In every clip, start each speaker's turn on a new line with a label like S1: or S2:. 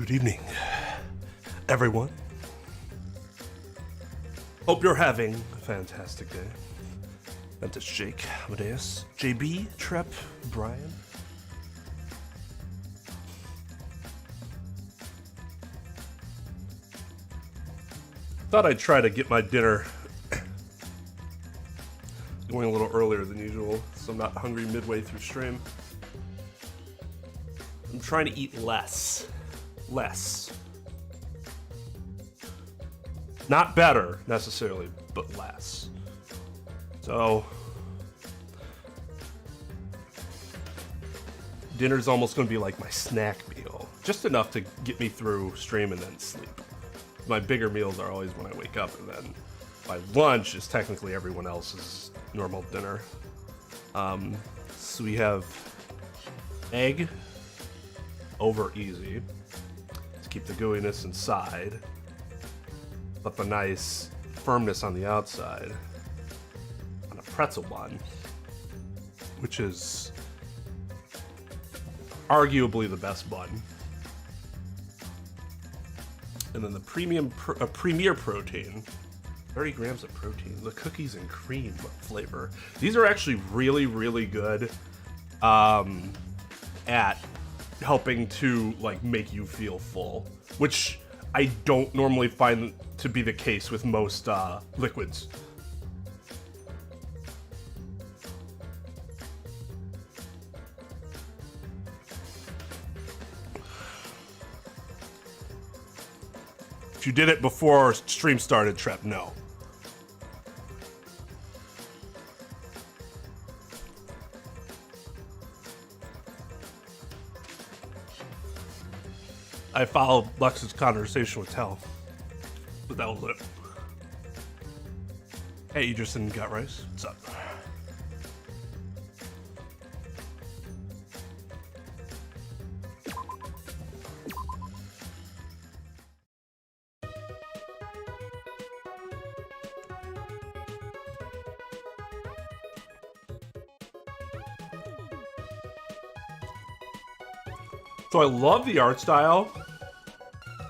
S1: Good evening, everyone. Hope you're having a fantastic day. Ventus, Jake, Amadeus, JB, Trep, Brian. Thought I'd try to get my dinner going a little earlier than usual, so I'm not hungry midway through stream. I'm trying to eat less. Not better, necessarily, but less. So, dinner's almost gonna be like my snack meal. Just enough to get me through stream and then sleep. My bigger meals are always when I wake up, and then my lunch is technically everyone else's normal dinner. So we have egg over easy to keep the gooiness inside, but the nice firmness on the outside, on a pretzel bun, which is arguably the best bun. And then the premier protein, 30 grams of protein, the cookies and cream flavor. These are actually really, really good at helping to like make you feel full, which I don't normally find to be the case with most liquids. If you did it before stream started, Trep, no. I followed Lux's conversation with Tel, but that was it. Hey, Idris and Got Rice, what's up? So I love the art style.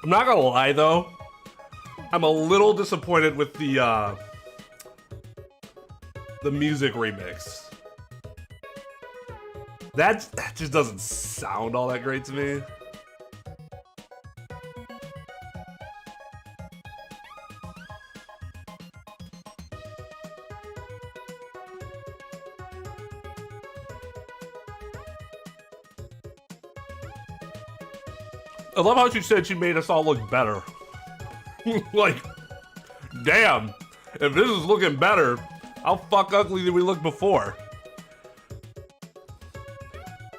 S1: I'm not gonna lie though, I'm a little disappointed with the music remix. That just doesn't sound all that great to me. I love how she said she made us all look better. Like, damn, if this is looking better, how fuck ugly did we look before?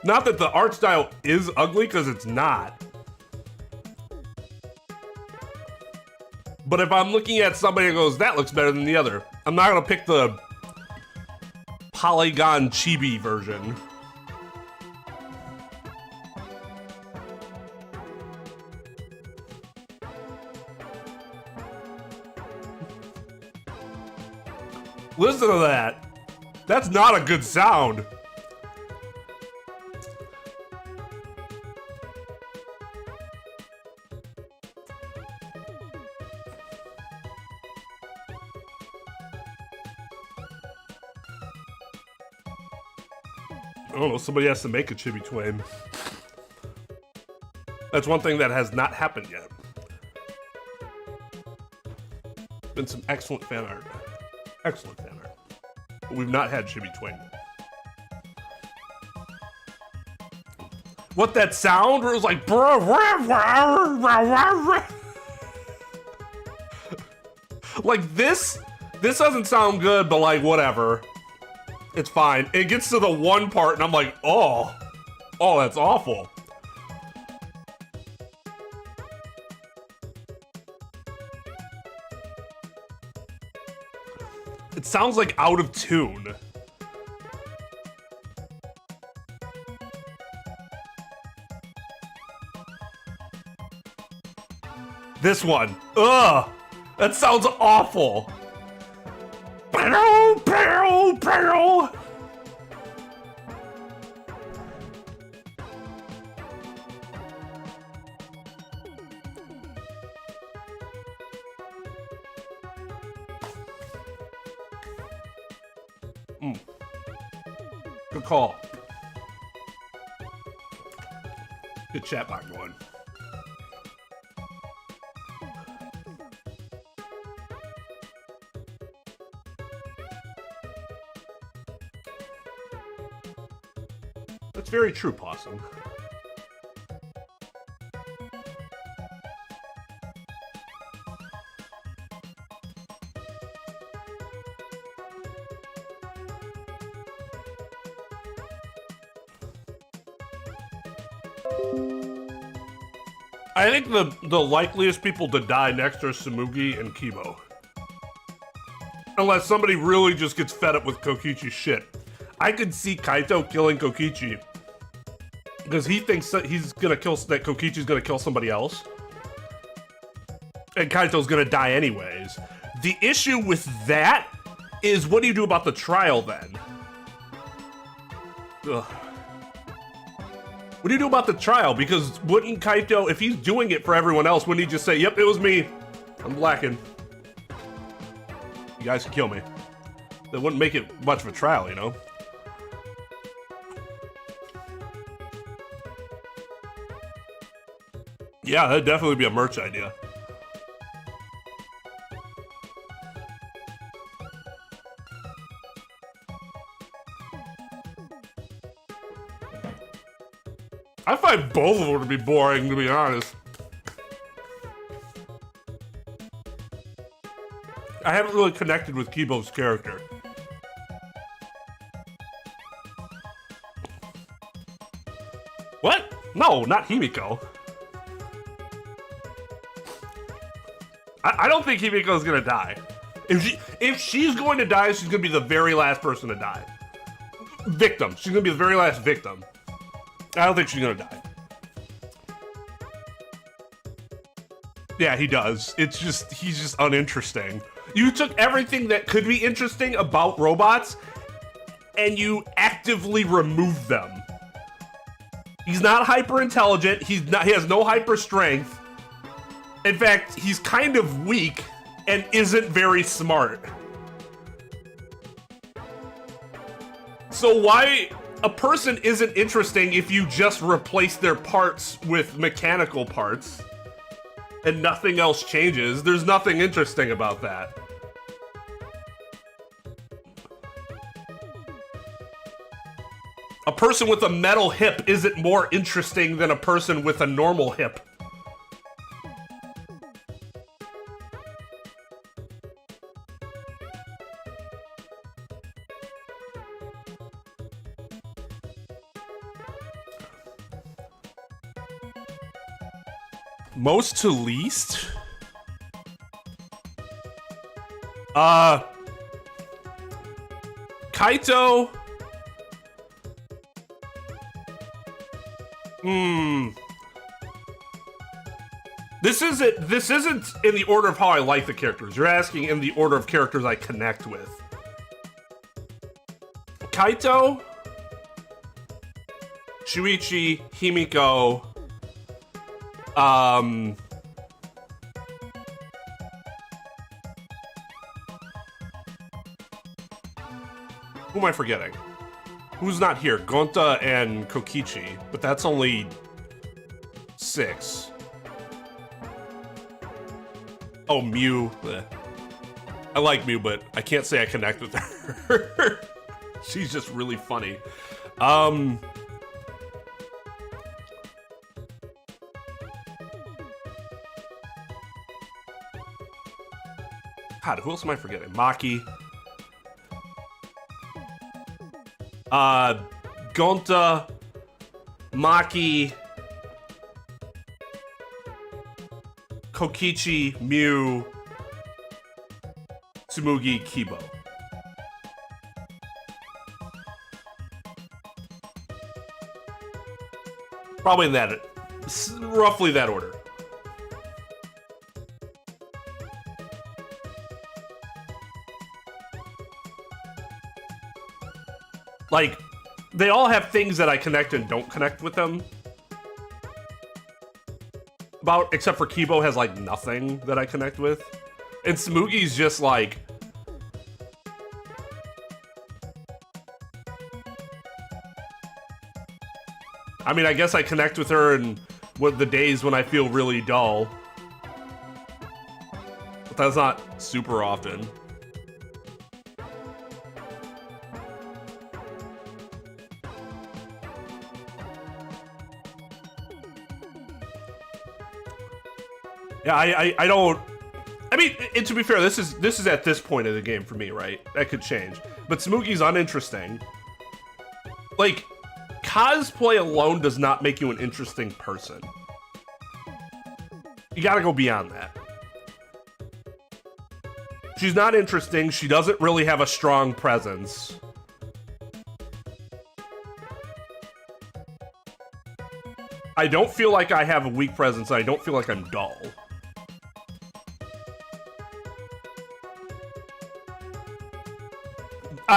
S1: Not that the art style is ugly, because it's not. But if I'm looking at somebody and goes, that looks better than the other, I'm not gonna pick the polygon chibi version. Listen to that. That's not a good sound. I don't know, somebody has to make a chibi Twain. That's one thing that has not happened yet. Been some excellent fan art. Excellent fan art. But we've not had chibi Twain. What, that sound where it was like like this doesn't sound good, but like whatever. It's fine. It gets to the one part and I'm like, oh, that's awful. It sounds like out of tune. This one. Ugh! That sounds awful. Good call. Good chat box going. That's very true, Possum. I think the likeliest people to die next are Tsumugi and Kibo. Unless somebody really just gets fed up with Kokichi's shit. I could see Kaito killing Kokichi because he thinks that that Kokichi's gonna kill somebody else. And Kaito's gonna die anyways. The issue with that is, what do you do about the trial then? Ugh. What do you do about the trial? Because wouldn't Kaito, if he's doing it for everyone else, wouldn't he just say, yep, it was me. I'm blacking. You guys can kill me. That wouldn't make it much of a trial, you know? Yeah, that'd definitely be a merch idea. I find both of them to be boring, to be honest. I haven't really connected with Kibo's character. What? No, not Himiko. I don't think Himiko's gonna die. If she's going to die, she's gonna be the very last person to die. Victim. She's gonna be the very last victim. I don't think she's gonna die. Yeah, he does. He's just uninteresting. You took everything that could be interesting about robots and you actively removed them. He's not hyper intelligent. He has no hyper strength. In fact, he's kind of weak and isn't very smart. So why a person isn't interesting if you just replace their parts with mechanical parts and nothing else changes? There's nothing interesting about that. A person with a metal hip isn't more interesting than a person with a normal hip. Most to least? Kaito. This isn't in the order of how I like the characters. You're asking in the order of characters I connect with. Kaito, Shuichi, Himiko, who am I forgetting? Who's not here? Gonta and Kokichi, but that's only 6. Oh, Mew. Bleh. I like Mew, but I can't say I connect with her. She's just really funny. God, who else am I forgetting? Maki. Gonta, Maki, Kokichi, Mew, Tsumugi, Kibo. Probably in that, roughly that order. Like, they all have things that I connect and don't connect with them about, except for Kibo has, like, nothing that I connect with. And Tsumugi's just, like... I mean, I guess I connect with her in the days when I feel really dull. But that's not super often. Yeah, I don't... I mean, and to be fair, this is at this point of the game for me, right? That could change. But Smokey's uninteresting. Like, cosplay alone does not make you an interesting person. You gotta go beyond that. She's not interesting. She doesn't really have a strong presence. I don't feel like I have a weak presence. I don't feel like I'm dull.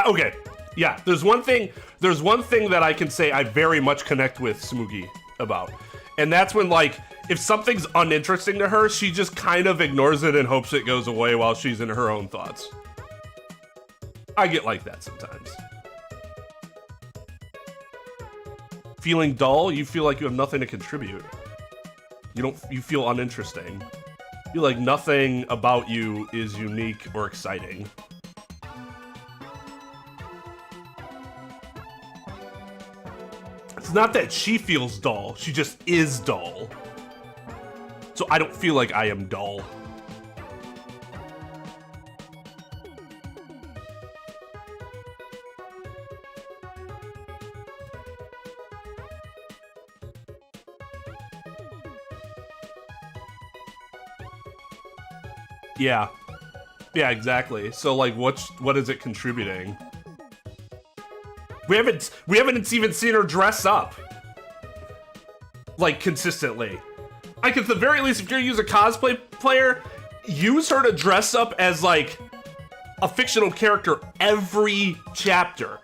S1: Okay, yeah. There's one thing that I can say I very much connect with Smoogie about, and that's when, like, if something's uninteresting to her, she just kind of ignores it and hopes it goes away while she's in her own thoughts. I get like that sometimes. Feeling dull, you feel like you have nothing to contribute. You feel uninteresting. You feel like nothing about you is unique or exciting. It's not that she feels dull, she just is dull. So I don't feel like I am dull. Yeah. Yeah, exactly. So, like, what is it contributing? We haven't even seen her dress up, like, consistently. Like, at the very least, if you're gonna use a cosplay player, use her to dress up as, like, a fictional character every chapter.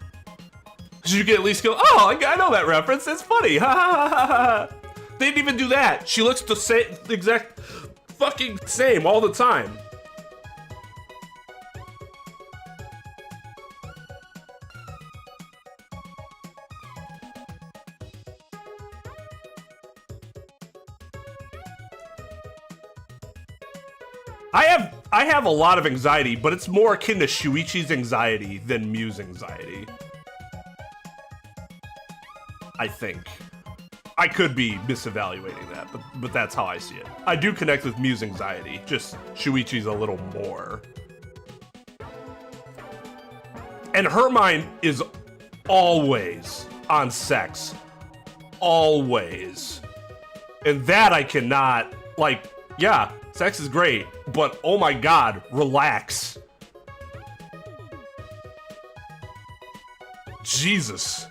S1: So you can at least go, oh, I know that reference, it's funny, ha ha ha ha. They didn't even do that. She looks the exact fucking same all the time. I have a lot of anxiety, but it's more akin to Shuichi's anxiety than Mew's anxiety. I think. I could be misevaluating that, but that's how I see it. I do connect with Mew's anxiety, just Shuichi's a little more. And her mind is always on sex. Always. And that I cannot, like, yeah, sex is great, but oh my god, relax. Jesus.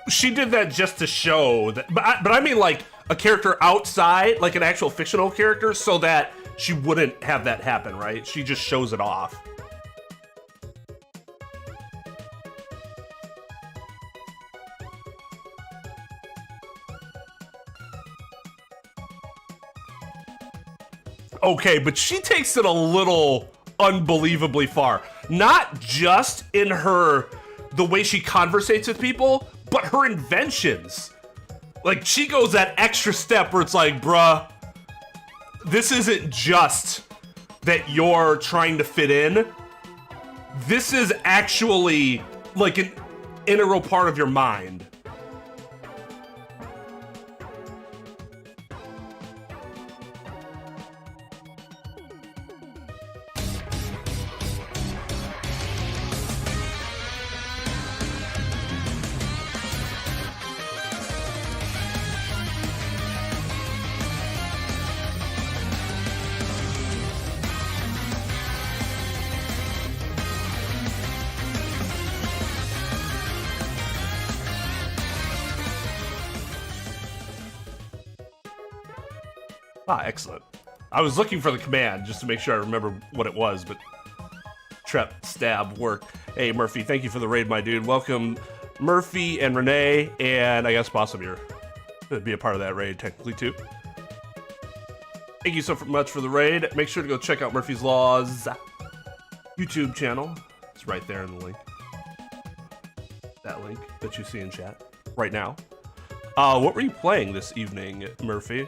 S1: She did that just to show that, but I mean, like, a character outside, like an actual fictional character, so that she wouldn't have that happen, right? She just shows it off. Okay, but she takes it a little unbelievably far. Not just in the way she conversates with people, but her inventions. Like, she goes that extra step where it's like, bruh, this isn't just that you're trying to fit in. This is actually, like, an integral part of your mind. Ah, excellent. I was looking for the command just to make sure I remember what it was, but Trep, stab, work. Hey, Murphy, thank you for the raid, my dude. Welcome Murphy and Renee, and I guess Bossamir could be a part of that raid technically too. Thank you so much for the raid. Make sure to go check out Murphy's Law's YouTube channel. It's right there in the link. That link that you see in chat right now. What were you playing this evening, Murphy?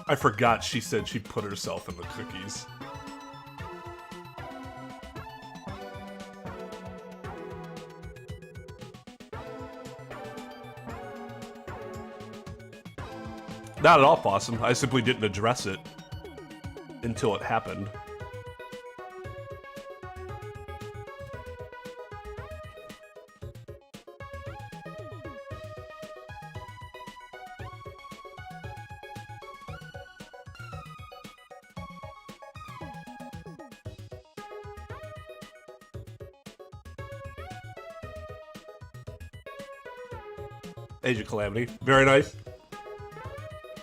S1: I forgot she said she put herself in the cookies. Not at all, Possum. I simply didn't address it until it happened. Age of Calamity. Very nice.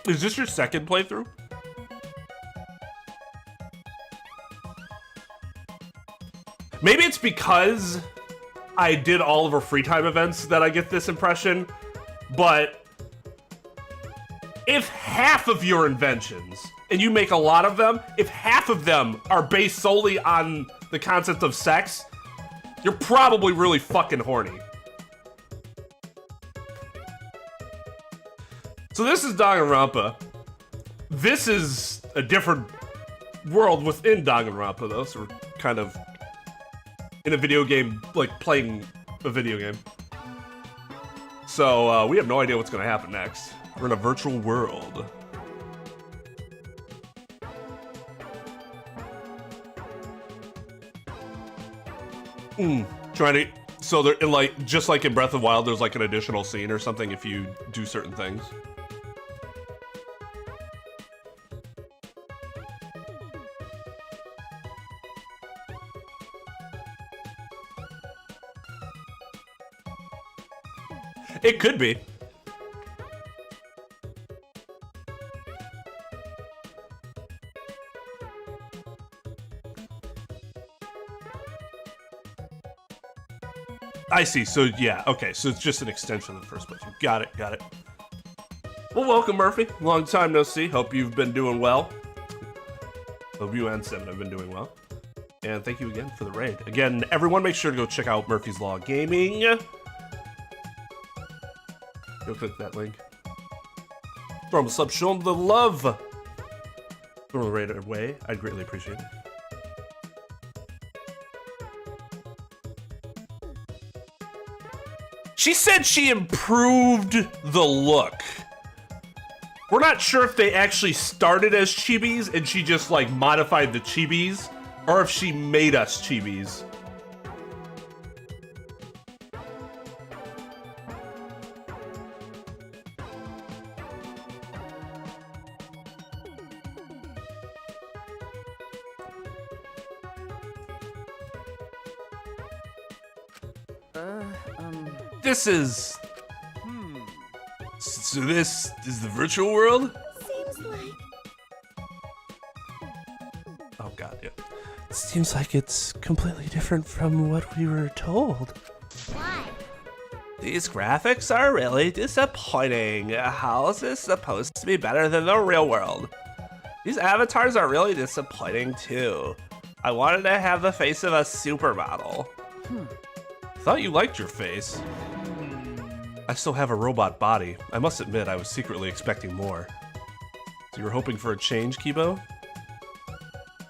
S1: Is this your second playthrough? Maybe it's because I did all of her free time events that I get this impression, but if half of your inventions, and you make a lot of them, if half of them are based solely on the concept of sex, you're probably really fucking horny. So this is Danganronpa. This is a different world within Danganronpa, though, so we're kind of in a video game, like playing a video game. So we have no idea what's going to happen next. We're in a virtual world. Trying to, so they're like, just like in Breath of the Wild, there's like an additional scene or something if you do certain things. It could be. I see. So yeah, okay. So it's just an extension of the first place. Got it. Got it. Well, welcome, Murphy. Long time no see. Hope you've been doing well. Hope you and Seven have been doing well. And thank you again for the raid. Again, everyone, make sure to go check out Murphy's Law Gaming. Go click that link. Throw him a sub, show him the love. Throw the raid away. I'd greatly appreciate it. She said she improved the look. We're not sure if they actually started as chibis and she just like modified the chibis, or if she made us chibis. This is... So this is the virtual world?
S2: Seems like...
S1: Oh god, yeah. Seems like it's completely different from what we were told.
S2: Why?
S1: These graphics are really disappointing. How is this supposed to be better than the real world? These avatars are really disappointing too. I wanted to have the face of a supermodel. Thought you liked your face. I still have a robot body. I must admit, I was secretly expecting more. So you were hoping for a change, Kibo?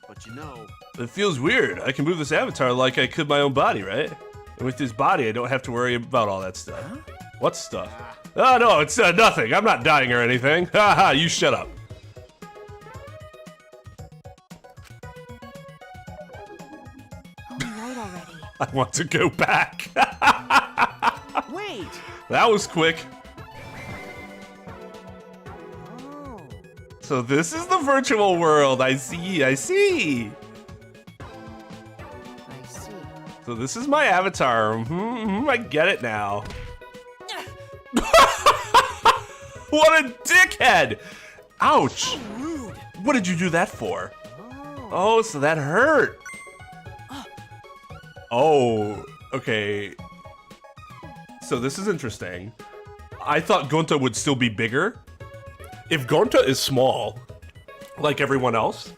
S3: But you know...
S1: It feels weird. I can move this avatar like I could my own body, right? And with this body, I don't have to worry about all that stuff. Huh? What stuff? Oh, no, it's nothing. I'm not dying or anything. Haha, you shut up.
S2: All right already.
S1: I want to go back.
S3: Wait!
S1: That was quick.
S3: Oh.
S1: So this is the virtual world. I see, I see.
S3: I see.
S1: So this is my avatar. I get it now. What a dickhead! Ouch!
S3: Rude.
S1: What did you do that for?
S3: Oh.
S1: Oh, so that hurt. Oh, okay. So this is interesting. I thought Gonta would still be bigger. If Gonta is small, like everyone else,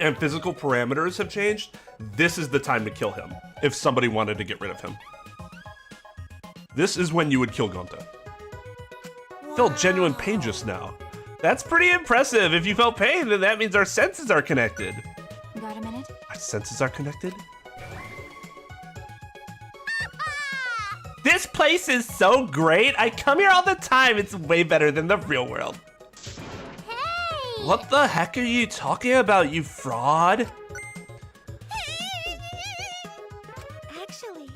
S1: and physical parameters have changed, this is the time to kill him if somebody wanted to get rid of him. This is when you would kill Gonta. Felt genuine pain just now. That's pretty impressive. If you felt pain, then that means our senses are connected.
S2: Got a minute?
S1: Our senses are connected? This place is so great. I come here all the time. It's way better than the real world.
S2: Hey!
S1: What the heck are you talking about, you fraud?
S2: Actually,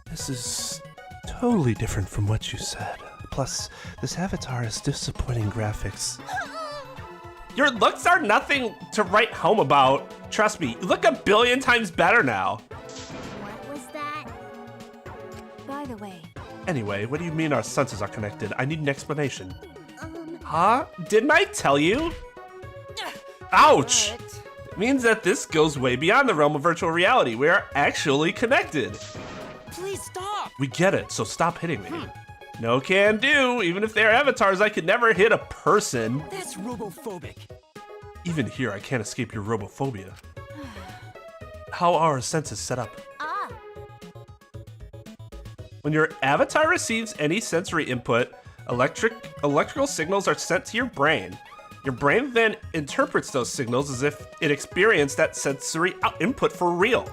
S1: This is totally different from what you said. Plus, this avatar has disappointing graphics. Your looks are nothing to write home about. Trust me, you look a billion times better now.
S2: what was that? By the way,
S1: Anyway, what do you mean our senses are connected? I need an explanation.
S2: um,
S1: Huh? Didn't I tell you? Ouch!
S3: What?
S1: It means that this goes way beyond the realm of virtual reality. We are actually connected.
S3: Please stop.
S1: We get it, so stop hitting me. No can do. Even if they're avatars, I could never hit a person.
S3: That's robophobic.
S1: Even here, I can't escape your robophobia. How are our senses set up?
S2: ah,
S1: When your avatar receives any sensory input, electrical signals are sent to your brain. Your brain then interprets those signals as if it experienced that sensory input for real.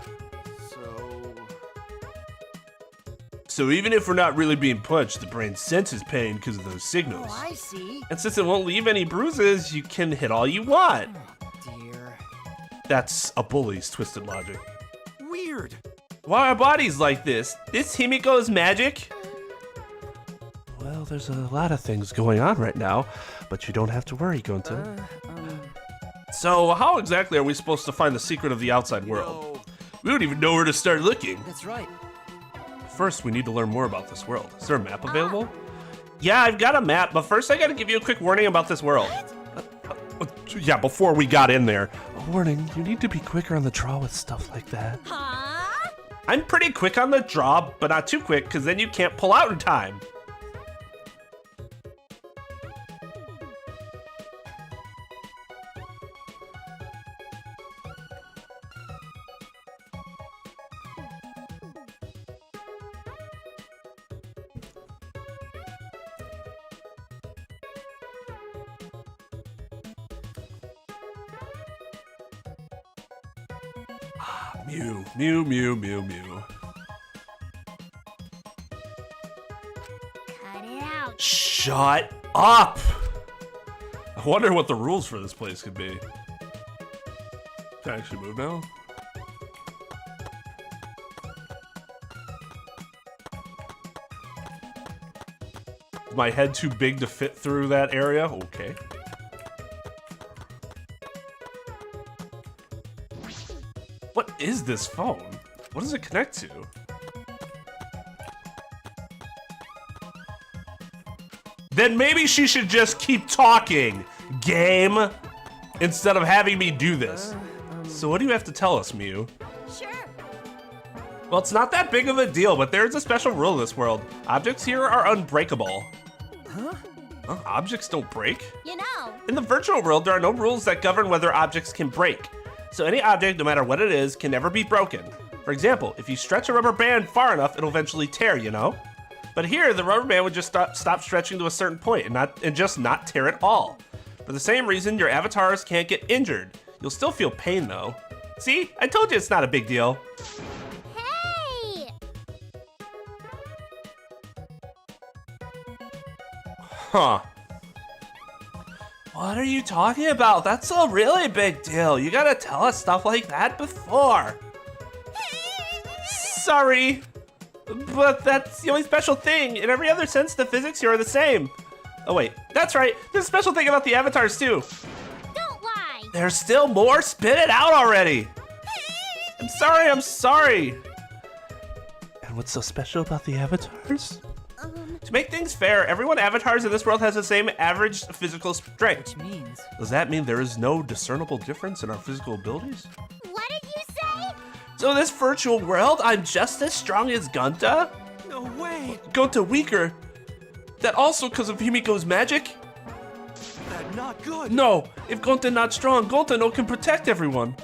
S1: So even if we're not really being punched, the brain senses pain because of those signals.
S3: Oh, I see.
S1: And since it won't leave any bruises, you can hit all you want.
S3: Dear.
S1: That's a bully's twisted logic.
S3: Weird.
S1: Why are bodies like this? This Himiko is magic? Well, there's a lot of things going on right now, but you don't have to worry, Gonta. So how exactly are we supposed to find the secret of the outside world?
S3: No.
S1: We don't even know where to start looking.
S3: That's right.
S1: First, we need to learn more about this world. Is there a map available? Yeah, I've got a map, but first I gotta give you a quick warning about this world. Yeah, before we got in there. A warning, you need to be quicker on the draw with stuff like that.
S2: huh?
S1: I'm pretty quick on the draw, but not too quick, because then you can't pull out in time. Mew, mew, mew, mew, mew.
S2: Cut it out.
S1: Shut up! I wonder what the rules for this place could be. Can I actually move now? Is my head too big to fit through that area? Okay. What is this phone? What does it connect to? Then maybe she should just keep talking, game, instead of having me do this. So what do you have to tell us, Mew?
S2: Sure.
S1: Well, it's not that big of a deal, but there is a special rule in this world. Objects here are unbreakable.
S3: Huh?
S1: Huh? Objects don't break?
S2: You know,
S1: In the virtual world, there are no rules that govern whether objects can break. So any object, no matter what it is, can never be broken. For example, if you stretch a rubber band far enough, it'll eventually tear, you know? But here, the rubber band would just stop stretching to a certain point and just not tear at all. For the same reason, your avatars can't get injured. You'll still feel pain, though. See? I told you it's not a big deal.
S2: hey!
S1: Huh. What are you talking about? That's a really big deal. You gotta tell us stuff like that before. Sorry, but that's the only special thing. In every other sense, the physics here are the same. Oh wait, that's right. There's a special thing about the avatars too.
S2: Don't lie!
S1: There's still more? Spit it out already. I'm sorry. And what's so special about the avatars? To make things fair, everyone avatars in this world has the same average physical strength.
S3: Which means...
S1: Does that mean there is no discernible difference in our physical abilities?
S2: What did you say?
S1: So in this virtual world, I'm just as strong as Gonta?
S3: No way!
S1: Gonta weaker? That also because of Himiko's magic?
S3: That's not good!
S1: No, if Gonta not strong, Gonta no can protect everyone.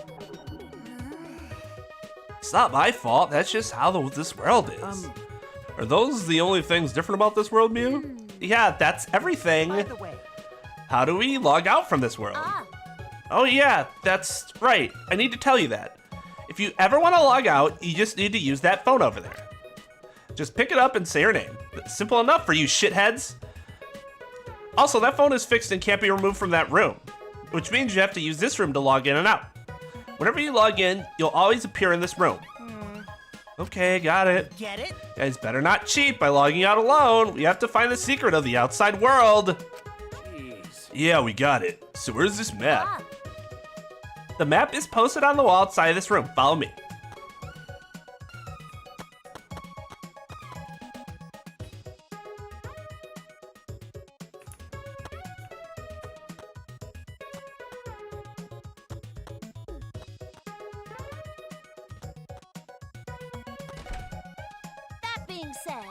S1: It's not my fault, that's just how this world is. Are those the only things different about this world, Mew? Yeah, that's everything.
S3: By the way,
S1: How do we log out from this world? Oh yeah, that's right. I need to tell you that. If you ever want to log out, you just need to use that phone over there. Just pick it up and say your name. It's simple enough for you shitheads. Also, that phone is fixed and can't be removed from that room, which means you have to use this room to log in and out. Whenever you log in, you'll always appear in this room. Okay, got it.
S3: get it?
S1: Guys, better not cheat by logging out alone. We have to find the secret of the outside world.
S3: Jeez.
S1: Yeah, we got it. So where's this map? The map is posted on the wall outside of this room. Follow me.
S2: That being said,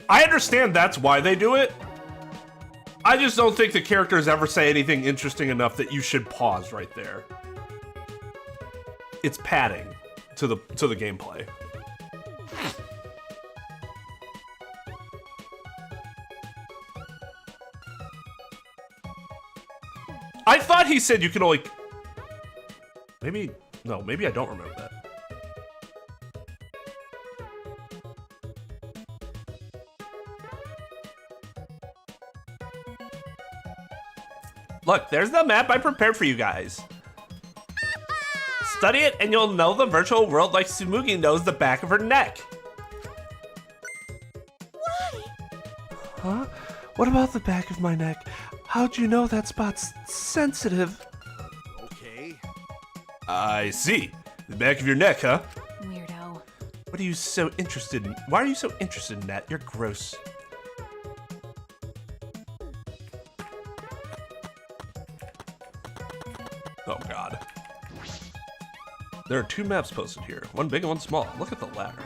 S1: I understand that's why they do it. I just don't think the characters ever say anything interesting enough that you should pause right there. It's padding to the gameplay. I thought he said you can only... Maybe I don't remember that. Look, there's the map I prepared for you guys. Study it and you'll know the virtual world like Tsumugi knows the back of her neck.
S2: why?
S1: Huh? What about the back of my neck? How'd you know that spot's sensitive?
S3: Okay.
S1: I see. The back of your neck, huh?
S4: Weirdo.
S1: What are you so interested in? Why are you so interested in that? You're gross. Oh god. There are two maps posted here, one big and one small. Look at the ladder.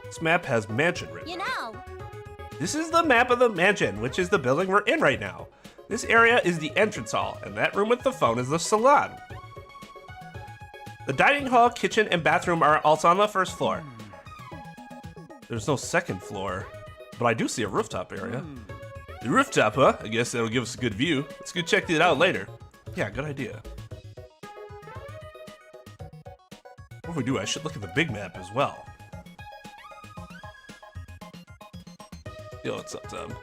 S1: This map has mansion written.
S2: You know,
S1: This is the map of the mansion, which is the building we're in right now. This area is the entrance hall, and that room with the phone is the salon. The dining hall, kitchen, and bathroom are also on the first floor. There's no second floor, but I do see a rooftop area. The rooftop, huh? I guess that'll give us a good view. Let's go check it out later. Yeah, good idea. What if we do? I should look at the big map as well. Yo, what's up, Tom?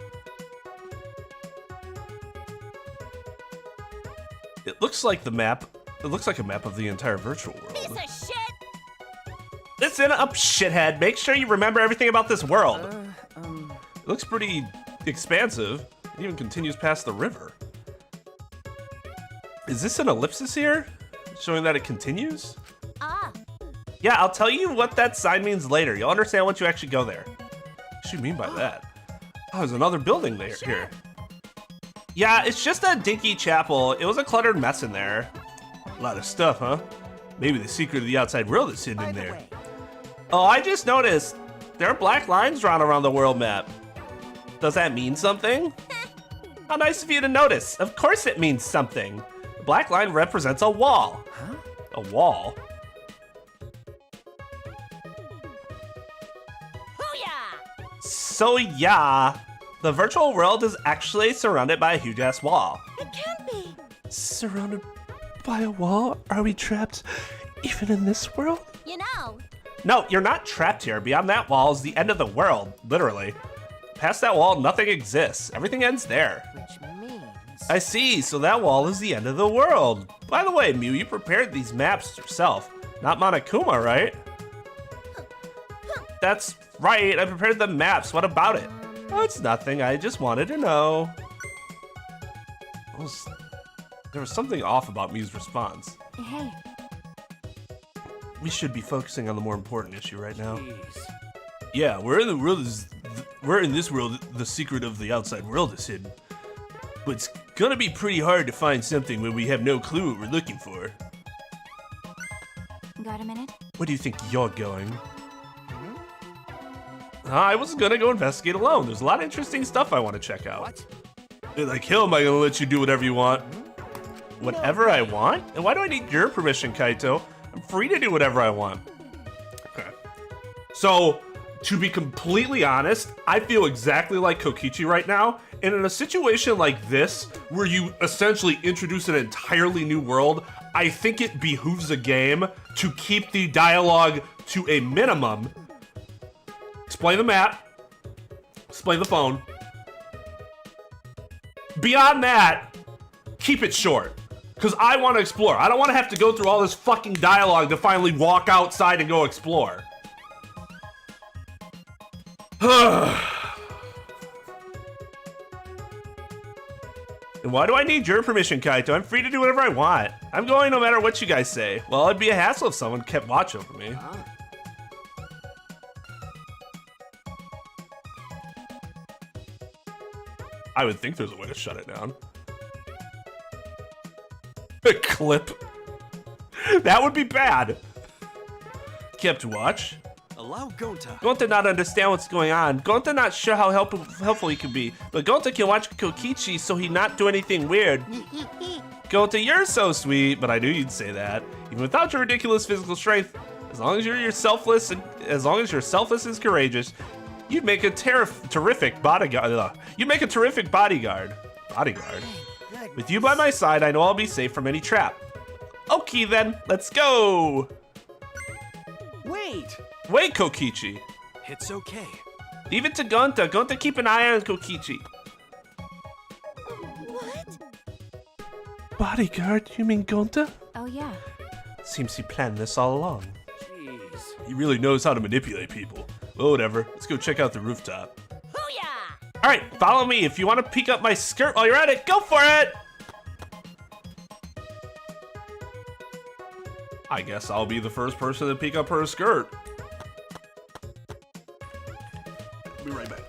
S1: It looks like the map. It looks like a map of the entire virtual
S2: piece
S1: world.
S2: of shit.
S1: Listen up, shithead. Make sure you remember everything about this world. It looks pretty expansive. It even continues past the river. Is this an ellipsis here? Showing that it continues? Yeah, I'll tell you what that sign means later. You'll understand once you actually go there. What do you mean by that? Oh, there's another building there here. Yeah, it's just a dinky chapel. It was a cluttered mess in there. A lot of stuff, huh? Maybe the secret of the outside world is hidden
S3: By
S1: in
S3: the
S1: there.
S3: way,
S1: Oh, I just noticed. There are black lines drawn around the world map. Does that mean something? How nice of you to notice. Of course it means something. The black line represents a wall.
S3: huh?
S1: A wall?
S2: Hoo-yah!
S1: So yeah, the virtual world is actually surrounded by a huge ass wall.
S2: It can't be.
S1: Surrounded by a wall? Are we trapped even in this world?
S2: You know,
S1: No, you're not trapped here. Beyond that wall is the end of the world, literally. Past that wall, nothing exists. Everything ends there.
S3: Which
S1: I see, so that wall is the end of the world. By the way, Mew, you prepared these maps yourself, not Monokuma, right? That's right, I prepared the maps, what about it? Oh, it's nothing, I just wanted to know. There was something off about Mew's response.
S2: Hey.
S1: We should be focusing on the more important issue right now.
S3: Jeez.
S1: Yeah, we're in this world, the secret of the outside world is hidden. But it's gonna be pretty hard to find something when we have no clue what we're looking for.
S2: Got a minute?
S1: Where do you think you're going? I was gonna go investigate alone. There's a lot of interesting stuff I want to check out.
S3: What?
S1: They're like, hell, am I gonna let you do whatever you want? Whatever I want? And why do I need your permission, Kaito? I'm free to do whatever I want. Okay. So, to be completely honest, I feel exactly like Kokichi right now. And in a situation like this, where you essentially introduce an entirely new world, I think it behooves a game to keep the dialogue to a minimum. Explain the map. Explain the phone. Beyond that, keep it short. Because I want to explore. I don't want to have to go through all this fucking dialogue to finally walk outside and go explore. And why do I need your permission, Kaito? I'm free to do whatever I want. I'm going no matter what you guys say. Well, it'd be a hassle if someone kept watch over me. I would think there's a way to shut it down. A clip. That would be bad. Kept watch.
S3: Allow Gonta.
S1: Gonta not understand what's going on. Gonta not sure how helpful he can be. But Gonta can watch Kokichi so he not do anything weird. Gonta, you're so sweet, but I knew you'd say that. Even without your ridiculous physical strength, as long as you're selfless and courageous, you'd make a terrific bodyguard. You'd make a terrific bodyguard. Bodyguard. With you by my side, I know I'll be safe from any trap. Okay then, let's go.
S3: Wait.
S1: Wait, Kokichi.
S3: It's okay.
S1: Leave it to Gonta. Gonta, keep an eye on Kokichi.
S2: What?
S1: Bodyguard? You mean Gonta?
S2: Oh, yeah.
S1: Seems he planned this all along.
S3: Jeez.
S1: He really knows how to manipulate people. Well, whatever. Let's go check out the rooftop.
S2: Hoo-yah!
S1: All right, follow me. If you want to peek up my skirt while you're at it, go for it. I guess I'll be the first person to peek up her skirt. Be right back.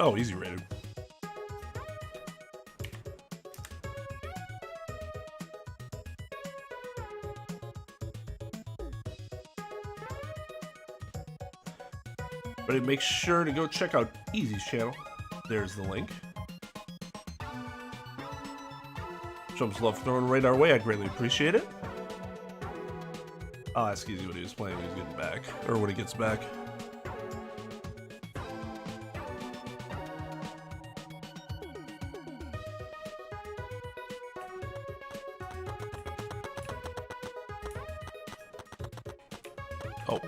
S1: Oh, easy rated. But make sure to go check out Easy's channel. There's the link. Show some love thrown right our way. I greatly appreciate it. I'll ask Easy what he was playing when he's getting back, or when he gets back. Oh.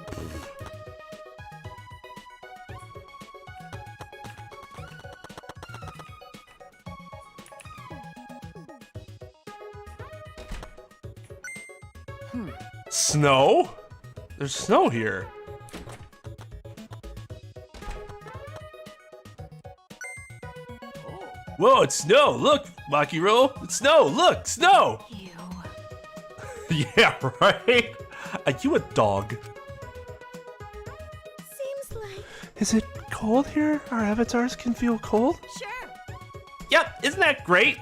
S1: Snow? There's snow here. Whoa, it's snow. Look, Maki Roll. It's snow. Look, snow.
S2: Ew.
S1: Yeah, right? Are you a dog?
S2: Seems like...
S1: Is it cold here? Our avatars can feel cold?
S2: Sure.
S1: Yep, isn't that great?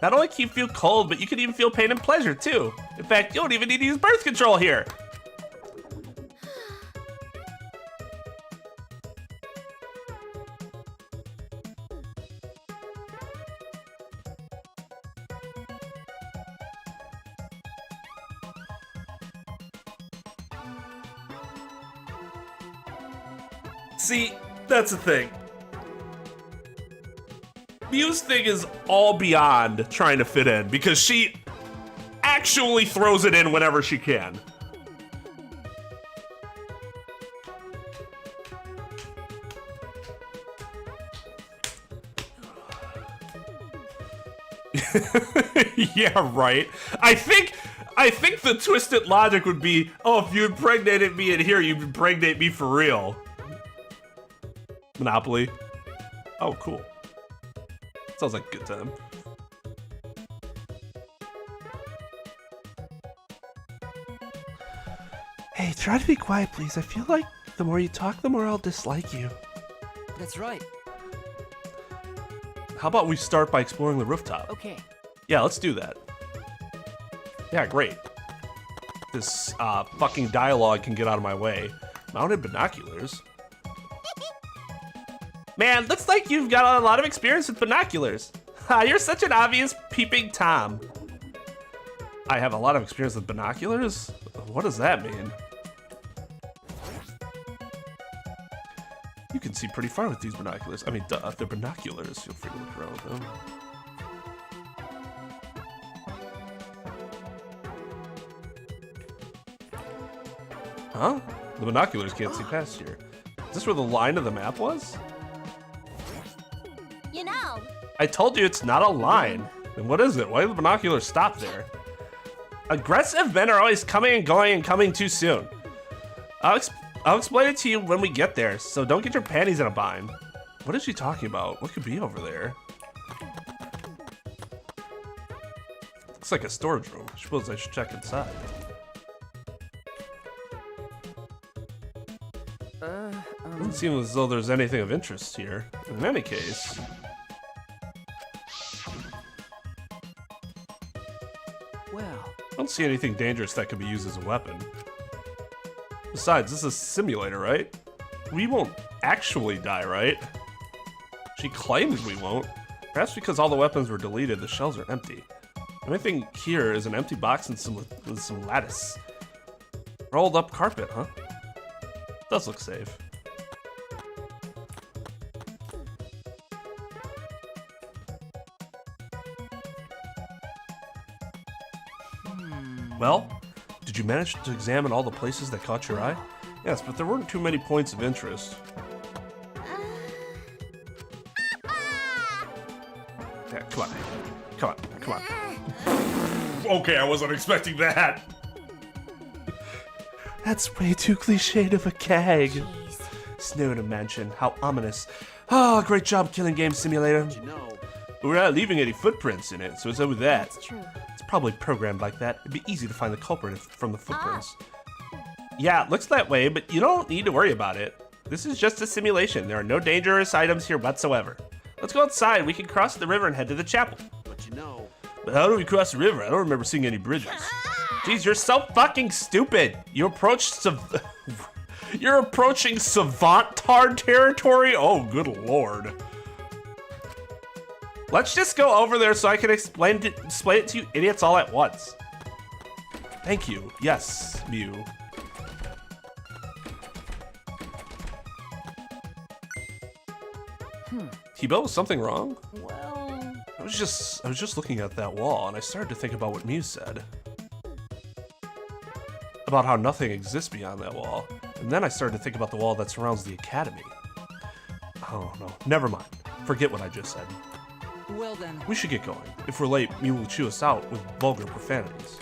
S1: Not only can you feel cold, but you can even feel pain and pleasure too. In fact, you don't even need to use birth control here. See, that's the thing. Mew's thing is all beyond trying to fit in because she actually throws it in whenever she can. Yeah, right. I think the twisted logic would be, oh, if you impregnated me in here, you'd impregnate me for real. Monopoly. Oh, cool. Sounds like a good time. Hey, try to be quiet, please. I feel like the more you talk, the more I'll dislike you.
S3: That's right.
S1: How about we start by exploring the rooftop?
S3: Okay.
S1: Yeah, let's do that. Yeah, great. This fucking dialogue can get out of my way. Mounted binoculars? Man, looks like you've got a lot of experience with binoculars. Ha, you're such an obvious peeping Tom. I have a lot of experience with binoculars? What does that mean? You can see pretty far with these binoculars. I mean, duh, they're binoculars. Feel free to look around with them. Huh? The binoculars can't see past here. Is this where the line of the map was?
S2: You know,
S1: I told you it's not a line. Then what is it? Why do the binoculars stop there? Aggressive men are always coming and going and coming too soon. I'll explain it to you when we get there, so don't get your panties in a bind. What is she talking about? What could be over there? Looks like a storage room. I suppose I should check inside. Doesn't seem as though there's anything of interest here. In any case...
S3: Well,
S1: I don't see anything dangerous that could be used as a weapon. Besides, this is a simulator, right? We won't actually die, right? She claims we won't. Perhaps because all the weapons were deleted, the shells are empty. The only thing here is an empty box and some lattice. Rolled up carpet, huh? Does look safe. Well, did you manage to examine all the places that caught your eye? Yes, but there weren't too many points of interest. Yeah, come on. Come on, come on. Okay, I wasn't expecting that. That's way too cliched of a gag.
S2: Jeez.
S1: Snow in a mansion, how ominous. Oh, great job, Killing Game Simulator.
S3: You know,
S1: We're not leaving any footprints in it, so it's over that.
S2: That's true.
S1: It's probably programmed like that. It'd be easy to find the culprit from the footprints. Yeah, it looks that way, but you don't need to worry about it. This is just a simulation. There are no dangerous items here whatsoever. Let's go outside. We can cross the river and head to the chapel.
S3: but you know,
S1: But how do we cross the river? I don't remember seeing any bridges. Jeez, you're so fucking stupid. You're approaching savant-tard territory? Oh, good lord. Let's just go over there so I can explain it to you idiots all at once. Thank you. Yes, Mew. T-Bell, was something wrong?
S2: Well,
S1: I was just looking at that wall and I started to think about what Mew said. About how nothing exists beyond that wall. And then I started to think about the wall that surrounds the academy. Oh no, never mind. Forget what I just said.
S3: well then,
S1: We should get going. If we're late, Mew will chew us out with vulgar profanities.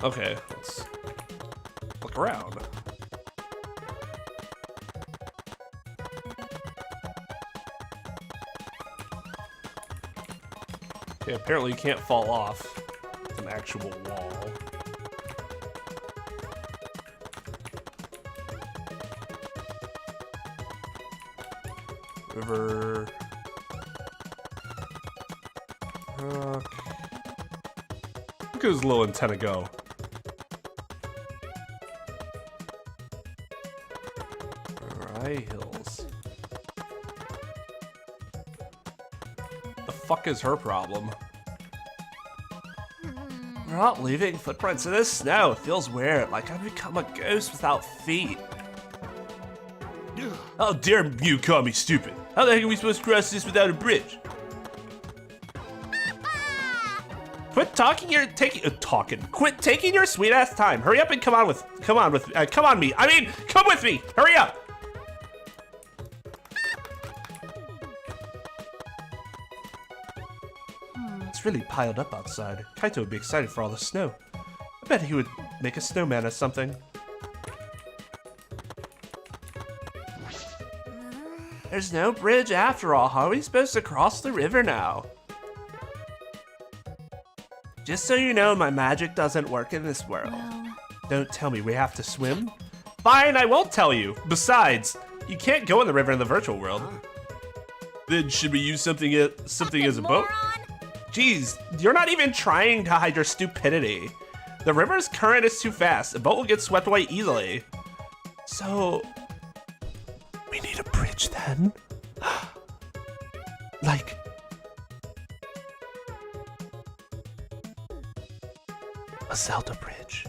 S1: Okay, let's look around. Okay, apparently you can't fall off an actual wall. River. Look at his little antenna go. Hills. The fuck is her problem? We're not leaving footprints in this snow. It feels weird, like I've become a ghost without feet. How dare you call me stupid? How the heck are we supposed to cross this without a bridge? Quit taking your sweet ass time. Hurry up and come on me. I mean, come with me. Hurry up. It's really piled up outside. Kaito would be excited for all the snow. I bet he would make a snowman or something. There's no bridge after all. How are we supposed to cross the river now? Just so you know, my magic doesn't work in this world.
S2: well,
S1: Don't tell me we have to swim. Fine, I won't tell you. Besides, you can't go in the river in the virtual world. Then should we use something as a boat?
S2: moron.
S1: Jeez, you're not even trying to hide your stupidity. The river's current is too fast. A boat will get swept away easily. So, we need a bridge then? Like, a Zelda bridge.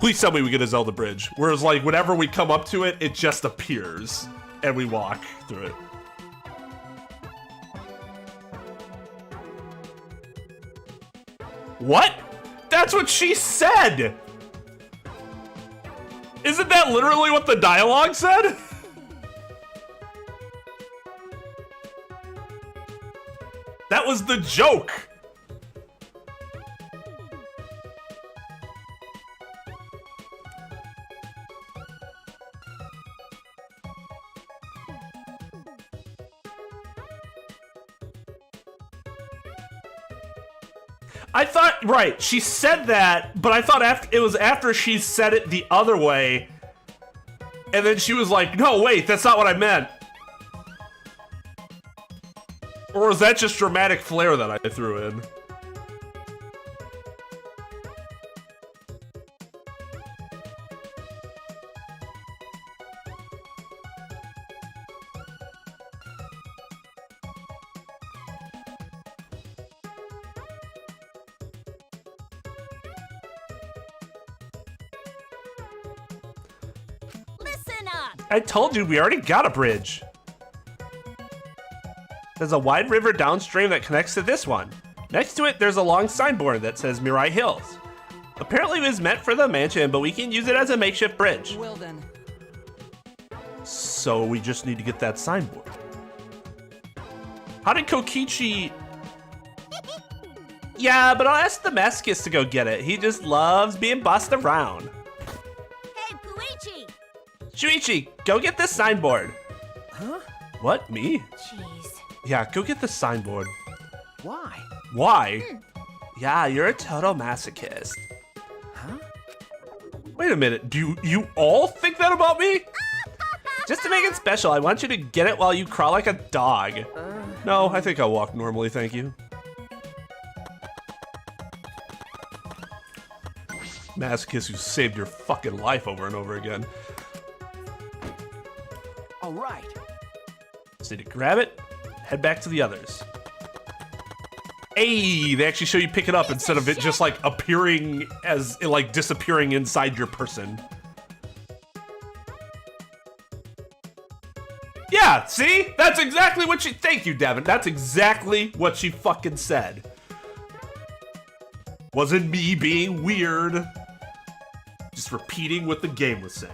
S1: Please tell me we get a Zelda bridge. Whereas, like, whenever we come up to it, it just appears and we walk through it. What? That's what she said! Isn't that literally what the dialogue said? That was the joke! I thought, right, she said that, but I thought it was after she said it the other way. And then she was like, no, wait, that's not what I meant. Or was that just dramatic flair that I threw in? I told you we already got a bridge. There's a wide river downstream that connects to this one. Next to it, there's a long signboard that says Mirai Hills. Apparently it was meant for the mansion, but we can use it as a makeshift bridge.
S3: Well then.
S1: So we just need to get that signboard. How did Kokichi... Yeah, but I'll ask the masochist to go get it. He just loves being bossed around.
S2: Hey, Puichi!
S1: Shuichi, go get this signboard.
S4: Huh?
S1: What, me?
S2: Jeez.
S1: Yeah, go get the signboard.
S4: Why?
S1: Why? Yeah, you're a total masochist.
S4: Huh?
S1: Wait a minute, do you all think that about me? Just to make it special, I want you to get it while you crawl like a dog. No, I think I'll walk normally, thank you. Masochist who saved your fucking life over and over again.
S4: All right.
S1: Just need to grab it, head back to the others. Hey, they actually show you pick it up instead of it just like appearing as, like disappearing inside your person. Yeah, see? That's exactly what she, thank you, Devin. That's exactly what she fucking said. Wasn't me being weird. Just repeating what the game was saying.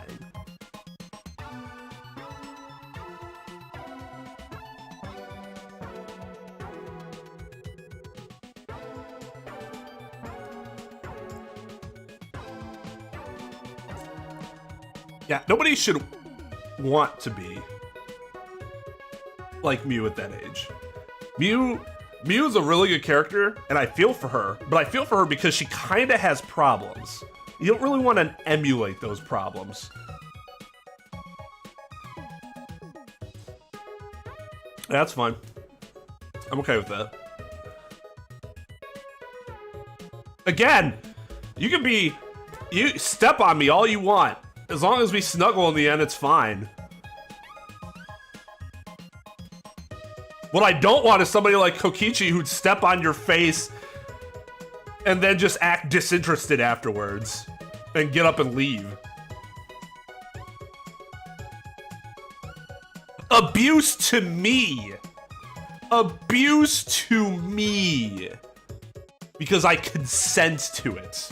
S1: Yeah, nobody should want to be like Mew at that age. Mew's a really good character, and I feel for her, but I feel for her because she kind of has problems. You don't really want to emulate those problems. That's fine. I'm okay with that. Again, you step on me all you want. As long as we snuggle in the end, it's fine. What I don't want is somebody like Kokichi who'd step on your face and then just act disinterested afterwards and get up and leave. Abuse to me. Abuse to me. Because I consent to it.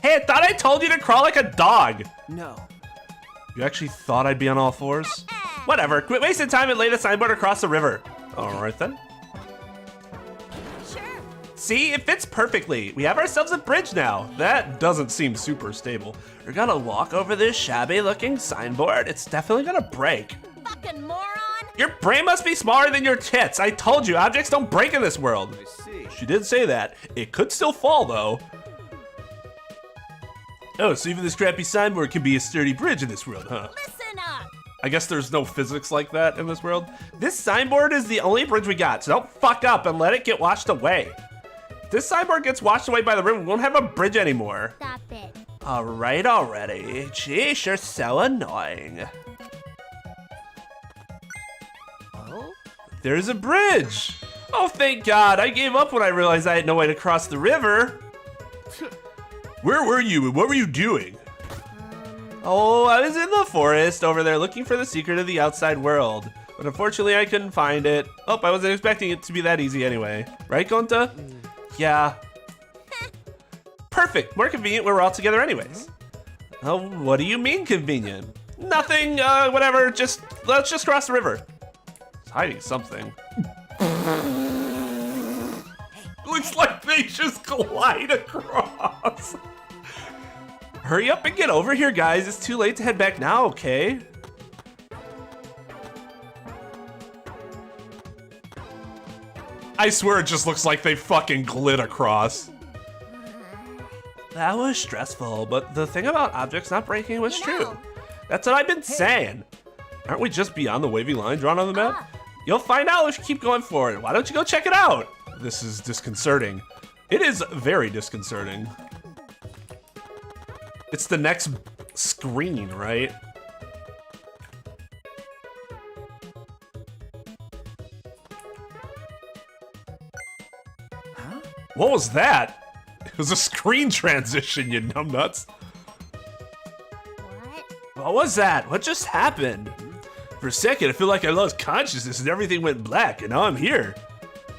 S1: Hey, I thought I told you to crawl like a dog.
S4: No.
S1: You actually thought I'd be on all fours? Whatever, quit wasting time and lay the signboard across the river. All right then.
S2: Sure.
S1: See, it fits perfectly. We have ourselves a bridge now. That doesn't seem super stable. We're gonna walk over this shabby looking signboard. It's definitely gonna break.
S2: Fucking moron!
S1: Your brain must be smaller than your tits. I told you, objects don't break in this world.
S4: I see.
S1: She did say that. It could still fall though. Oh, so even this crappy signboard can be a sturdy bridge in this world, huh?
S2: Listen up!
S1: I guess there's no physics like that in this world. This signboard is the only bridge we got, so don't fuck up and let it get washed away. If this signboard gets washed away by the river, we won't have a bridge anymore.
S2: Stop it.
S1: All right already. Jeez, you're so annoying.
S4: Oh?
S1: There's a bridge. Oh, thank God. I gave up when I realized I had no way to cross the river. Where were you and what were you doing? Oh, I was in the forest over there looking for the secret of the outside world. But unfortunately, I couldn't find it. Oh, I wasn't expecting it to be that easy anyway. Right, Gonta? Yeah. Perfect. More convenient when we're all together anyways. Oh, what do you mean convenient? Nothing, whatever. Let's just cross the river. It's hiding something. Looks like they just glide across. Hurry up and get over here, guys. It's too late to head back now, okay? I swear it just looks like they fucking glid across. That was stressful, but the thing about objects not breaking was true. That's what I've been saying. Aren't we just beyond the wavy line drawn on the map? You'll find out if you keep going forward. Why don't you go check it out? This is disconcerting. It is very disconcerting. It's the next screen, right?
S4: Huh?
S1: What was that? It was a screen transition, you numbnuts.
S2: What?
S1: What was that? What just happened? For a second, I feel like I lost consciousness and everything went black, and now I'm here.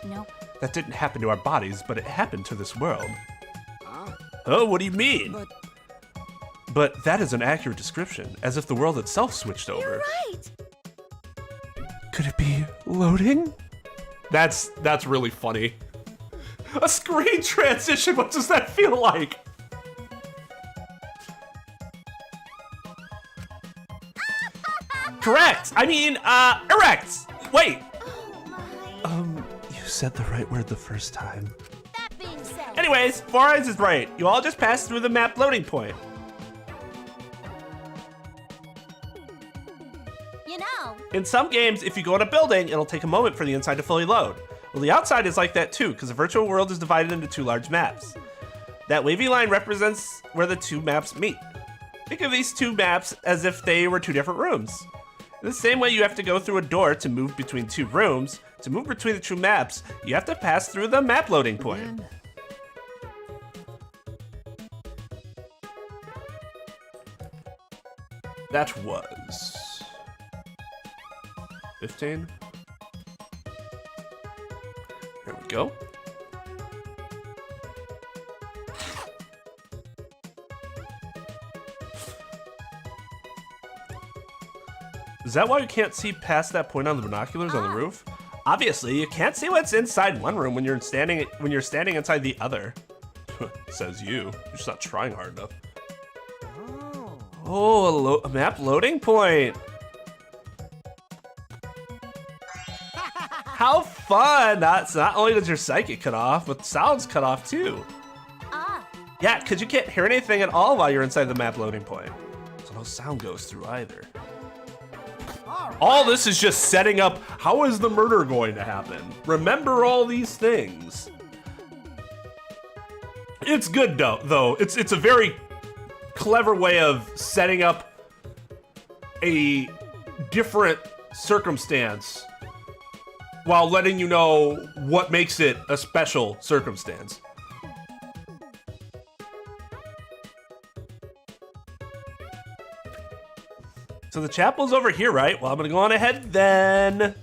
S2: Nope.
S1: That didn't happen to our bodies, but it happened to this world. Oh, what do you mean? But that is an accurate description, as if the world itself switched over.
S2: You're right.
S1: Could it be loading? That's really funny. A screen transition, what does that feel like? Correct! I mean, erect! Wait!
S2: Oh my.
S1: You said the right word the first time.
S2: That being said.
S1: Anyways, Four Eyes is right. You all just passed through the map loading point.
S2: You know.
S1: In some games, if you go in a building, it'll take a moment for the inside to fully load. Well, the outside is like that too, because the virtual world is divided into two large maps. That wavy line represents where the two maps meet. Think of these two maps as if they were two different rooms. In the same way you have to go through a door to move between two rooms, to move between the two maps, you have to pass through the map loading point. That was 15. There we go. Is that why you can't see past that point on the binoculars on the roof? Obviously, you can't see what's inside one room when you're standing inside the other. Says you. You're just not trying hard enough. Oh, a map loading point. How fun! Not only does your psychic cut off, but sound's cut off too. Yeah, because you can't hear anything at all while you're inside the map loading point. So no sound goes through either. All this is just setting up, how is the murder going to happen? Remember all these things. It's good though. It's a very clever way of setting up a different circumstance while letting you know what makes it a special circumstance. So the chapel's over here, right? Well, I'm gonna go on ahead then.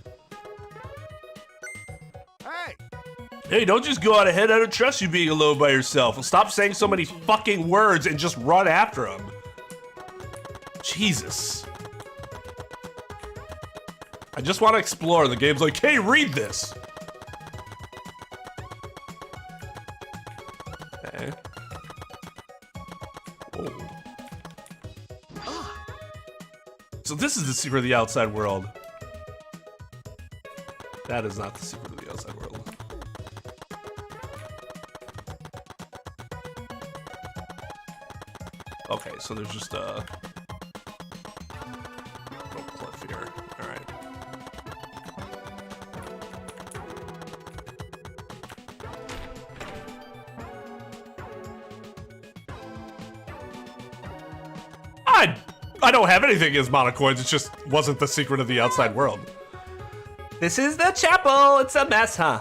S1: Hey, don't just go on ahead. I don't trust you being alone by yourself. Well, stop saying so many fucking words and just run after them. Jesus. I just want to explore. The game's like, hey, read this. Okay. Oh. So this is the secret of the outside world. That is not the secret of the outside world. Okay, so there's just a little cliff here. All right. I don't have anything against monocoins. It just wasn't the secret of the outside world. This is the chapel. It's a mess, huh?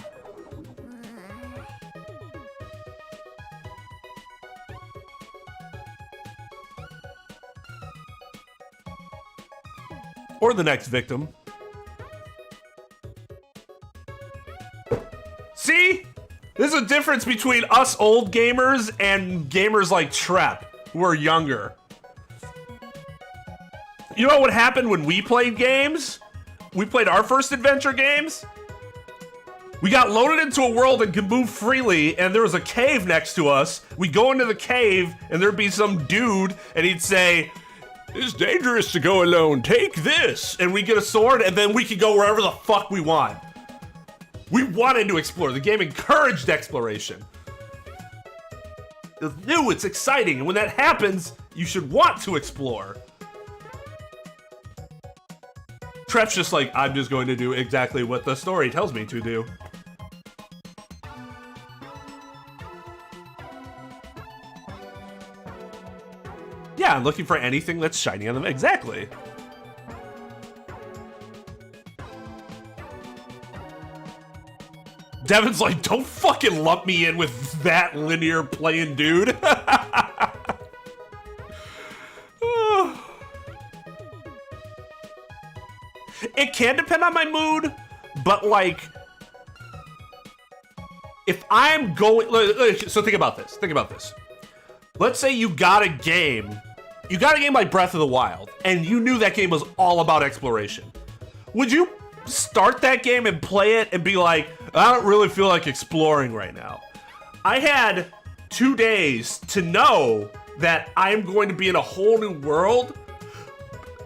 S1: Or the next victim. See? There's a difference between us old gamers and gamers like Trep, who are younger. You know what happened when we played games? We played our first adventure games. We got loaded into a world and could move freely, and there was a cave next to us. We go into the cave, and there'd be some dude, and he'd say, "It's dangerous to go alone, take this." And we get a sword, and then we can go wherever the fuck we want. We wanted to explore. The game encouraged exploration. It's new, it's exciting, and when that happens, you should want to explore. Trep's just like, I'm just going to do exactly what the story tells me to do. Yeah, I'm looking for anything that's shiny on them. Exactly. Devin's like, don't fucking lump me in with that linear playing dude. It can depend on my mood, but like, if I'm going, so think about this. Think about this. Let's say you got a game like Breath of the Wild, and you knew that game was all about exploration. Would you start that game and play it and be like, I don't really feel like exploring right now? I had 2 days to know that I'm going to be in a whole new world,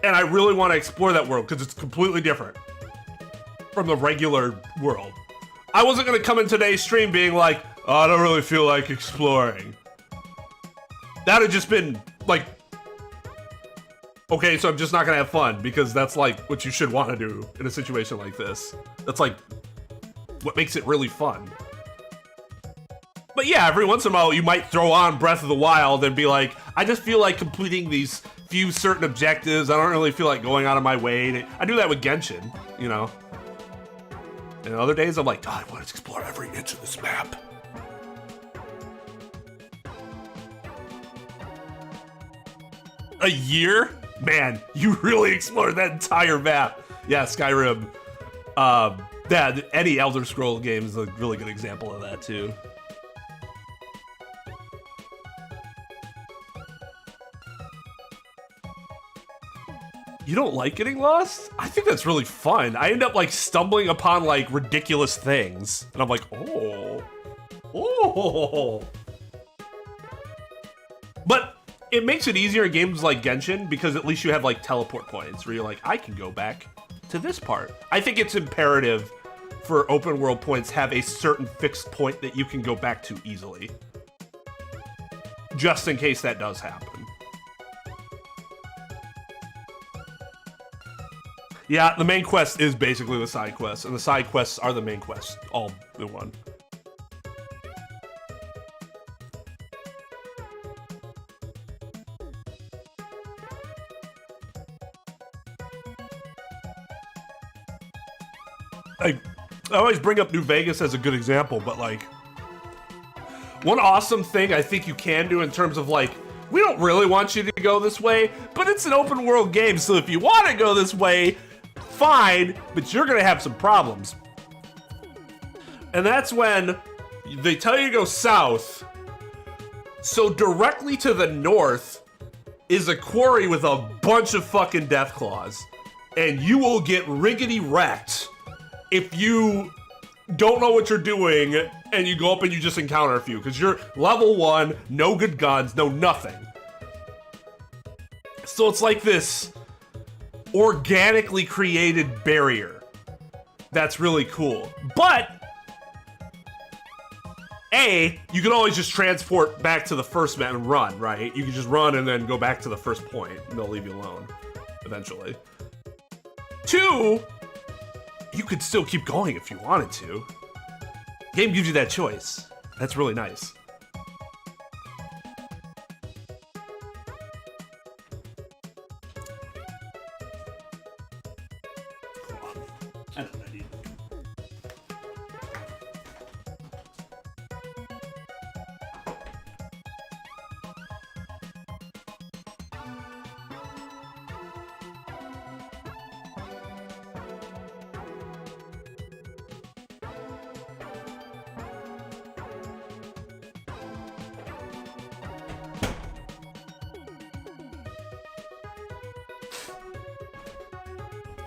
S1: and I really want to explore that world because it's completely different from the regular world. I wasn't going to come in today's stream being like, oh, I don't really feel like exploring. That would just been like, okay, so I'm just not going to have fun, because that's like what you should want to do in a situation like this. That's like what makes it really fun. But yeah, every once in a while you might throw on Breath of the Wild and be like, I just feel like completing these few certain objectives. I don't really feel like going out of my way. I do that with Genshin, you know. And other days I'm like, God, I want to explore every inch of this map. A year? Man, you really explored that entire map. Yeah, Skyrim. Yeah, any Elder Scrolls game is a really good example of that too. You don't like getting lost? I think that's really fun. I end up like stumbling upon like ridiculous things, and I'm like, oh. But it makes it easier in games like Genshin, because at least you have like teleport points where you're like, I can go back to this part. I think it's imperative for open world points have a certain fixed point that you can go back to easily, just in case that does happen. Yeah, the main quest is basically the side quests, and the side quests are the main quests, all in one. I always bring up New Vegas as a good example, but like, one awesome thing I think you can do in terms of like, we don't really want you to go this way, but it's an open world game, so if you want to go this way, fine, but you're gonna have some problems. And that's when they tell you to go south, so directly to the north is a quarry with a bunch of fucking death claws, and you will get riggedy wrecked if you don't know what you're doing and you go up and you just encounter a few, because you're level 1, no good guns, no nothing. So it's like this organically created barrier that's really cool. But you can always just transport back to the first map and run, right? You can just run and then go back to the first point and they'll leave you alone eventually. 2, you could still keep going if you wanted to. The game gives you that choice. That's really nice. I don't know, dude.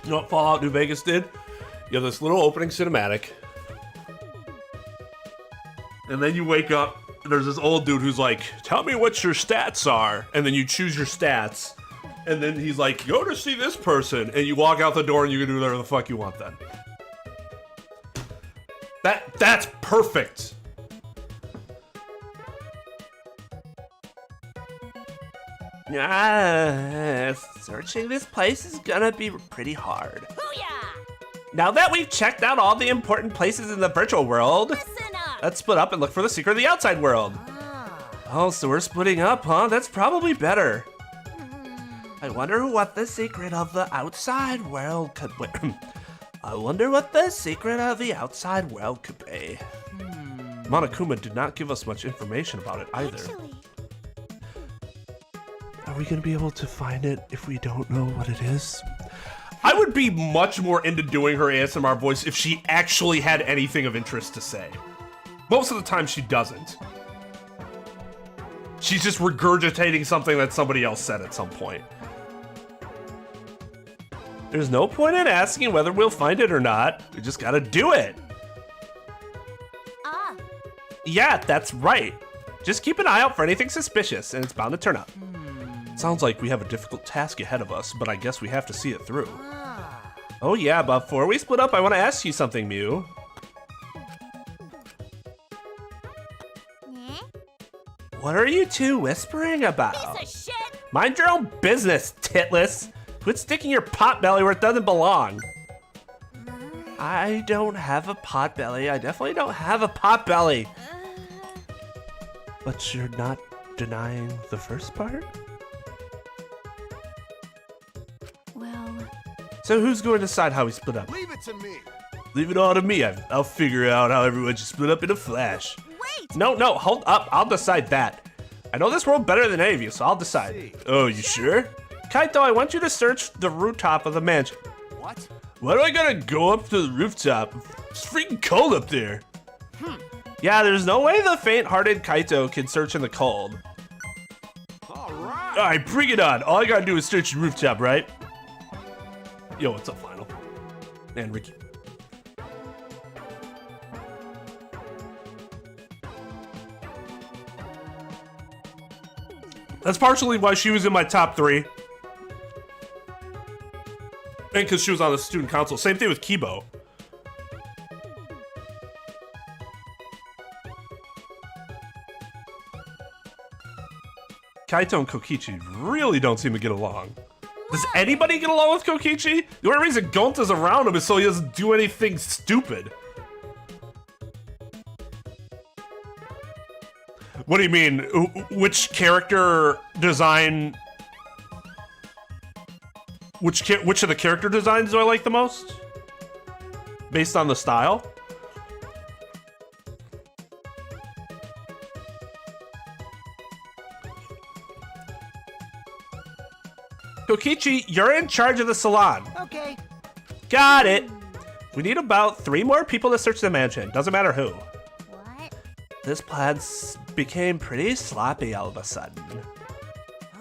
S1: You know what Fallout New Vegas did? You have this little opening cinematic, and then you wake up, and there's this old dude who's like, tell me what your stats are, and then you choose your stats, and then he's like, go to see this person, and you walk out the door and you can do whatever the fuck you want then. That's perfect. Searching this place is gonna be pretty hard.
S2: Booyah!
S1: Now that we've checked out all the important places in the virtual world,
S2: Listen up!
S1: let's split up and look for the secret of the outside world. Oh, so we're splitting up, huh? That's probably better. I wonder what the secret of the outside world could be. I wonder what the secret of the outside world could be. Monokuma did not give us much information about it either.
S2: Actually,
S1: Are we gonna be able to find it if we don't know what it is? I would be much more into doing her ASMR voice if she actually had anything of interest to say. Most of the time she doesn't. She's just regurgitating something that somebody else said at some point. There's no point in asking whether we'll find it or not. We just gotta do it.
S2: ah,
S1: Yeah, that's right. Just keep an eye out for anything suspicious, and it's bound to turn up. Sounds like we have a difficult task ahead of us, but I guess we have to see it through. Oh yeah, before we split up, I want to ask you something, Mew.
S2: eh?
S1: What are you two whispering about?
S2: Piece of shit!
S1: Mind your own business, titless. Quit sticking your potbelly where it doesn't belong. I don't have a potbelly. I definitely don't have a potbelly. But you're not denying the first part?
S2: Well,
S1: So who's going to decide how we split up?
S4: Leave it to me.
S1: Leave it all to me. I'll figure out how everyone should split up in a flash.
S2: wait!
S1: No, hold up. I'll decide that. I know this world better than any of you, so I'll decide. Oh, you sure? Kaito, I want you to search the rooftop of the mansion.
S4: What?
S1: Why do I gotta go up to the rooftop? It's freaking cold up there. Yeah, there's no way the faint-hearted Kaito can search in the cold.
S4: All right.
S1: All right, bring it on. All I gotta do is search the rooftop, right? Yo, what's up, Final? And Ricky. That's partially why she was in my top 3. And because she was on the student council. Same thing with Kibo. Kaito and Kokichi really don't seem to get along. Does anybody get along with Kokichi? The only reason Gonta's around him is so he doesn't do anything stupid. What do you mean? Which character design? Which of the character designs do I like the most? Based on the style? Kokichi, you're in charge of the salon.
S4: Okay.
S1: Got it. We need about 3 more people to search the mansion. Doesn't matter who.
S2: What?
S1: This plan became pretty sloppy all of a sudden.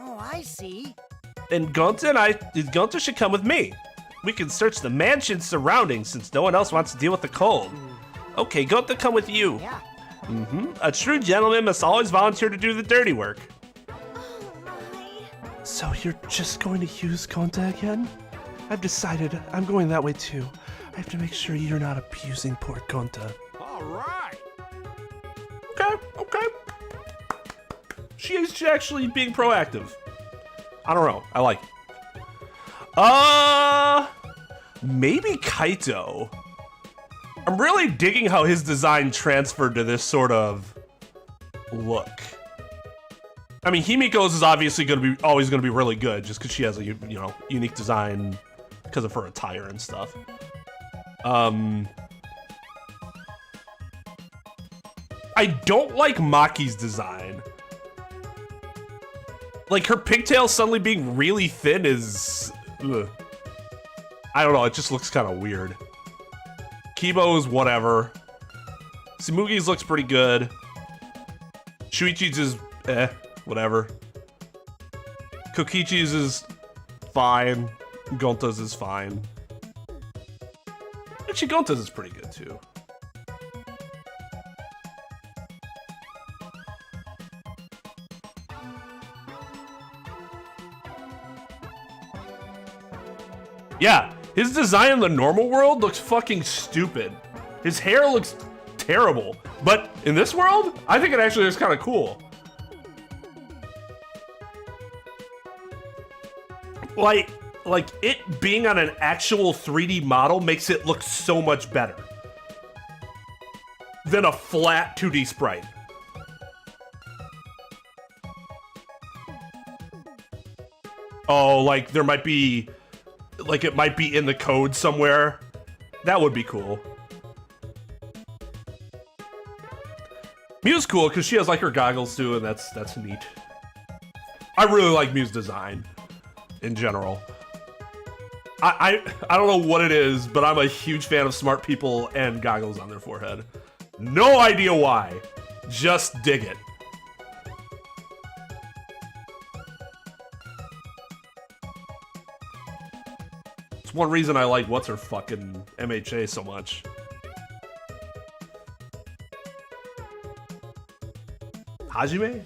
S4: Oh, I see.
S1: And Gonta should come with me. We can search the mansion's surroundings since no one else wants to deal with the cold. Okay, Gonta, come with you.
S4: Yeah.
S1: A true gentleman must always volunteer to do the dirty work.
S2: Oh my.
S1: So you're just going to use Gonta again? I've decided I'm going that way too. I have to make sure you're not abusing poor Gonta.
S4: All right.
S1: Okay. She's actually being proactive. I don't know. I like it. Maybe Kaito. I'm really digging how his design transferred to this sort of look. I mean, Himiko's is obviously always gonna be really good just because she has a unique design because of her attire and stuff. I don't like Maki's design. Like, her pigtails suddenly being really thin is... ugh. I don't know, it just looks kind of weird. Kibo's whatever. Tsurugi's looks pretty good. Shuichi's is whatever. Kokichi's is fine. Gonta's is fine. Actually, Gonta's is pretty good too. Yeah, his design in the normal world looks fucking stupid. His hair looks terrible. But in this world, I think it actually is kind of cool. Like it being on an actual 3D model makes it look so much better than a flat 2D sprite. Oh, like there might be... like it might be in the code somewhere That would be cool. Mew's cool because she has like her goggles too, and that's neat. I really like Mew's design in general. I don't know what it is, but I'm a huge fan of smart people and goggles on their forehead. No idea why. Just dig it. It's one reason I like what's her fucking MHA so much. Hajime?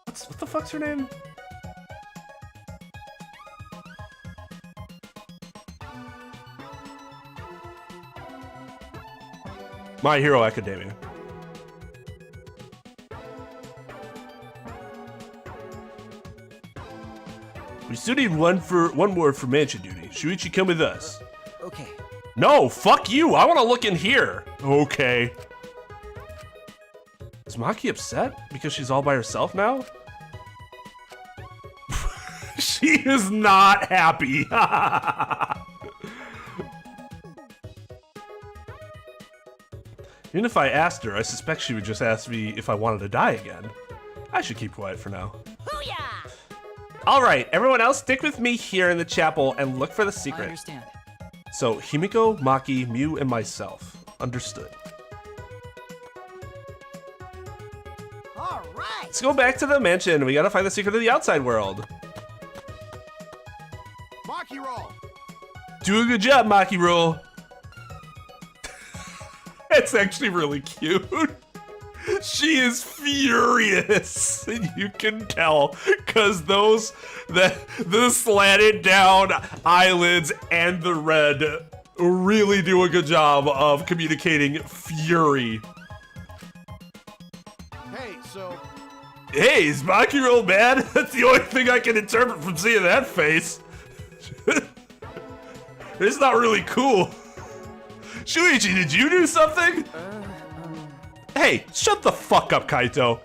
S1: What the fuck's her name? My Hero Academia. We still need one more for mansion duty. Shuichi, come with us.
S4: Okay.
S1: No, fuck you. I want to look in here. Okay. Is Maki upset because she's all by herself now? She is not happy. Even if I asked her, I suspect she would just ask me if I wanted to die again. I should keep quiet for now.
S2: Booyah!
S1: All right, everyone else, stick with me here in the chapel and look for the
S3: I
S1: secret.
S3: understand.
S1: So, Himiko, Maki, Mew, and myself. Understood.
S4: All right.
S1: Let's go back to the mansion. We gotta find the secret of the outside world.
S4: Maki roll.
S1: Do a good job, Maki Roll. It's actually really cute. She is furious. You can tell, cause the slanted down eyelids and the red really do a good job of communicating fury.
S4: Hey, so
S1: Hey, is Maki Roll mad? That's the only thing I can interpret from seeing that face. It's not really cool. Shuichi, did you do something? Hey, shut the fuck up, Kaito.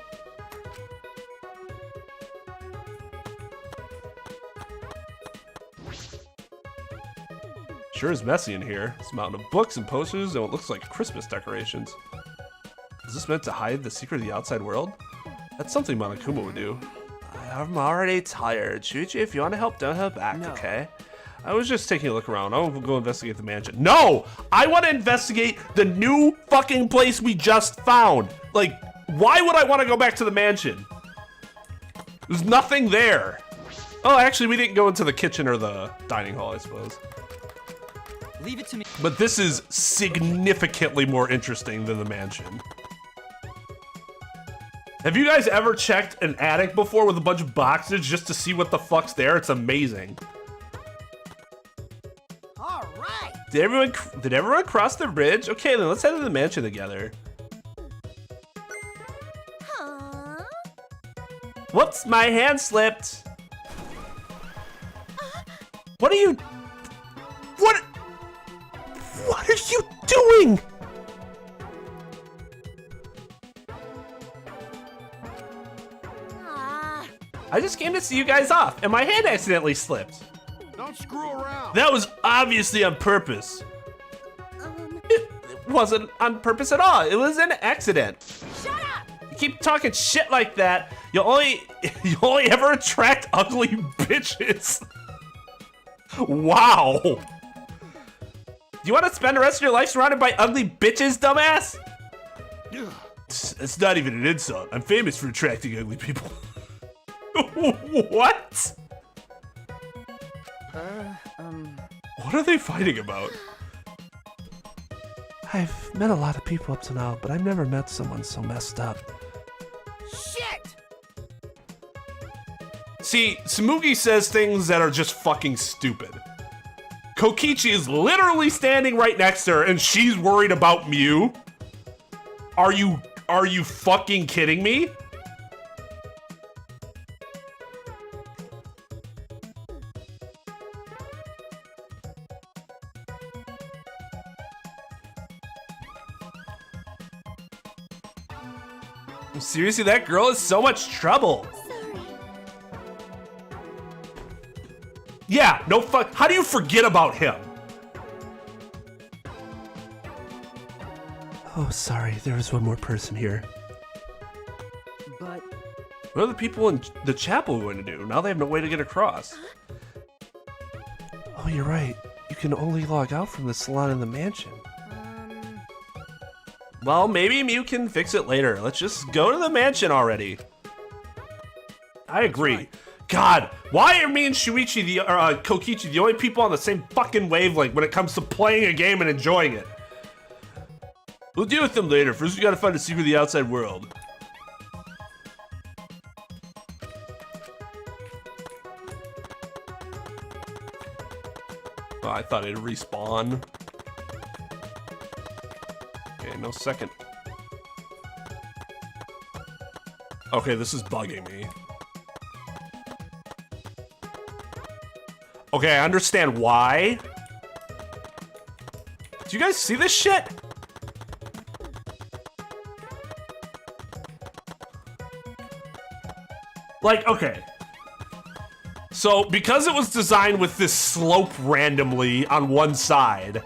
S1: Sure is messy in here. It's a mountain of books and posters and what looks like Christmas decorations. Is this meant to hide the secret of the outside world? That's something Monokuma would do. I'm already tired. Shuichi, if you want to help, don't hold back, okay? I was just taking a look around. I'll go investigate the mansion. No! I want to investigate the new fucking place we just found. Like, why would I want to go back to the mansion? There's nothing there. Oh, actually, we didn't go into the kitchen or the dining hall, I suppose.
S3: Leave it to me.
S1: But this is significantly more interesting than the mansion. Have you guys ever checked an attic before with a bunch of boxes just to see what the fuck's there? It's amazing.
S4: all right.
S1: Did everyone cross the bridge? Okay, then let's head to the mansion together.
S2: Huh?
S1: Whoops, my hand slipped. What are you? What are you doing?
S2: Ah,
S1: I just came to see you guys off, and my hand accidentally slipped.
S4: Don't screw around.
S1: That was obviously on purpose.
S2: um,
S1: It wasn't on purpose at all. It was an accident.
S2: shut up!
S1: You keep talking shit like that, you only ever attract ugly bitches. Wow. You want to spend the rest of your life surrounded by ugly bitches, dumbass? It's not even an insult. I'm famous for attracting ugly people. What? What are they fighting about? I've met a lot of people up to now, but I've never met someone so messed up.
S4: Shit.
S1: See, Tsumugi says things that are just fucking stupid. Kokichi is literally standing right next to her and she's worried about Mew? Are you fucking kidding me? Seriously, that girl is so much trouble.
S2: Sorry.
S1: Yeah, no fuck. How do you forget about him? Oh, sorry, there was one more person here.
S3: But
S1: What are the people in the chapel going to do? Now they have no way to get across. Oh, you're right. You can only log out from the salon in the mansion. Well, maybe Mew can fix it later. Let's just go to the mansion already. I agree. Right. God, why are me and Shuichi, Kokichi, the only people on the same fucking wavelength when it comes to playing a game and enjoying it? We'll deal with them later. First, we gotta find a secret of the outside world. Oh, I thought it'd respawn. Okay, no second. Okay, this is bugging me. Okay, I understand why. Do you guys see this shit? Like, okay. So, because it was designed with this slope randomly on one side,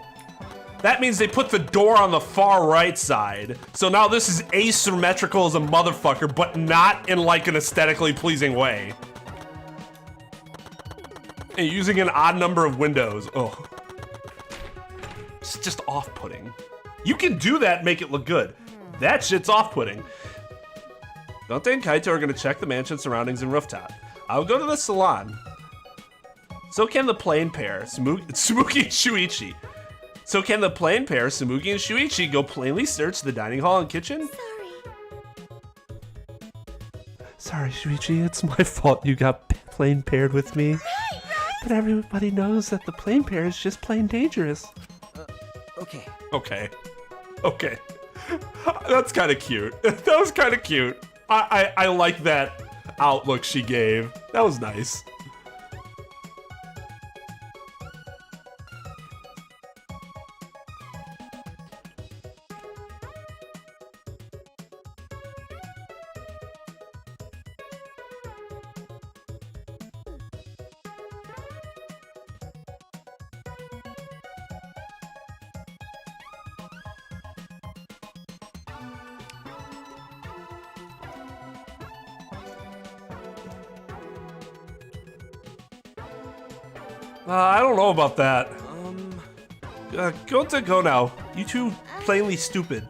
S1: that means they put the door on the far right side. So now this is asymmetrical as a motherfucker, but not in like an aesthetically pleasing way. And using an odd number of windows. Oh. It's just off-putting. You can do that and make it look good. That shit's off-putting. Gonte and Kaito are gonna check the mansion surroundings and rooftop. I'll go to the salon. So can the plain pair, Tsumugi and Shuichi. So can the plain pair, Tsumugi and Shuichi, go plainly search the dining hall and kitchen? Sorry, Shuichi, it's my fault you got plain paired with me. But everybody knows that the plain pair is just plain dangerous.
S3: Okay.
S1: Okay. Okay. That's kind of cute. That was kind of cute. I like that outlook she gave. That was nice. I don't know about that. Go now. You two plainly stupid.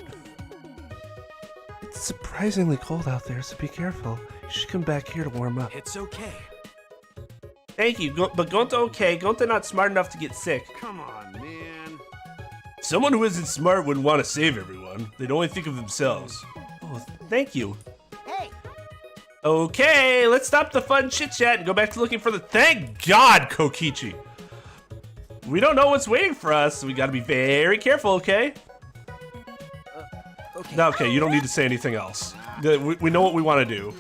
S1: It's surprisingly cold out there, so be careful. You should come back here to warm up.
S3: It's okay.
S1: Thank you, but Gonta okay. Gonta not smart enough to get sick.
S4: Come on, man.
S1: Someone who isn't smart wouldn't want to save everyone. They'd only think of themselves. Oh, thank you.
S4: Hey.
S1: Okay, let's stop the fun chit-chat and go back to looking for the... Thank God, Kokichi. We don't know what's waiting for us, so we gotta be very careful, okay?
S3: Okay.
S1: No, okay, you don't need to say anything else. We know what we want to do.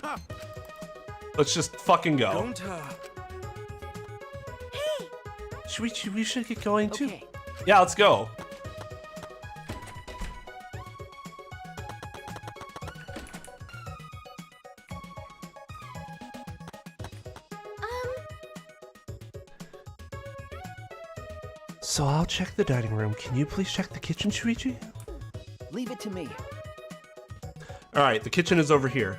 S1: Let's just fucking go.
S3: Don't,
S2: Hey!
S1: We should get going too.
S3: Okay.
S1: Yeah, let's go. So I'll check the dining room. Can you please check the kitchen, Shuichi?
S3: Leave it to me.
S1: All right, the kitchen is over here.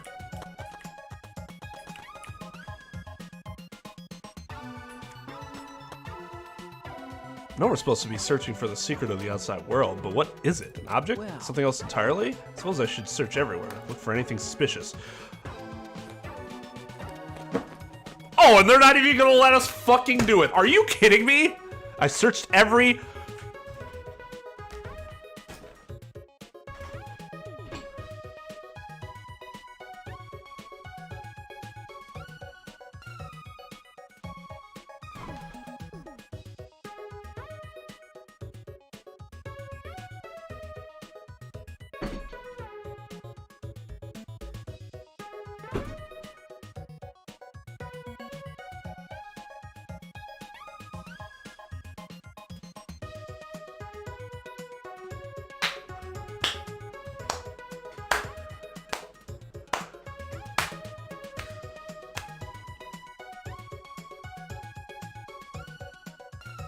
S1: No, we're supposed to be searching for the secret of the outside world, but what is it? An object?
S3: Well.
S1: Something else entirely? I suppose I should search everywhere. Look for anything suspicious. Oh, and they're not even gonna let us fucking do it. Are you kidding me? I searched every...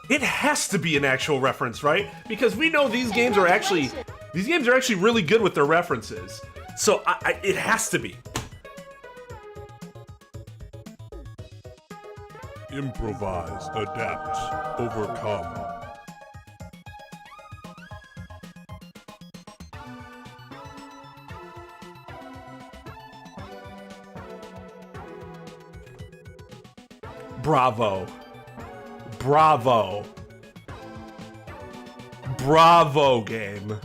S1: It has to be an actual reference, right? Because we know these games are actually These games are actually really good with their references. So it has to be.
S5: Improvise, adapt, overcome.
S1: Bravo. Bravo. Bravo, game.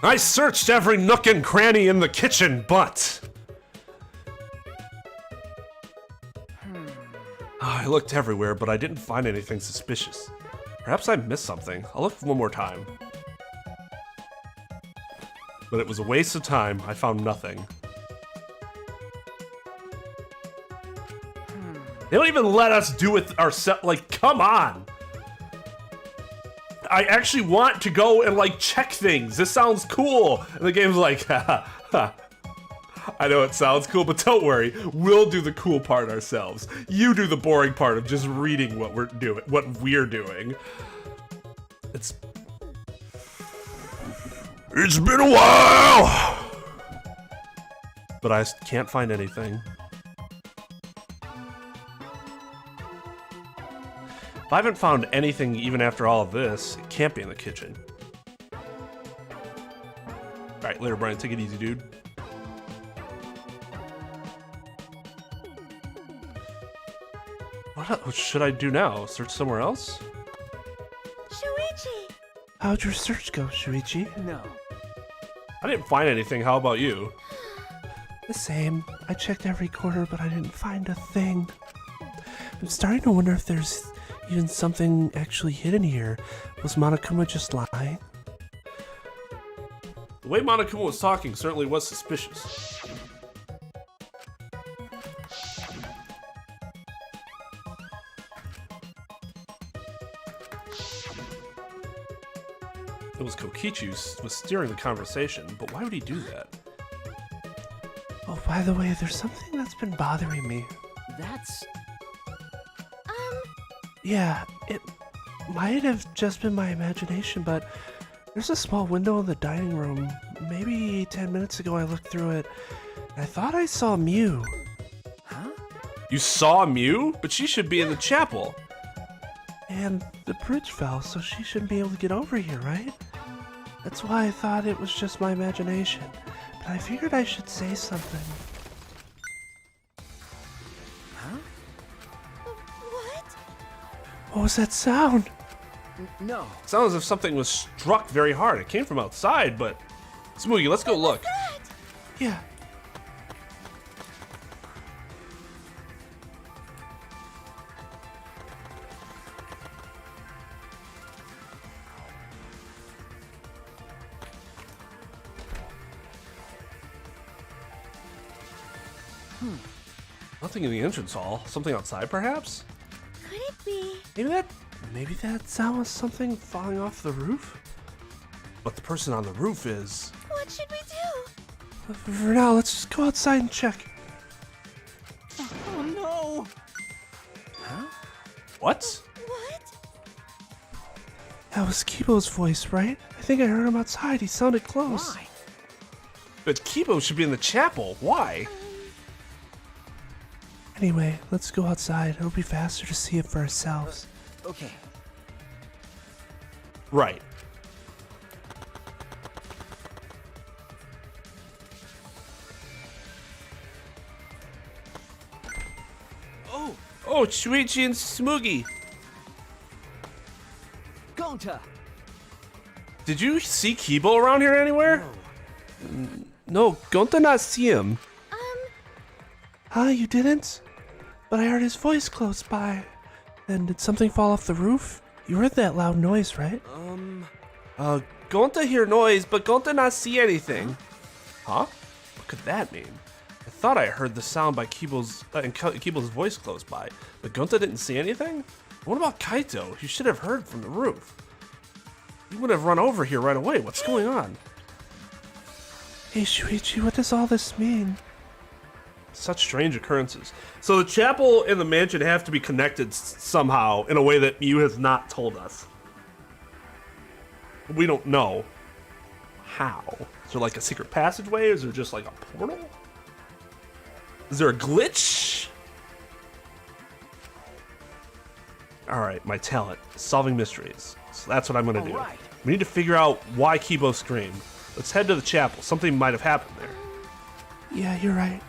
S1: I searched every nook and cranny in the kitchen, but... I looked everywhere, but I didn't find anything suspicious. Perhaps I missed something. I'll look one more time. But it was a waste of time. I found nothing. They don't even let us do it ourselves. Like, come on! I actually want to go and, like, check things. This sounds cool. And the game's like, ha ha. I know it sounds cool, but don't worry. We'll do the cool part ourselves. You do the boring part of just reading what we're doing. It's been a while! But I can't find anything. If I haven't found anything even after all of this, it can't be in the kitchen. Alright, later, Brian. Take it easy, dude. What should I do now? Search somewhere else?
S2: Shuichi!
S1: How'd your search go, Shuichi?
S3: No.
S1: I didn't find anything. How about you?
S6: The same. I checked every corner, but I didn't find a thing. I'm starting to wonder if there's even something actually hidden here. Was Monokuma just lying?
S1: The way Monokuma was talking certainly was suspicious. It was Kokichi was steering the conversation, but why would he do that?
S6: Oh, by the way, there's something that's been bothering me.
S3: That's...
S6: Yeah, it might have just been my imagination, but there's a small window in the dining room. Maybe 10 minutes ago I looked through it, and I thought I saw Mew.
S3: Huh?
S1: You saw Mew? But she should be in the chapel.
S6: And the bridge fell, so she shouldn't be able to get over here, right? That's why I thought it was just my imagination. But I figured I should say something.
S3: Huh?
S2: What?
S6: What was that sound?
S3: No.
S1: Sounds as if something was struck very hard. It came from outside, but... Smoogie, let's go look.
S6: Yeah.
S1: Nothing in the entrance hall. Something outside, perhaps?
S2: Could it be?
S6: Maybe that sound was something falling off the roof?
S1: But the person on the roof is...
S2: What should we do?
S6: For now, let's just go outside and check.
S3: Oh no! Huh?
S1: What?
S2: What?
S6: That was Kibo's voice, right? I think I heard him outside. He sounded close.
S3: Why?
S1: But Kibo should be in the chapel. Why?
S6: Anyway, let's go outside. It'll be faster to see it for ourselves.
S3: Okay.
S1: Right. Oh, Shuichi and Smoogie.
S3: Gonta!
S1: Did you see Kibo around here anywhere?
S6: No, Gonta not see him. Huh, you didn't? But I heard his voice close by. Then did something fall off the roof? You heard that loud noise, right?
S1: Gonta hear noise, but Gonta not see anything. Huh? What could that mean? I thought I heard the sound by Kibo's voice close by, but Gonta didn't see anything? What about Kaito? He should have heard from the roof. You would have run over here right away. What's going on?
S6: Hey, Shuichi, what does all this mean?
S1: Such strange occurrences. So the chapel and the mansion have to be connected somehow in a way that Mew has not told us. We don't know how. Is there like a secret passageway? Is there just like a portal? Is there a glitch? Alright, my talent, solving mysteries. So that's what I'm gonna do.
S3: Alright.
S1: We need to figure out why Kibo screamed. Let's head to the chapel. Something might have happened there.
S6: Yeah, you're right.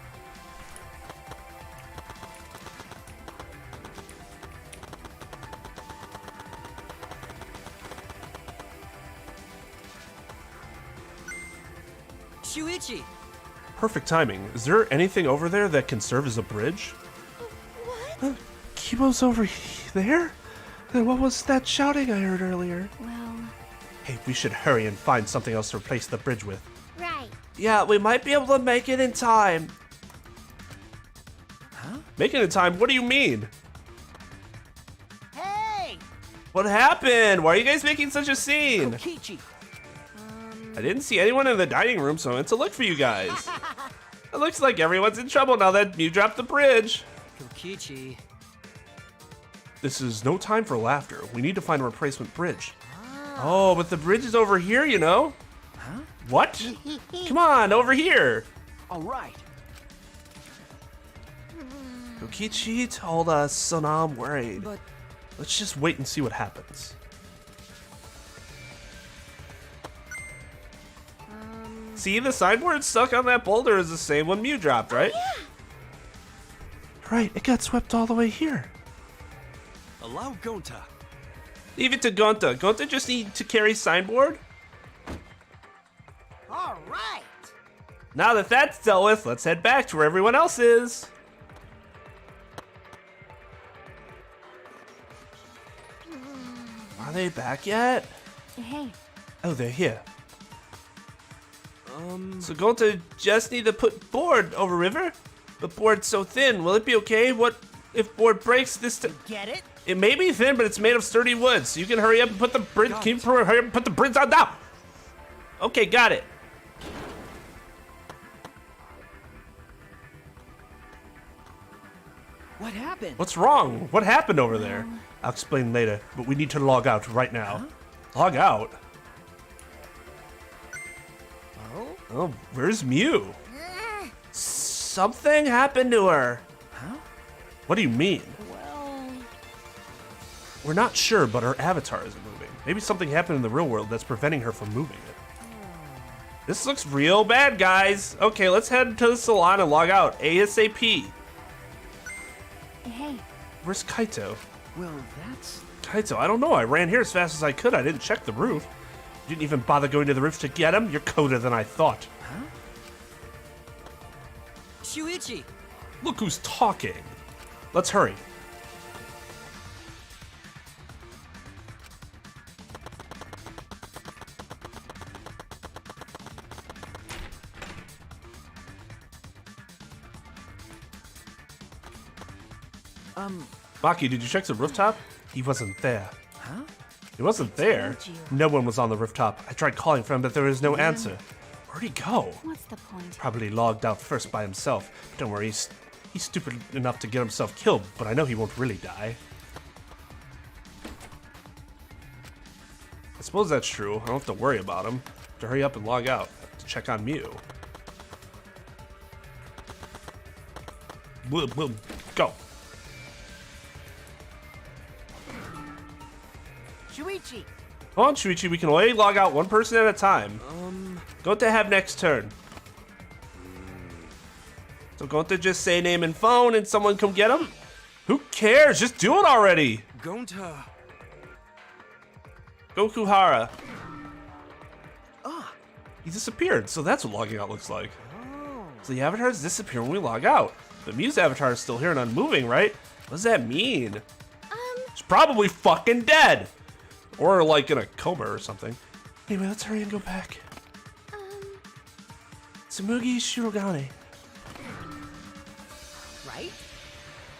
S3: Shuichi!
S1: Perfect timing. Is there anything over there that can serve as a bridge?
S2: What?
S6: Kibo's over there? Then what was that shouting I heard earlier?
S2: Well,
S1: Hey, we should hurry and find something else to replace the bridge with.
S2: right.
S6: Yeah, we might be able to make it in time.
S1: Make it in time? What do you mean?
S4: Hey!
S1: What happened? Why are you guys making such a scene?
S3: Kokichi!
S1: I didn't see anyone in the dining room, so I went to look for you guys. It looks like everyone's in trouble now that you dropped the bridge.
S3: Kokichi.
S1: This is no time for laughter. We need to find a replacement bridge. Oh, but the bridge is over here, you know?
S3: Huh?
S1: What? Come on, over here.
S3: Alright.
S6: Kokichi told us, so now I'm worried.
S3: But
S1: Let's just wait and see what happens. See, the signboard stuck on that boulder is the same one Mew dropped, right?
S6: Right, it got swept all the way here.
S3: allow Gonta.
S1: Leave it to Gonta. Gonta just need to carry signboard.
S4: All right.
S1: Now that that's dealt with, let's head back to where everyone else is.
S6: Are they back yet?
S2: Hey,
S1: Oh, they're here. So Gonta just need to put board over river? The board's so thin. Will it be okay? What if board breaks this time?
S4: Get it?
S1: It may be thin, but it's made of sturdy wood, so you can hurry up and put the bridge.
S3: Got
S1: Can you
S3: it.
S1: hurry up and put the bridge on now? Okay, got it.
S3: What happened?
S1: What's wrong? What happened over there? I'll explain later, but we need to log out right now. Log out? Oh, where's Mew?
S6: Something happened to her.
S1: What do you mean?
S2: well,
S1: We're not sure, but her avatar isn't moving. Maybe something happened in the real world that's preventing her from moving it. This looks real bad, guys. Okay, let's head to the salon and log out ASAP.
S2: hey,
S1: Where's Kaito?
S3: Well, that's...
S1: Kaito, I don't know. I ran here as fast as I could. I didn't check the roof. You didn't even bother going to the roof to get him? You're colder than I thought.
S3: Shuichi!
S1: Look who's talking. Let's hurry. Maki, did you check the rooftop? He wasn't there.
S3: Huh?
S1: He wasn't there.
S2: told you.
S1: No one was on the rooftop. I tried calling for him, but there was no answer. Where'd he go?
S2: what's the point?
S1: Probably logged out first by himself. Don't worry, he's stupid enough to get himself killed, but I know he won't really die. I suppose that's true. I don't have to worry about him. To hurry up and log out to check on Mew. We'll go.
S4: Shuichi.
S1: Come on, Shuichi, we can only log out one person at a time. Gonta have next turn. So Gonta just say name and phone and someone come get him? Who cares? Just do it already.
S3: Gonta.
S1: Gokuhara.
S3: Ah.
S1: He disappeared, so that's what logging out looks like. So the avatars disappear when we log out. The Mew's avatar is still here and unmoving, right? What does that mean? It's probably fucking dead. Or like in a coma or something.
S6: Anyway, let's hurry and go back. Tsumugi Shirogane.
S4: Right?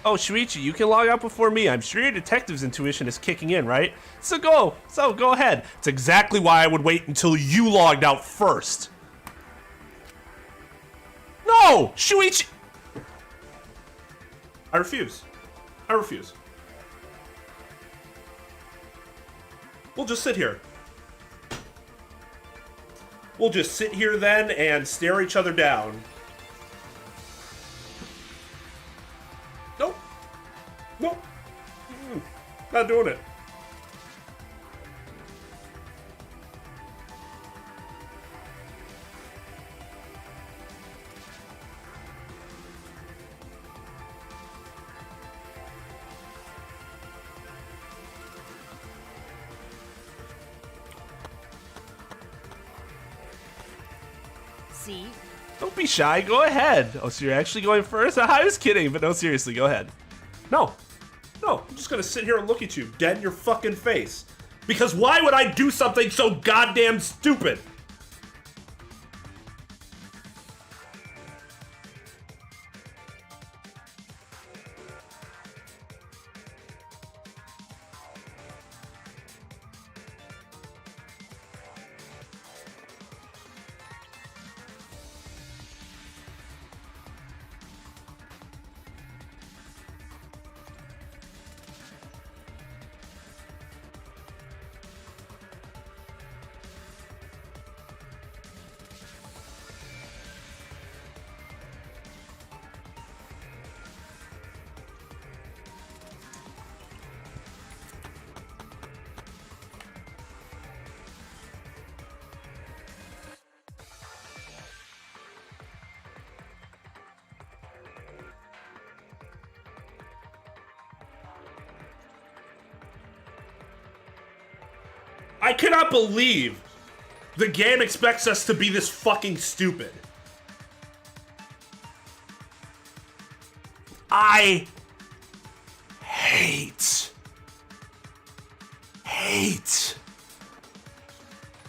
S6: Oh, Shuichi, you can log out before me. I'm sure your detective's intuition is kicking in, right? So go ahead. It's exactly why I would wait until you logged out first. No, Shuichi.
S1: I refuse. We'll just sit here. We'll just sit here then and stare each other down. Nope. Not doing it.
S4: See?
S6: Don't be shy. Go ahead. Oh, so you're actually going first? I was kidding, but no, seriously, go ahead.
S1: No, I'm just gonna sit here and look at you, dead in your fucking face. Because why would I do something so goddamn stupid? I cannot believe the game expects us to be this fucking stupid. I hate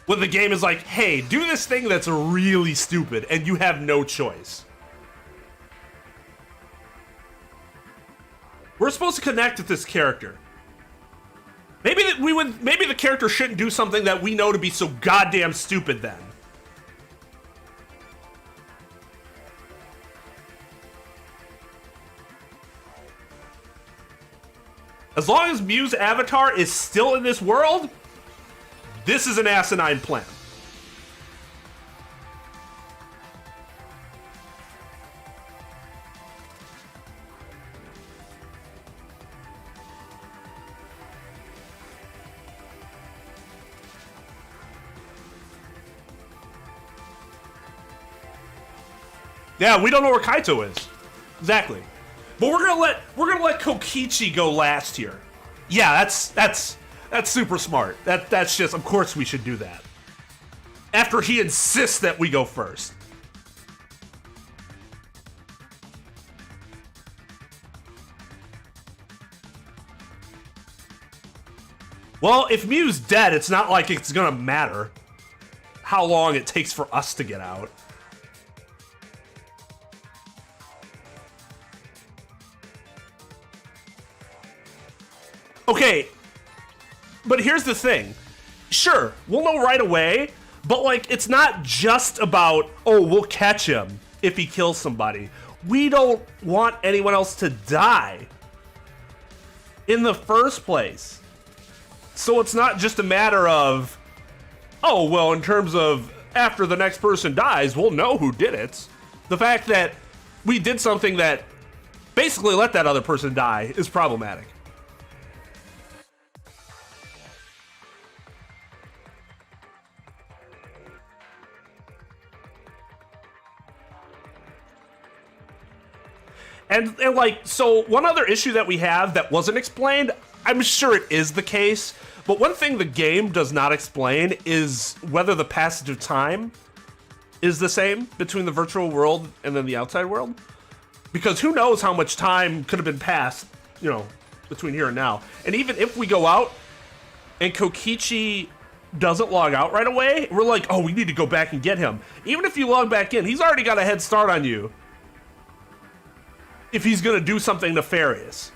S1: when the game is like, hey, do this thing that's really stupid and you have no choice. We're supposed to connect with this character. Maybe the character shouldn't do something that we know to be so goddamn stupid then. As long as Mew's avatar is still in this world, this is an asinine plan. Yeah, we don't know where Kaito is. Exactly. But we're gonna let Kokichi go last here. Yeah, that's super smart. That's just, of course we should do that. After he insists that we go first. Well, if Mew's dead, it's not like it's gonna matter how long it takes for us to get out. Okay, but here's the thing. Sure, we'll know right away, but like, it's not just about, oh, we'll catch him if he kills somebody. We don't want anyone else to die in the first place. So it's not just a matter of, oh, well, in terms of after the next person dies, we'll know who did it. The fact that we did something that basically let that other person die is problematic. And like, so one other issue that we have that wasn't explained, I'm sure it is the case, but one thing the game does not explain is whether the passage of time is the same between the virtual world and then the outside world. Because who knows how much time could have been passed, you know, between here and now. And even if we go out and Kokichi doesn't log out right away, we're like, oh, we need to go back and get him. Even if you log back in, he's already got a head start on you. if he's gonna do something nefarious.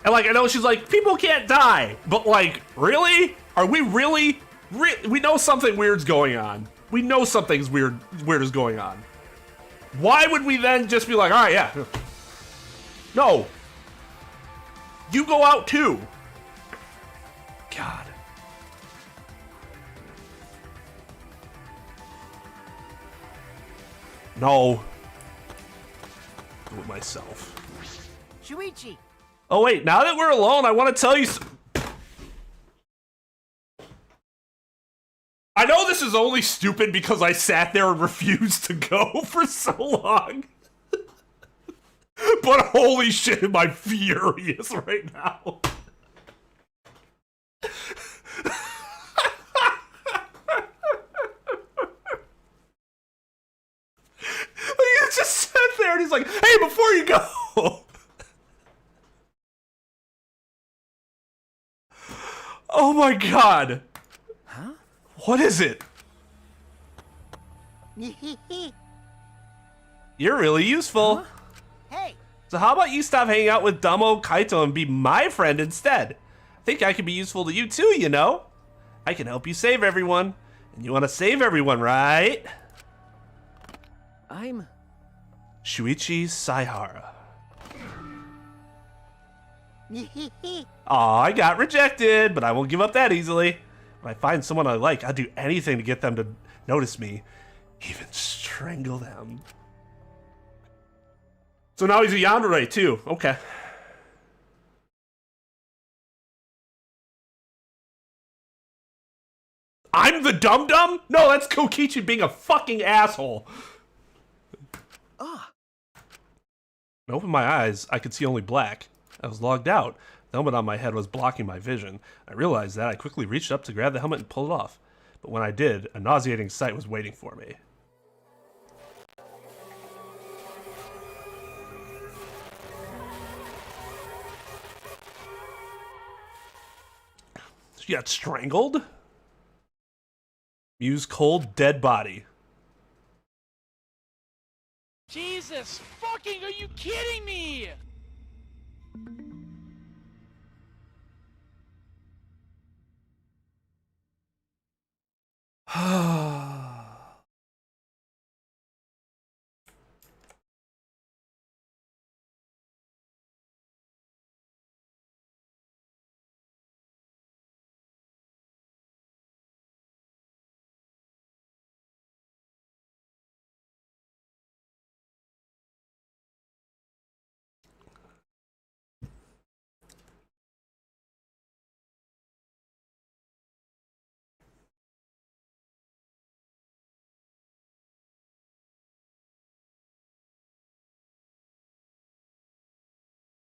S1: And like, I know she's like, people can't die, but like, really? Are we really? We know something weird's going on. We know something's weird is going on. Why would we then just be like, all right, yeah. No. You go out too. God. No. Do it myself.
S4: Shuichi.
S1: Oh wait, now that we're alone, I want to tell you. I know this is only stupid because I sat there and refused to go for so long. But holy shit, am I furious right now. He just sat there and he's like, hey, before you go. Oh my god.
S3: Huh?
S1: What is it? You're really useful.
S4: Hey,
S1: So how about you stop hanging out with Damo Kaito and be my friend instead? I think I could be useful to you too, you know? I can help you save everyone. And you want to save everyone, right?
S3: I'm...
S1: Shuichi Saihara. Aw, I got rejected, but I won't give up that easily. When I find someone I like, I'll do anything to get them to notice me. Even strangle them. So now he's a yandere too. Okay. I'm the dum-dum? No, that's Kokichi being a fucking asshole.
S3: Ah.
S1: When I opened my eyes, I could see only black. I was logged out. The helmet on my head was blocking my vision. I realized that. I quickly reached up to grab the helmet and pull it off. But when I did, a nauseating sight was waiting for me. She got strangled? Mew's cold, dead body.
S7: Jesus fucking, are you kidding me?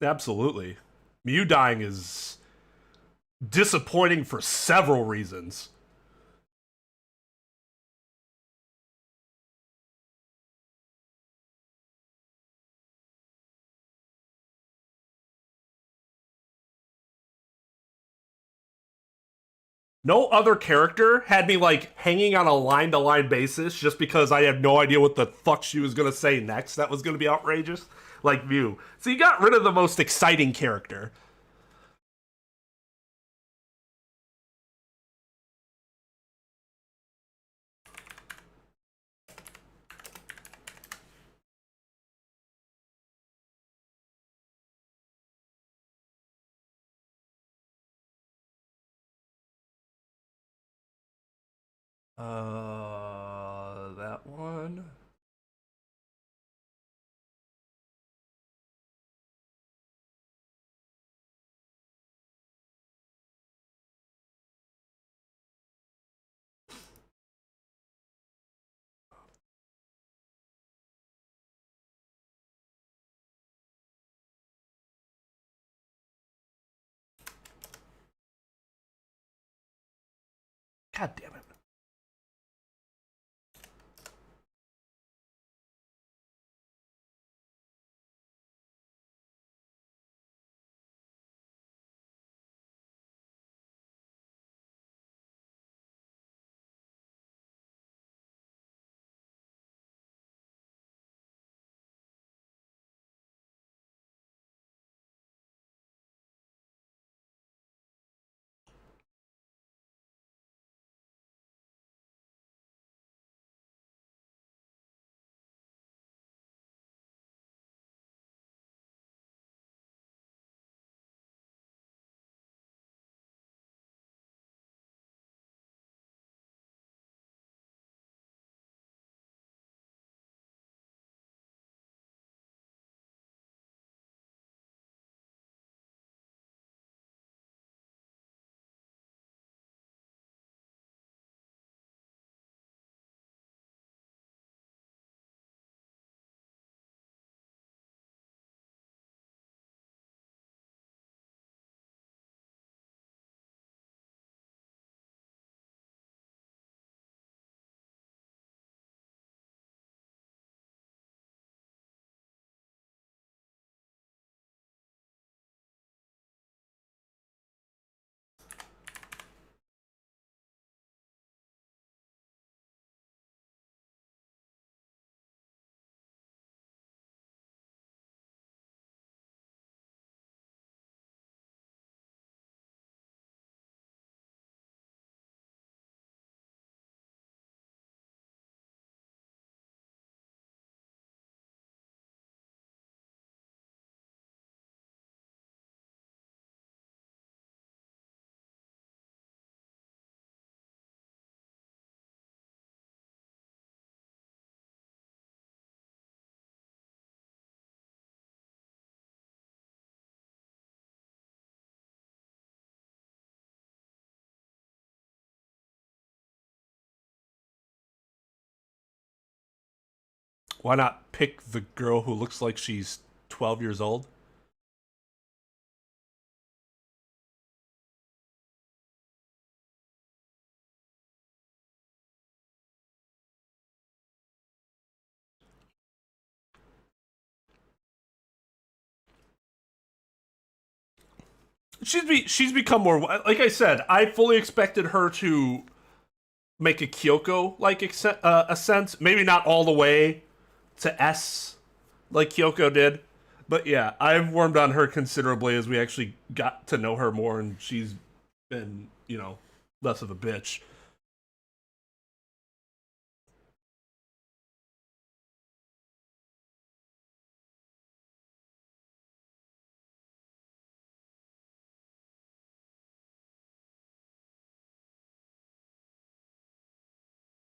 S7: Absolutely. Mew dying is disappointing for several reasons. No other character had me like hanging on a line-to-line basis just because I had no idea what the fuck she was gonna say next. That was gonna be outrageous. Like Mew. So you got rid of the most exciting character. That one. God damn it.
S1: Why not pick the girl who looks like she's 12 years old? She's become more, like I said, I fully expected her to make a Kyoko-like ascent. Maybe not all the way to S like Kyoko did. But yeah, I've warmed on her considerably as we actually got to know her more, and she's been, you know, less of a bitch.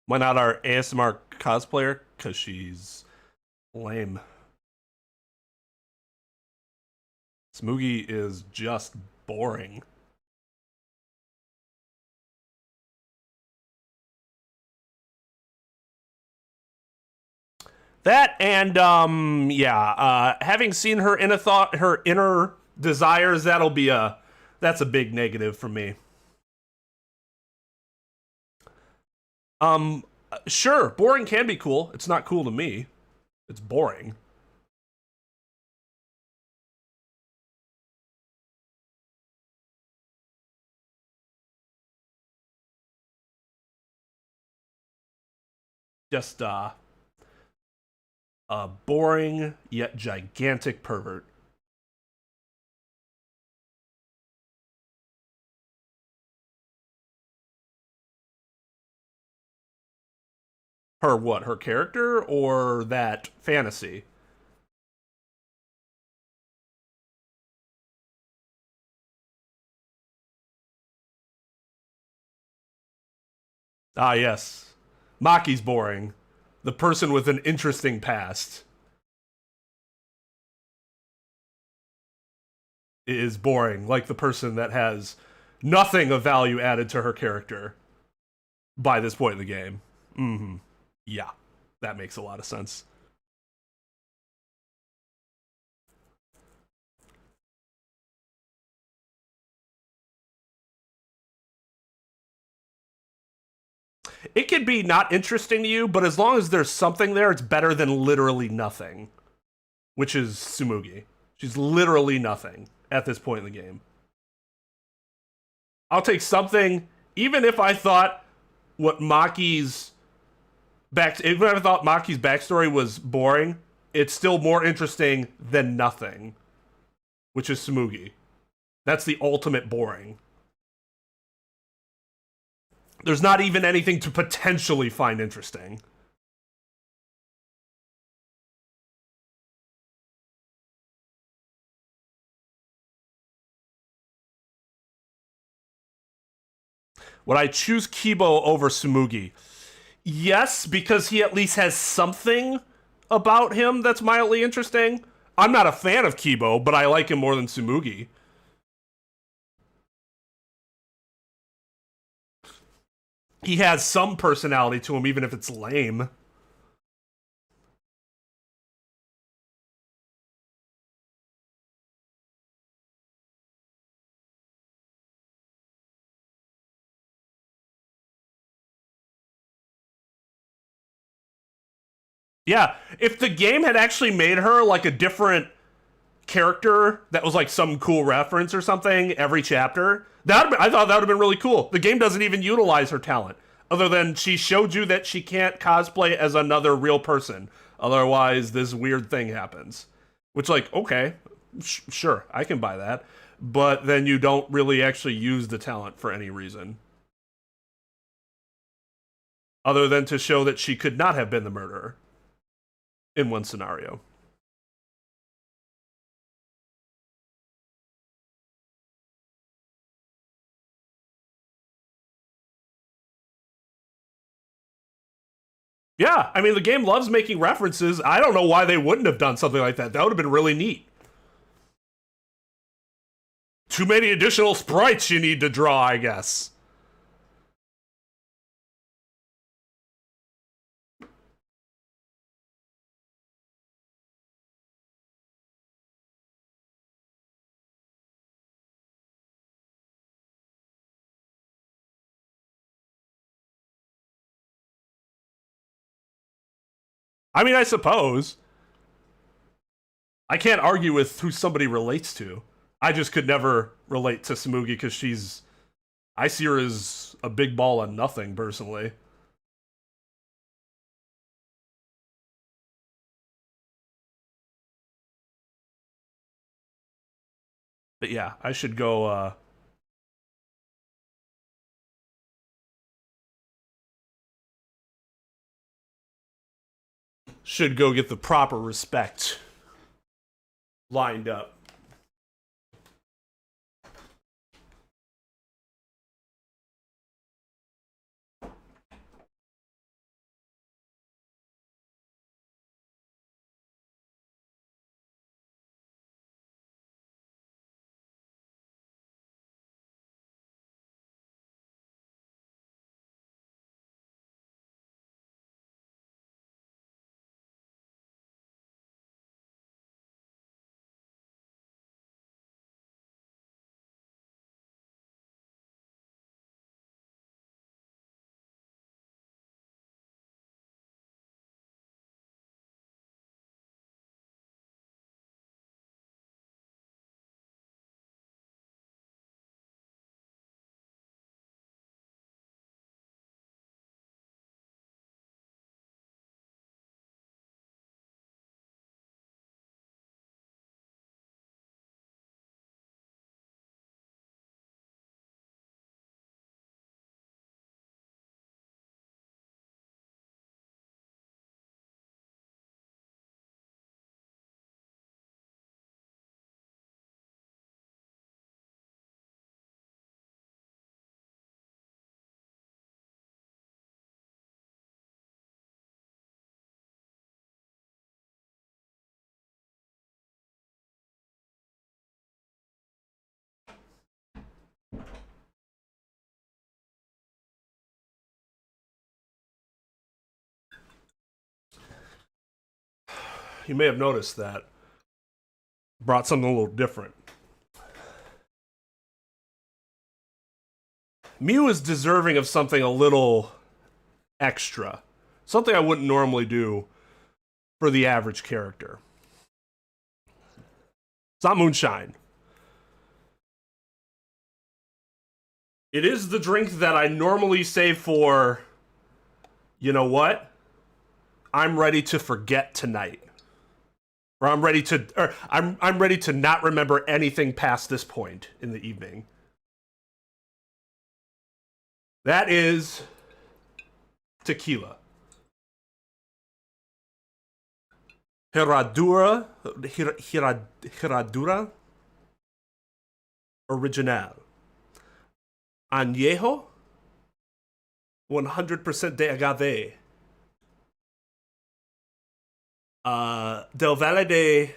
S1: Why not our ASMR cosplayer? Because she's lame. Smoogie is just boring. That and having seen her her inner desires, that's a big negative for me. Sure, boring can be cool. It's not cool to me. It's boring. Just a boring yet gigantic pervert. Her what? Her character or that fantasy? Ah, yes. Maki's boring. The person with an interesting past is boring, like the person that has nothing of value added to her character by this point in the game. Mm-hmm. Yeah, that makes a lot of sense. It could be not interesting to you, but as long as there's something there, it's better than literally nothing. Which is Tsumugi. She's literally nothing at this point in the game. I'll take something, even if I thought Maki's backstory was boring, it's still more interesting than nothing. Which is Tsumugi. That's the ultimate boring. There's not even anything to potentially find interesting. Would I choose Kibo over Tsumugi? Yes, because he at least has something about him that's mildly interesting. I'm not a fan of Kibo, but I like him more than Tsumugi. He has some personality to him, even if it's lame. Yeah, if the game had actually made her like a different character that was like some cool reference or something every chapter, I thought that would have been really cool. The game doesn't even utilize her talent, other than she showed you that she can't cosplay as another real person. Otherwise, this weird thing happens. Which, like, okay, sure, I can buy that. But then you don't really actually use the talent for any reason. Other than to show that she could not have been the murderer. In one scenario. Yeah, I mean, the game loves making references. I don't know why they wouldn't have done something like that. That would have been really neat. Too many additional sprites you need to draw, I guess. I mean, I suppose. I can't argue with who somebody relates to. I just could never relate to Samugi because I see her as a big ball of nothing, personally. But yeah, I should go, should go get the proper respect lined up. You may have noticed that brought something a little different. Mew is deserving of something a little extra. Something I wouldn't normally do for the average character. It's not moonshine. It is the drink that I normally save for, you know what? I'm ready to forget tonight. Or I'm ready to not remember anything past this point in the evening. That is tequila. Herradura Original. Añejo 100% de agave. Del Valle de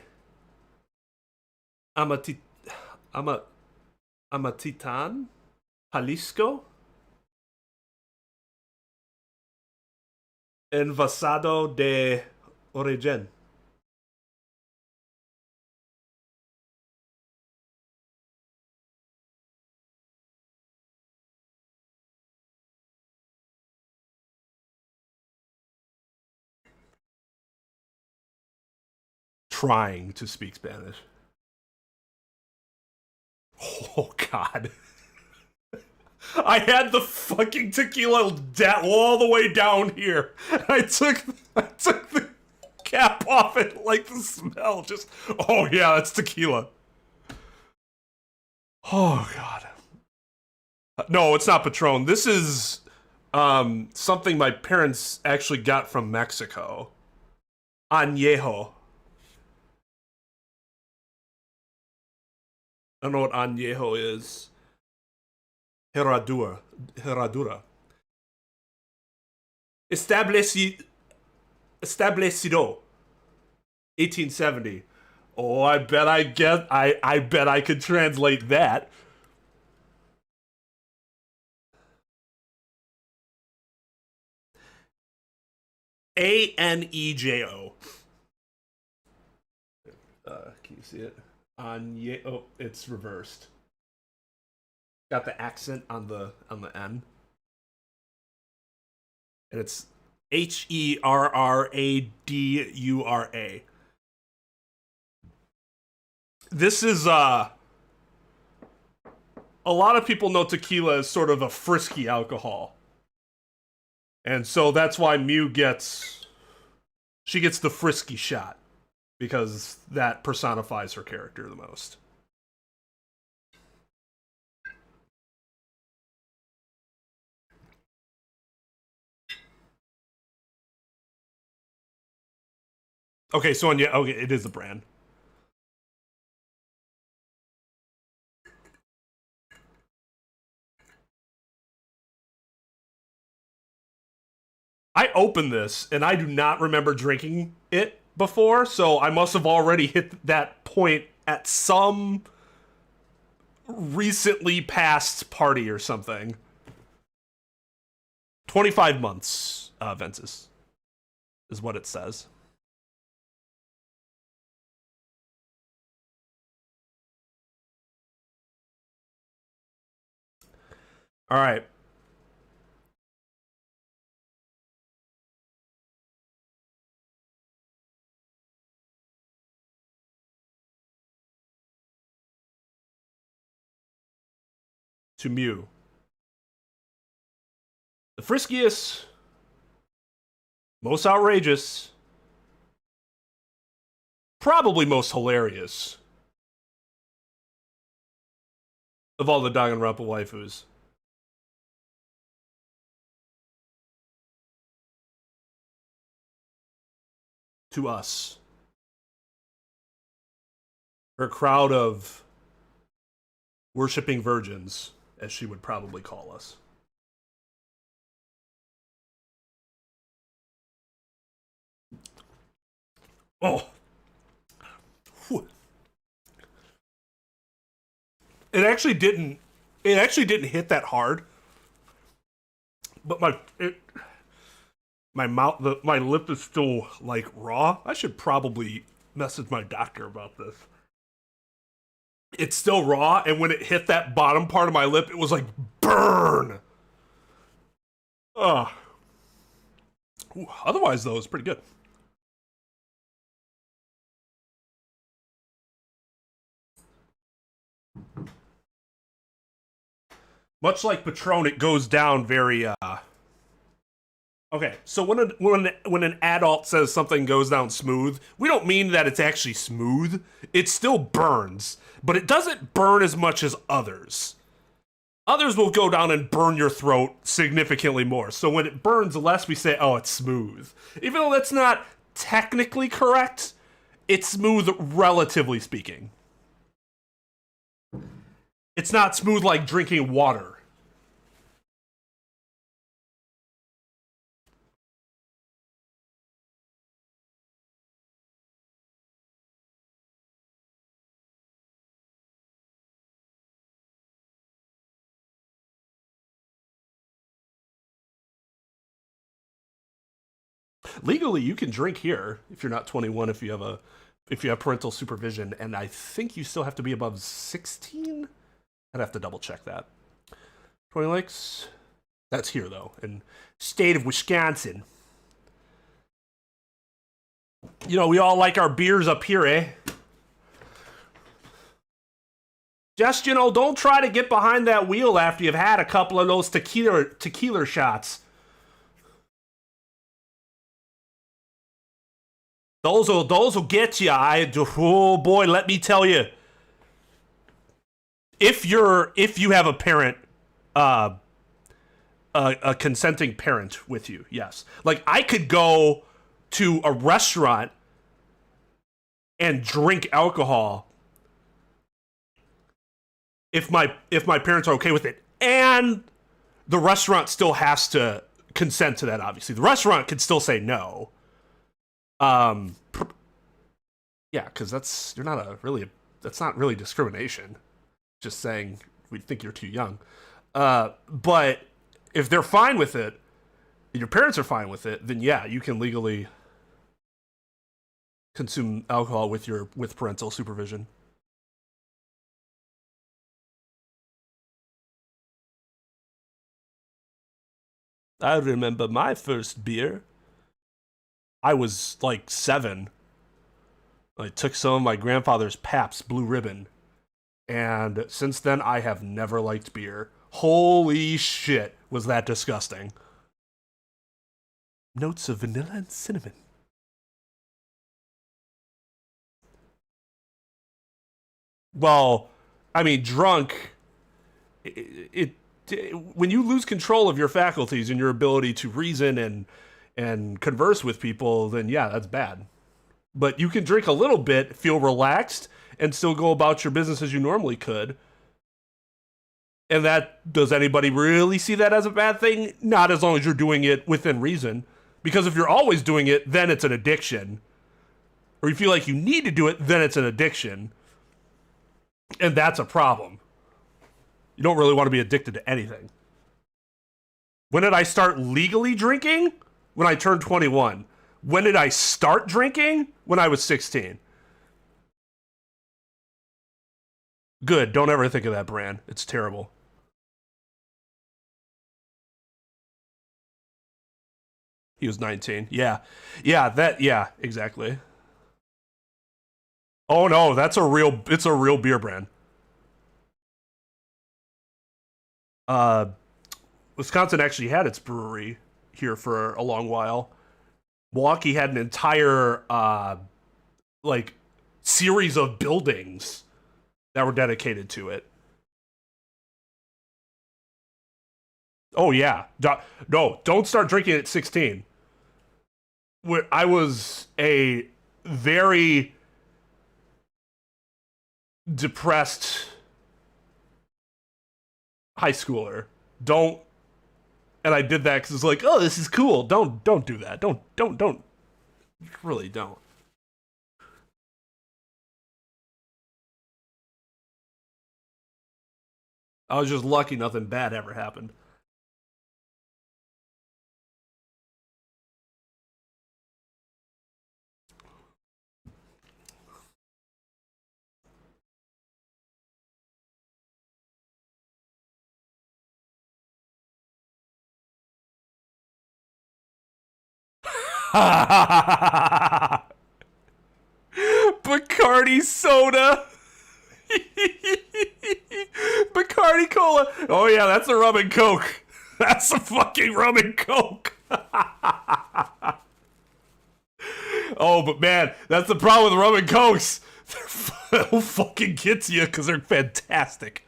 S1: Amatitan, Jalisco, envasado de origen. Trying to speak Spanish. Oh, God. I had the fucking tequila all the way down here. I took the cap off it, like the smell. Just, oh yeah, that's tequila. Oh, God. No, it's not Patron. This is something my parents actually got from Mexico. Añejo. I don't know what añejo is. Herradura. Establecido. 1870. Oh, I bet I could translate that. Anejo. Can you see it? Oh, it's reversed. Got the accent on the N. And it's Herradura. This is a lot of people know tequila as sort of a frisky alcohol. And so that's why Mew gets the frisky shot, because that personifies her character the most. Okay, so okay, it is a brand. I opened this, and I do not remember drinking it before, so I must have already hit that point at some recently past party or something. 25 months, Ventus, is what it says. All right. To Mew. The friskiest, most outrageous, probably most hilarious of all the Danganronpa waifus. To us. Her crowd of worshipping virgins, as she would probably call us. Oh. Whew. It actually didn't hit that hard. But my lip is still like raw. I should probably message my doctor about this. It's still raw, and when it hit that bottom part of my lip, it was like burn. Ugh. Ooh, otherwise, though, it's pretty good. Much like Patron, it goes down very. Okay, so when an adult says something goes down smooth, we don't mean that it's actually smooth. It still burns, but it doesn't burn as much as others. Others will go down and burn your throat significantly more. So when it burns less, we say, oh, it's smooth. Even though that's not technically correct, it's smooth relatively speaking. It's not smooth like drinking water. Legally, you can drink here if you're not 21. If you have parental supervision, and I think you still have to be above 16. I'd have to double check that. 20 Lakes. That's here though, in state of Wisconsin. You know, we all like our beers up here, eh? Just, you know, don't try to get behind that wheel after you've had a couple of those tequila shots. Those will get you. Oh boy, let me tell you. If you have a parent, a consenting parent with you, yes. Like I could go to a restaurant and drink alcohol if my parents are okay with it, and the restaurant still has to consent to that. Obviously, the restaurant could still say no. Yeah, because that's not really discrimination. Just saying we think you're too young. But if they're fine with it, and your parents are fine with it, then yeah, you can legally consume alcohol with parental supervision. I remember my first beer. I was like 7. I took some of my grandfather's Pabst Blue Ribbon, and since then I have never liked beer. Holy shit, was that disgusting. Notes of vanilla and cinnamon. Well, I mean, drunk, when you lose control of your faculties and your ability to reason and converse with people, then yeah, that's bad. But you can drink a little bit, feel relaxed, and still go about your business as you normally could. And does anybody really see that as a bad thing? Not as long as you're doing it within reason. Because if you're always doing it, then it's an addiction. Or you feel like you need to do it, then it's an addiction. And that's a problem. You don't really want to be addicted to anything. When did I start legally drinking? When I turned 21. When did I start drinking? When I was 16. Good. Don't ever think of that brand. It's terrible. He was 19. Yeah. Yeah, exactly. Oh no, it's a real beer brand. Wisconsin actually had its brewery here for a long while. Milwaukee had an entire like series of buildings that were dedicated to it. Oh yeah. No, don't start drinking at 16. I was a very depressed high schooler. And I did that because it's like, oh, this is cool. Don't do that. Don't. Really don't. I was just lucky nothing bad ever happened. Bacardi soda. Bacardi cola. Oh yeah, that's a rum and coke. That's a fucking rum and coke. Oh, but man, that's the problem with rum and cokes. They'll fucking get to you because they're fantastic.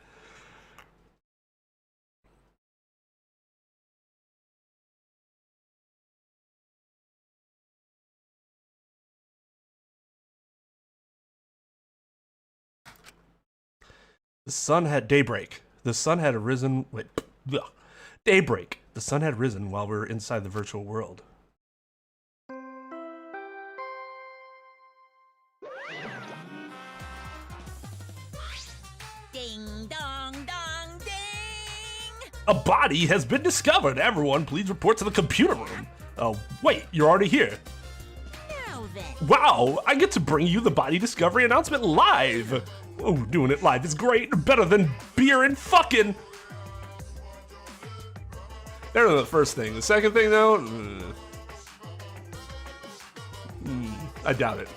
S1: The sun had daybreak. The sun had arisen. Wait, ugh. Daybreak. The sun had risen while we were inside the virtual world.
S2: Ding dong dong ding!
S1: A body has been discovered. Everyone, please report to the computer room. Oh, wait, you're already here.
S2: Now then.
S1: Wow, I get to bring you the body discovery announcement live. Oh, doing it live is great. Better than beer and fucking. Better than the first thing. The second thing, though, I doubt it.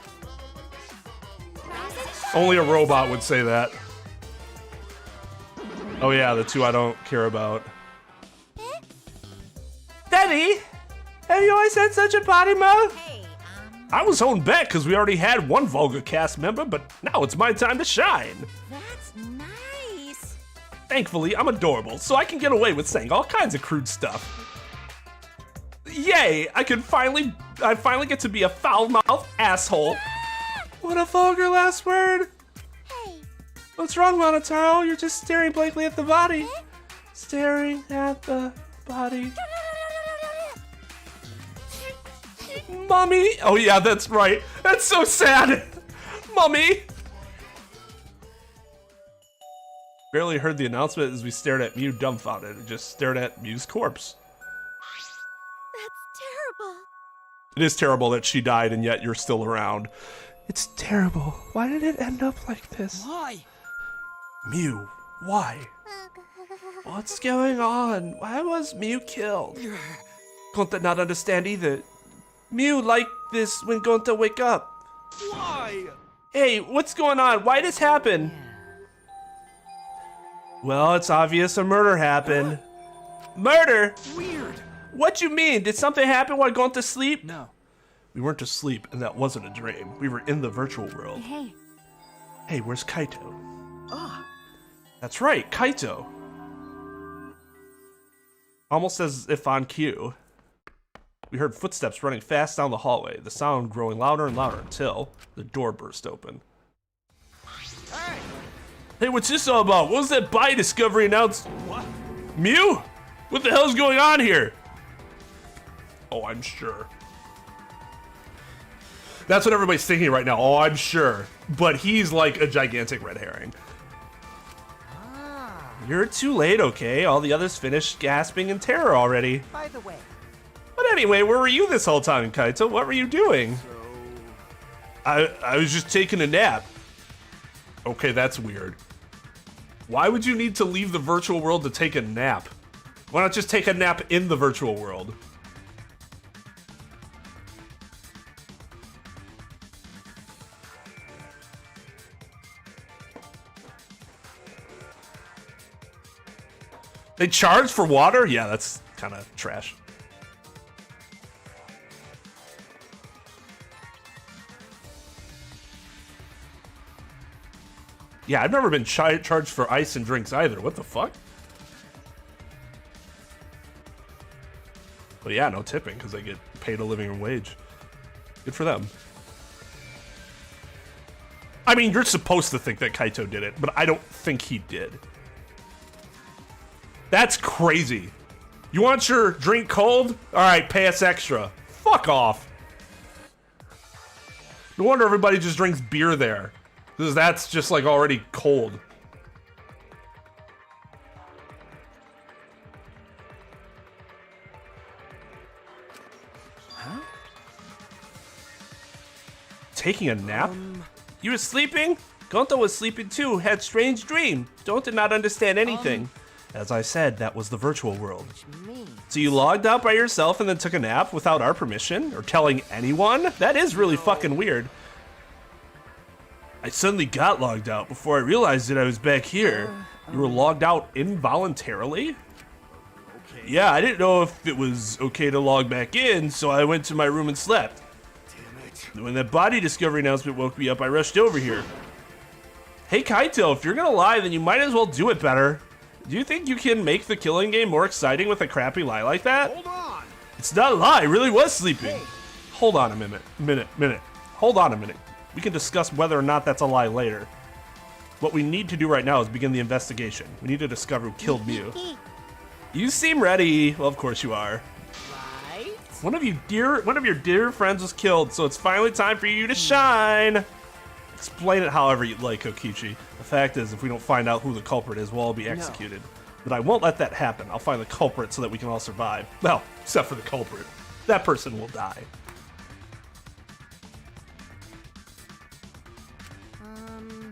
S1: Only a robot would say that. Oh yeah, the two I don't care about. Daddy, have you always had such a potty mouth?
S2: Hey,
S1: I was holding back because we already had one vulgar cast member, but now it's my time to shine.
S2: that's nice.
S1: Thankfully, I'm adorable, so I can get away with saying all kinds of crude stuff. Yay! I finally get to be a foul-mouthed asshole. What a vulgar last word.
S2: Hey,
S1: What's wrong, Monotaro? You're just staring blankly at the body. Staring at the body. Mommy! Oh yeah, that's right. That's so sad. Mommy! Barely heard the announcement as we stared at Mew dumbfounded and just stared at Mew's corpse.
S2: that's terrible.
S1: It is terrible that she died and yet you're still around. It's terrible. Why did it end up like this?
S3: Why?
S1: Mew, why? What's going on? Why was Mew killed? Couldn't not understand either.
S6: Mew like this when Gonta wake up.
S3: Why?
S6: Hey, what's going on? Why this happen? Well, it's obvious a murder happened. Murder?
S3: Weird.
S6: What you mean? Did something happen while Gonta sleep?
S3: No.
S1: We weren't asleep, and that wasn't a dream. We were in the virtual world.
S2: Hey.
S1: Hey, where's Kaito?
S3: Ah.
S1: That's right, Kaito. Almost as if on cue. We heard footsteps running fast down the hallway, the sound growing louder and louder until the door burst open. Hey, what's this all about? What was that Bai discovery announced?
S3: What?
S1: Mew? What the hell's going on here? Oh, I'm sure. That's what everybody's thinking right now. Oh, I'm sure. But he's like a gigantic red herring. You're too late, okay? All the others finished gasping in terror already.
S4: By the way,
S1: But anyway, where were you this whole time, Kaito? What were you doing? I was just taking a nap. Okay, that's weird. Why would you need to leave the virtual world to take a nap? Why not just take a nap in the virtual world? They charge for water? Yeah, that's kind of trash. Yeah, I've never been charged for ice and drinks either. What the fuck? But yeah, no tipping because they get paid a living wage. Good for them. I mean, you're supposed to think that Kaito did it, but I don't think he did. That's crazy. You want your drink cold? All right, pay us extra. Fuck off. No wonder everybody just drinks beer there. Because that's just like already cold.
S3: Huh?
S1: Taking a nap?
S6: You were sleeping? Gonta was sleeping too, had strange dream. Don't did not understand anything.
S1: As I said, that was the virtual world.
S4: me.
S6: So you logged out by yourself and then took a nap without our permission?
S1: Or telling anyone? That is really fucking weird.
S6: I suddenly got logged out before I realized that I was back here.
S1: You were logged out involuntarily?
S3: Okay.
S6: Yeah, I didn't know if it was okay to log back in, so I went to my room and slept.
S3: Damn it.
S6: When that body discovery announcement woke me up, I rushed over here. Hey Kaito, if you're gonna lie, then you might as well do it better. Do you think you can make the killing game more exciting with a crappy lie like that?
S3: Hold on.
S6: It's not a lie, I really was sleeping.
S1: Hold on a minute. Hold on a minute. We can discuss whether or not that's a lie later. What we need to do right now is begin the investigation. We need to discover who killed Mew.
S6: You seem ready. Well, of course you are.
S4: Right?
S1: One of your dear friends was killed, so it's finally time for you to shine. Explain it however you'd like, Kokichi. The fact is, if we don't find out who the culprit is, we'll all be executed. But I won't let that happen. I'll find the culprit so that we can all survive. Well, except for the culprit. That person will die.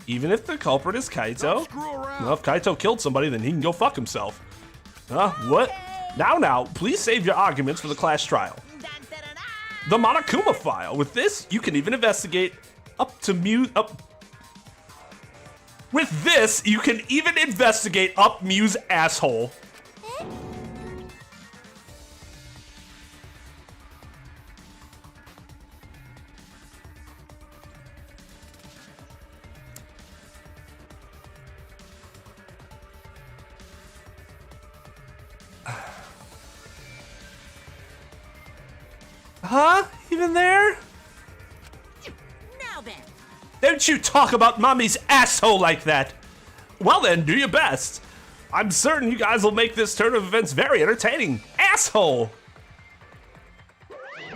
S6: Even if the culprit is Kaito?
S3: Screw around.
S1: Well, if Kaito killed somebody, then he can go fuck himself.
S6: What? Now, please save your arguments for the class trial. The Monokuma file. With this, you can even investigate up to Mew.
S1: With this, you can even investigate up Mew's asshole.
S6: Huh? Even there?
S2: Now then.
S6: Don't you talk about mommy's asshole like that. Well then, do your best. I'm certain you guys will make this turn of events very entertaining. Asshole!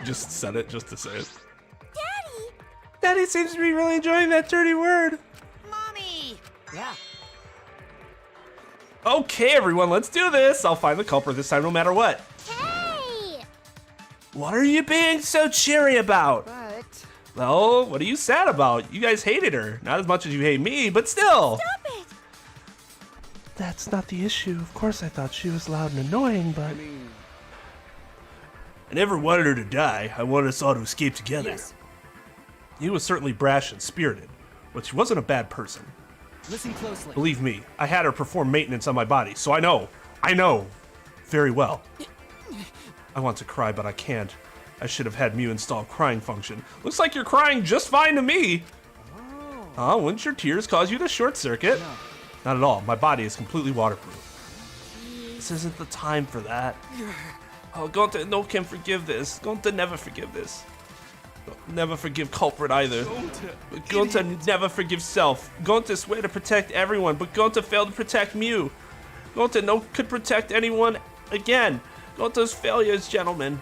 S1: Just said it just to say it.
S2: Daddy!
S6: Daddy seems to be really enjoying that dirty word.
S2: Mommy!
S4: Yeah.
S6: Okay, everyone, let's do this. I'll find the culprit this time no matter what.
S2: Hey!
S6: What are you being so cheery about?
S4: But
S6: Well, what are you sad about? You guys hated her. Not as much as you hate me, but still.
S2: Stop it!
S6: That's not the issue. Of course I thought she was loud and annoying, but... I never wanted her to die. I wanted us all to escape together.
S3: Yes.
S1: You was certainly brash and spirited, but she wasn't a bad person.
S3: Listen closely.
S1: Believe me, I had her perform maintenance on my body, so I know very well. I want to cry, but I can't. I should have had Mew install crying function. Looks like you're crying just fine to me. Oh, wouldn't your tears cause you to short circuit?
S3: No.
S1: Not at all. My body is completely waterproof.
S6: This isn't the time for that. Oh, Gonta no can forgive this. Gonta never forgive this. Never forgive culprit either. But Gonta never forgive self. Gonta swear to protect everyone, but Gonta failed to protect Mew. Gonta no could protect anyone again. Gonta's failures, gentlemen.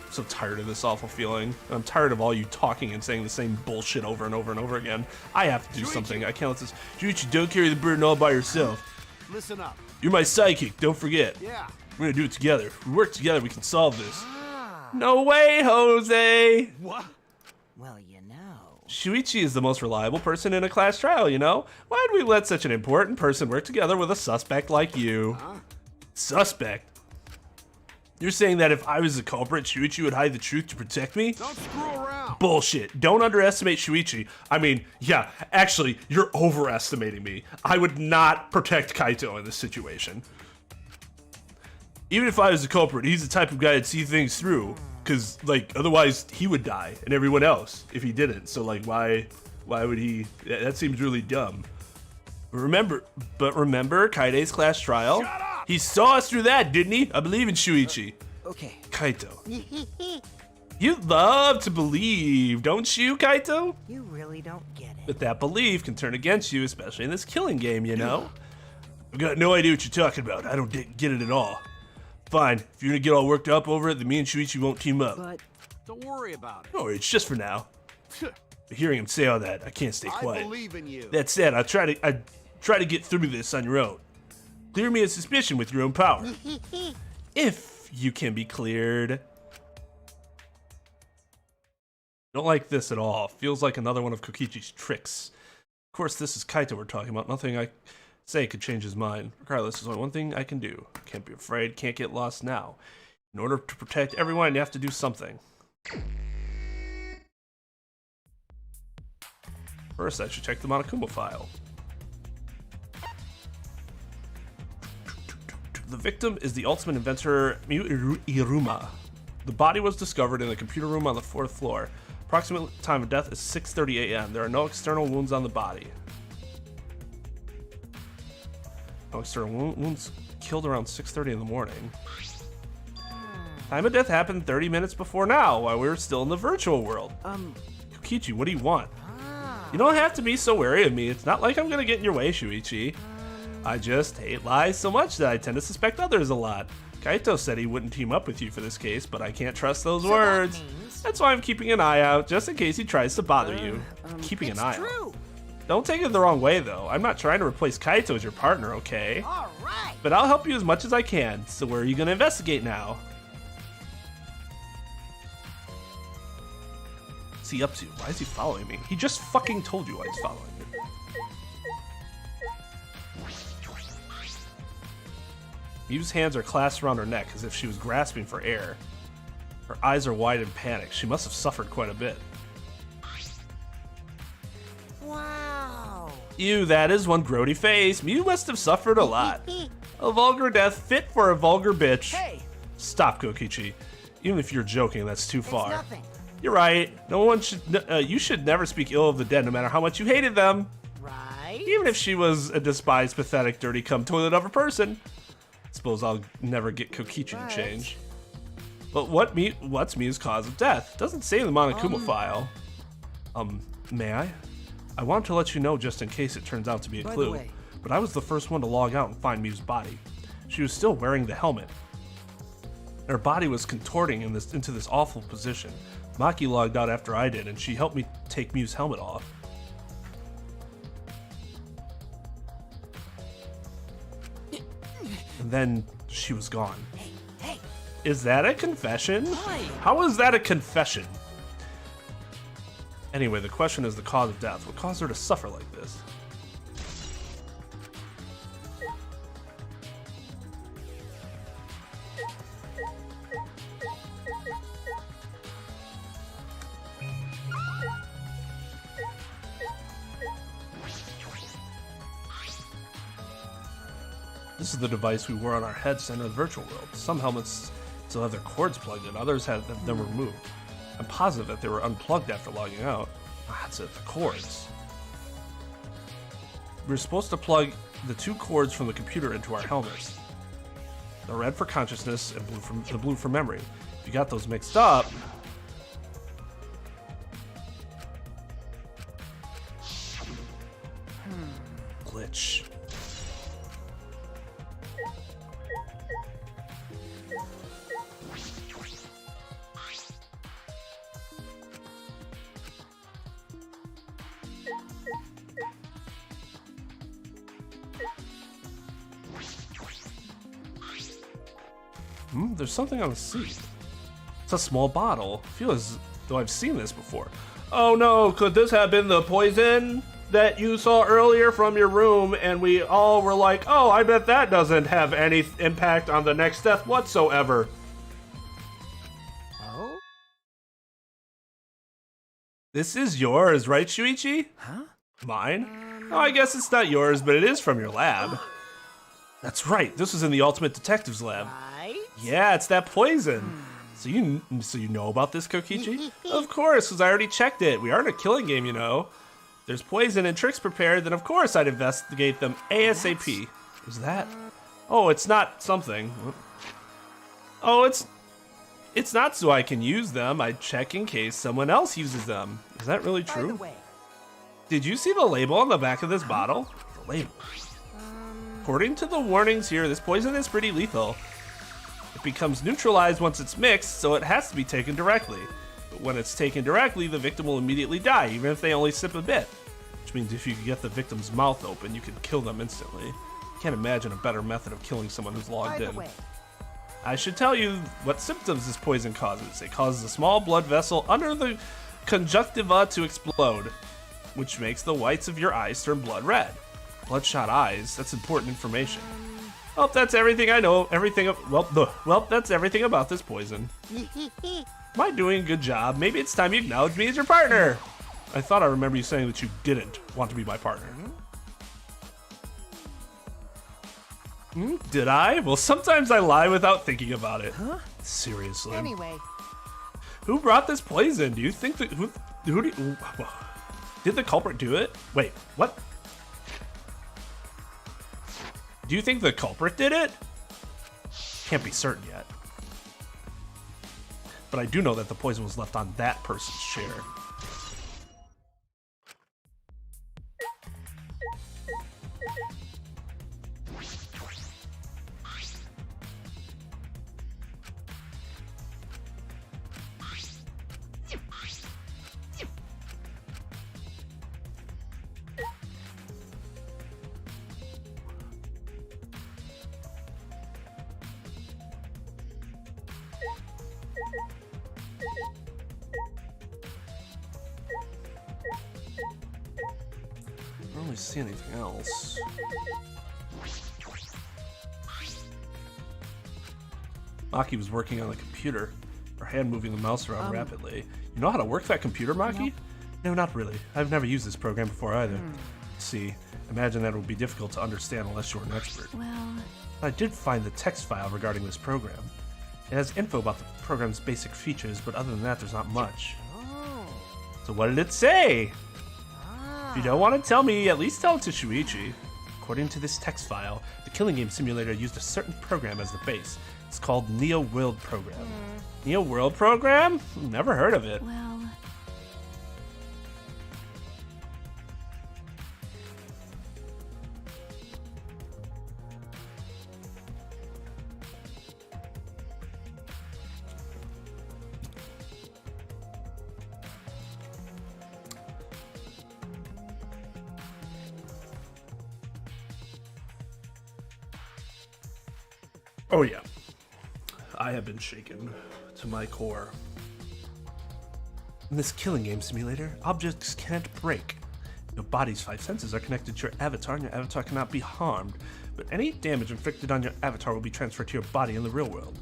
S1: I'm so tired of this awful feeling. I'm tired of all you talking and saying the same bullshit over and over and over again. I have to do something. I can't let this... Shuichi, don't carry the burden all by yourself.
S3: Listen up.
S1: You're my sidekick, don't forget.
S3: Yeah.
S1: We're gonna do it together. If we work together, we can solve this. No way, Jose!
S3: What?
S4: Well, you know.
S1: Shuichi is the most reliable person in a class trial, you know? Why'd we let such an important person work together with a suspect like you?
S3: Huh?
S1: Suspect? You're saying that if I was the culprit, Shuichi would hide the truth to protect me?
S3: Don't screw around.
S1: Bullshit. Don't underestimate Shuichi. I mean, yeah, actually, you're overestimating me. I would not protect Kaito in this situation. Even if I was the culprit, he's the type of guy that'd see things through. Cause, like, otherwise he would die, and everyone else, if he didn't. So, like, why would he? That seems really dumb. Remember Kaide's class trial?
S3: Shut up!
S1: He saw us through that, didn't he? I believe in Shuichi.
S3: Okay.
S1: Kaito. You love to believe, don't you, Kaito?
S4: You really don't get it.
S1: But that belief can turn against you, especially in this killing game, you know? I've got no idea what you're talking about. I don't get it at all. Fine, if you're gonna get all worked up over it, then me and Shuichi won't team up.
S3: But don't worry about it.
S1: No, it's just for now. But hearing him say all that, I can't stay
S3: I
S1: quiet.
S3: believe in you.
S1: That said, I try to get through this on your own. Clear me of suspicion with your own power. If you can be cleared. Don't like this at all. Feels like another one of Kokichi's tricks. Of course, this is Kaito we're talking about. Nothing I say could change his mind. Regardless, there's only one thing I can do. Can't be afraid, can't get lost now. In order to protect everyone, you have to do something. First, I should check the Monokuma file. The victim is the ultimate inventor, Miu Iruma. The body was discovered in a computer room on the 4th floor. Approximate time of death is 6:30 a.m. There are no external wounds on the body. No external wounds. Killed around 6:30 in the morning. Time of death happened 30 minutes before now, while we were still in the virtual world. Kokichi, what do you want? You don't have to be so wary of me. It's not like I'm gonna get in your way, Shuichi. I just hate lies so much that I tend to suspect others a lot. Kaito said he wouldn't team up with you for this case, but I can't trust those words. That's why I'm keeping an eye out, just in case he tries to bother you. Keeping an eye out. Don't take it the wrong way, though. I'm not trying to replace Kaito as your partner, okay?
S4: All right.
S1: But I'll help you as much as I can. So where are you gonna investigate now? What's he up to? Why is he following me? He just fucking told you why he's following me. Miu's hands are clasped around her neck as if she was grasping for air. Her eyes are wide in panic. She must have suffered quite a bit.
S4: Wow.
S1: Ew, that is one grody face. Miu must have suffered a lot. A vulgar death fit for a vulgar bitch.
S4: Hey.
S1: Stop, Kokichi. Even if you're joking, that's too
S4: It's
S1: far.
S4: nothing.
S1: You're right. No one should. You should never speak ill of the dead, no matter how much you hated them.
S4: Right.
S1: Even if she was a despised, pathetic, dirty cum toilet of a person. Suppose I'll never get Kokichi to change. But what's Miu's cause of death? Doesn't say in the Monokuma file. May I? I want to let you know just in case it turns out to be a
S3: By the
S1: clue.
S3: way.
S1: But I was the first one to log out and find Miu's body. She was still wearing the helmet. Her body was contorting into this awful position. Maki logged out after I did, and she helped me take Miu's helmet off. And then she was gone.
S4: Hey.
S1: Is that a confession?
S4: Why?
S1: How is that a confession? Anyway, the question is the cause of death. What caused her to suffer like this?
S6: This is the device we wore on our heads to enter the virtual world. Some helmets still have their cords plugged in, others have them removed. I'm positive that they were unplugged after logging out. That's it, the cords. We're supposed to plug the 2 cords from the computer into our helmets. The red for consciousness and the blue for memory. If you got those mixed up, glitch. There's something on the seat. It's a small bottle. I feel as though I've seen this before. Oh no, could this have been the poison that you saw earlier from your room? And we all were like, oh, I bet that doesn't have any impact on the next death whatsoever.
S4: Oh?
S6: This is yours, right, Shuichi?
S4: Huh?
S6: Mine? Oh, I guess it's not yours, but it is from your lab. That's right, this was in the Ultimate Detective's lab.
S4: Right?
S6: Yeah, it's that poison. So you know about this, Kokichi? Of course, because I already checked it. We aren't a killing game, you know. There's poison and tricks prepared, then of course I'd investigate them ASAP. What's that? Oh, it's not something. Oh, it's not so I can use them. I check in case someone else uses them. Is that really
S4: By
S6: true?
S4: the way,
S6: Did you see the label on the back of this bottle? The label. According to the warnings here, this poison is pretty lethal. It becomes neutralized once it's mixed, so it has to be taken directly. But when it's taken directly, the victim will immediately die, even if they only sip a bit. Which means if you can get the victim's mouth open, you can kill them instantly. Can't imagine a better method of killing someone who's
S4: by
S6: logged
S4: the
S6: in.
S4: way,
S6: I should tell you what symptoms this poison causes. It causes a small blood vessel under the conjunctiva to explode, which makes the whites of your eyes turn blood red. Bloodshot eyes, that's important information. Well, that's everything I know. That's everything about this poison. Am I doing a good job? Maybe it's time you acknowledge me as your partner. I thought I remember you saying that you didn't want to be my partner. Did I? Well, sometimes I lie without thinking about it.
S4: Huh?
S6: Seriously.
S4: Anyway,
S6: Who brought this poison? Do you think that did the culprit do it? Wait, what? Do you think the culprit did it? Can't be certain yet. But I do know that the poison was left on that person's chair. I don't really see anything else. Maki was working on the computer, her hand moving the mouse around rapidly. You know how to work that computer, Maki? No, not really. I've never used this program before either. See, imagine that it would be difficult to understand unless you were an expert.
S2: Well,
S6: I did find the text file regarding this program. It has info about the program's basic features, but other than that, there's not much. So what did it say? If you don't want to tell me, at least tell it to Shuichi. According to this text file, the killing game simulator used a certain program as the base. It's called Neo World Program. Neo World Program? Never heard of it.
S2: well.
S6: Oh yeah. I have been shaken to my core. In this killing game simulator, objects can't break. Your body's 5 senses are connected to your avatar, and your avatar cannot be harmed, but any damage inflicted on your avatar will be transferred to your body in the real world.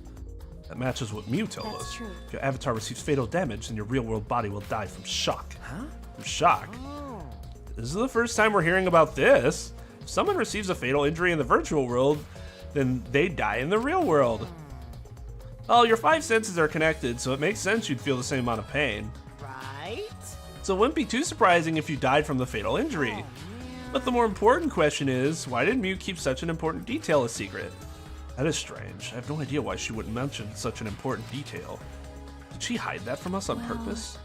S6: That matches what Mew told
S2: That's
S6: us.
S2: true.
S6: If your avatar receives fatal damage, then your real world body will die from shock. Huh? From shock? This is the first time we're hearing about this. If someone receives a fatal injury in the virtual world, then they'd die in the real world. Well, your 5 senses are connected, so it makes sense you'd feel the same amount of pain.
S4: Right?
S6: So it wouldn't be too surprising if you died from the fatal injury. But the more important question is, why did Mew keep such an important detail a secret? That is strange. I have no idea why she wouldn't mention such an important detail. Did she hide that from us on purpose?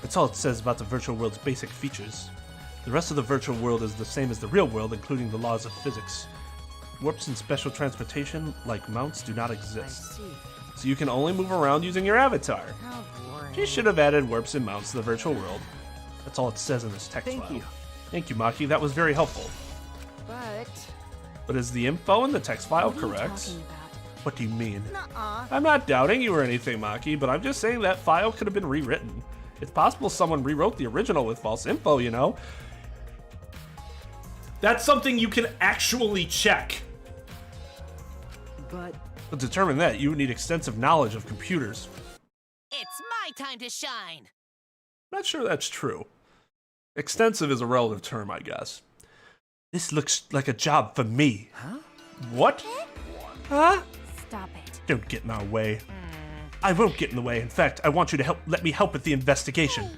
S6: That's all it says about the virtual world's basic features. The rest of the virtual world is the same as the real world, including the laws of physics. Warps and special transportation, like mounts, do not
S4: I
S6: exist.
S4: see.
S6: So you can only move around using your avatar.
S4: How boring.
S6: She should have added warps and mounts to the virtual world. That's all it says in this text
S3: Thank
S6: file.
S3: you.
S6: Thank you, Maki. That was very helpful. But is the info in the text file correct? What do you mean?
S4: Nuh-uh.
S6: I'm not doubting you or anything, Maki, but I'm just saying that file could have been rewritten. It's possible someone rewrote the original with false info, you know?
S7: That's something you can actually check.
S3: But
S6: To determine that, you would need extensive knowledge of computers.
S4: It's my time to shine.
S6: Not sure that's true. Extensive is a relative term, I guess. This looks like a job for me.
S3: Huh?
S6: What? Huh?
S2: Stop it.
S6: Don't get in my way. I won't get in the way. In fact, I want you to let me help with the investigation.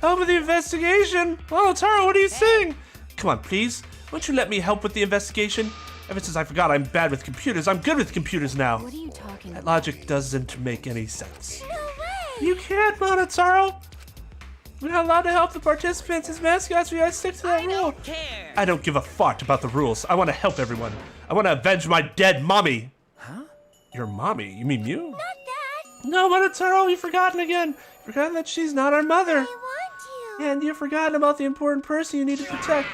S6: Help with the investigation? Oh, Taro, what are you saying? Come on, please. Won't you let me help with the investigation? Ever since I forgot I'm bad with computers, I'm good with computers now.
S2: What are you talking
S6: That
S2: about?
S6: logic doesn't make any sense.
S2: No way!
S6: You can't, Monotaro! We're not allowed to help the participants as mascots. We gotta stick to that
S4: I
S6: rule.
S4: don't care.
S6: I don't give a fart about the rules. I want to help everyone. I want to avenge my dead mommy.
S3: Huh?
S6: Your mommy? You mean Mew?
S2: Not that.
S6: No, Monotaro, you've forgotten again. You've forgotten that she's not our mother.
S2: I want you.
S6: And you've forgotten about the important person you need to protect.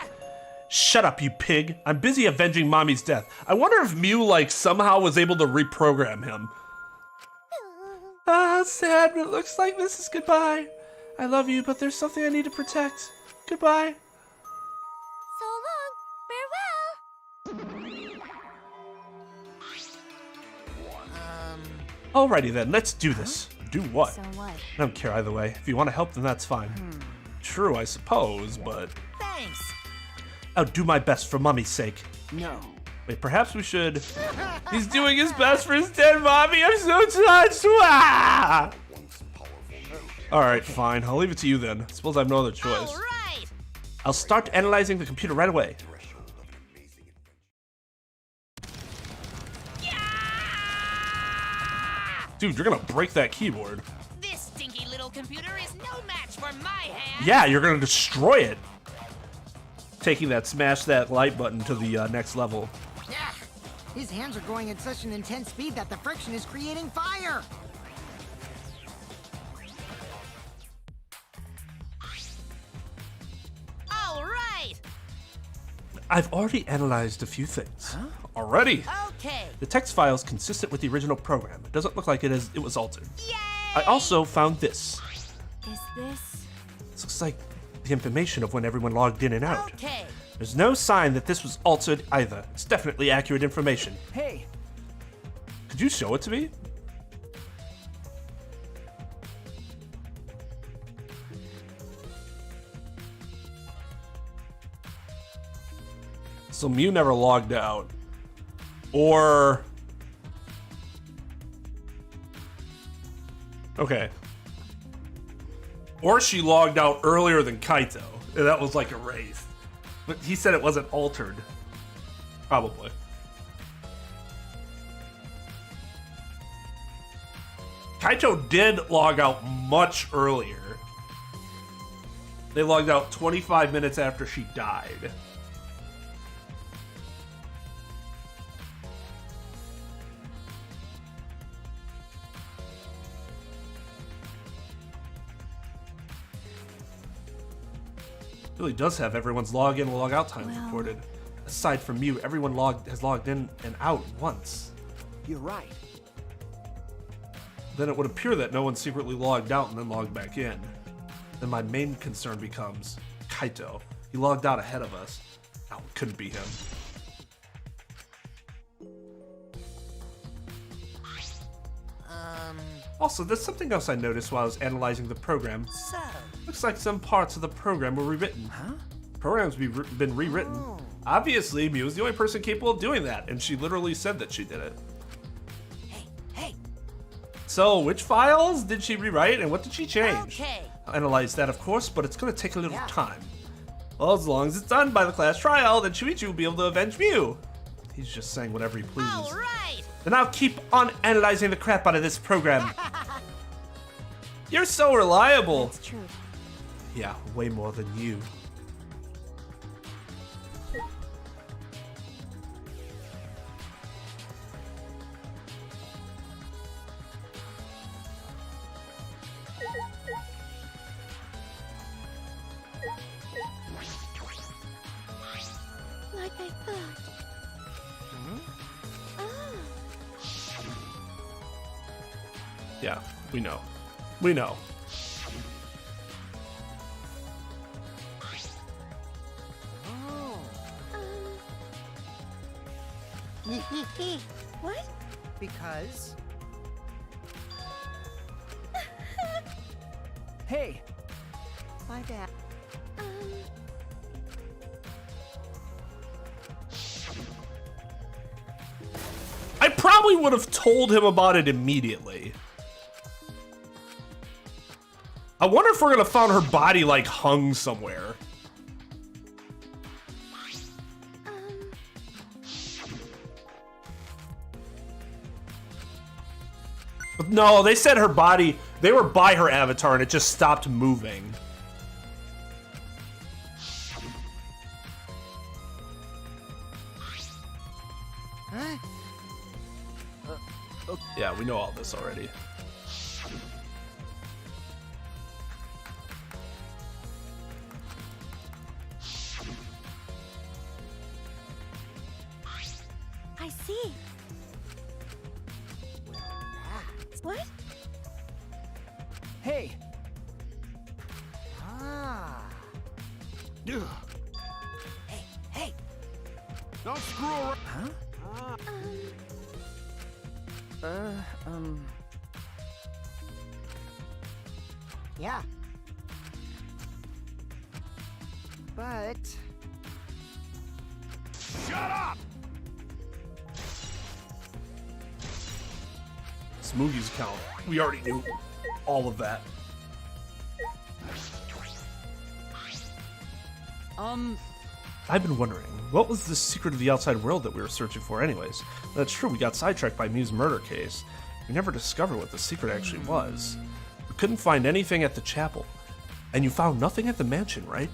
S6: Shut up, you pig. I'm busy avenging mommy's death.
S7: I wonder if Mew, like, somehow was able to reprogram him.
S6: Ah, sad, but it looks like this is goodbye. I love you, but there's something I need to protect. Goodbye.
S2: So long. Farewell.
S6: Alrighty then, let's do this. Do what?
S2: So what?
S6: I don't care either way. If you want to help, then that's fine. True, I suppose, but
S4: Thanks.
S6: I'll do my best for Mummy's sake.
S3: No.
S6: Wait, perhaps we should... He's doing his best for his dead mommy. I'm so touched. Ah! Alright, fine. I'll leave it to you then. Suppose I have no other choice.
S4: All right.
S6: I'll start analyzing the computer right away. Dude, you're gonna break that keyboard.
S4: This stinky little computer is no match for my hand.
S6: Yeah, you're gonna destroy it. Taking that smash that light button to the next level.
S8: Yeah. His hands are going at such an intense speed that the friction is creating fire.
S4: All right.
S6: I've already analyzed a few things. Already?
S4: Okay.
S6: The text file is consistent with the original program. It doesn't look like it was altered.
S4: Yay!
S6: I also found this.
S2: Is this?
S6: This looks like the information of when everyone logged in and out.
S4: Okay.
S6: There's no sign that this was altered either. It's definitely accurate information.
S3: Hey,
S6: Could you show it to me? So Mew never logged out. Or... Okay. Or she logged out earlier than Kaito. And that was like erased. But he said it wasn't altered. Probably. Kaito did log out much earlier. They logged out 25 minutes after she died. Really does have everyone's login and log out times recorded. Aside from Mew, everyone has logged in and out once.
S3: you're right.
S6: Then it would appear that no one secretly logged out and then logged back in. Then my main concern becomes Kaito. He logged out ahead of us. No, it couldn't be him. Also, there's something else I noticed while I was analyzing the program.
S4: So,
S6: Looks like some parts of the program were rewritten.
S3: Huh?
S6: Program's been rewritten.
S1: Obviously, Mew was the only person capable of doing that, and she literally said that she did it.
S4: Hey,
S1: So, which files did she rewrite, and what did she change?
S4: okay.
S1: I'll analyze that, of course, but it's going to take a little time. Well, as long as it's done by the class trial, then Shuichi will be able to avenge Mew. He's just saying whatever he pleases.
S4: All right.
S1: Then I'll keep on analyzing the crap out of this program. You're so reliable.
S2: It's true.
S1: Yeah, way more than you.
S2: Like I thought.
S1: Yeah, we know. We know.
S2: What?
S8: Because.
S3: Hey,
S8: My bad.
S1: I probably would have told him about it immediately. I wonder if we're gonna find her body like hung somewhere. But no, they said her body, they were by her avatar and it just stopped moving.
S8: Huh?
S1: Yeah, we know all this already.
S2: I see. What?
S3: hey.
S8: Ah.
S4: Hey,
S3: Don't screw around. Huh?
S8: Yeah. But.
S3: Shut up!
S1: Smoothie's account. We already knew all of that. I've been wondering, what was the secret of the outside world that we were searching for anyways? That's true, we got sidetracked by Mew's murder case. We never discovered what the secret actually was. We couldn't find anything at the chapel. And you found nothing at the mansion, right?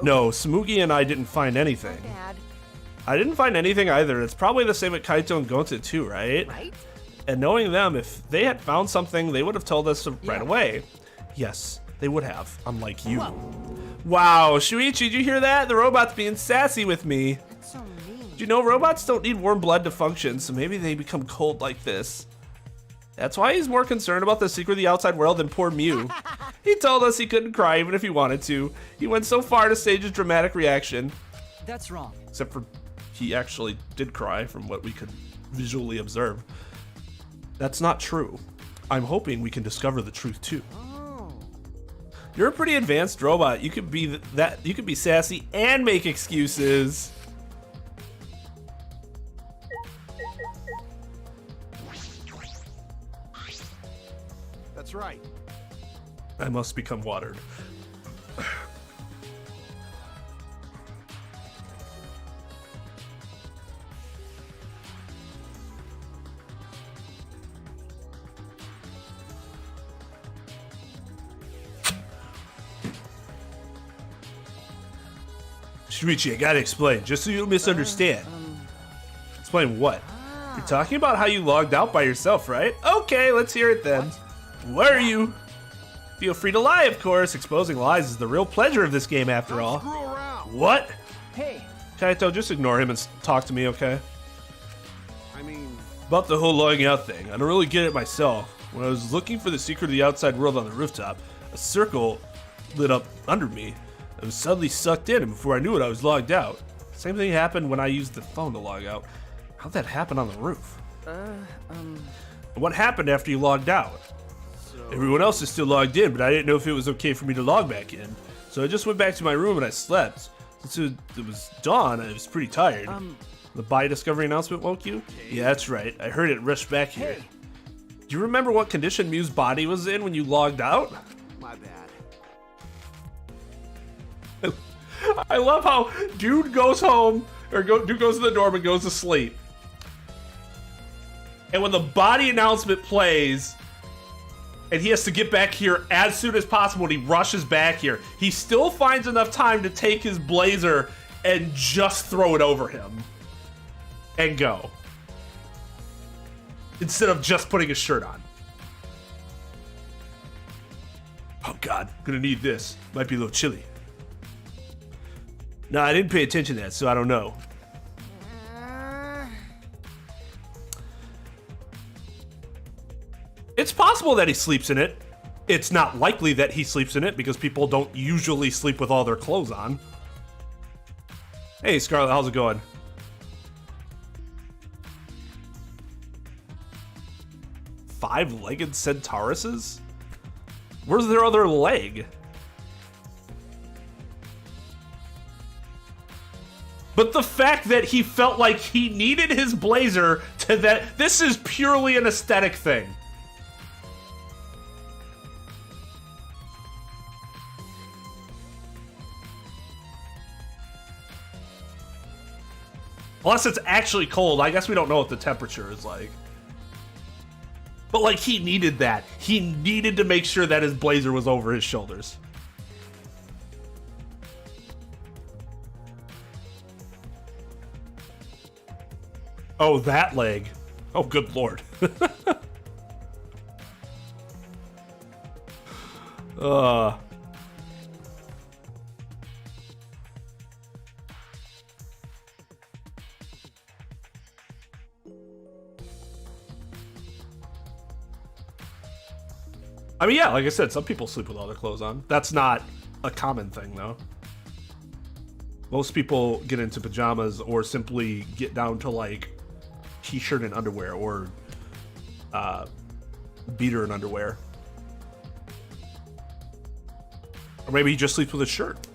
S1: No, Smoogie and I didn't find anything.
S8: Bad.
S1: I didn't find anything either. It's probably the same at Kaito and Gonta too, right?
S8: Right?
S1: And knowing them, if they had found something, they would have told us right away. Yes, they would have, unlike you. Wow, Shuichi, did you hear that? The robot's being sassy with me.
S8: That's so mean.
S1: Do you know robots don't need warm blood to function, so maybe they become cold like this. That's why he's more concerned about the secret of the outside world than poor Mew. He told us he couldn't cry even if he wanted to. He went so far to stage his dramatic reaction.
S3: That's wrong.
S1: Except for he actually did cry from what we could visually observe. That's not true. I'm hoping we can discover the truth too.
S8: Oh.
S1: You're a pretty advanced robot. You could be you could be sassy and make excuses.
S3: That's right.
S1: I must become watered. Shuichi, I gotta explain, just so you don't misunderstand. Explain what? You're talking about how you logged out by yourself, right? Okay, let's hear it then. Where are you? Feel free to lie, of course. Exposing lies is the real pleasure of this game, after all.
S3: Screw around.
S1: What?
S3: Hey,
S1: Kaito, just ignore him and talk to me, okay?
S3: I mean,
S1: About the whole logging out thing, I don't really get it myself. When I was looking for the secret of the outside world on the rooftop, a circle lit up under me. I was suddenly sucked in, and before I knew it, I was logged out. Same thing happened when I used the phone to log out. How'd that happen on the roof? And what happened after you logged out? Everyone else is still logged in, but I didn't know if it was okay for me to log back in. So I just went back to my room and I slept. So it was dawn. I was pretty tired. The body discovery announcement woke you? Yeah, that's right. I heard it rush back here.
S3: Hey.
S1: Do you remember what condition Mew's body was in when you logged out?
S3: My bad.
S1: I love how dude goes home, or dude goes to the dorm and goes to sleep. And when the body announcement plays, and he has to get back here as soon as possible, and he rushes back here, he still finds enough time to take his blazer and just throw it over him. And go. Instead of just putting his shirt on. Oh god, gonna need this. Might be a little chilly. No, I didn't pay attention to that, so I don't know. It's possible that he sleeps in it. It's not likely that he sleeps in it because people don't usually sleep with all their clothes on. Hey, Scarlett, how's it going? Five-legged centauruses? Where's their other leg? But the fact that he felt like he needed his blazer to that, this is purely an aesthetic thing. Unless it's actually cold. I guess we don't know what the temperature is like. But like, he needed that. He needed to make sure that his blazer was over his shoulders. Oh, that leg. Oh, good lord. I mean, yeah, like I said, some people sleep with all their clothes on. That's not a common thing, though. Most people get into pajamas or simply get down to, like, t-shirt and underwear or beater and underwear. Or maybe he just sleeps with a shirt.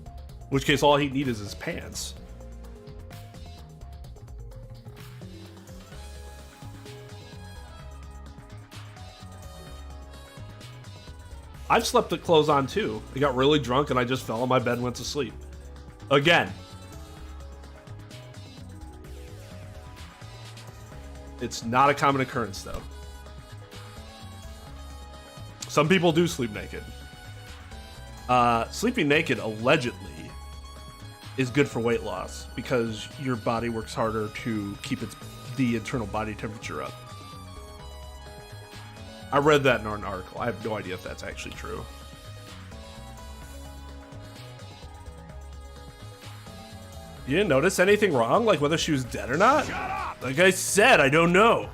S1: In which case, all he needs is his pants. I've slept with clothes on too. I got really drunk and I just fell on my bed and went to sleep. Again. It's not a common occurrence though. Some people do sleep naked. Sleeping naked allegedly is good for weight loss because your body works harder to keep the internal body temperature up. I read that in an article. I have no idea if that's actually true. You didn't notice anything wrong? Like whether she was dead or not?
S3: Shut up!
S1: Like I said, I don't know.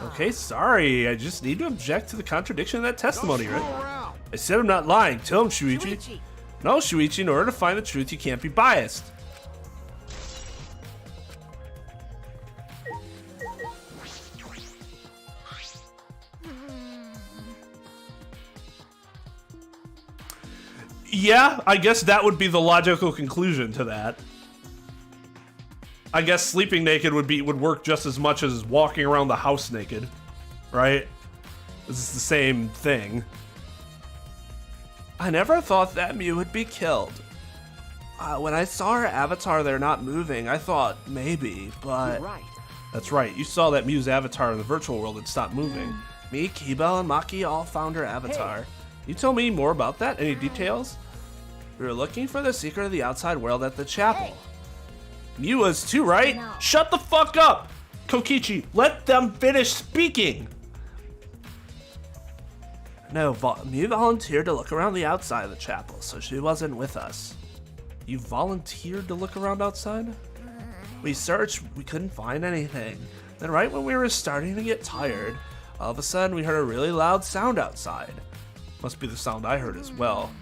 S1: Okay, sorry. I just need to object to the contradiction of that testimony,
S3: Don't
S1: right?
S3: screw around.
S1: I said I'm not lying. Tell him, Shuichi.
S8: Shuichi.
S1: No, Shuichi, in order to find the truth, you can't be biased. Yeah, I guess that would be the logical conclusion to that. I guess sleeping naked would work just as much as walking around the house naked, right? This is the same thing. I never thought that Mew would be killed. When I saw her avatar there not moving, I thought maybe, but...
S3: You're right.
S1: That's right, you saw that Mew's avatar in the virtual world had stopped moving. Me, Keybell, and Maki all found her avatar. You tell me more about that? Any details? We were looking for the secret of the outside world at the chapel. Mew was too, right?
S2: No.
S1: Shut the fuck up! Kokichi, let them finish speaking! No, Mew volunteered to look around the outside of the chapel, so she wasn't with us. You volunteered to look around outside? We searched, we couldn't find anything. Then right when we were starting to get tired, all of a sudden we heard a really loud sound outside. Must be the sound I heard as well.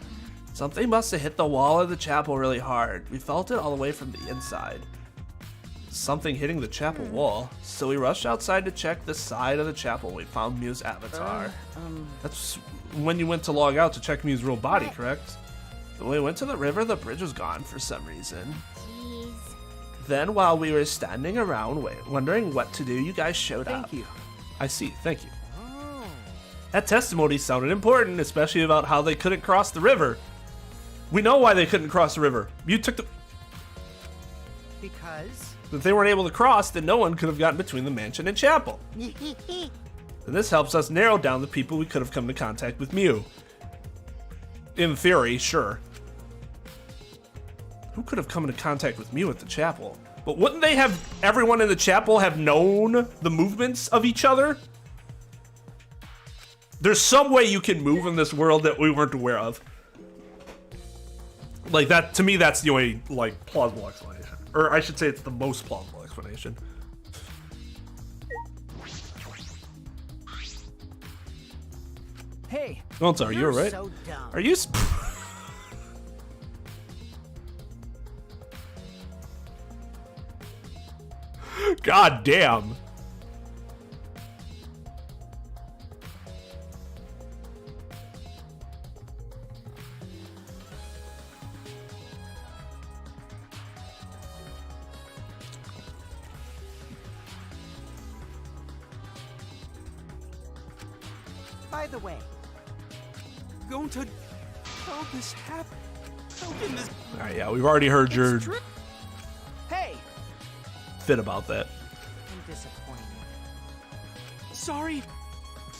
S1: Something must have hit the wall of the chapel really hard. We felt it all the way from the inside. Something hitting the chapel wall, so we rushed outside to check the side of the chapel. We found Mew's avatar. That's when you went to log out to check Mew's real body, correct?
S6: When we went to the river, the bridge was gone for some reason.
S2: Jeez.
S6: Then, while we were standing around wondering what to do, you guys showed up.
S3: Thank you.
S6: I see, thank you.
S8: Oh.
S6: That testimony sounded important, especially about how they couldn't cross the river. We know why they couldn't cross the river. You took the...
S8: Because?
S6: If they weren't able to cross, then no one could have gotten between the mansion and chapel. And this helps us narrow down the people we could have come into contact with Mew. In theory, sure. Who could have come into contact with Mew at the chapel? But wouldn't they have, everyone in the chapel have known the movements of each other? There's some way you can move in this world that we weren't aware of. Like that, to me, that's the only, like, plausible explanation. Or I should say it's the most plausible explanation.
S3: Hey,
S6: Oh, sorry, you're right.
S8: So dumb.
S6: Are you? God damn.
S8: By the way,
S3: going to... How this happen? How can this...
S6: All right, yeah, we've already heard your
S3: Trip? Hey,
S6: fit about that.
S8: I'm disappointed.
S3: sorry.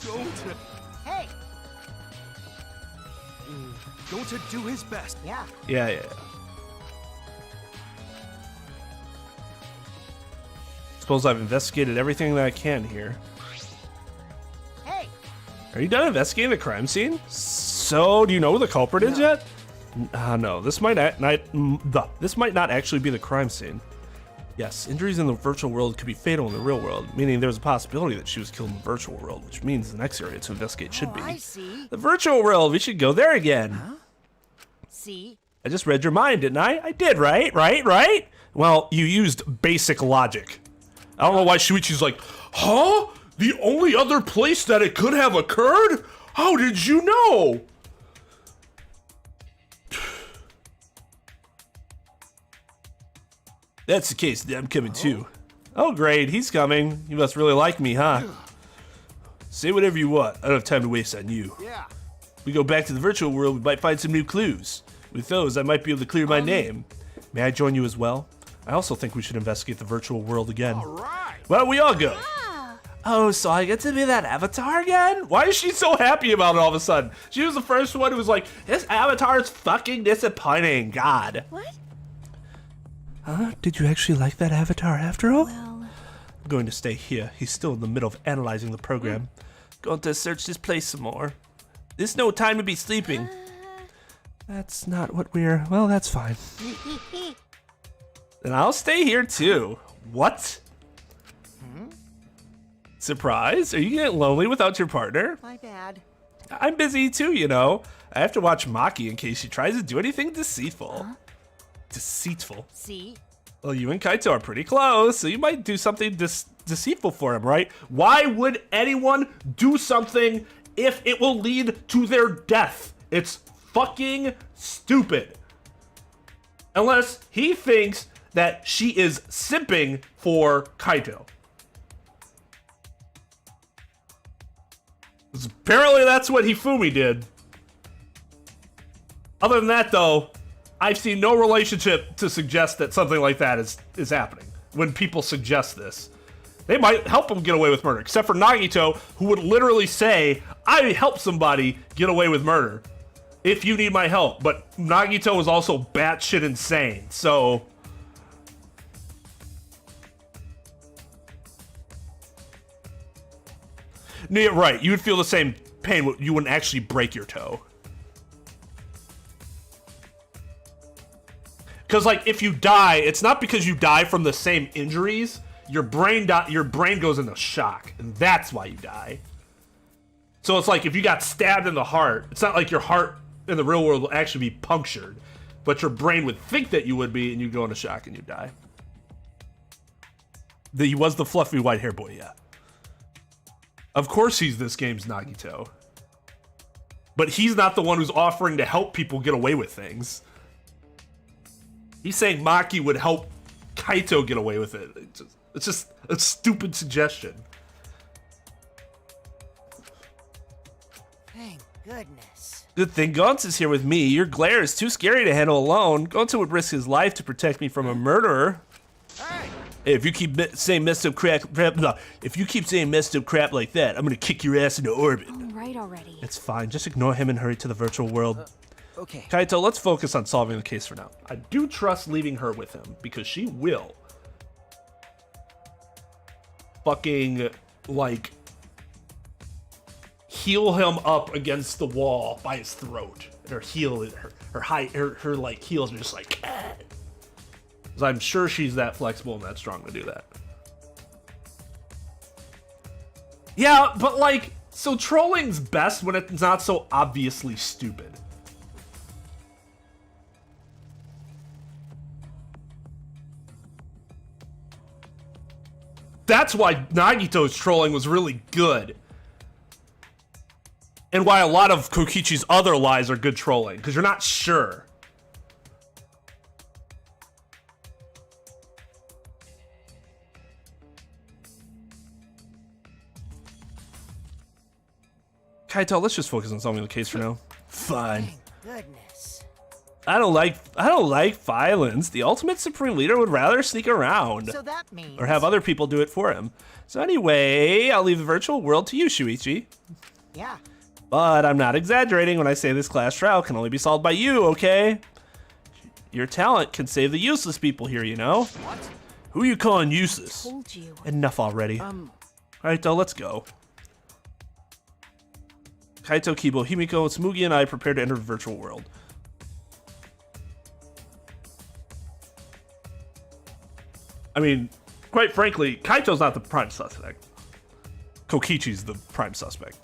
S3: Going to...
S8: Hey!
S3: Going to do his best.
S8: Yeah.
S6: Yeah. Suppose I've investigated everything that I can here.
S8: Hey!
S6: Are you done investigating the crime scene? So, do you know who the culprit is yet? No, this might not actually be the crime scene. Yes, injuries in the virtual world could be fatal in the real world, meaning there's a possibility that she was killed in the virtual world, which means the next area to investigate should be
S8: I see.
S6: the virtual world. We should go there again.
S8: Huh? See?
S6: I just read your mind, didn't I? I did, right? Well, you used basic logic. I don't know why Shuichi's like, huh? The only other place that it could have occurred? How did you know? That's the case, I'm coming too. Oh, great, he's coming. You must really like me, huh? Say whatever you want. I don't have time to waste on you.
S3: Yeah.
S6: We go back to the virtual world, we might find some new clues. With those, I might be able to clear my name. May I join you as well? I also think we should investigate the virtual world again.
S3: All right.
S6: Why don't we all go?
S2: Ah,
S6: Oh, so I get to be that avatar again? Why is she so happy about it all of a sudden? She was the first one who was like, this avatar is fucking disappointing, God.
S2: what?
S6: Huh? Did you actually like that avatar after all?
S2: Well,
S6: I'm going to stay here. He's still in the middle of analyzing the program. Going to search this place some more. There's no time to be sleeping. That's not what we're... Well, that's fine. Then I'll stay here too. What? Surprise? Are you getting lonely without your partner?
S8: My bad.
S6: I'm busy too, you know. I have to watch Maki in case she tries to do anything deceitful. Deceitful?
S8: See?
S6: Well, you and Kaito are pretty close, so you might do something deceitful for him, right? Why would anyone do something if it will lead to their death? It's fucking stupid. Unless he thinks that she is simping for Kaito. Apparently that's what Hifumi did. Other than that, though, I've seen no relationship to suggest that something like that is happening. When people suggest this, they might help him get away with murder, except for Nagito, who would literally say, I help somebody get away with murder if you need my help. But Nagito is also batshit insane, so... Yeah, right, you would feel the same pain, you wouldn't actually break your toe. Because, like, if you die, it's not because you die from the same injuries. Your brain goes into shock, and that's why you die. So it's like if you got stabbed in the heart, it's not like your heart in the real world will actually be punctured, but your brain would think that you would be, and you go into shock and you die. He was the fluffy white hair boy, yeah. Of course he's this game's Nagito.
S7: But he's not the one who's offering to help people get away with things. He's saying Maki would help Kaito get away with it. It's just a stupid suggestion.
S8: Thank goodness.
S6: Good thing Gonz is here with me. Your glare is too scary to handle alone. Gonz would risk his life to protect me from a murderer.
S8: Hey,
S6: Hey, if you keep saying messed up crap, if you keep saying messed up crap like that, I'm gonna kick your ass into orbit.
S2: All right already.
S6: It's fine. Just ignore him and hurry to the virtual world.
S8: okay.
S6: Kaito, let's focus on solving the case for now.
S7: I do trust leaving her with him because she will fucking like heel him up against the wall by his throat. Her heel, her like heels are just like. Because I'm sure she's that flexible and that strong to do that. Yeah, but like, so trolling's best when it's not so obviously stupid. That's why Nagito's trolling was really good. And why a lot of Kokichi's other lies are good trolling, because you're not sure.
S6: Kaito, let's just focus on solving the case for now. Fine.
S8: Thank goodness.
S6: I don't like violence. The ultimate supreme leader would rather sneak around
S8: So that means.
S6: or have other people do it for him. So anyway, I'll leave the virtual world to you, Shuichi.
S8: Yeah.
S6: But I'm not exaggerating when I say this class trial can only be solved by you, okay? Your talent can save the useless people here, you know?
S8: What?
S6: Who you calling useless?
S2: Told you.
S6: Enough already. Kaito, let's go. Kaito, Kibo, Himiko, Tsumugi, and I prepare to enter the virtual world.
S7: I mean, quite frankly, Kaito's not the prime suspect. Kokichi's the prime suspect.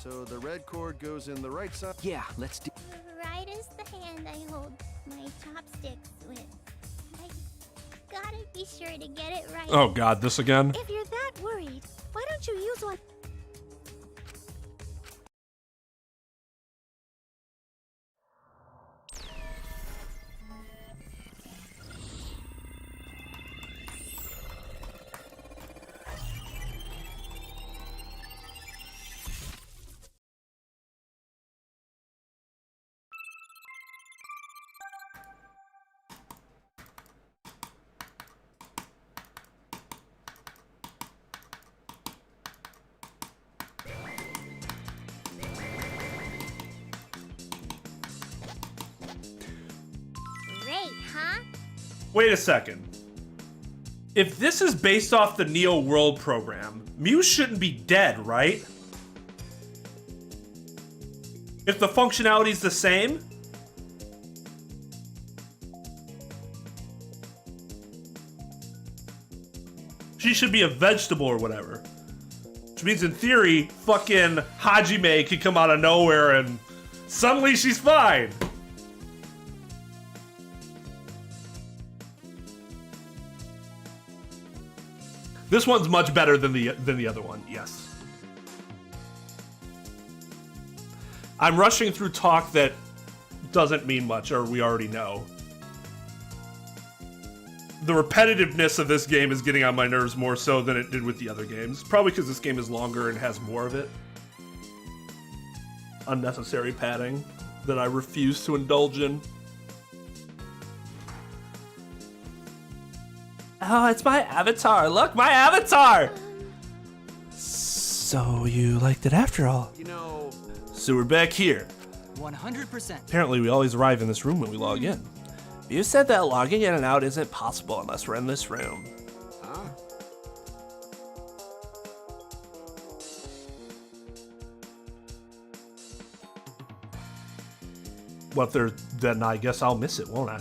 S9: So the red cord goes in the right side.
S3: Yeah, let's do.
S2: Right is the hand I hold my chopsticks with. I gotta be sure to get it right.
S7: Oh god, this again?
S2: If you're that worried, why don't you use one? Great, huh?
S7: Wait a second. If this is based off the Neo World program, Mew shouldn't be dead, right? If the functionality's the same? She should be a vegetable or whatever. Which means in theory, fucking Hajime could come out of nowhere and suddenly she's fine. This one's much better than the other one, yes. I'm rushing through talk that doesn't mean much, or we already know. The repetitiveness of this game is getting on my nerves more so than it did with the other games. Probably because this game is longer and has more of it. Unnecessary padding that I refuse to indulge in.
S6: Oh, it's my avatar. Look, my avatar! So you liked it after all.
S9: You know,
S6: So we're back here.
S3: 100%.
S6: Apparently we always arrive in this room when we log in. You said that logging in and out isn't possible unless we're in this room.
S9: huh?
S7: Well, then I guess I'll miss it, won't I?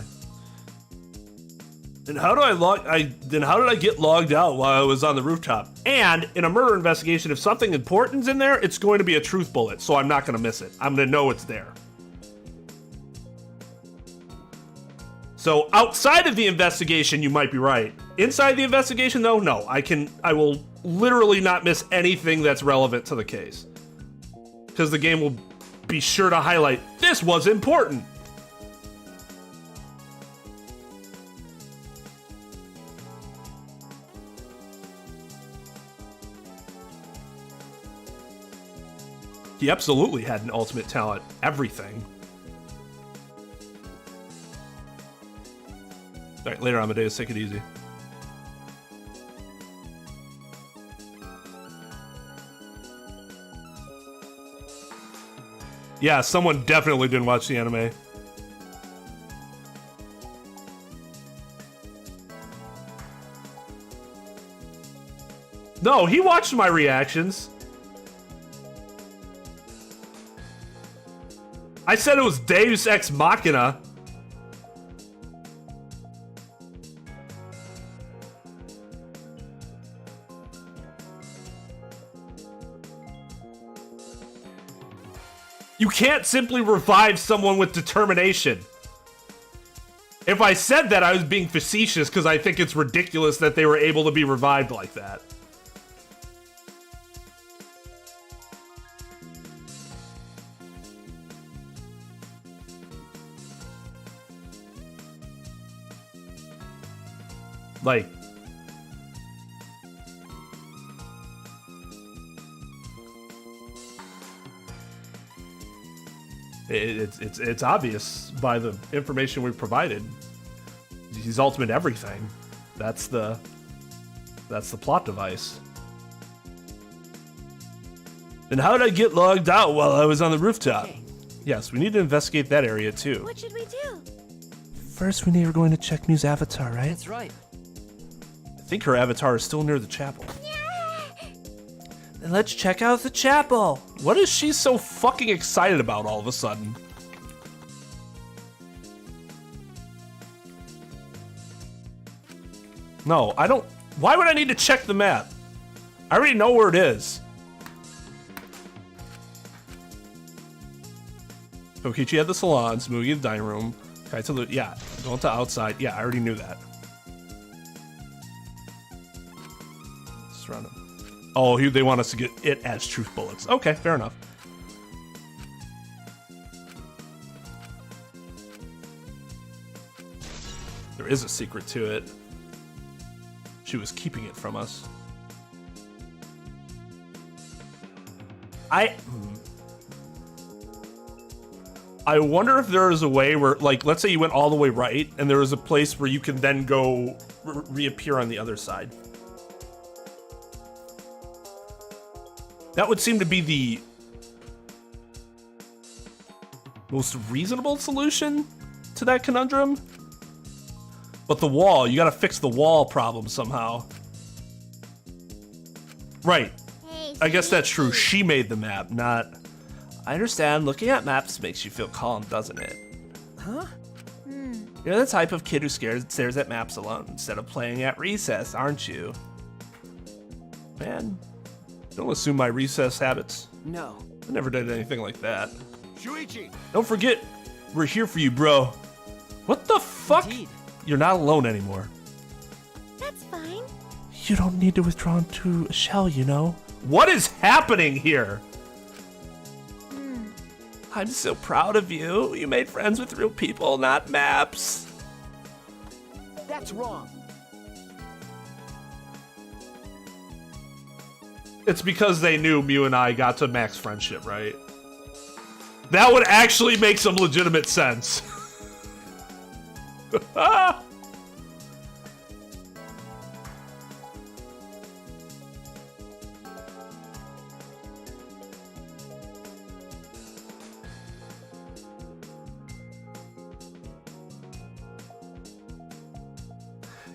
S7: And how do how did I get logged out while I was on the rooftop? And in a murder investigation, if something important's in there, it's going to be a truth bullet, so I'm not going to miss it. I'm going to know it's there. So outside of the investigation, you might be right. Inside the investigation, though, no. I will literally not miss anything that's relevant to the case.
S1: because the game will be sure to highlight this was important. He absolutely had an ultimate talent. Everything. All right, later, Amadeus, take it easy. Yeah, someone definitely didn't watch the anime. No, he watched my reactions. I said it was Deus Ex Machina. You can't simply revive someone with determination. If I said that, I was being facetious because I think it's ridiculous that they were able to be revived like that. Like, it's obvious by the information we provided. He's ultimate everything. That's the plot device. And how did I get logged out while I was on the rooftop? Yes, we need to investigate that area too.
S2: What should we do?
S6: First, we're going to check Mew's avatar, right?
S8: That's right.
S1: I think her avatar is still near the chapel.
S6: Then let's check out the chapel.
S1: What is she so fucking excited about all of a sudden? No, I don't. Why would I need to check the map? I already know where it is. Kokichi had the salon, Smoogie the dining room, Kaito the, yeah, going to outside. Yeah, I already knew that. Surround him. Oh, they want us to get it as truth bullets. Okay, fair enough. There is a secret to it. She was keeping it from us. I wonder if there is a way where, like, let's say you went all the way right, and there is a place where you can then go reappear on the other side. That would seem to be the most reasonable solution to that conundrum. But the wall, you gotta fix the wall problem somehow. Right.
S2: Hey,
S1: I guess that's true. She made the map, not...
S6: I understand looking at maps makes you feel calm, doesn't it?
S8: Huh?
S6: You're the type of kid who stares at maps alone instead of playing at recess, aren't you?
S1: Man, don't assume my recess habits.
S8: No.
S1: I never did anything like that.
S3: Shuichi!
S1: Don't forget, we're here for you, bro. What the fuck?
S8: Indeed.
S1: You're not alone anymore.
S2: That's fine.
S6: You don't need to withdraw into a shell, you know?
S1: What is happening here?
S6: I'm so proud of you. You made friends with real people, not maps.
S8: That's wrong.
S1: It's because they knew Mew and I got to max friendship, right? That would actually make some legitimate sense.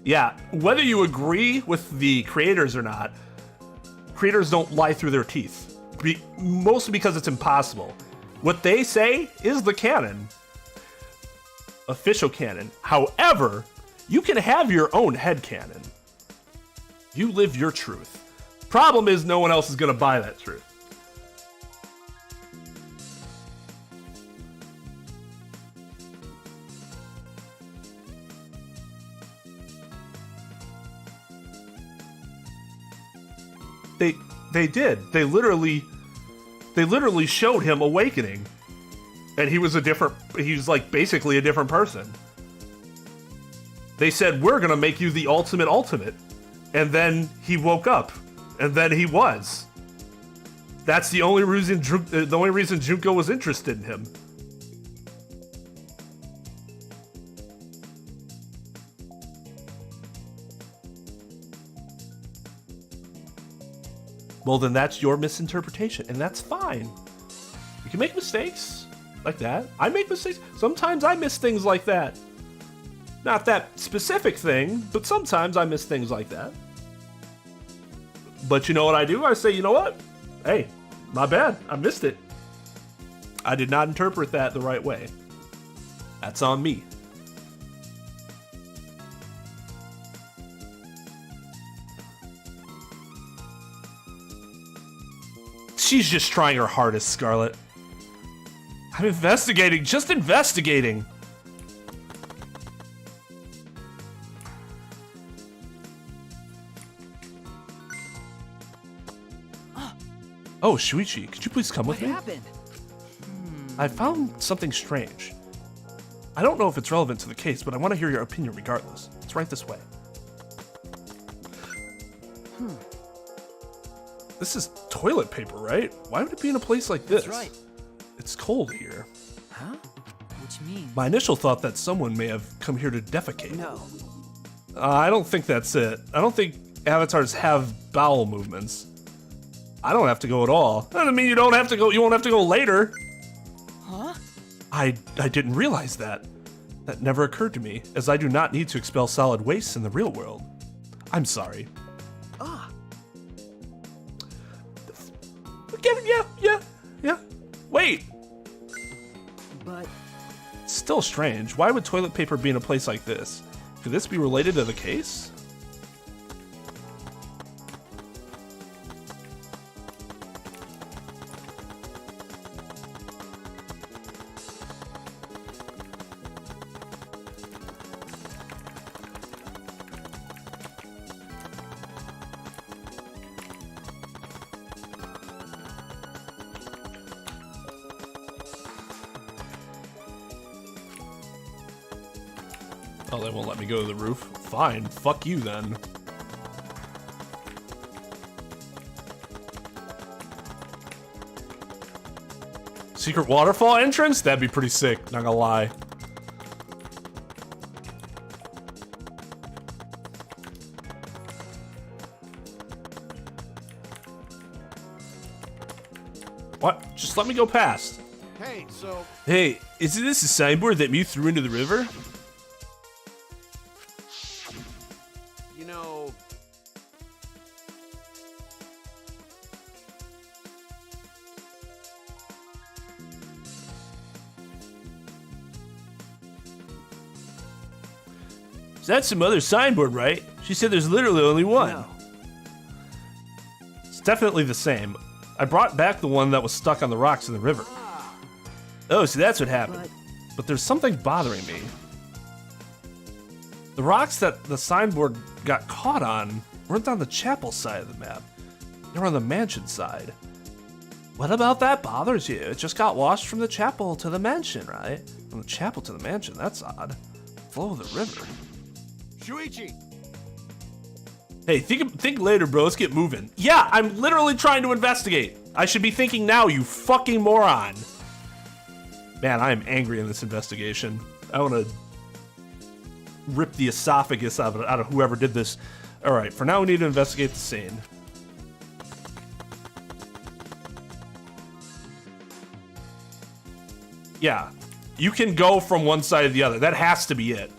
S1: Yeah, whether you agree with the creators or not, creators don't lie through their teeth. Mostly because it's impossible. What they say is the canon. Official canon. However, you can have your own headcanon. You live your truth. Problem is, no one else is gonna buy that truth. They did. They literally They literally showed him awakening. And he was like basically a different person. They said, we're gonna make you the ultimate. And then he woke up. And then he was. That's the only reason Junko was interested in him. Well, then that's your misinterpretation, and that's fine. You can make mistakes like that. I make mistakes. Sometimes I miss things like that. Not that specific thing, but sometimes I miss things like that. But you know what I do? I say, you know what? Hey, my bad. I missed it. I did not interpret that the right way. That's on me. She's just trying her hardest, Scarlet. I'm investigating, just investigating. Oh, Shuichi, could you please come with me?
S3: What happened?
S1: I found something strange. I don't know if it's relevant to the case, but I want to hear your opinion regardless. It's right this way. This is toilet paper, right? Why would it be in a place like this?
S3: That's right.
S1: It's cold here.
S3: Huh? Which means...
S1: My initial thought that someone may have come here to defecate.
S3: No.
S1: I don't think that's it. I don't think avatars have bowel movements. I don't have to go at all. That doesn't mean you don't have to go. You won't have to go later.
S3: Huh?
S1: I didn't realize that. That never occurred to me, as I do not need to expel solid wastes in the real world. I'm sorry.
S3: Ah.
S1: Yeah. Wait.
S3: But...
S1: Still strange. Why would toilet paper be in a place like this? Could this be related to the case? Oh, they won't let me go to the roof? Fine, fuck you then. Secret waterfall entrance? That'd be pretty sick, not gonna lie. What? Just let me go past.
S9: Hey, so
S1: Hey, isn't this a signboard that Mew threw into the river?
S9: you know,
S1: That's some other signboard, right? She said there's literally only one.
S3: No.
S1: It's definitely the same. I brought back the one that was stuck on the rocks in the river. Oh, so that's what happened. But there's something bothering me. The rocks that the signboard got caught on weren't on the chapel side of the map. They were on the mansion side. What about that bothers you? It just got washed from the chapel to the mansion, right? From the chapel to the mansion, that's odd. Flow of the river.
S9: Shuichi,
S1: Hey, think later, bro. Let's get moving. Yeah, I'm literally trying to investigate. I should be thinking now, you fucking moron. Man, I am angry in this investigation. I want to rip the esophagus out of whoever did this. All right, for now we need to investigate the scene. Yeah, you can go from one side to the other. That has to be it.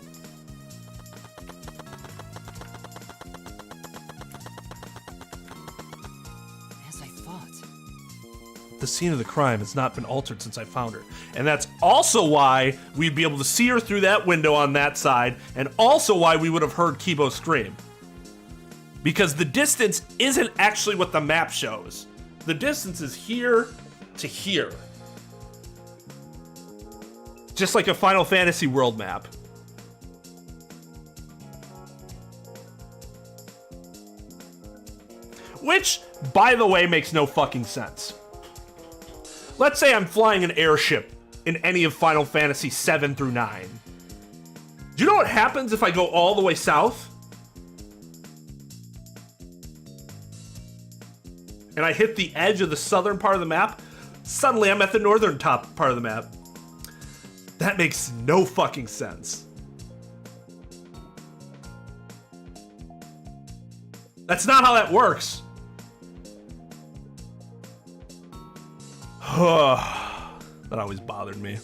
S3: As I thought.
S1: The scene of the crime has not been altered since I found her. And that's also why we'd be able to see her through that window on that side, and also why we would have heard Kibo scream. Because the distance isn't actually what the map shows. The distance is here to here. Just like a Final Fantasy world map. Which, by the way, makes no fucking sense. let's say I'm flying an airship in any of Final Fantasy 7 through 9. Do you know what happens if I go all the way south? And I hit the edge of the southern part of the map? Suddenly I'm at the northern top part of the map. That makes no fucking sense. That's not how that works. That always bothered me.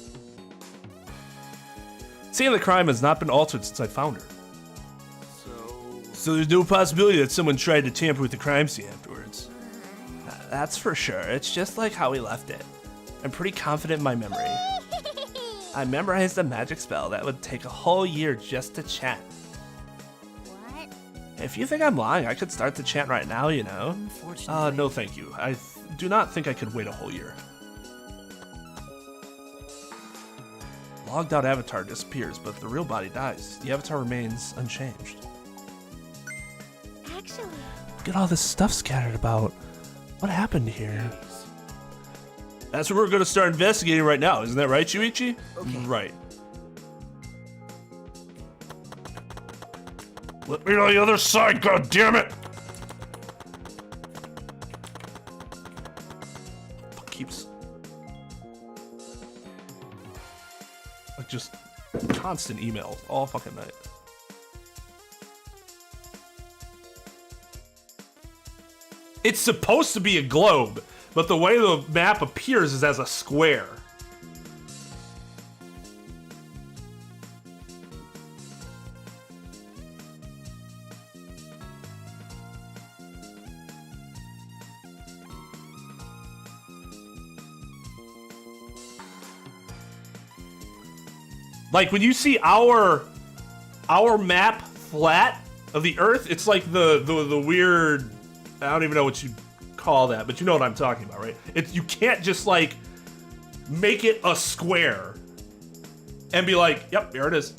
S1: Scene of the crime has not been altered since I found her. So there's no possibility that someone tried to tamper with the crime scene afterwards. That's for sure. It's just like how we left it. I'm pretty confident in my memory. I memorized a magic spell that would take a whole year just to chant.
S2: What?
S1: If you think I'm lying, I could start the chant right now, you know?
S8: Unfortunately.
S1: No thank you. I do not think I could wait a whole year. Logged out avatar disappears, but the real body dies. The avatar remains unchanged.
S2: Actually,
S6: Look at all this stuff scattered about. What happened here?
S1: That's what we're going to start investigating right now, isn't that right, Shuichi?
S8: Okay.
S1: Right. Let me on the other side, goddammit! Fuck keeps. Like just constant emails all fucking night. It's supposed to be a globe, but the way the map appears is as a square. Like when you see our map flat of the Earth, it's like the weird, I don't even know what you call that, but you know what I'm talking about, right? You can't just like make it a square and be like, yep, there it is.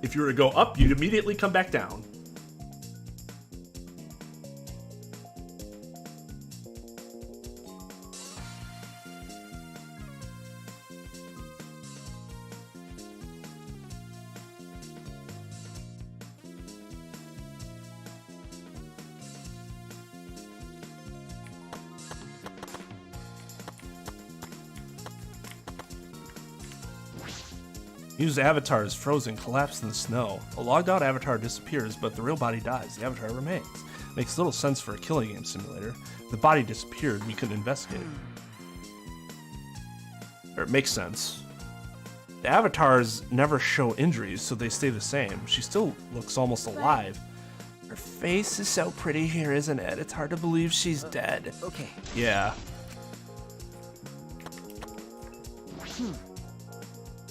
S1: If you were to go up, you'd immediately come back down. Use avatar is frozen, collapsed in the snow. A logged out avatar disappears, but the real body dies. The avatar remains. Makes little sense for a killing game simulator. If the body disappeared, we couldn't investigate. Or it makes sense. The avatars never show injuries, so they stay the same. She still looks almost alive. Her face is so pretty here, isn't it? It's hard to believe she's dead.
S8: Okay.
S1: Yeah.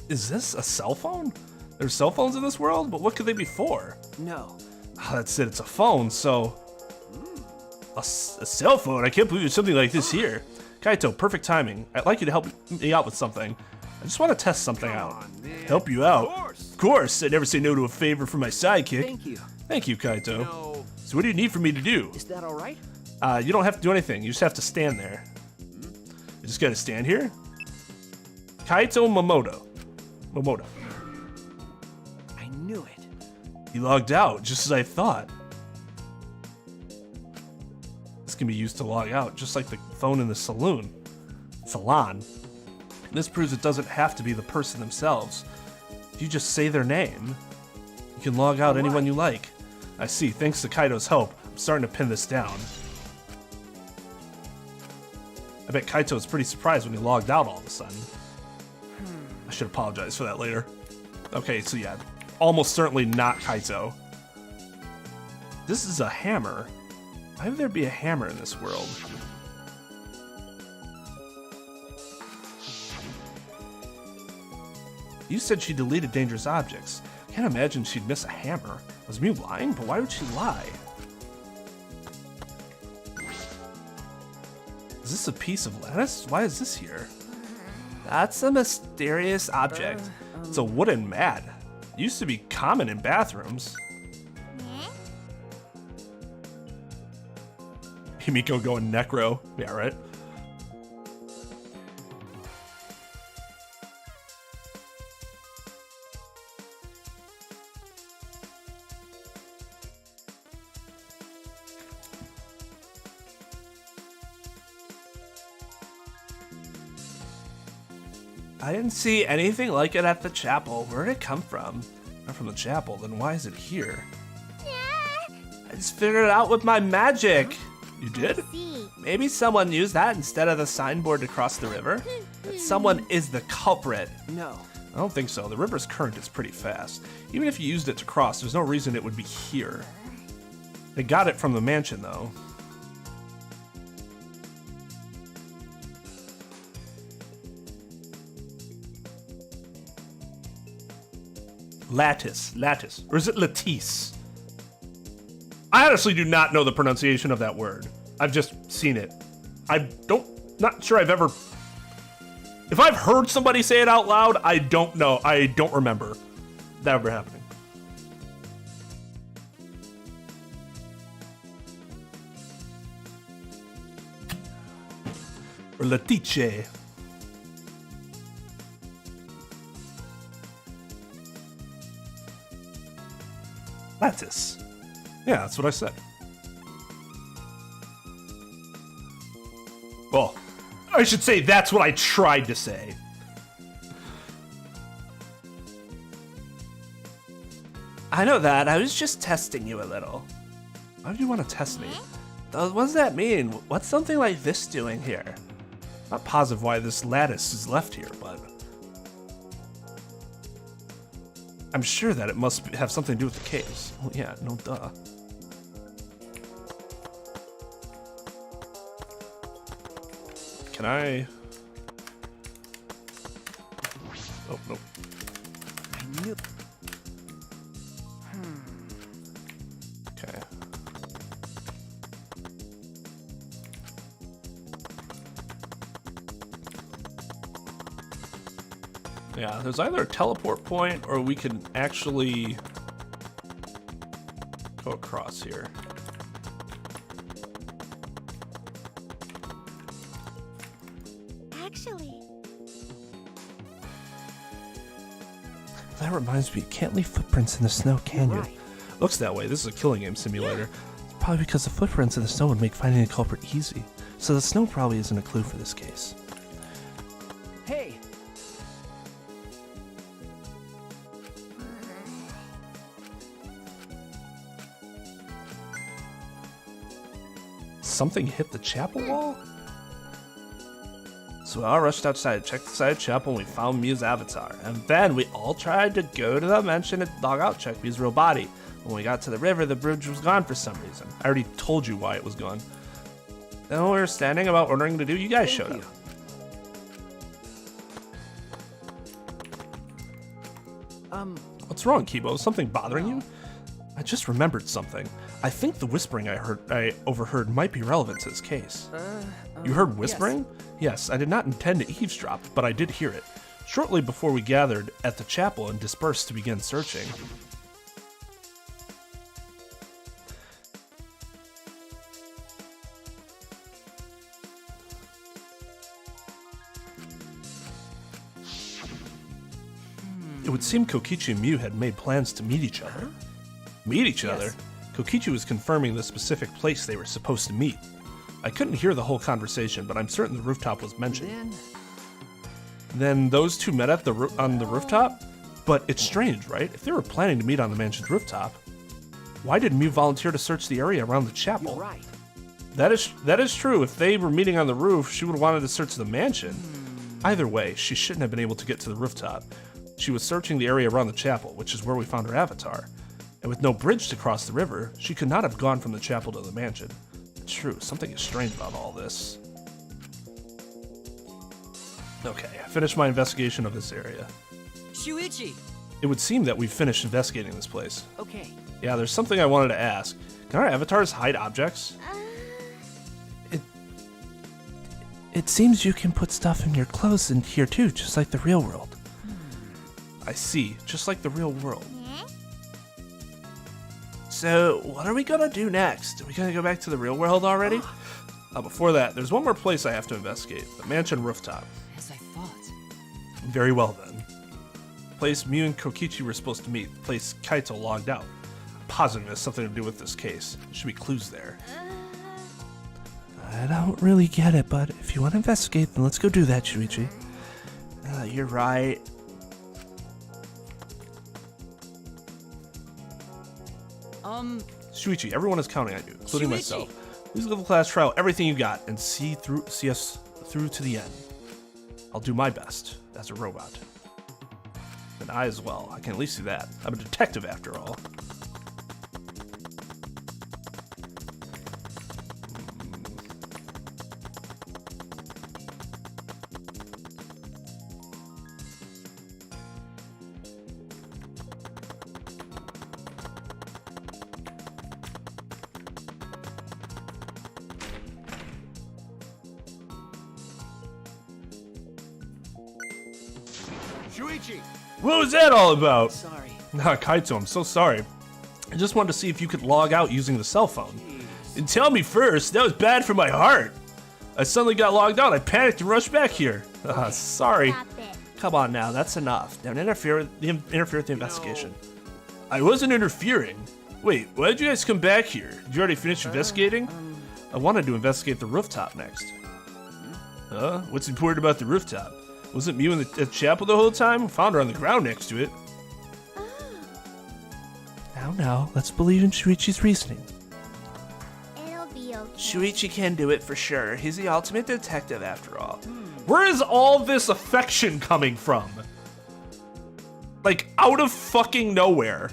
S1: Is this a cell phone? There's cell phones in this world, but what could they be for?
S8: No.
S1: Oh, that's it, it's a phone, so... A cell phone? I can't believe there's something like this here. Kaito, perfect timing. I'd like you to help me out with something. I just want to test something out. Help you out? Of course, I'd never say no to a favor from my sidekick.
S8: Thank you.
S1: Thank you, Kaito.
S9: No.
S1: So what do you need for me to do?
S8: Is that all right?
S1: You don't have to do anything, you just have to stand there. You just gotta stand here? Kaito Momoda.
S8: I knew it.
S1: He logged out, just as I thought. This can be used to log out, just like the phone in the salon. This proves it doesn't have to be the person themselves. If you just say their name, you can log out anyone you like. I see, thanks to Kaito's help, I'm starting to pin this down. I bet Kaito was pretty surprised when he logged out all of a sudden. I should apologize for that later. Okay, so yeah, almost certainly not Kaito. This is a hammer. Why would there be a hammer in this world? You said she deleted dangerous objects. Can't imagine she'd miss a hammer. Was Mew lying? But why would she lie? Is this a piece of lattice? Why is this here? That's a mysterious object. It's a wooden mat. It used to be common in bathrooms.
S2: eh?
S1: Himiko going necro. Yeah, right. I didn't see anything like it at the chapel. Where did it come from? Not from the chapel, then why is it here? I just figured it out with my magic. You did? Maybe someone used that instead of the signboard to cross the river? That someone is the culprit.
S3: No.
S1: I don't think so. The river's current is pretty fast. Even if you used it to cross, there's no reason it would be here. They got it from the mansion, though. Lattice. Or is it lattice? I honestly do not know the pronunciation of that word. I've just seen it. Not sure I've ever... If I've heard somebody say it out loud, I don't know. I don't remember that ever happening. Or latice. Lattice. Yeah, that's what I said. Well, I should say that's what I tried to say. I know that. I was just testing you a little. Why do you want to test me? What does that mean? What's something like this doing here? Not positive why this lattice is left here, but... I'm sure that it must have something to do with the caves. Well, yeah, no duh. Can I... Oh, no.
S3: I knew...
S1: Okay. Yeah, there's either a teleport point or we can actually go across here.
S2: Actually,
S6: That reminds me, you can't leave footprints in the snow, can you?
S3: Right.
S1: Looks that way. This is a killing game simulator.
S6: Probably because the footprints in the snow would make finding a culprit easy. So the snow probably isn't a clue for this case.
S3: Hey,
S1: Something hit the chapel wall? So we all rushed outside to check the side of the chapel and we found Mia's avatar. And then we all tried to go to the mansion and log out check Mia's real body. When we got to the river, the bridge was gone for some reason. I already told you why it was gone. Then when we were standing about ordering to do, you guys showed up. What's wrong, Kibo? Is something bothering you? I just remembered something. I think the whispering I overheard might be relevant to this case. You heard whispering? Yes, I did not intend to eavesdrop, but I did hear it. Shortly before we gathered at the chapel and dispersed to begin searching. It would seem Kokichi and Mew had made plans to meet each other. Meet each other? Kokichi was confirming the specific place they were supposed to meet. I couldn't hear the whole conversation, but I'm certain the rooftop was mentioned. Then those two met at on the rooftop? But it's strange, right? If they were planning to meet on the mansion's rooftop, why did Mew volunteer to search the area around the chapel?
S3: you're right.
S1: That is true. If they were meeting on the roof, she would have wanted to search the mansion. Either way, she shouldn't have been able to get to the rooftop. She was searching the area around the chapel, which is where we found her avatar. And with no bridge to cross the river, she could not have gone from the chapel to the mansion. True, something is strange about all this. Okay, I finished my investigation of this area.
S8: Shuichi!
S1: It would seem that we've finished investigating this place.
S8: Okay.
S1: Yeah, there's something I wanted to ask. Can our avatars hide objects?
S6: It seems you can put stuff in your clothes in here too, just like the real world.
S1: I see, just like the real world. So, what are we gonna do next? Are we gonna go back to the real world already? Before that, there's one more place I have to investigate. The mansion rooftop.
S10: As I thought.
S1: Very well then. Place Mew and Kokichi were supposed to meet. Place Kaito logged out. I'm positive it has something to do with this case. There should be clues there.
S6: I don't really get it, but if you want to investigate, then let's go do that, Shuichi. You're right.
S1: Shuichi, everyone is counting on you, including
S10: Shuichi.
S1: myself. Please live the class trial everything you got and see us through to the end. I'll do my best as a robot. And I as well. I can at least do that. I'm a detective after all.
S9: Shuichi!
S1: What was that all about?
S10: Sorry.
S1: Nah, Kaito, I'm so sorry. I just wanted to see if you could log out using the cell phone. And tell me first, that was bad for my heart. I suddenly got logged out. I panicked and rushed back here. Sorry.
S2: Stop it.
S6: Come on now, that's enough. Don't interfere with the investigation.
S1: I wasn't interfering. Wait, why did you guys come back here? Did you already finish investigating? I wanted to investigate the rooftop next. What's important about the rooftop? Wasn't Mew in the chapel the whole time? Found her on the ground next to it.
S6: Now, let's believe in Shuichi's reasoning.
S2: It'll be okay.
S6: Shuichi can do it for sure. He's the ultimate detective after all.
S1: Where is all this affection coming from? Like, out of fucking nowhere.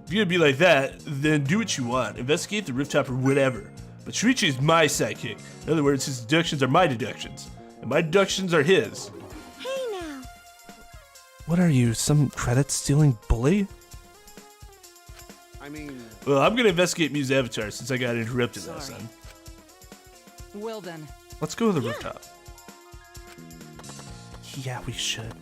S1: If you're gonna be like that, then do what you want. Investigate the rooftop or whatever. But Shuichi is my sidekick. In other words, his deductions are my deductions. And my deductions are his.
S2: Hey now.
S6: What are you, some credit-stealing bully?
S9: I mean,
S1: Well, I'm gonna investigate Mew's avatar since I got interrupted last
S10: Sorry.
S1: time.
S10: Well then.
S1: Let's go to the rooftop.
S6: Yeah, we should.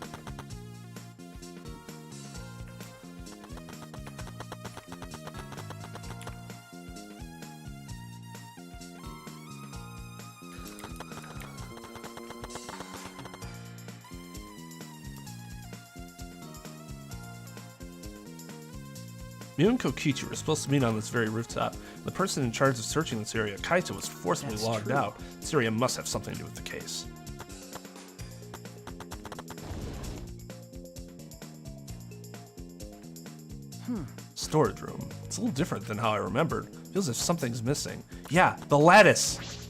S1: Mew and Kokichi were supposed to meet on this very rooftop. The person in charge of searching this area, Kaito, was forcibly
S10: That's
S1: logged
S10: true.
S1: out. This area must have something to do with the case. Storage room. It's a little different than how I remembered. Feels as if something's missing. Yeah, the lattice!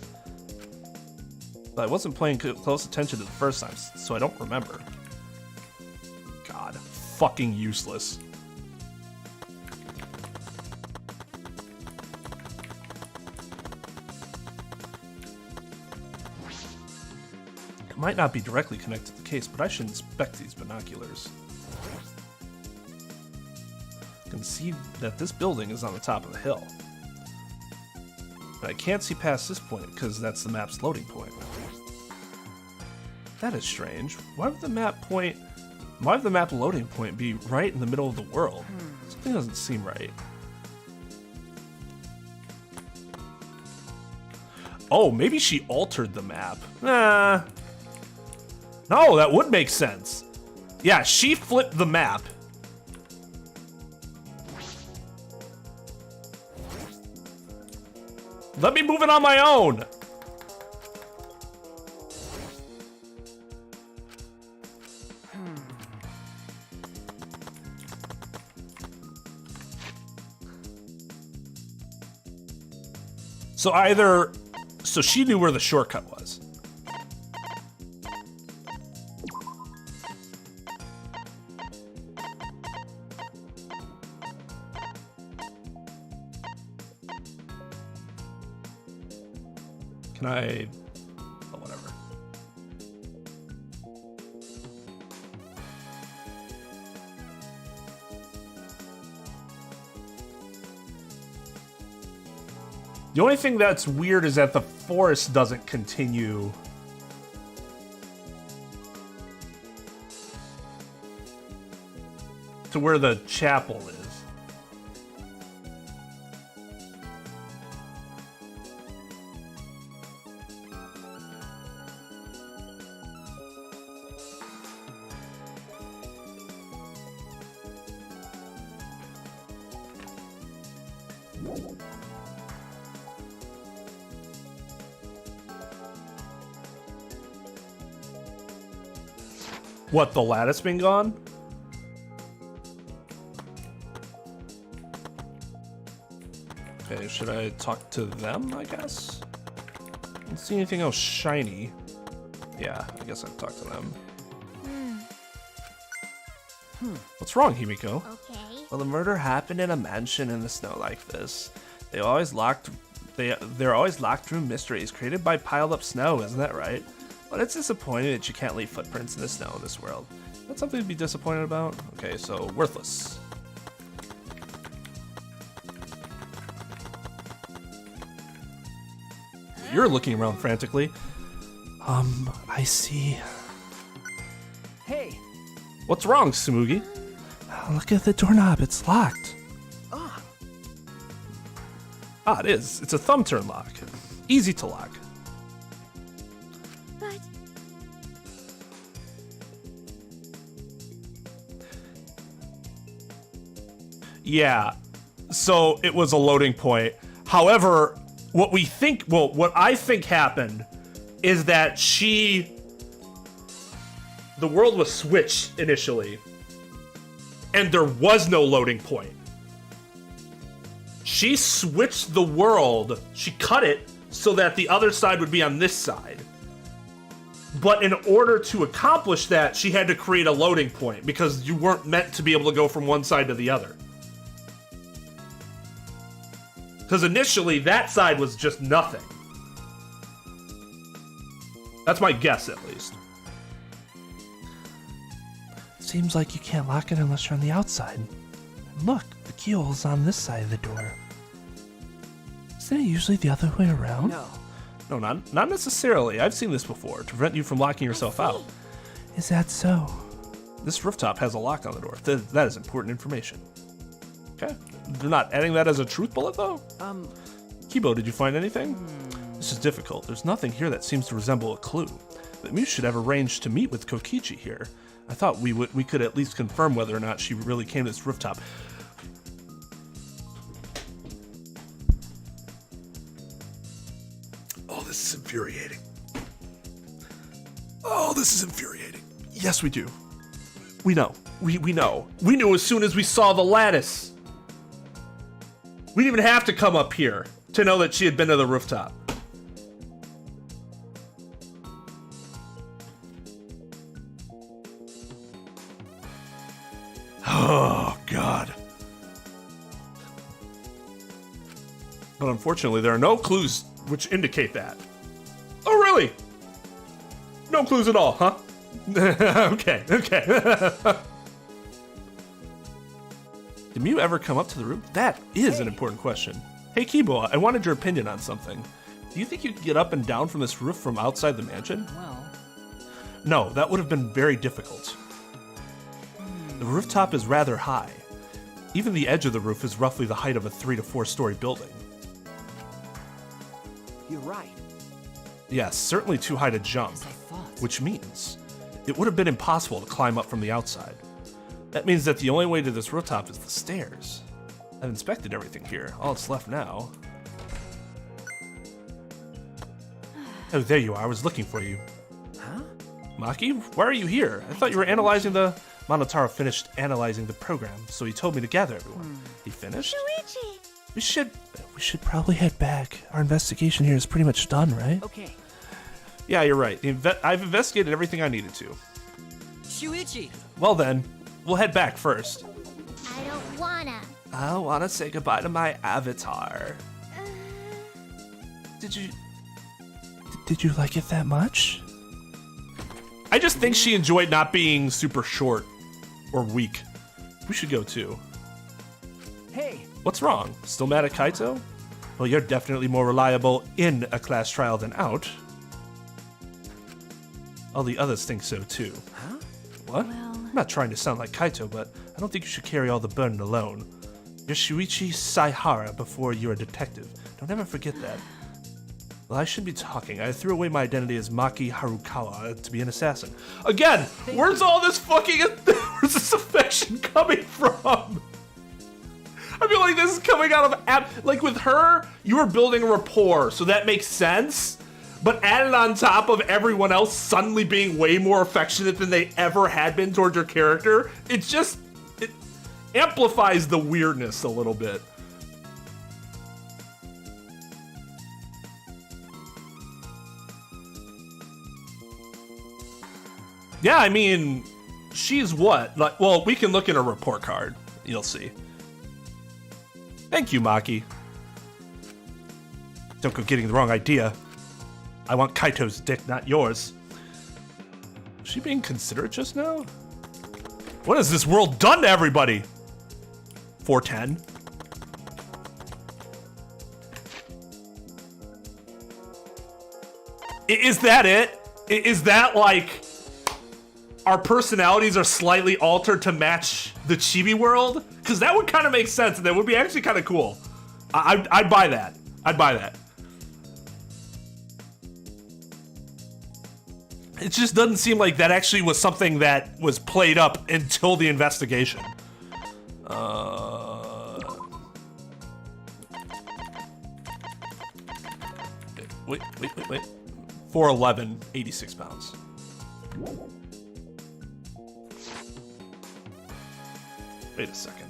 S1: But I wasn't paying close attention to the first time, so I don't remember. God, fucking useless. It might not be directly connected to the case, but I should inspect these binoculars. I can see that this building is on the top of the hill. But I can't see past this point because that's the map's loading point. That is strange. Why would the map loading point be right in the middle of the world? Something doesn't seem right. Oh, maybe she altered the map. Nah. No, that would make sense. Yeah, she flipped the map. Let me move it on my own. So she knew where the shortcut was. Can I... Oh, whatever. The only thing that's weird is that the forest doesn't continue. To where the chapel is. What, the lattice being gone? Okay, should I talk to them, I guess? I don't see anything else shiny. Yeah, I guess I'd talk to them. What's wrong, Himiko?
S2: Okay.
S6: Well, the murder happened in a mansion in the snow like this. They're always locked room mysteries created by piled up snow, isn't that right? But it's disappointing that you can't leave footprints in the snow in this world. That's something to be disappointed about? Okay, so worthless. You're looking around frantically. I see.
S10: Hey,
S1: What's wrong, Tsumugi?
S6: Look at the doorknob, it's locked.
S1: Ah, it is. It's a thumb turn lock. Easy to lock.
S2: But
S1: Yeah, so it was a loading point. However, what I think happened is that the world was switched initially, and there was no loading point. She switched the world, she cut it so that the other side would be on this side. But in order to accomplish that, she had to create a loading point because you weren't meant to be able to go from one side to the other. Because initially, that side was just nothing. That's my guess, at least.
S6: Seems like you can't lock it unless you're on the outside. And look, the keyhole's on this side of the door. Isn't it usually the other way around?
S10: no.
S1: No, not necessarily. I've seen this before, to prevent you from locking yourself out.
S6: Is that so?
S1: This rooftop has a lock on the door. That is important information. Okay. They're not adding that as a truth bullet, though? Kibo, did you find anything? This is difficult. There's nothing here that seems to resemble a clue. But Muse should have arranged to meet with Kokichi here. I thought we could at least confirm whether or not she really came to this rooftop. Oh, this is infuriating. Oh, this is infuriating. Yes, we do. We know. We know. We knew as soon as we saw the lattice. We didn't even have to come up here to know that she had been to the rooftop. Oh, God. But unfortunately, there are no clues which indicate that. Oh, really? No clues at all, huh? Okay. Did Mew ever come up to the roof? That is an important question. Hey, Kibo, I wanted your opinion on something. Do you think you could get up and down from this roof from outside the mansion?
S10: Well,
S1: No, that would have been very difficult. The rooftop is rather high. Even the edge of the roof is roughly the height of a 3 to 4 story building.
S10: you're right.
S1: Yes, certainly too high to jump,
S10: As I thought.
S1: which means it would have been impossible to climb up from the outside. That means that the only way to this rooftop is the stairs. I've inspected everything here. All that's left now. Oh, there you are. I was looking for you.
S10: Huh?
S1: Maki, why are you here? I thought you were analyzing the... Monotaro finished analyzing the program, so he told me to gather everyone. He finished?
S2: Shuichi!
S6: We should probably head back. Our investigation here is pretty much done, right?
S10: Okay.
S1: Yeah, you're right. I've investigated everything I needed to.
S10: Shuichi!
S1: Well then, we'll head back first.
S2: I don't wanna.
S6: I want to say goodbye to my avatar. Did you like it that much?
S1: I just think she enjoyed not being super short or weak. We should go too.
S10: Hey!
S1: What's wrong? Still mad at Kaito? Well, you're definitely more reliable in a class trial than out. All the others think so too.
S10: Huh?
S1: What? I'm not trying to sound like Kaito, but I don't think you should carry all the burden alone. You're Shuichi Saihara before you're a detective. Don't ever forget that. Well, I shouldn't be talking. I threw away my identity as Maki Harukawa to be an assassin. Again, where's all this fucking... where's this affection coming from?
S7: I feel like this is coming out of like with her, you were building a rapport, so that makes sense. But added on top of everyone else suddenly being way more affectionate than they ever had been towards your character, it amplifies the weirdness a little bit. Yeah, I mean, she's what? Like, well, we can look in a report card. You'll see. Thank you, Maki. Don't go getting the wrong idea. I want Kaito's dick, not yours. Was she being considerate just now? What has this world done to everybody? 410. Is that it? Is that like our personalities are slightly altered to match the chibi world? Because that would kind of make sense, and that would be actually kind of cool. I'd buy that. I'd buy that. It just doesn't seem like that actually was something that was played up until the investigation. Wait. 4'11", 86 pounds. Wait a second.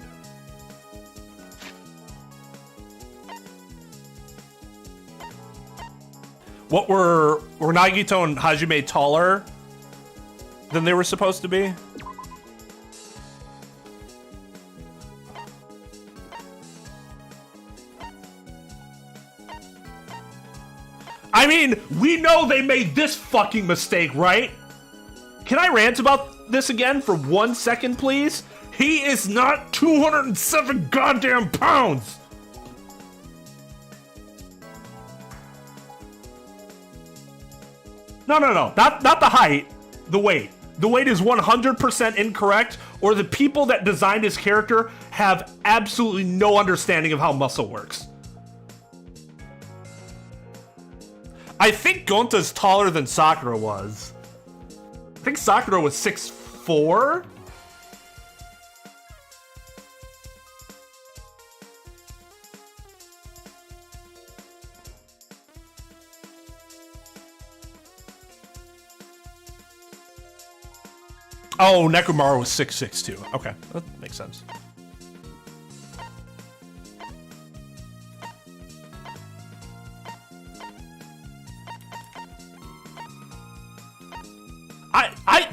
S7: What were Nagito and Hajime taller than they were supposed to be? I mean, we know they made this fucking mistake, right? Can I rant about this again for 1 second, please? He is not 207 goddamn pounds! No, not the height, the weight. The weight is 100% incorrect, or the people that designed his character have absolutely no understanding of how muscle works. I think Gonta's taller than Sakura was. I think Sakura was 6'4". Oh, Nekomaru was 6'6" too. Okay, that makes sense.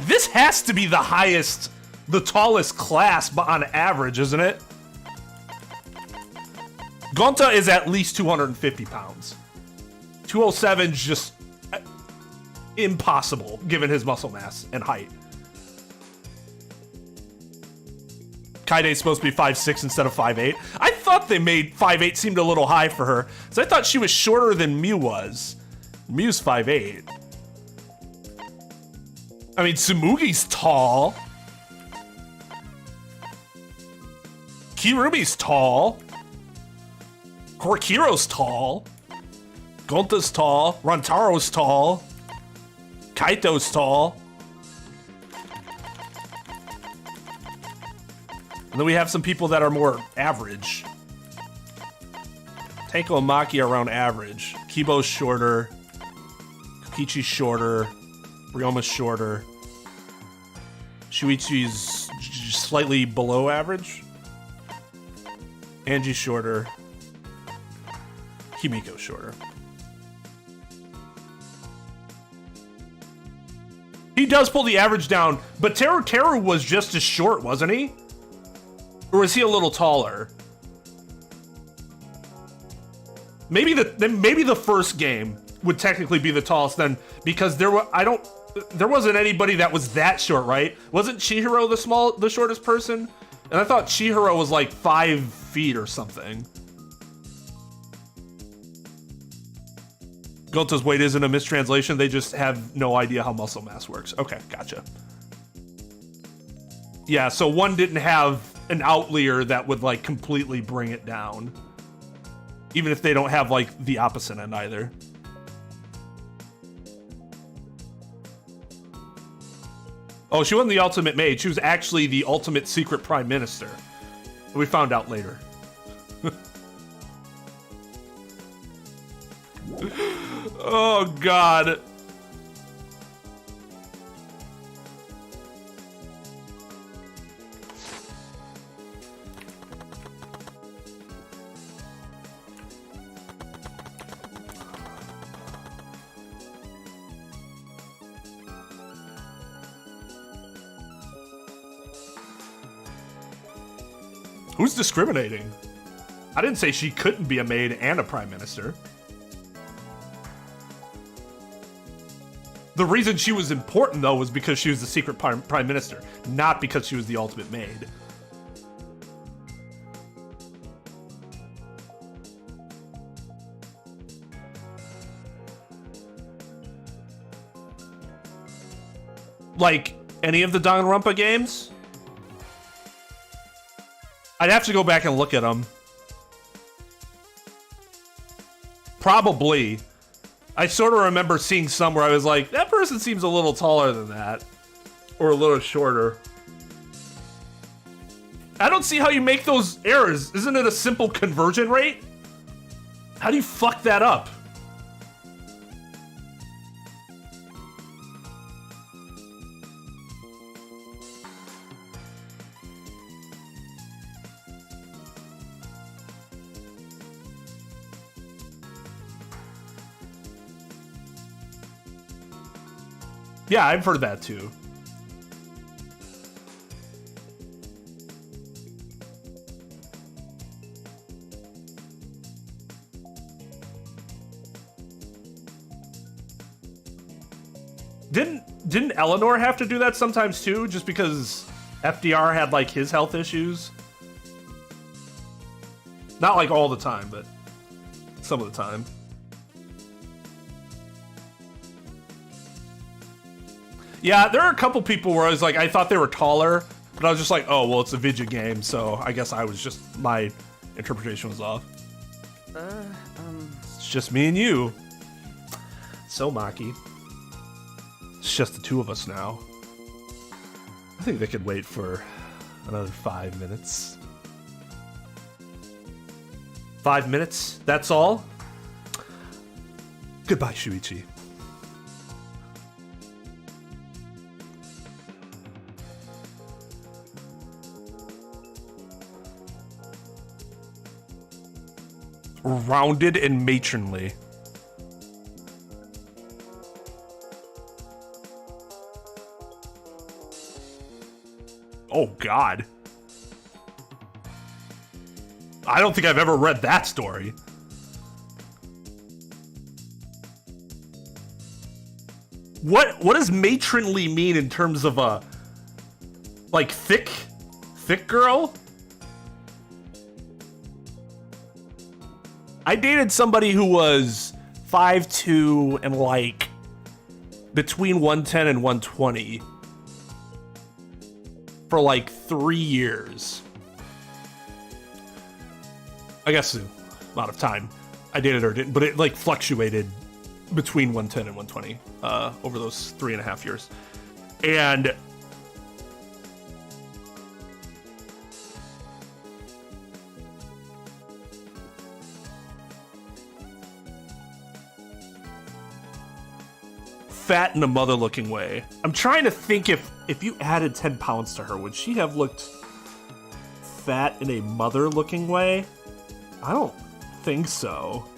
S7: This has to be the highest, the tallest class on average, isn't it? Gonta is at least 250 pounds. 207 is just impossible given his muscle mass and height. Kaide's supposed to be 5'6" instead of 5'8". I thought they made 5'8" seemed a little high for her, because I thought she was shorter than Mew was. Mew's 5'8". I mean, Tsumugi's tall. Kirumi's tall. Korokiro's tall. Gonta's tall. Rantaro's tall. Kaito's tall. And then we have some people that are more average. Tenko and Maki are around average. Kibo's shorter. Kokichi's shorter. Ryoma's shorter. Shuichi's slightly below average. Angie's shorter. Himiko's shorter. He does pull the average down, but Teru was just as short, wasn't he? Or was he a little taller? Maybe the first game would technically be the tallest then, because there wasn't anybody that was that short, right? Wasn't Chihiro the shortest person? And I thought Chihiro was like 5 feet or something. Gonta's weight isn't a mistranslation, they just have no idea how muscle mass works. Okay, gotcha. Yeah, so one didn't have an outlier that would like completely bring it down. Even if they don't have like the opposite end either. Oh, she wasn't the ultimate maid. She was actually the ultimate secret prime minister. We found out later.
S1: Oh, God. Who's discriminating? I didn't say she couldn't be a maid and a prime minister. The reason she was important, though, was because she was the secret prime minister, not because she was the ultimate maid. Like, any of the Danganronpa games? I'd have to go back and look at them. Probably. I sort of remember seeing some where I was like, that person seems a little taller than that. Or a little shorter. I don't see how you make those errors. Isn't it a simple conversion rate? How do you fuck that up? Yeah, I've heard that too. Didn't Eleanor have to do that sometimes too, just because FDR had like his health issues? Not like all the time, but some of the time. Yeah, there are a couple people where I was like, I thought they were taller, but I was just like, oh, well, it's a video game, so I guess my interpretation was off. It's just me and you. So, Maki. It's just the two of us now. I think they could wait for another 5 minutes. 5 minutes? That's all? Goodbye, Shuichi. Rounded and matronly. Oh, God. I don't think I've ever read that story. What does matronly mean in terms of a like thick girl? I dated somebody who was 5'2" and like between 110 and 120 for like 3 years. I guess a lot of time. I dated her, but it like fluctuated between 110 and 120 over those 3.5 years. And fat in a mother-looking way. I'm trying to think if you added 10 pounds to her, would she have looked fat in a mother-looking way? I don't think so.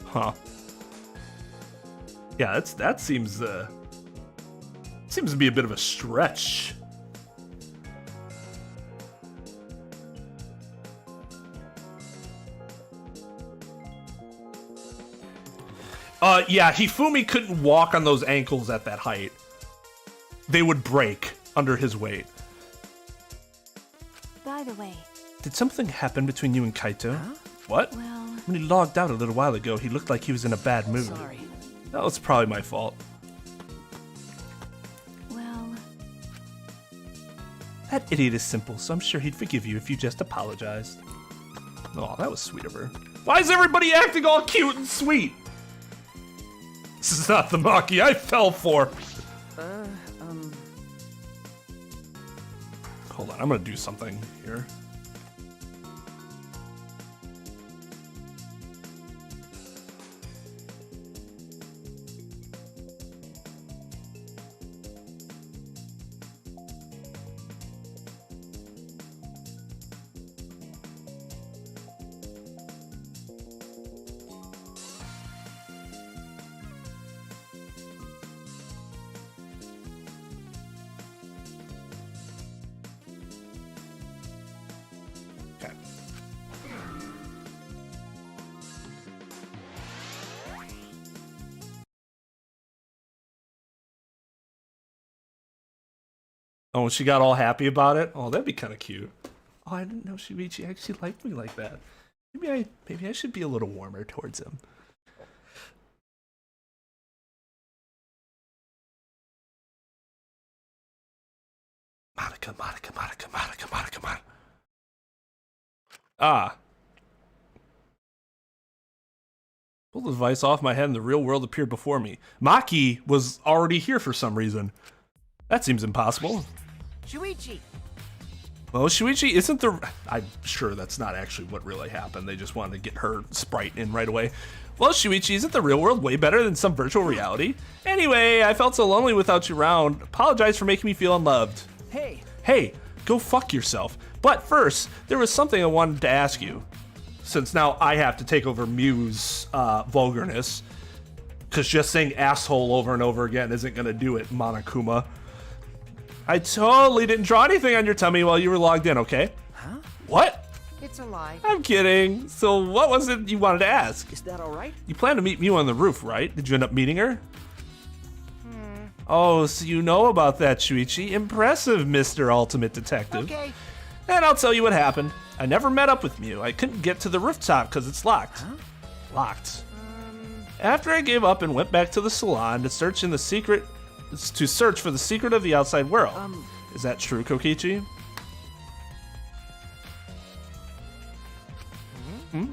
S1: Huh. Yeah, that seems to be a bit of a stretch. Yeah, Hifumi couldn't walk on those ankles at that height. They would break under his weight.
S11: By the way,
S6: Did something happen between you and Kaito?
S10: Huh?
S6: What?
S11: well,
S6: When he logged out a little while ago, he looked like he was in a bad mood.
S10: Sorry.
S6: That was probably my fault.
S11: well,
S6: That idiot is simple, so I'm sure he'd forgive you if you just apologized. Oh, that was sweet of her. Why is everybody acting all cute and sweet? This is not the Maki I fell for.
S1: Hold on, I'm gonna do something here. Okay. Oh, she got all happy about it? Oh, that'd be kind of cute. Oh, I didn't know Shuichi actually liked me like that. Maybe I should be a little warmer towards him. Monica. Ah. Pulled the device off my head and the real world appeared before me. Maki was already here for some reason. That seems impossible.
S8: Shuichi!
S1: Well, Shuichi isn't the... I'm sure that's not actually what really happened. They just wanted to get her sprite in right away. Well, Shuichi, isn't the real world way better than some virtual reality? Anyway, I felt so lonely without you around. Apologize for making me feel unloved. Hey, go fuck yourself. But first, there was something I wanted to ask you. Since now I have to take over Mew's vulgarness. Because just saying asshole over and over again isn't going to do it, Monokuma. I totally didn't draw anything on your tummy while you were logged in, okay?
S10: Huh?
S1: What?
S8: It's a lie.
S1: I'm kidding. So what was it you wanted to ask?
S10: Is that alright?
S1: You plan to meet Mew on the roof, right? Did you end up meeting her? Oh, so you know about that, Shuichi. Impressive, Mr. Ultimate Detective.
S8: Okay.
S1: And I'll tell you what happened. I never met up with Mew. I couldn't get to the rooftop because it's locked.
S10: Huh?
S1: Locked. After I gave up and went back to the salon to search for the secret of the outside world. Is that true, Kokichi?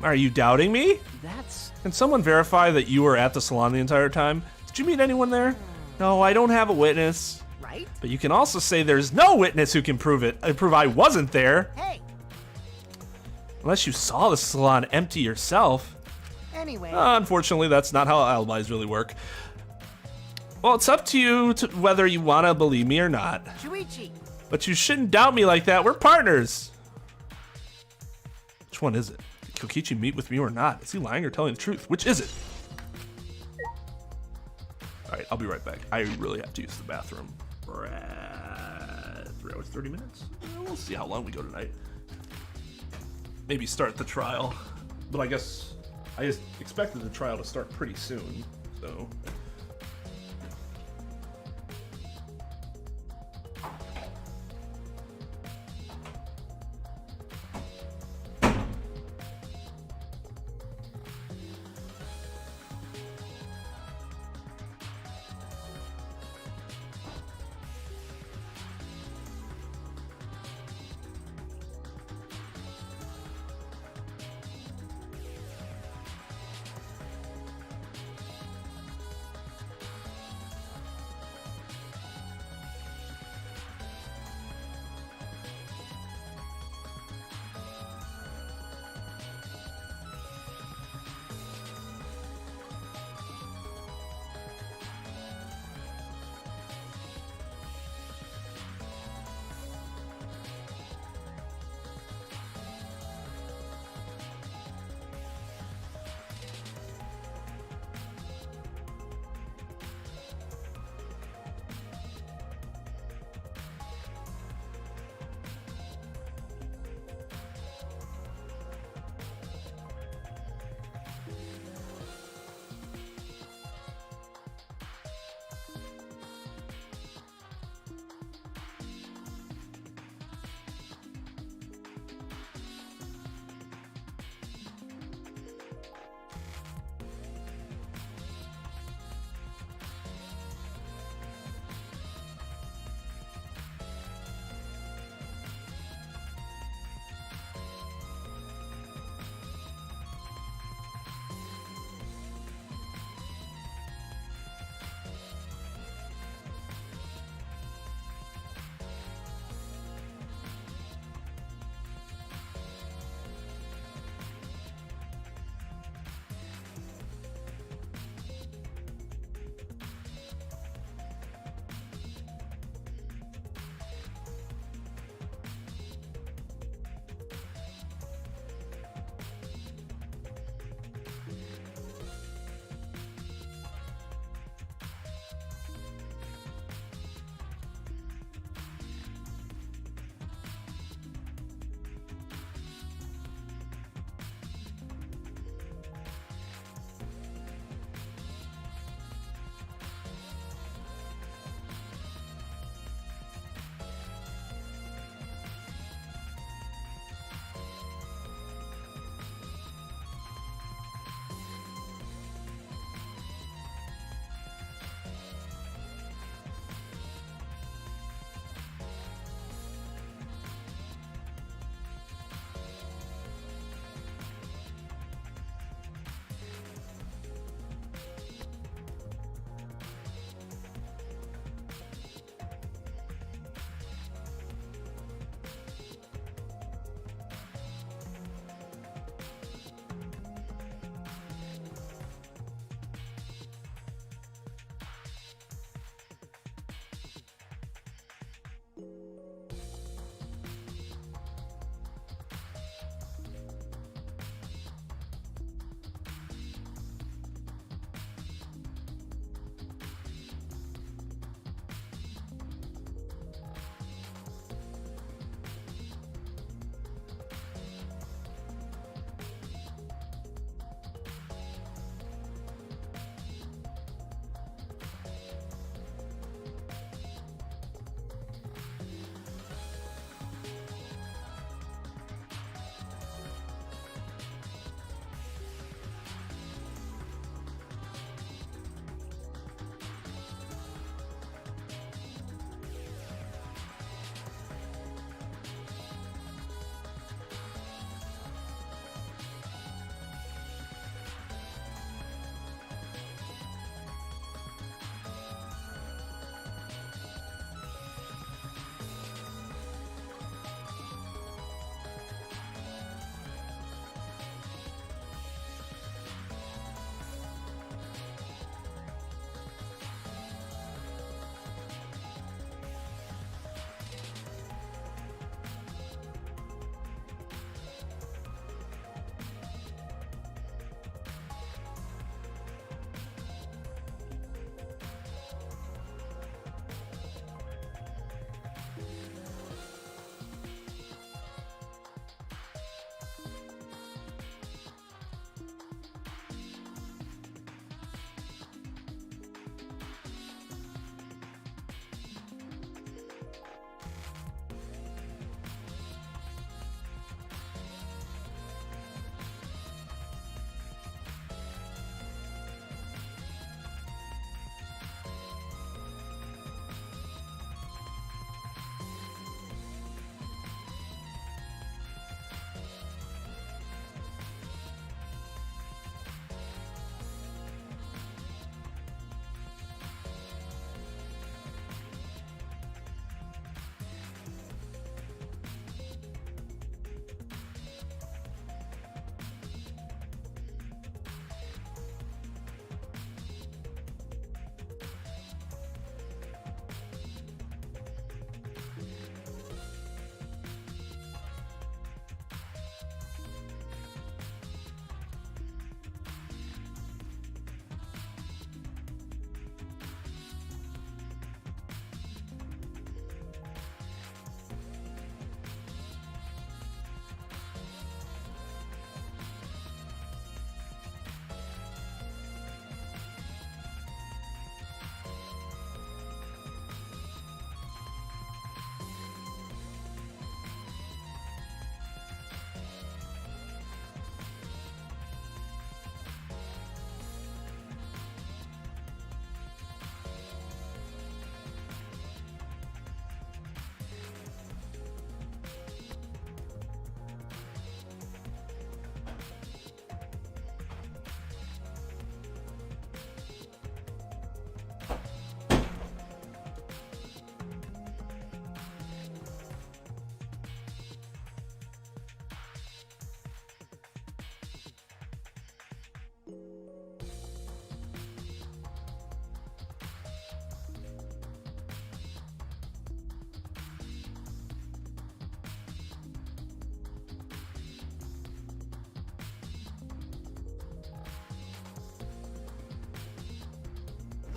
S1: Are you doubting me?
S10: That's...
S1: Can someone verify that you were at the salon the entire time? Did you meet anyone there? No, I don't have a witness.
S8: Right?
S1: But you can also say there's no witness who can prove I wasn't there.
S8: Hey!
S1: Unless you saw the salon empty yourself.
S8: Anyway.
S1: Unfortunately, that's not how alibis really work. Well, it's up to you whether you want to believe me or not.
S8: Shuichi!
S1: But you shouldn't doubt me like that. We're partners. Which one is it? Did Kokichi meet with me or not? Is he lying or telling the truth? Which is it? All right, I'll be right back. I really have to use the bathroom. We're at 3 hours, 30 minutes. We'll see how long we go tonight. Maybe start the trial. But I guess I just expected the trial to start pretty soon, so...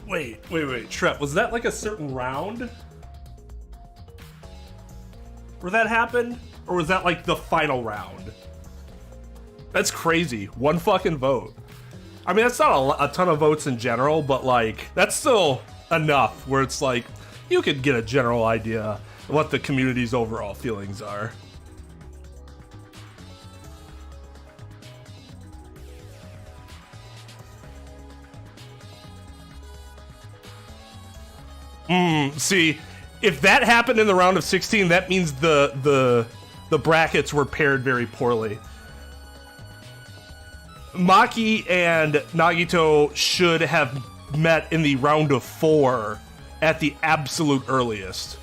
S1: Wait. Trep, was that like a certain round where that happened? Or was that like the final round? That's crazy. One fucking vote. I mean, that's not a ton of votes in general, but like, that's still enough where it's like, you could get a general idea of what the community's overall feelings are. See, if that happened in the round of 16, that means the brackets were paired very poorly. Maki and Nagito should have met in the round of 4 at the absolute earliest.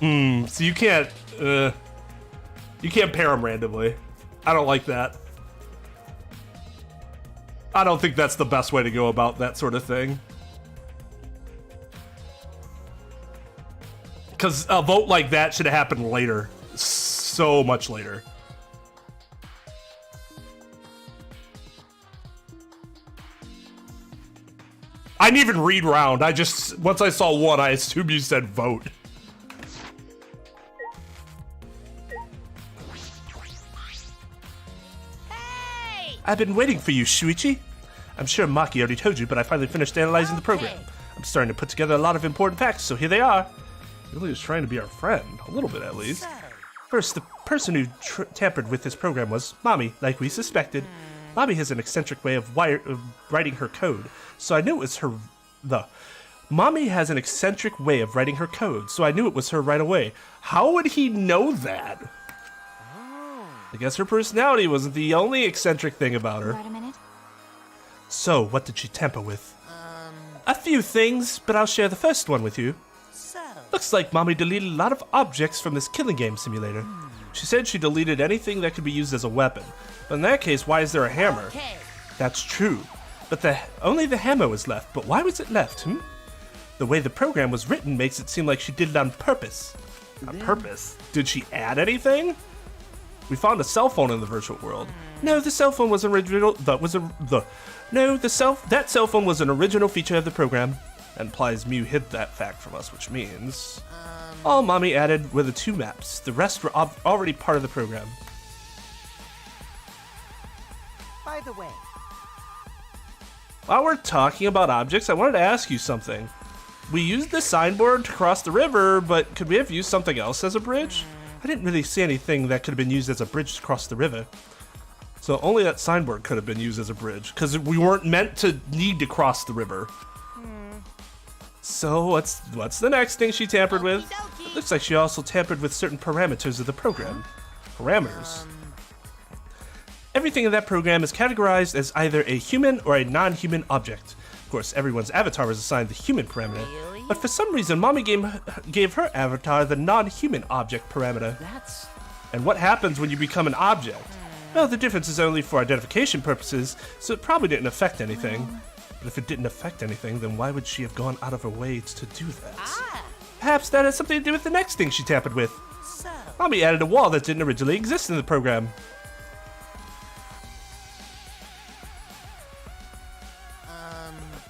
S1: So you can't pair them randomly. I don't like that. I don't think that's the best way to go about that sort of thing. Because a vote like that should have happened later. So much later. I didn't even read round. Once I saw 1, I assumed you said vote. I've been waiting for you, Shuichi. I'm sure Maki already told you, but I finally finished analyzing the program. I'm starting to put together a lot of important facts, so here they are. He really was trying to be our friend, a little bit at least. First, the person who tampered with this program was Mami, like we suspected. Mami has an eccentric way of writing her code, so I knew it was her. Mami has an eccentric way of writing her code, so I knew it was her right away. How would he know that? I guess her personality wasn't the only eccentric thing about her.
S2: Wait a minute.
S6: So, what did she tamper with? A few things, but I'll share the first one with you. Looks like Mommy deleted a lot of objects from this killing game simulator. She said she deleted anything that could be used as a weapon. But in that case, why is there a hammer? That's true. But only the hammer was left. But why was it left, The way the program was written makes it seem like she did it on purpose. On purpose? Did she add anything? We found a cell phone in the virtual world. No, the cell phone was original. That cell phone was an original feature of the program. That implies Mew hid that fact from us, which means all Mommy added were the 2 maps. The rest were already part of the program.
S8: By the way,
S6: while we're talking about objects, I wanted to ask you something. We used the signboard to cross the river, but could we have used something else as a bridge? I didn't really see anything that could have been used as a bridge to cross the river. So only that signboard could have been used as a bridge, because we weren't meant to need to cross the river. So what's the next thing she tampered with? It looks like she also tampered with certain parameters of the program. Parameters? Everything in that program is categorized as either a human or a non-human object. Of course, everyone's avatar was assigned the human parameter, but for some reason, Mommy gave her avatar the non-human object parameter. And what happens when you become an object? Well, the difference is only for identification purposes, so it probably didn't affect anything. But if it didn't affect anything, then why would she have gone out of her way to do that? Perhaps that has something to do with the next thing she tampered with. Mommy added a wall that didn't originally exist in the program.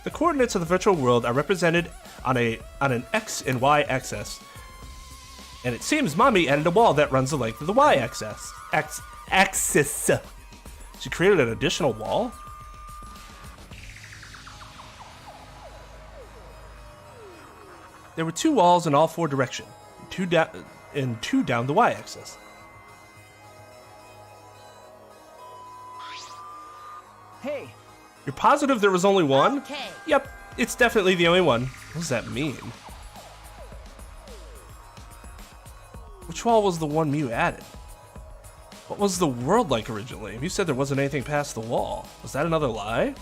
S6: The coordinates of the virtual world are represented on an X and Y axis. And it seems Mommy added a wall that runs the length of the Y axis. Axis. She created an additional wall? There were 2 walls in all 4 directions, 2 down the Y-axis.
S10: Hey!
S6: You're positive there was only one?
S4: Okay.
S6: Yep, it's definitely the only one. What does that mean? Which wall was the one Mew added? What was the world like originally? You said there wasn't anything past the wall. Was that another lie?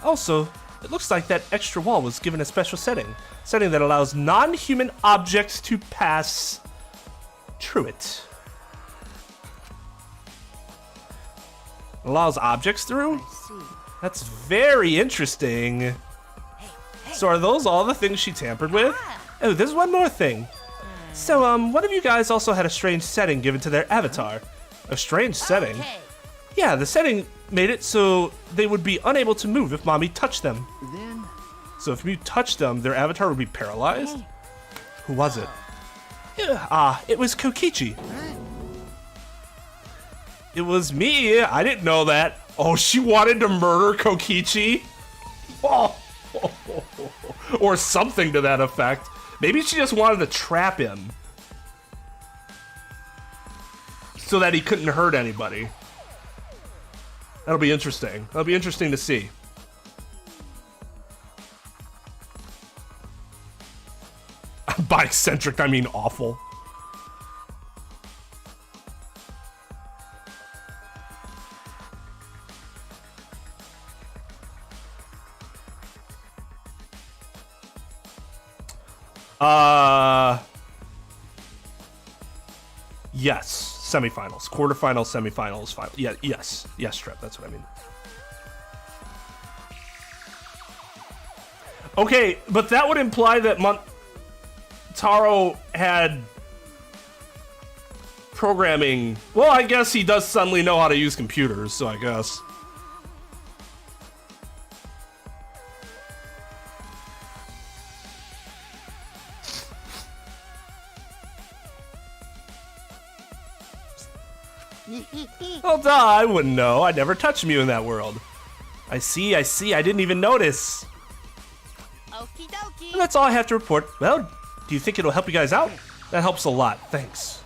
S6: Also, it looks like that extra wall was given a special setting that allows non-human objects to pass through it. Allows objects through? That's very interesting. So are those all the things she tampered with? Oh, there's one more thing. So, what if you guys also had a strange setting given to their avatar? A strange setting?
S4: Okay.
S6: Yeah, the setting made it so they would be unable to move if mommy touched them.
S10: Then,
S6: So if you touched them, their avatar would be paralyzed? Who was it? Yeah, it was Kokichi. It was me. I didn't know that. Oh, she wanted to murder Kokichi? Oh. Or something to that effect. Maybe she just wanted to trap him so that he couldn't hurt anybody. That'll be interesting. That'll be interesting to see. By eccentric, I mean awful. Yes, semifinals, quarterfinals, semifinals, final. Yeah, yes, Trep. That's what I mean. Okay, but that would imply that Taro had programming. Well, I guess he does suddenly know how to use computers, so I guess. Well, duh, I wouldn't know. I never touched Mew in that world. I see, I didn't even notice.
S4: Okie dokie.
S6: And that's all I have to report. Well, do you think it'll help you guys out? That helps a lot, thanks.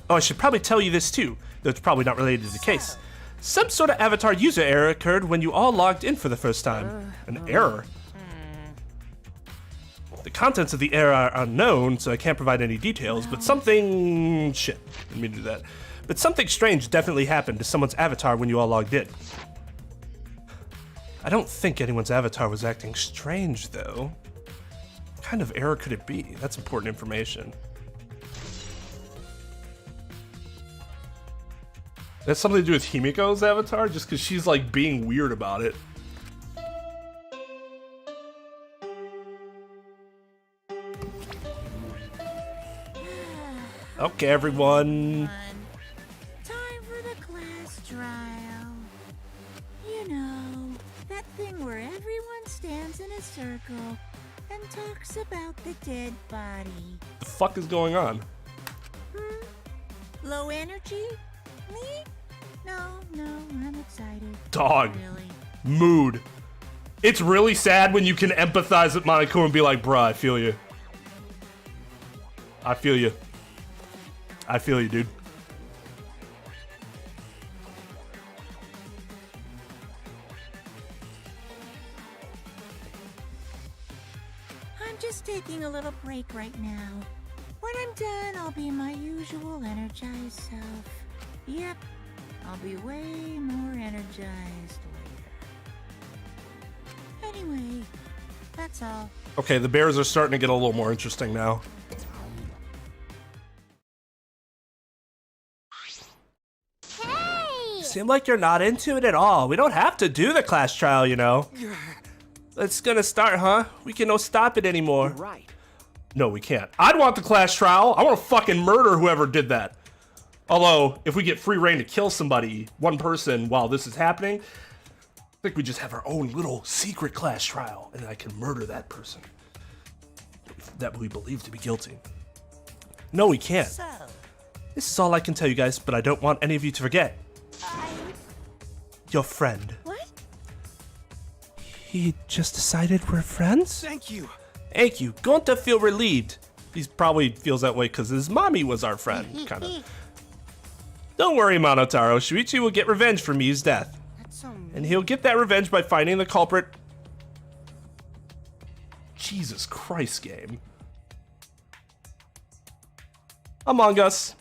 S6: Oh, I should probably tell you this too, though it's probably not related to the case. Some sort of avatar user error occurred when you all logged in for the first time. An error? The contents of the error are unknown, so I can't provide any details, but something... Shit, didn't mean to do that. But something strange definitely happened to someone's avatar when you all logged in. I don't think anyone's avatar was acting strange, though. What kind of error could it be? That's important information. That's something to do with Himiko's avatar, just because she's like being weird about it. Okay, everyone.
S2: Time for the class trial. You know, that thing where everyone stands in a circle and talks about the dead body.
S6: The fuck is going on?
S2: Low energy? Me? No, I'm excited.
S6: Dog.
S2: Really?
S6: Mood. It's really sad when you can empathize with Monoko and be like, bruh, I feel you. I feel you. I feel you, dude.
S2: I'm just taking a little break right now. When I'm done, I'll be my usual energized self. Yep, I'll be way more energized later. Anyway, that's all.
S6: Okay, the bears are starting to get a little more interesting now.
S2: Hey!
S6: Seem like you're not into it at all. We don't have to do the class trial, you know. It's gonna start, huh? We can no stop it anymore.
S10: right.
S6: No, we can't. I'd want the class trial. I want to fucking murder whoever did that. Although, if we get free reign to kill somebody, one person, while this is happening, I think we just have our own little secret class trial, and I can murder that person that we believe to be guilty. No, we can't.
S4: So,
S6: This is all I can tell you guys, but I don't want any of you to forget. Your friend.
S2: What?
S6: He just decided we're friends?
S3: Thank you.
S6: Thank you. Going to feel relieved. He probably feels that way because his mommy was our friend, kind of. Don't worry, Monotaro. Shuichi will get revenge for Miu's death.
S8: That's so
S6: And he'll get that revenge by finding the culprit. Jesus Christ, game. Among Us.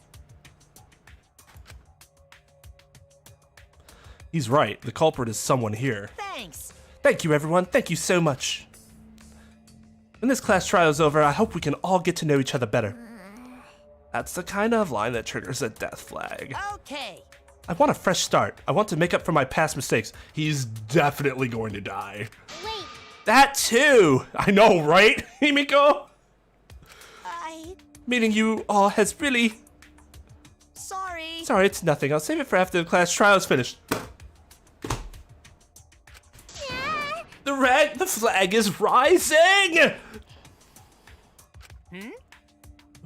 S6: He's right. The culprit is someone here.
S4: thanks.
S6: Thank you, everyone. Thank you so much. When this class trial is over, I hope we can all get to know each other better. That's the kind of line that triggers a death flag.
S4: Okay.
S1: I want a fresh start. I want to make up for my past mistakes. He's definitely going to die.
S2: Wait,
S1: That too! I know, right, Himiko?
S2: I...
S1: Meeting you all has really...
S4: Sorry.
S1: Sorry, it's nothing. I'll save it for after the class trial is finished. The flag is rising!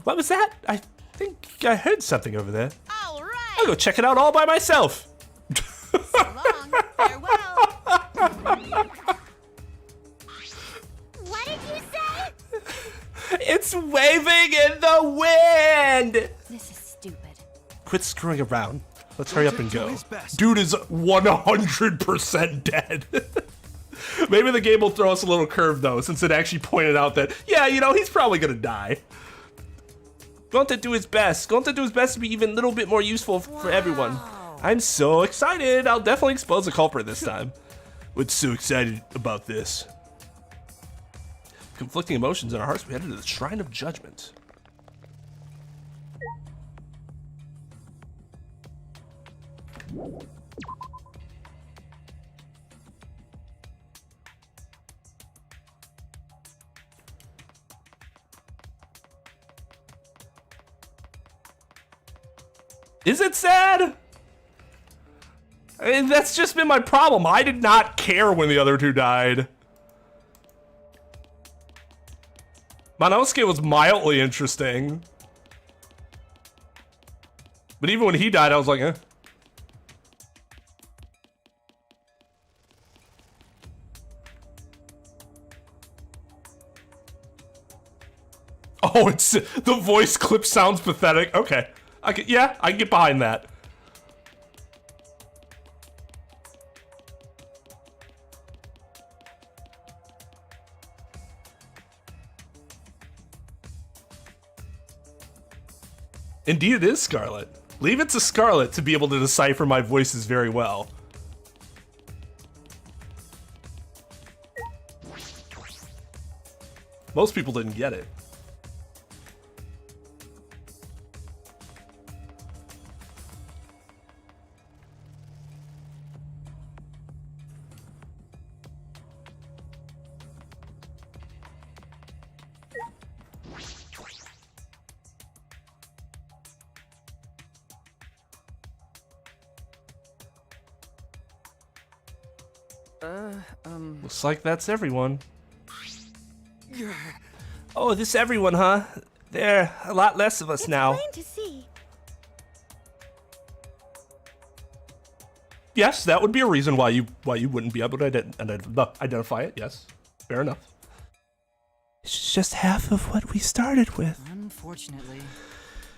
S1: What was that? I think I heard something over there.
S4: All right.
S1: I'll go check it out all by myself.
S4: So long. Farewell.
S2: What did you say?
S1: It's waving in the wind!
S2: This is stupid.
S1: Quit screwing around. Let's hurry up and
S3: Do
S1: go.
S3: his best.
S1: Dude is 100% dead. Maybe the game will throw us a little curve though, since it actually pointed out that, yeah, you know, he's probably gonna die. Going to do his best. Going to do his best to be even a little bit more useful for everyone. I'm so excited. I'll definitely expose the culprit this time. What's so excited about this? Conflicting emotions in our hearts, we headed to the Shrine of Judgment. Is it sad? I mean, that's just been my problem. I did not care when the other two died. Monosuke was mildly interesting. But even when he died, I was like, eh. Oh, it's the voice clip sounds pathetic. Okay. I can get behind that. Indeed it is Scarlet. Leave it to Scarlet to be able to decipher my voices very well. Most people didn't get it. Looks like that's everyone. Oh, this everyone, huh? There are a lot less of us now.
S2: Plain to see.
S1: Yes, that would be a reason why you wouldn't be able to identify it. Yes, fair enough.
S6: It's just half of what we started with.
S10: Unfortunately.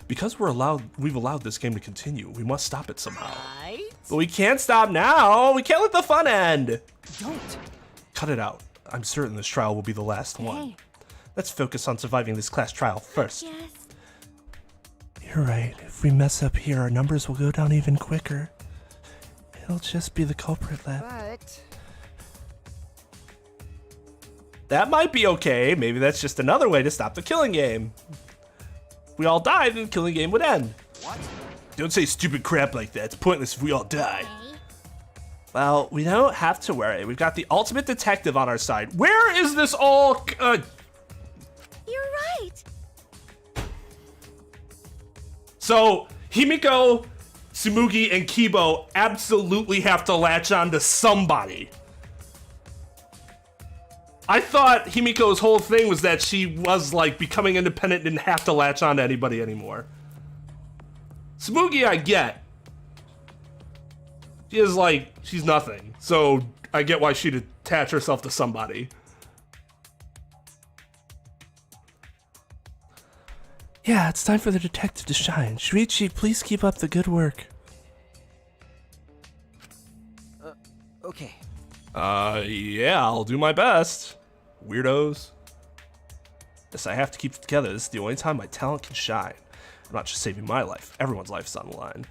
S1: Because we've allowed this game to continue, we must stop it somehow.
S10: Right?
S1: But we can't stop now. We can't let the fun end.
S10: Don't.
S1: Cut it out. I'm certain this trial will be the last one.
S2: Hey.
S1: Let's focus on surviving this class trial first.
S2: Yes.
S6: You're right. If we mess up here, our numbers will go down even quicker. It'll just be the culprit left.
S8: But
S1: That might be okay. Maybe that's just another way to stop the killing game. If we all died, then the killing game would end.
S10: What?
S1: Don't say stupid crap like that. It's pointless if we all die. Well, we don't have to worry. We've got the ultimate detective on our side. Where is this all...
S2: You're right.
S1: So, Himiko, Tsumugi, and Kibo absolutely have to latch on to somebody. I thought Himiko's whole thing was that she was, like, becoming independent and didn't have to latch on to anybody anymore. Tsumugi, I get. She is, like, she's nothing. So, I get why she'd attach herself to somebody.
S6: Yeah, it's time for the detective to shine. Shuichi, please keep up the good work.
S10: Okay.
S1: Yeah, I'll do my best. Weirdos. Yes, I have to keep it together. This is the only time my talent can shine. I'm not just saving my life. Everyone's life's on the line.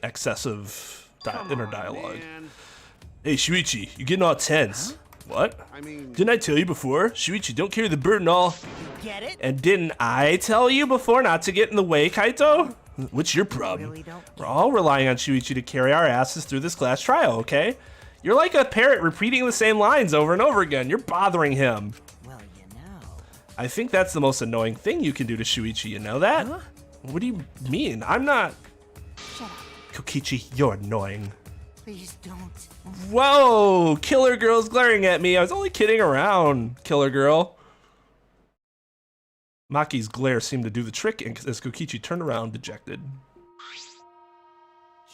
S1: Excessive inner dialogue.
S9: Man.
S1: Hey, Shuichi, you're getting all tense. What?
S9: I mean,
S1: Didn't I tell you before? Shuichi, don't carry the burden all.
S10: Get it?
S1: And didn't I tell you before not to get in the way, Kaito?
S6: What's your problem?
S8: Really don't.
S6: We're all relying on Shuichi to carry our asses through this class trial, okay? You're like a parrot repeating the same lines over and over again. You're bothering him.
S8: Well, you know.
S6: I think that's the most annoying thing you can do to Shuichi, you know that?
S8: Huh?
S6: What do you mean? I'm not...
S8: Shut up.
S6: Kokichi, you're annoying.
S8: Please don't.
S6: Whoa! Killer girl's glaring at me. I was only kidding around, killer girl. Maki's glare seemed to do the trick as Kokichi turned around, dejected.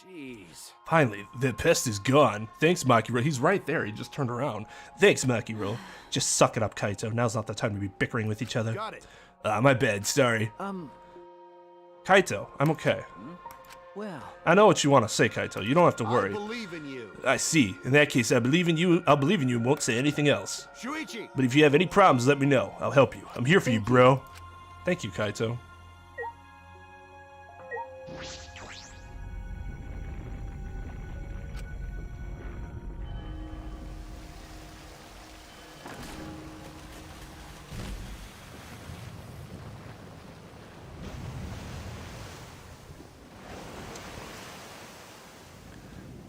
S3: Jeez.
S6: Finally, the pest is gone. Thanks, Makiro. He's right there. He just turned around. Thanks, Makiro. Just suck it up, Kaito. Now's not the time to be bickering with each other.
S9: Got it.
S6: My bad. Sorry. Kaito, I'm okay.
S10: Well,
S6: I know what you want to say, Kaito. You don't have to
S9: I
S6: worry.
S9: believe in you.
S6: I see. In that case, I believe in you. I'll believe in you and won't say anything else.
S9: Shuichi!
S6: But if you have any problems, let me know. I'll help you. I'm here for you, bro. Thank you, Kaito.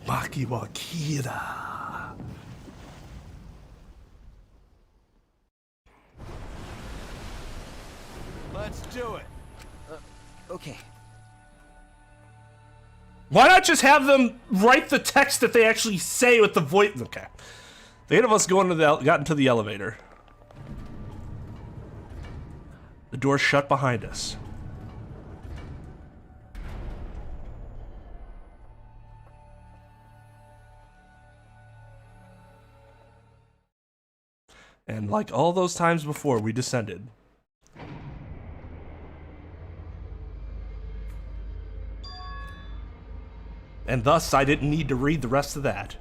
S6: Maki wa Kira.
S9: Let's do it.
S10: okay.
S6: Why not just have them write the text that they actually say with the voice? Okay. The 8 of us got into the elevator. The door shut behind us. And like all those times before, we descended. And thus, I didn't need to read the rest of that.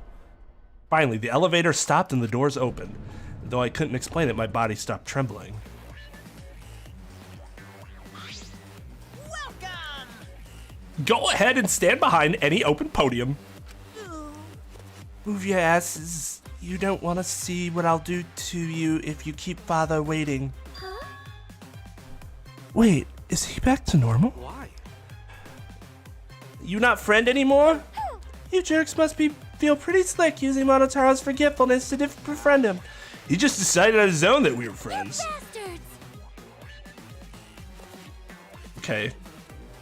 S6: Finally, the elevator stopped and the doors opened. Though I couldn't explain it, my body stopped trembling.
S4: Welcome!
S6: Go ahead and stand behind any open podium. Move your asses. You don't want to see what I'll do to you if you keep father waiting.
S2: Huh?
S6: Wait, is he back to normal?
S3: Why?
S6: You not friend anymore? You jerks must feel pretty slick using Monotaro's forgetfulness to befriend him. He just decided on his own that we were friends.
S2: Bastards!
S6: Okay.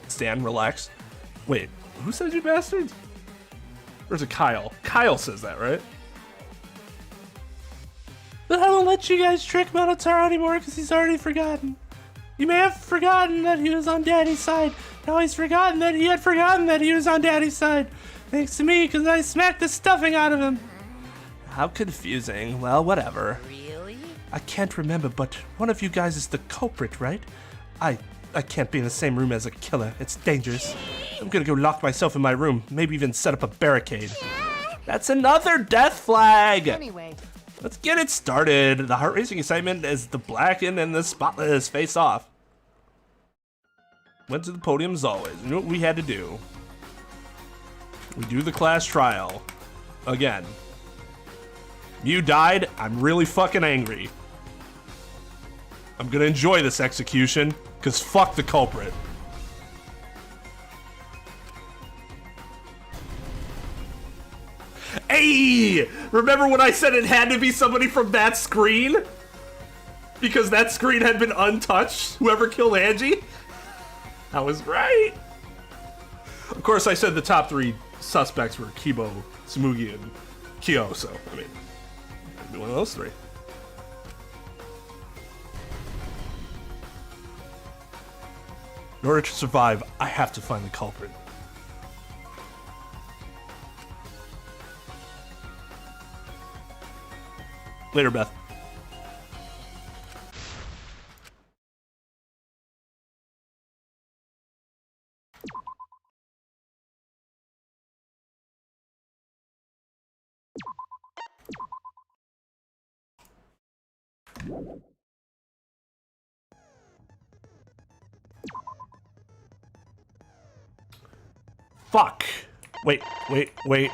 S6: Stan, relax. Wait, who said you bastards? Or is it Kyle? Kyle says that, right? But I won't let you guys trick Monotaro anymore because he's already forgotten. You may have forgotten that he was on Daddy's side. Now he's forgotten that he had forgotten that he was on Daddy's side. Thanks to me, because I smacked the stuffing out of him. How confusing. Well, whatever.
S4: Really?
S6: I can't remember, but one of you guys is the culprit, right? I can't be in the same room as a killer. It's dangerous. I'm gonna go lock myself in my room. Maybe even set up a barricade. That's another death flag!
S8: Anyway,
S6: Let's get it started. The heart-racing excitement as the blackened and the spotless face off. Went to the podium as always. You know what we had to do? We do the class trial. Again. Mew died. I'm really fucking angry. I'm gonna enjoy this execution, because fuck the culprit. Hey! Remember when I said it had to be somebody from that screen? Because that screen had been untouched? Whoever killed Angie? I was right. Of course, I said the top 3 suspects were Kibo, Tsumugi, and Kyo, so, I mean, it'd be one of those 3. In order to survive, I have to find the culprit. Later, Beth. Fuck. Wait. What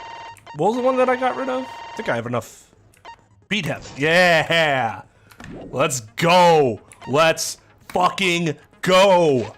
S6: was the one that I got rid of? I think I have enough. Beat him. Yeah. Let's go. Let's fucking go.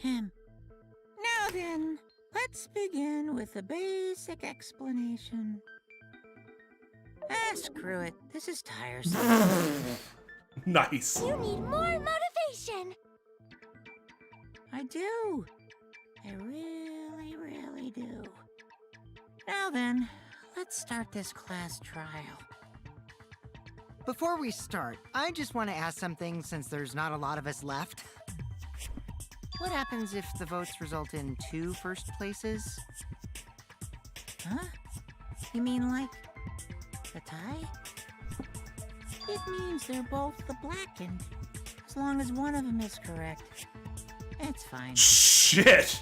S2: Now then, let's begin with a basic explanation. Ah, screw it. This is tiresome.
S1: Nice.
S11: You need more motivation.
S2: I do. I really, really do. Now then, let's start this class trial.
S8: Before we start, I just want to ask something since there's not a lot of us left. What happens if the votes result in 2 first places?
S2: Huh? You mean like a tie? It means they're both the blackened. As long as one of them is correct. It's fine.
S1: Shit.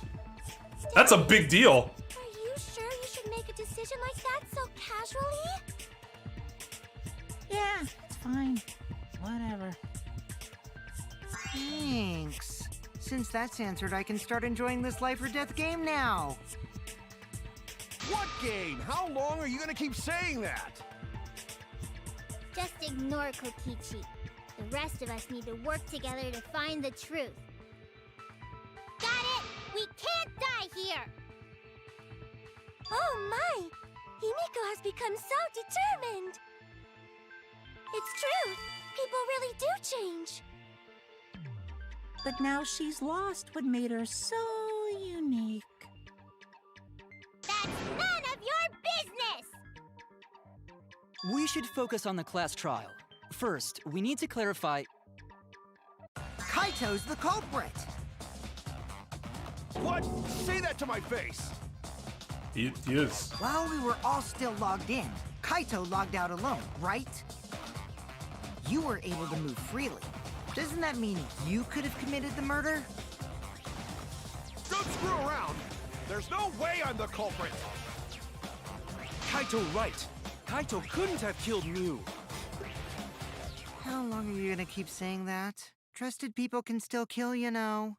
S1: That's a big deal.
S11: Are you sure you should make a decision like that so casually?
S2: Yeah, it's fine. Whatever.
S8: Thanks. Since that's answered, I can start enjoying this life or death game now.
S9: What game? How long are you gonna keep saying that?
S11: Just ignore Kokichi. The rest of us need to work together to find the truth. Got it! We can't die here! Oh my! Himiko has become so determined! It's true! People really do change!
S2: But now she's lost what made her so unique.
S11: That's none of your business!
S10: We should focus on the class trial. First, we need to clarify...
S8: Kaito's the culprit!
S9: What? Say that to my face!
S1: He is.
S8: While we were all still logged in, Kaito logged out alone, right? You were able to move freely. Doesn't that mean you could have committed the murder?
S9: Don't screw around! There's no way I'm the culprit!
S3: Kaito right. Kaito couldn't have killed Mew.
S8: How long are you gonna keep saying that? Trusted people can still kill, you know.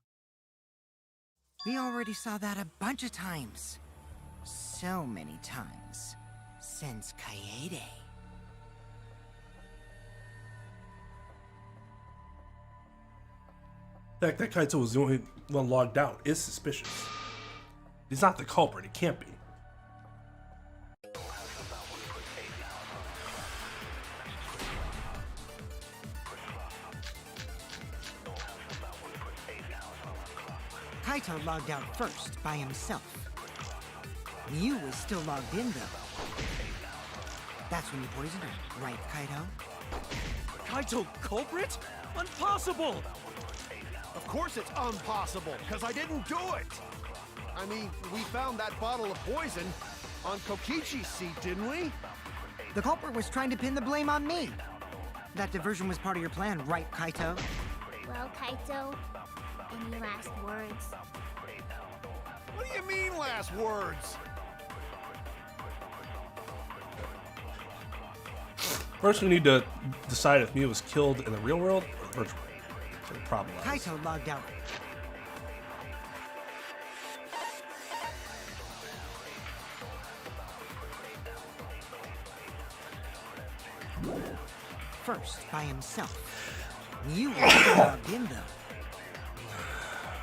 S8: We already saw that a bunch of times. So many times. Since Kaede.
S1: The fact that Kaito was the only one logged out is suspicious. He's not the culprit. He can't be.
S8: Kaito logged out first, by himself. Mew was still logged in, though. That's when you poisoned her, right, Kaito?
S3: Kaito culprit? Impossible!
S9: Of course it's impossible, because I didn't do it! I mean, we found that bottle of poison on Kokichi's seat, didn't we?
S8: The culprit was trying to pin the blame on me. That diversion was part of your plan, right, Kaito?
S11: Well, Kaito, any last words?
S9: What do you mean, last words?
S1: First, we need to decide if Mew was killed in the real world or virtual. So the problem is.
S8: Kaito logged out. First, by himself. Mew was still logged in, though.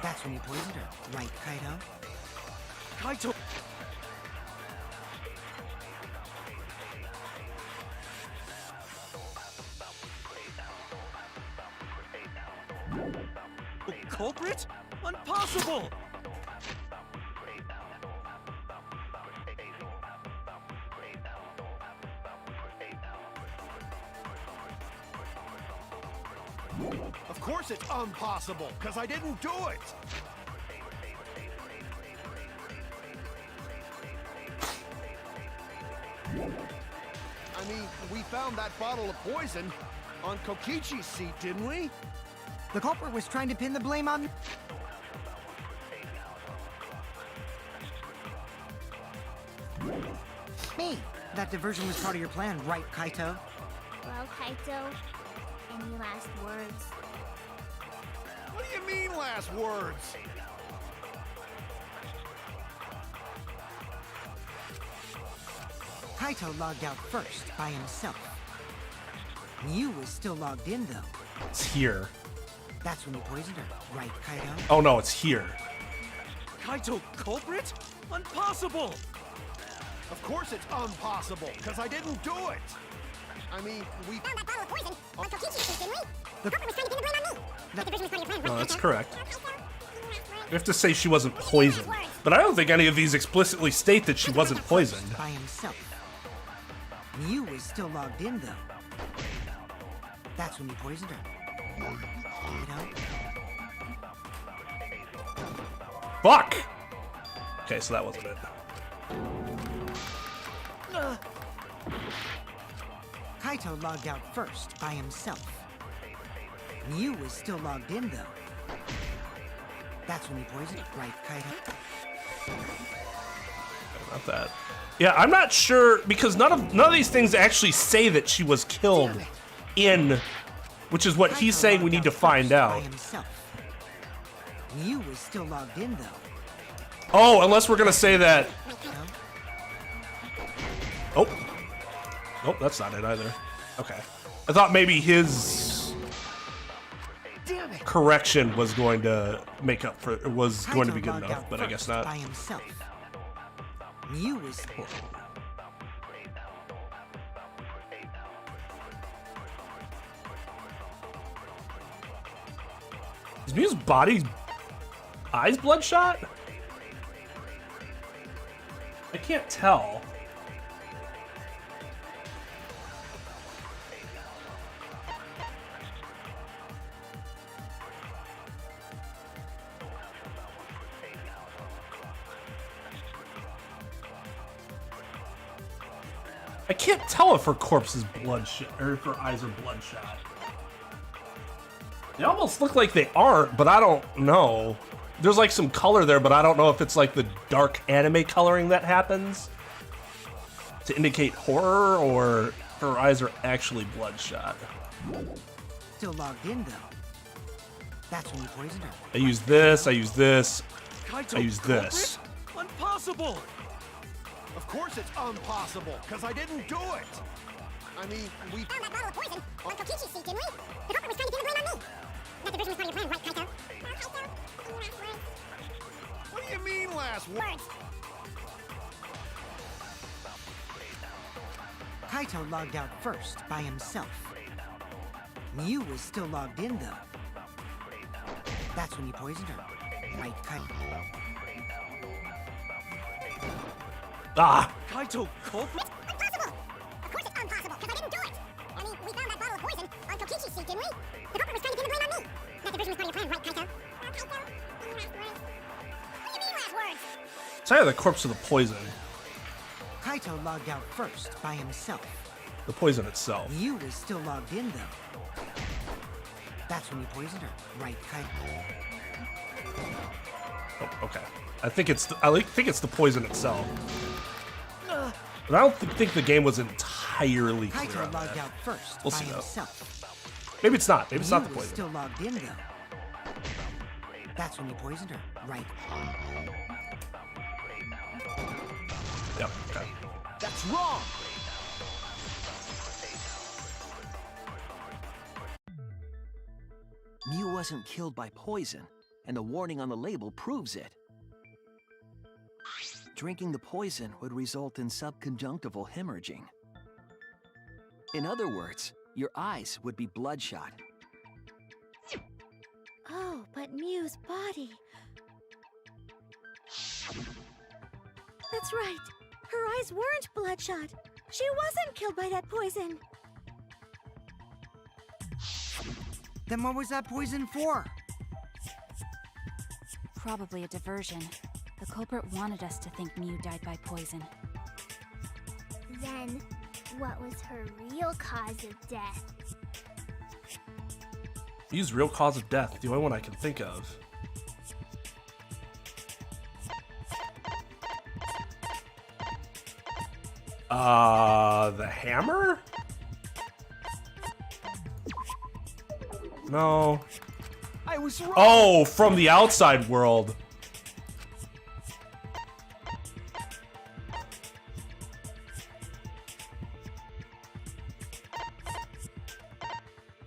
S8: That's when you poisoned her, right, Kaito?
S3: Kaito... Culprit? Impossible!
S9: Of course it's impossible, because I didn't do it! I mean, we found that bottle of poison on Kokichi's seat, didn't we?
S8: The culprit was trying to pin the blame on... me. That diversion was part of your plan, right, Kaito?
S11: Well, Kaito, any last words?
S9: What do you mean, last words?
S8: Kaito logged out first by himself. Mew was still logged in though.
S1: It's here.
S8: That's when he poisoned her, right, Kaito?
S1: Oh no, it's here.
S3: Kaito culprit? Impossible!
S9: Of course it's impossible, because I didn't do it. I mean, we
S11: Found that bottle of poison on Kokichi's seat, didn't we? The culprit was trying to pin the blame on me. That division was part of your plan,
S1: No,
S11: right,
S1: that's
S11: Kaito?
S1: correct. We have to say she wasn't poisoned. But I don't think any of these explicitly state that she wasn't poisoned.
S8: By himself. Mew was still logged in though. That's when he poisoned her. Kaito?
S1: Fuck! Okay, so that wasn't it.
S8: Kaito logged out first by himself. Mew was still logged in though. That's when he poisoned her, right, Kaito?
S1: About that. Yeah, I'm not sure because none of these things actually say that she was killed in, which is what he's saying we need to find out.
S8: Mew was still logged in though.
S1: Oh, unless we're gonna say that. Oh, nope, that's not it either. Okay, I thought maybe his correction was going to make up for was going to be good enough, but I guess not.
S8: By himself. Mew was.
S1: Is Mew's body eyes bloodshot? I can't tell. I can't tell if her corpse is bloodshot or if her eyes are bloodshot. They almost look like they aren't, but I don't know. There's like some color there, but I don't know if it's like the dark anime coloring that happens to indicate horror or her eyes are actually bloodshot.
S8: Still logged in though. That's when you poisoned her.
S1: I use this, I use this,
S3: Kaito
S1: I use this.
S3: culprit? Impossible!
S9: Of course it's impossible, because I didn't do it. I mean, we
S11: Found that bottle of poison on Kokichi's seat, didn't we? The culprit was trying to pin the blame on me. That division was part of your plan, right, Kaito?
S9: What do you mean, last words?
S8: Kaito logged out first by himself. Mew was still logged in though. That's when you poisoned her, right, Kaito?
S1: Ah!
S3: Kaito culprit?
S11: Impossible! Of course it's impossible, because I didn't do it. I mean, we found that bottle of poison on Kokichi's seat, didn't we? The culprit was trying to pin the blame on me. That division was part of your plan, right, Kaito? What do you mean, last words?
S1: It's either the corpse or the poison.
S8: Kaito logged out first by himself.
S1: The poison itself.
S8: Mew was still logged in though. That's when you poisoned her, right, Kaito?
S1: Oh, okay. I think it's the poison itself. But I don't think the game was entirely clear
S8: Kaito
S1: on
S8: logged
S1: that.
S8: out first
S1: We'll
S8: by
S1: see though.
S8: himself.
S1: Maybe it's not. Maybe it's not the
S8: Mew was
S1: poison.
S8: still logged in though. That's when you poisoned her, right?
S1: Yep. Okay.
S9: That's wrong.
S12: Mew wasn't killed by poison, and the warning on the label proves it. Drinking the poison would result in subconjunctival hemorrhaging. In other words, your eyes would be bloodshot.
S11: Oh, but Mew's body. That's right. Her eyes weren't bloodshot. She wasn't killed by that poison.
S8: Then what was that poison for?
S13: Probably a diversion. The culprit wanted us to think Mew died by poison.
S11: Then, what was her real cause of death?
S1: Mew's real cause of death, the only one I can think of. The hammer? No.
S3: I
S9: I was wrong.
S1: Oh, from the outside world.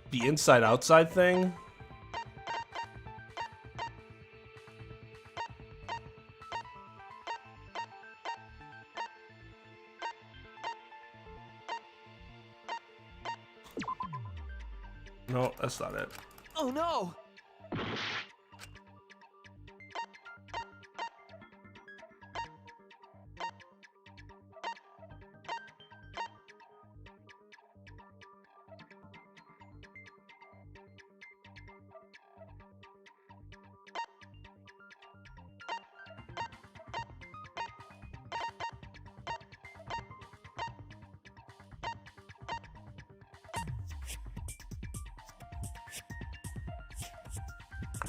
S1: The inside-outside thing? No, that's not it.
S12: Oh no!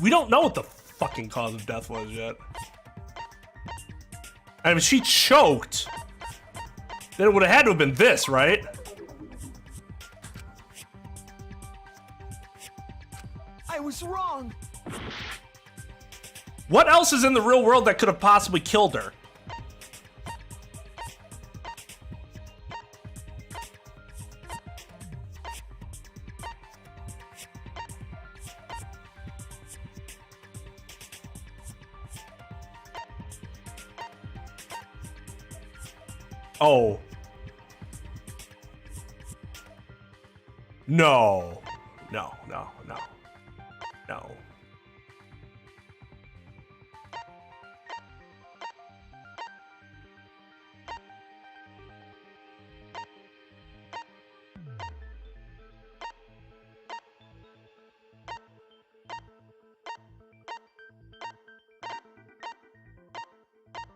S1: We don't know what the fucking cause of death was yet. I mean, she choked. Then it would have had to have been this, right?
S12: I was wrong!
S1: What else is in the real world that could have possibly killed her? Oh. No. No, no, no. No.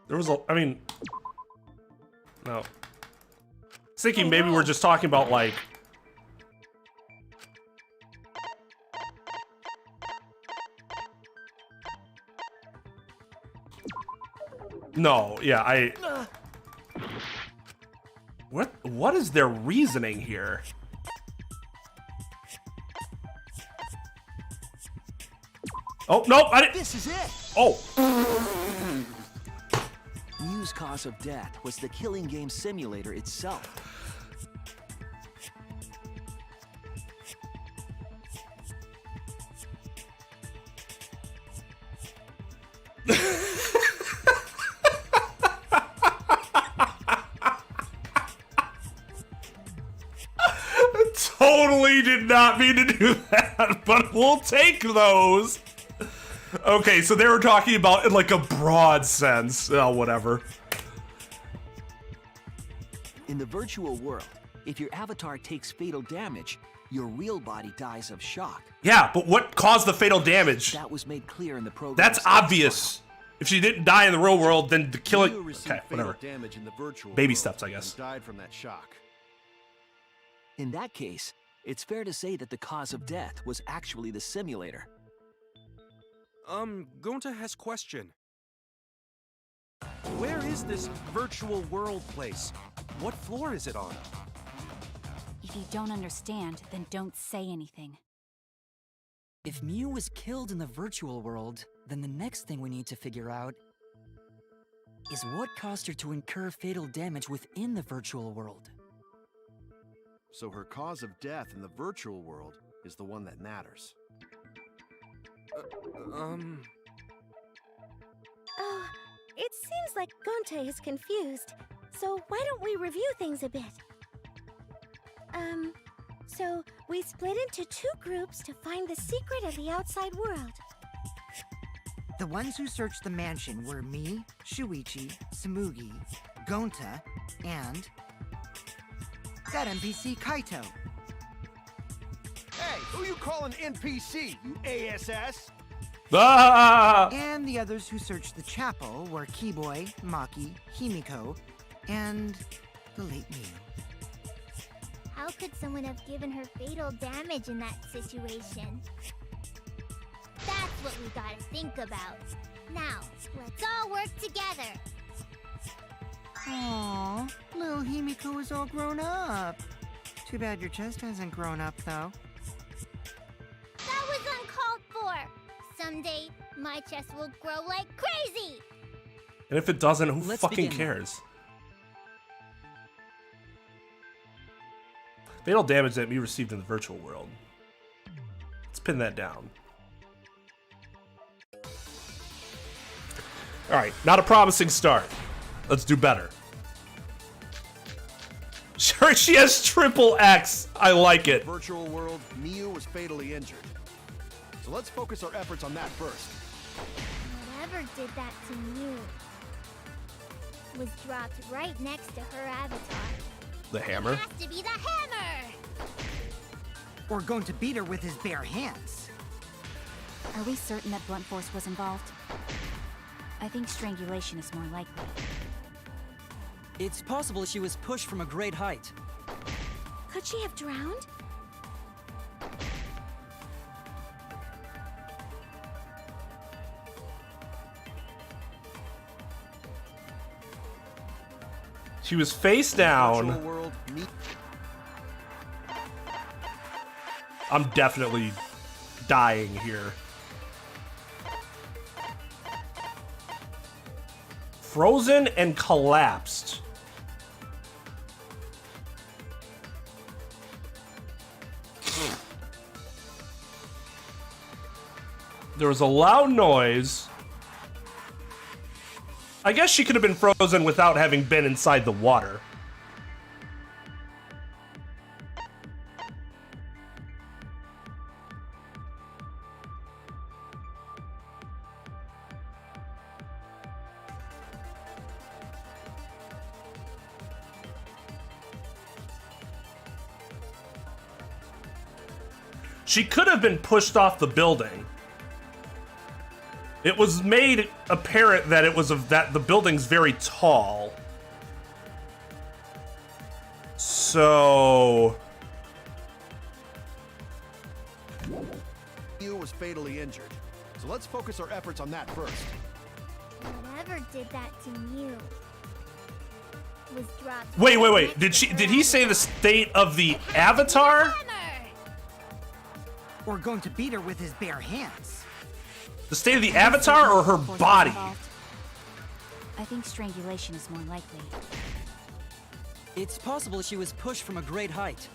S1: There was a, I mean, no. Thinking maybe we're just talking about like no, yeah, what is their reasoning here? Oh, nope, I didn't.
S12: This is it!
S1: Oh.
S12: Mew's cause of death was the killing game simulator itself.
S1: Totally did not mean to do that, but we'll take those. Okay, so they were talking about in like a broad sense. Oh, whatever.
S12: In the virtual world, if your avatar takes fatal damage, your real body dies of shock.
S1: Yeah, but what caused the fatal damage?
S12: That was made clear in the program.
S1: That's obvious. If she didn't die in the real world, then the killing. Okay, whatever.
S9: Damage in the virtual
S1: Baby
S9: world
S1: steps, I guess.
S9: and died from that shock.
S12: In that case, it's fair to say that the cause of death was actually the simulator.
S3: Gonta has question. Where is this virtual world place? What floor is it on?
S13: If you don't understand, then don't say anything.
S10: If Mew was killed in the virtual world, then the next thing we need to figure out is what caused her to incur fatal damage within the virtual world.
S9: So her cause of death in the virtual world is the one that matters.
S11: Oh, it seems like Gonta is confused. So why don't we review things a bit? So we split into 2 groups to find the secret of the outside world.
S8: The ones who searched the mansion were me, Shuichi, Samugi, Gonta, and that NPC Kaito.
S9: Hey, who you calling NPC, you ASS?
S1: Ah!
S8: And the others who searched the chapel were Keyboy, Maki, Himiko, and the late Mew.
S11: How could someone have given her fatal damage in that situation? That's what we gotta think about. Now, let's all work together.
S8: Aww, little Himiko is all grown up. Too bad your chest hasn't grown up, though.
S11: That was uncalled for! My chest will grow like crazy!
S1: And if it doesn't, who
S10: Let's
S1: fucking
S10: begin.
S1: cares? Fatal damage that Mew received in the virtual world. Let's pin that down. Alright, not a promising start. Let's do better. Sure, she has triple X. I like it.
S9: Virtual world, Mew was fatally injured. So let's focus our efforts on that first.
S11: Whatever did that to Mew was dropped right next to her avatar.
S1: The hammer?
S11: It has to be the hammer!
S8: We're going to beat her with his bare hands.
S13: Are we certain that blunt force was involved? I think strangulation is more likely.
S10: It's possible she was pushed from a great height.
S13: Could she have drowned?
S1: She was face down.
S9: Virtual world,
S1: I'm definitely dying here. Frozen and collapsed. There was a loud noise. I guess she could have been frozen without having been inside the water. She could have been pushed off the building. It was made apparent that that the building's very tall. So
S9: Mew was fatally injured. So let's focus our efforts on that first.
S11: Whatever did that to Mew was dropped.
S1: wait.
S11: right next
S1: Did
S11: to her
S1: did he say the
S11: avatar.
S1: state of the avatar?
S11: Hammer!
S8: We're going to beat her with his bare hands.
S1: The state of the avatar or her
S13: Force was
S1: body?
S13: involved. I think strangulation is more likely.
S10: It's possible she was pushed from a great height.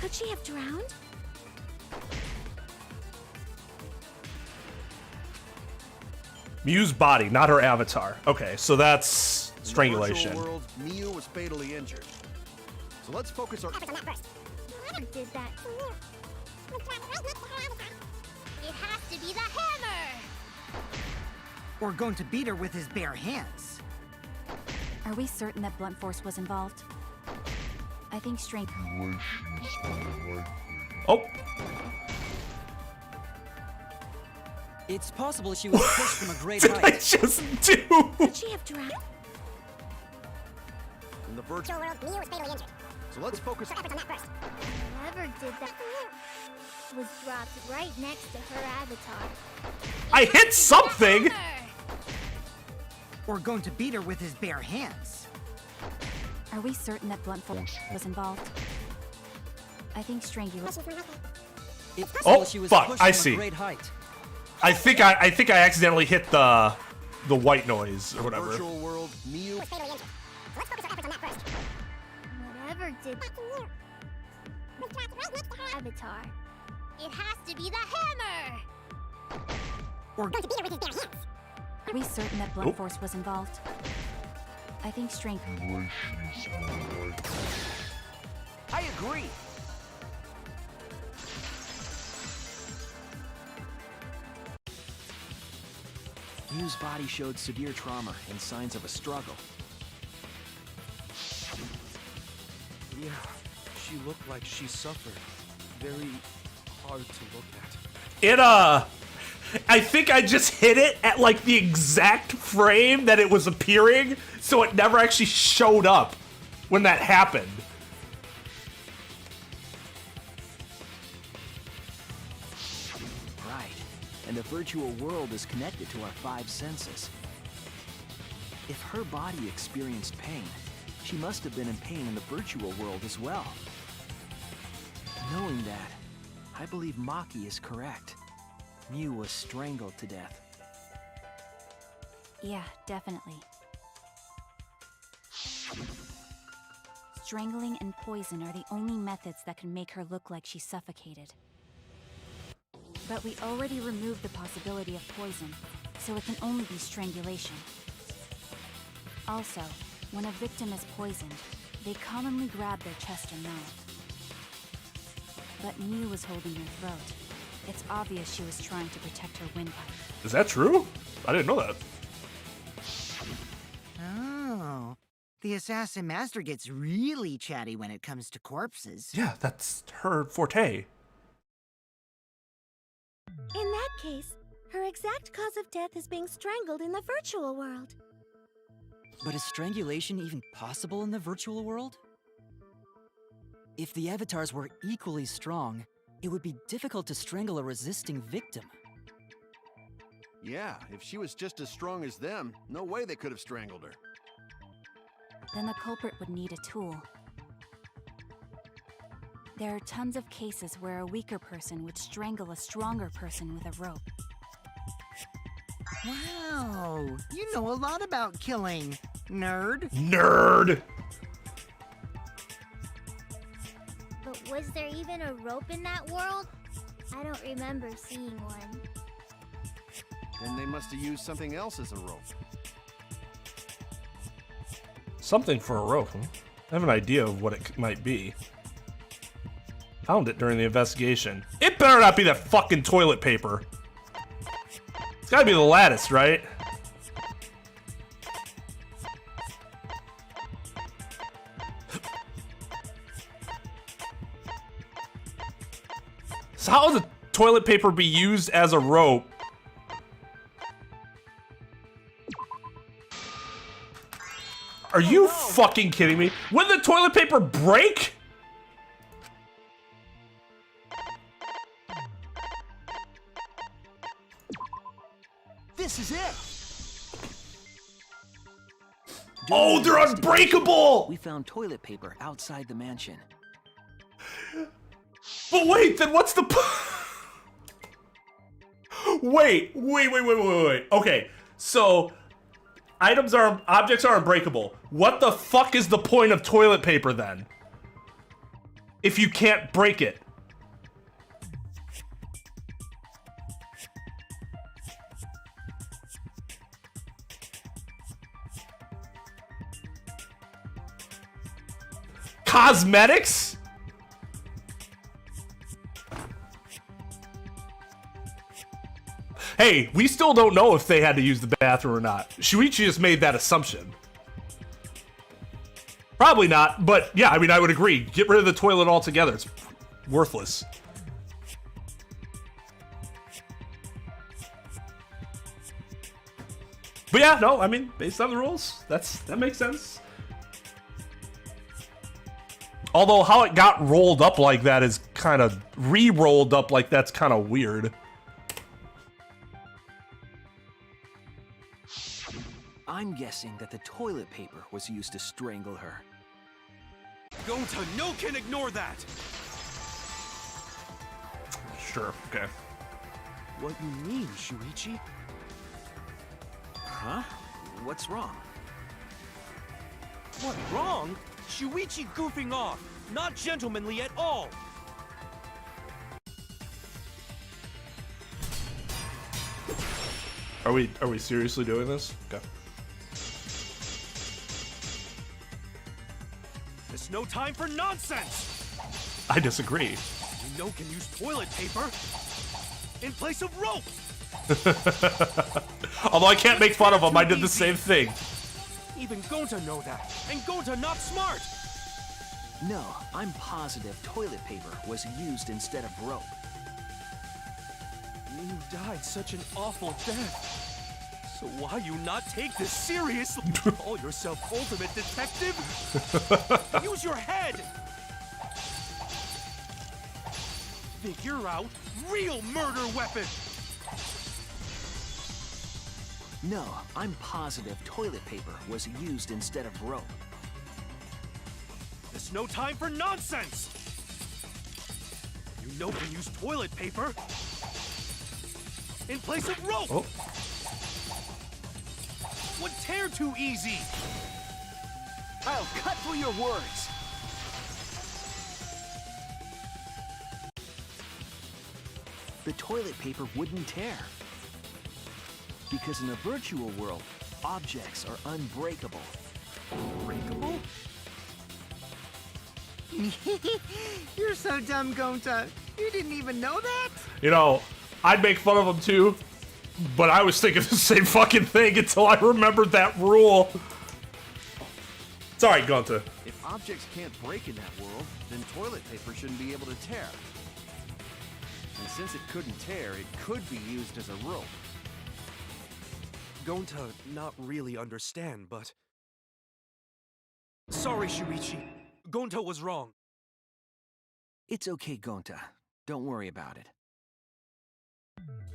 S13: Could she have drowned?
S1: Mew's body, not her avatar. Okay, so that's
S9: In the
S1: strangulation.
S9: virtual world, Mew was fatally injured. So let's focus our efforts on that first.
S11: Whoever did that to Mew was dropped right next to her avatar. It has to be the hammer!
S8: We're going to beat her with his bare hands.
S13: Are we certain that blunt force was involved? I think strength.
S1: Oh,
S10: It's possible she was pushed from a great
S1: did I
S10: height.
S1: just do?
S13: Could she have drowned?
S9: In the virtual world, Mew was fatally injured. So let's focus our efforts on that first.
S11: Whoever did that to Mew was dropped right next to her avatar.
S1: I hit something.
S8: We're going to beat her with his bare hands.
S13: Are we certain that blunt force was involved? I think strangulation.
S10: It's possible
S1: Oh,
S10: she was
S1: fuck,
S10: pushed
S1: I
S10: from
S1: see.
S10: a great height.
S1: I think I accidentally hit the white noise or whatever.
S9: Virtual world, Mew was fatally injured. So let's focus our efforts on that first.
S11: Whatever did that to Mew was dropped right next to her avatar. It has to be the hammer!
S8: We're
S11: going to beat her with his bare hands.
S13: Are we certain that blunt force was involved? I think strength.
S8: I agree.
S12: Mew's body showed severe trauma and signs of a struggle.
S3: Yeah, she looked like she suffered. Very hard to look at.
S1: I think I just hit it at like the exact frame that it was appearing, so it never actually showed up when that happened.
S12: Right. And the virtual world is connected to our 5 senses. If her body experienced pain, she must have been in pain in the virtual world as well. Knowing that, I believe Maki is correct. Mew was strangled to death.
S13: Yeah, definitely. Strangling and poison are the only methods that can make her look like she suffocated. But we already removed the possibility of poison, so it can only be strangulation. Also, when a victim is poisoned, they commonly grab their chest or mouth. But Mew was holding her throat. It's obvious she was trying to protect her windpipe.
S1: Is that true? I didn't know that.
S8: Oh. The Assassin Master gets really chatty when it comes to corpses.
S1: Yeah, that's her forte.
S14: In that case, her exact cause of death is being strangled in the virtual world.
S10: But is strangulation even possible in the virtual world? If the avatars were equally strong, it would be difficult to strangle a resisting victim.
S9: Yeah, if she was just as strong as them, no way they could have strangled her.
S13: Then the culprit would need a tool. There are tons of cases where a weaker person would strangle a stronger person with a rope.
S8: Wow, you know a lot about killing, nerd.
S1: Nerd!
S11: But was there even a rope in that world? I don't remember seeing one.
S9: Then they must have used something else as a rope.
S1: Something for a rope, huh? I have an idea of what it might be. Found it during the investigation. It better not be that fucking toilet paper. It's gotta be the lattice, right? So how would the toilet paper be used as a rope? Are you fucking kidding me? Would the toilet paper break?
S12: This is it!
S1: Oh, they're unbreakable!
S12: We found toilet paper outside the mansion.
S1: But wait, then what's the wait. Okay, so objects are unbreakable. What the fuck is the point of toilet paper then? If you can't break it. Cosmetics? Hey, we still don't know if they had to use the bathroom or not. Shuichi just made that assumption. Probably not, but yeah, I mean, I would agree. Get rid of the toilet altogether. It's worthless. But yeah, no, I mean, based on the rules, that makes sense. Although how it got rolled up like that is kind of re-rolled up like that's kind of weird.
S12: I'm guessing that the toilet paper was used to strangle her.
S3: Gonta, no can ignore that!
S1: Sure, okay.
S12: What you mean, Shuichi? Huh? What's wrong?
S3: What, wrong? Shuichi goofing off! Not gentlemanly at all!
S1: Are we seriously doing this? Okay.
S3: It's no time for nonsense!
S1: I disagree.
S3: You know can use toilet paper in place of rope!
S1: Although I can't make fun of him, I did the same thing.
S3: Even Gonta know that, and Gonta not smart!
S12: No, I'm positive toilet paper was used instead of rope.
S3: You died such an awful death. So why you not take this seriously? Call yourself ultimate detective? Use your head! Figure out real murder weapon!
S12: No, I'm positive toilet paper was used instead of rope.
S3: There's no time for nonsense! You know can use toilet paper. in place of rope.
S1: Oh.
S3: Would tear too easy.
S12: I'll cut through your words. The toilet paper wouldn't tear. Because in the virtual world, objects are unbreakable.
S3: Unbreakable?
S8: You're so dumb, Gonta. You didn't even know that?
S1: You know, I'd make fun of him too, but I was thinking the same fucking thing until I remembered that rule. It's alright, Gunta.
S9: If objects can't break in that world, then toilet paper shouldn't be able to tear. And since it couldn't tear, it could be used as a rope.
S3: Gonta not really understand, but... Sorry, Shuichi. Gonta was wrong.
S12: It's okay, Gonta. Don't worry about it.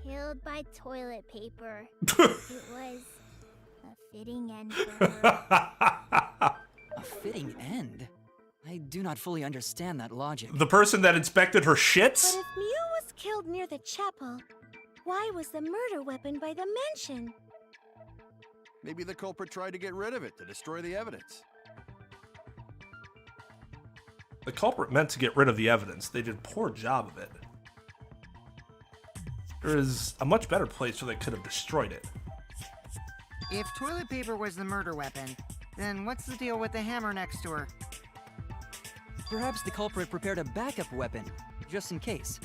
S11: Killed by toilet paper. It was a fitting end for her.
S10: A fitting end? I do not fully understand that logic.
S1: The person that inspected her
S14: But
S1: shits?
S14: if Mew was killed near the chapel, why was the murder weapon by the mansion?
S9: Maybe the culprit tried to get rid of it to destroy the evidence.
S1: The culprit meant to get rid of the evidence. They did a poor job of it. There is a much better place where they could have destroyed it.
S8: If toilet paper was the murder weapon, then what's the deal with the hammer next to her?
S10: Perhaps the culprit prepared a backup weapon, just in case.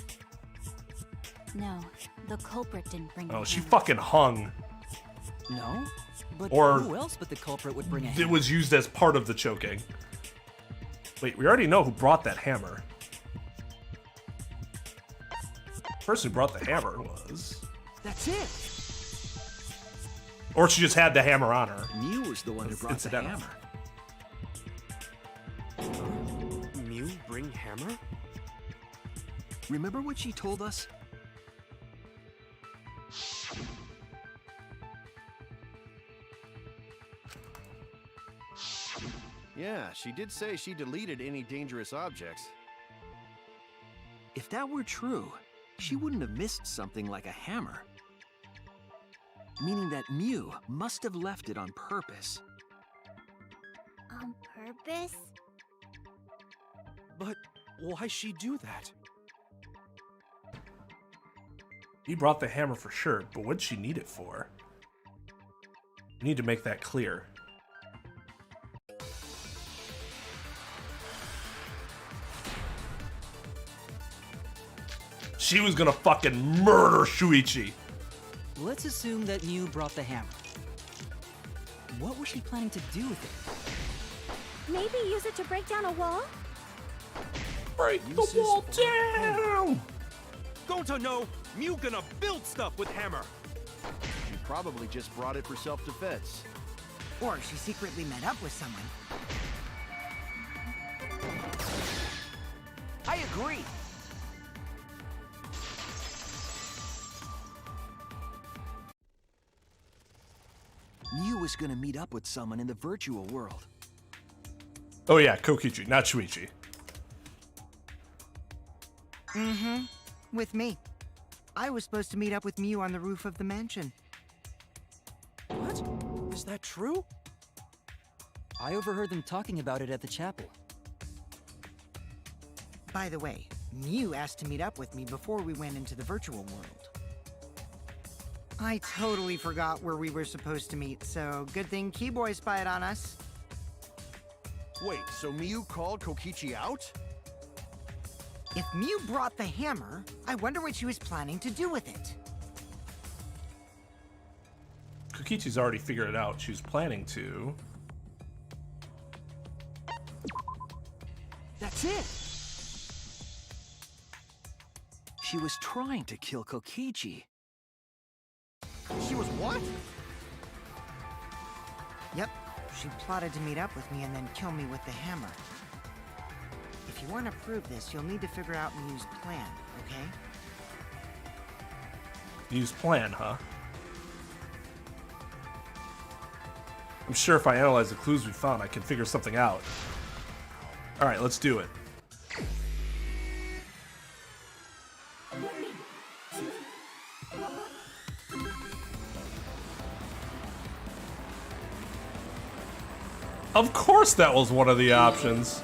S13: No, the culprit didn't bring
S1: Oh,
S13: the
S1: she
S13: hammer.
S1: fucking hung.
S10: No? But
S1: Or
S10: who else but the culprit would bring a
S1: It
S10: hammer?
S1: was used as part of the choking. Wait, we already know who brought that hammer. The person who brought the hammer was...
S12: That's it!
S1: Or she just had the hammer on her.
S12: Mew was the one who brought the
S1: Incidental.
S12: hammer.
S3: Mew bring hammer?
S12: Remember what she told us?
S9: Yeah, she did say she deleted any dangerous objects.
S12: If that were true, she wouldn't have missed something like a hammer. Meaning that Mew must have left it on purpose.
S11: On purpose?
S3: But why she do that?
S1: He brought the hammer for sure, but what'd she need it for? We need to make that clear. She was gonna fucking murder Shuichi.
S10: Let's assume that Mew brought the hammer. What was she planning to do with it?
S14: Maybe use it to break down a wall?
S1: Break the wall down!
S3: Gonta no! Mew gonna build stuff with hammer!
S9: She probably just brought it for self-defense.
S8: Or she secretly met up with someone.
S12: I agree! Mew was gonna meet up with someone in the virtual world.
S1: Oh yeah, Kokichi, not Shuichi.
S8: Mm-hmm. With me. I was supposed to meet up with Mew on the roof of the mansion.
S3: What? Is that true?
S10: I overheard them talking about it at the chapel.
S8: By the way, Mew asked to meet up with me before we went into the virtual world. I totally forgot where we were supposed to meet, so good thing Keyboy spied on us.
S9: Wait, so Mew called Kokichi out?
S8: If Mew brought the hammer, I wonder what she was planning to do with it.
S1: Kokichi's already figured it out. She was planning to...
S12: That's it! She was trying to kill Kokichi.
S9: She was what?
S8: Yep, she plotted to meet up with me and then kill me with the hammer. If you want to prove this, you'll need to figure out Mew's plan, okay?
S1: Use plan, huh? I'm sure if I analyze the clues we found, I can figure something out. Alright, let's do it. Of course that was one of the options.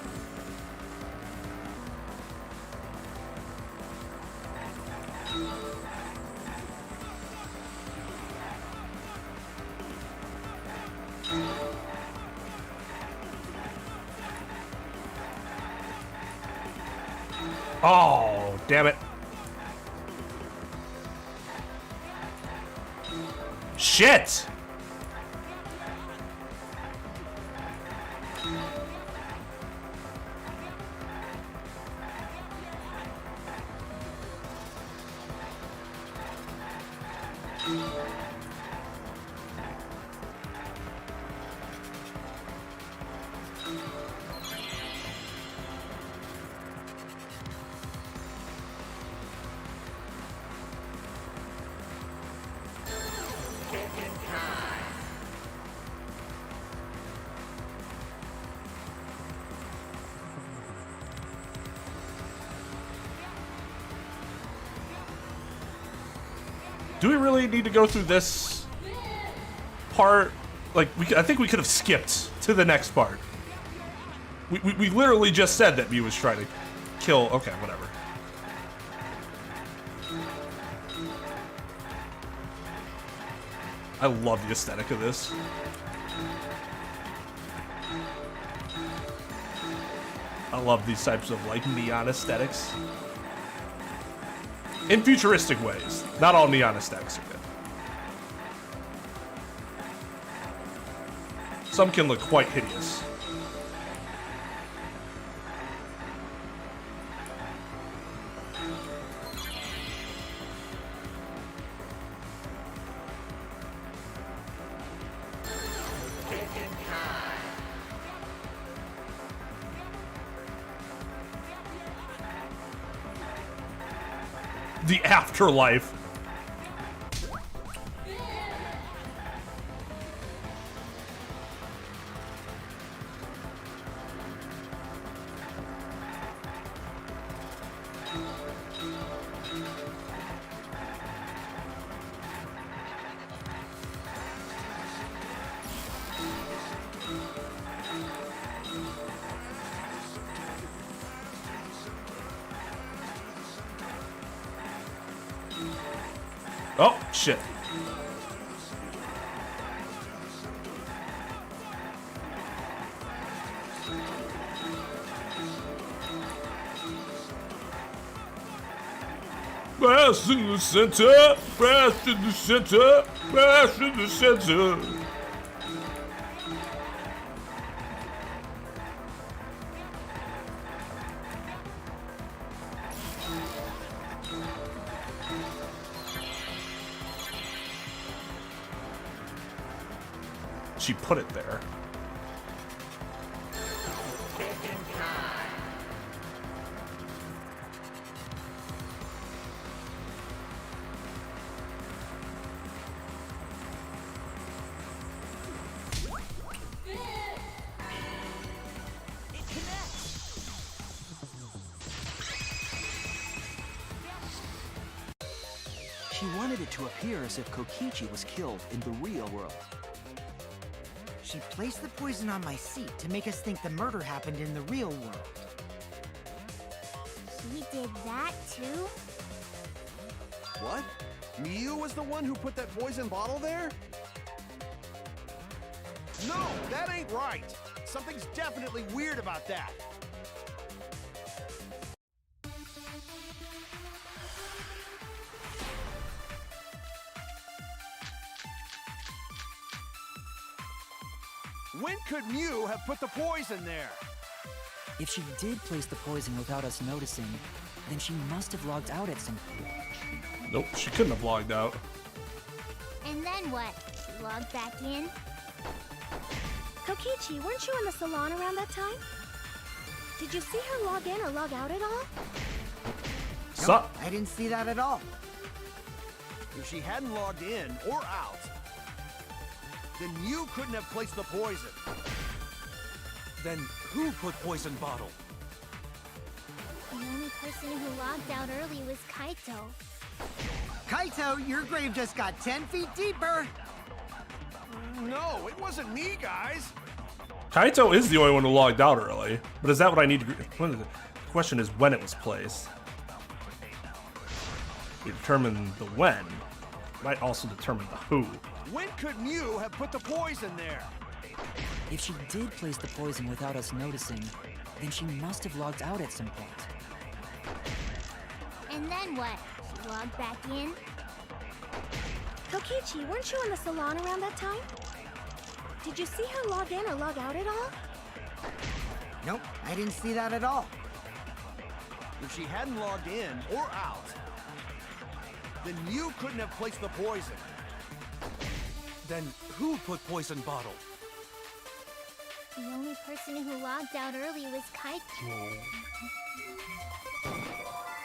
S1: Oh, damn it. Shit! Do we really need to go through this part? Like, I think we could have skipped to the next part. We literally just said that Mew was trying to kill. Okay, whatever. I love the aesthetic of this. I love these types of like neon aesthetics. In futuristic ways. Not all neon aesthetics are good. Some can look quite hideous. The afterlife. Oh, shit. Pass in the center, pass in the center, pass in the center. She put it there.
S12: She wanted it to appear as if Kokichi was killed in the real world.
S8: She placed the poison on my seat to make us think the murder happened in the real world.
S11: She did that too?
S9: What? Mew was the one who put that poison bottle there? No, that ain't right. Something's definitely weird about that. When could Mew have put the poison there?
S10: If she did place the poison without us noticing, then she must have logged out at some point.
S1: Nope, she couldn't have logged out.
S11: And then what? She logged back in?
S14: Kokichi, weren't you in the salon around that time? Did you see her log in or log out at all?
S8: Nope, I didn't see that at all.
S9: If she hadn't logged in or out, then Mew couldn't have placed the poison.
S3: Then who put poison bottle?
S11: The only person who logged out early was Kaito.
S8: Kaito, your grave just got 10 feet deeper.
S9: No, it wasn't me, guys.
S1: Kaito is the only one who logged out early, but is that what I need to... The question is when it was placed. We determine the when. Might also determine the who.
S9: When could Mew have put the poison there?
S10: If she did place the poison without us noticing, then she must have logged out at some point.
S11: And then what? She logged back in?
S14: Kokichi, weren't you in the salon around that time? Did you see her log in or log out at all?
S8: Nope, I didn't see that at all.
S9: If she hadn't logged in or out, then Mew couldn't have placed the poison.
S3: Then who put poison bottle?
S11: The only person who logged out early was Kaito.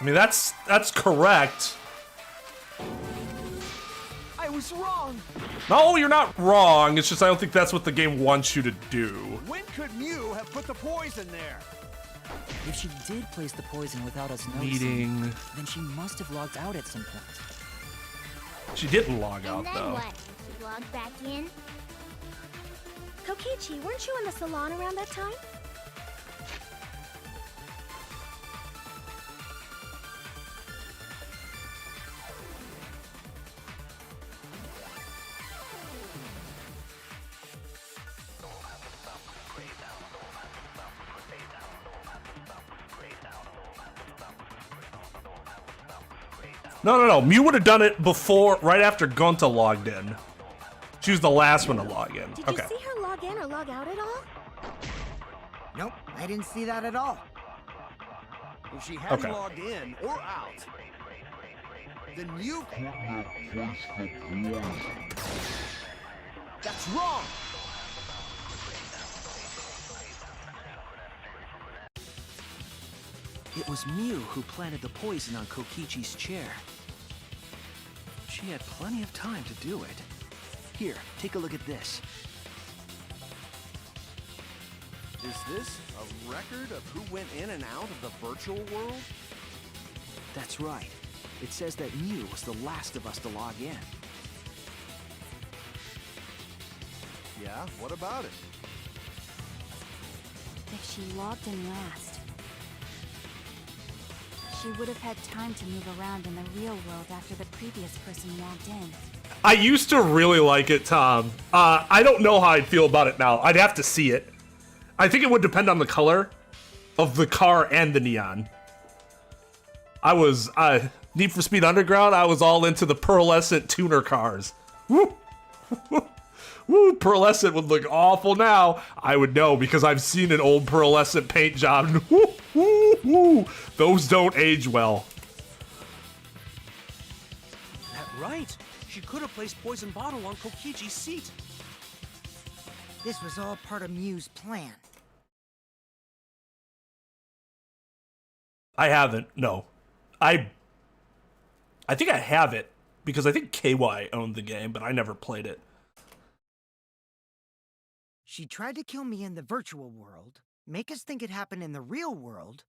S1: I mean, that's correct.
S9: I was wrong.
S1: No, you're not wrong. It's just I don't think that's what the game wants you to do.
S9: When could Mew have put the poison there?
S10: If she did place the poison without us noticing, then she must have logged out at some point.
S1: She didn't log out,
S11: And then
S1: though.
S11: what? She logged back in?
S14: Kokichi, weren't you in the salon around that time?
S1: No. Mew would have done it before, right after Gonta logged in. She was the last one to log in.
S14: Did you see her log in or log out at all?
S8: Nope, I didn't see that at all.
S9: If she hadn't logged in or out, then Mew couldn't have placed the poison. That's wrong!
S12: It was Mew who planted the poison on Kokichi's chair. She had plenty of time to do it. Here, take a look at this.
S9: Is this a record of who went in and out of the virtual world?
S12: That's right. It says that Mew was the last of us to log in.
S9: Yeah, what about it?
S13: If she logged in last, she would have had time to move around in the real world after the previous person logged in.
S1: I used to really like it, Tom. I don't know how I'd feel about it now. I'd have to see it. I think it would depend on the color of the car and the neon. I was, Need for Speed Underground, I was all into the pearlescent tuner cars. Woo! Woo, pearlescent would look awful now. I would know because I've seen an old pearlescent paint job. Woo, woo, woo. Those don't age well.
S3: That right. She could have placed poison bottle on Kokichi's seat.
S8: This was all part of Mew's plan.
S1: I haven't, no. I think I have it because I think KY owned the game, but I never played it.
S8: She tried to kill me in the virtual world, make us think it happened in the real world,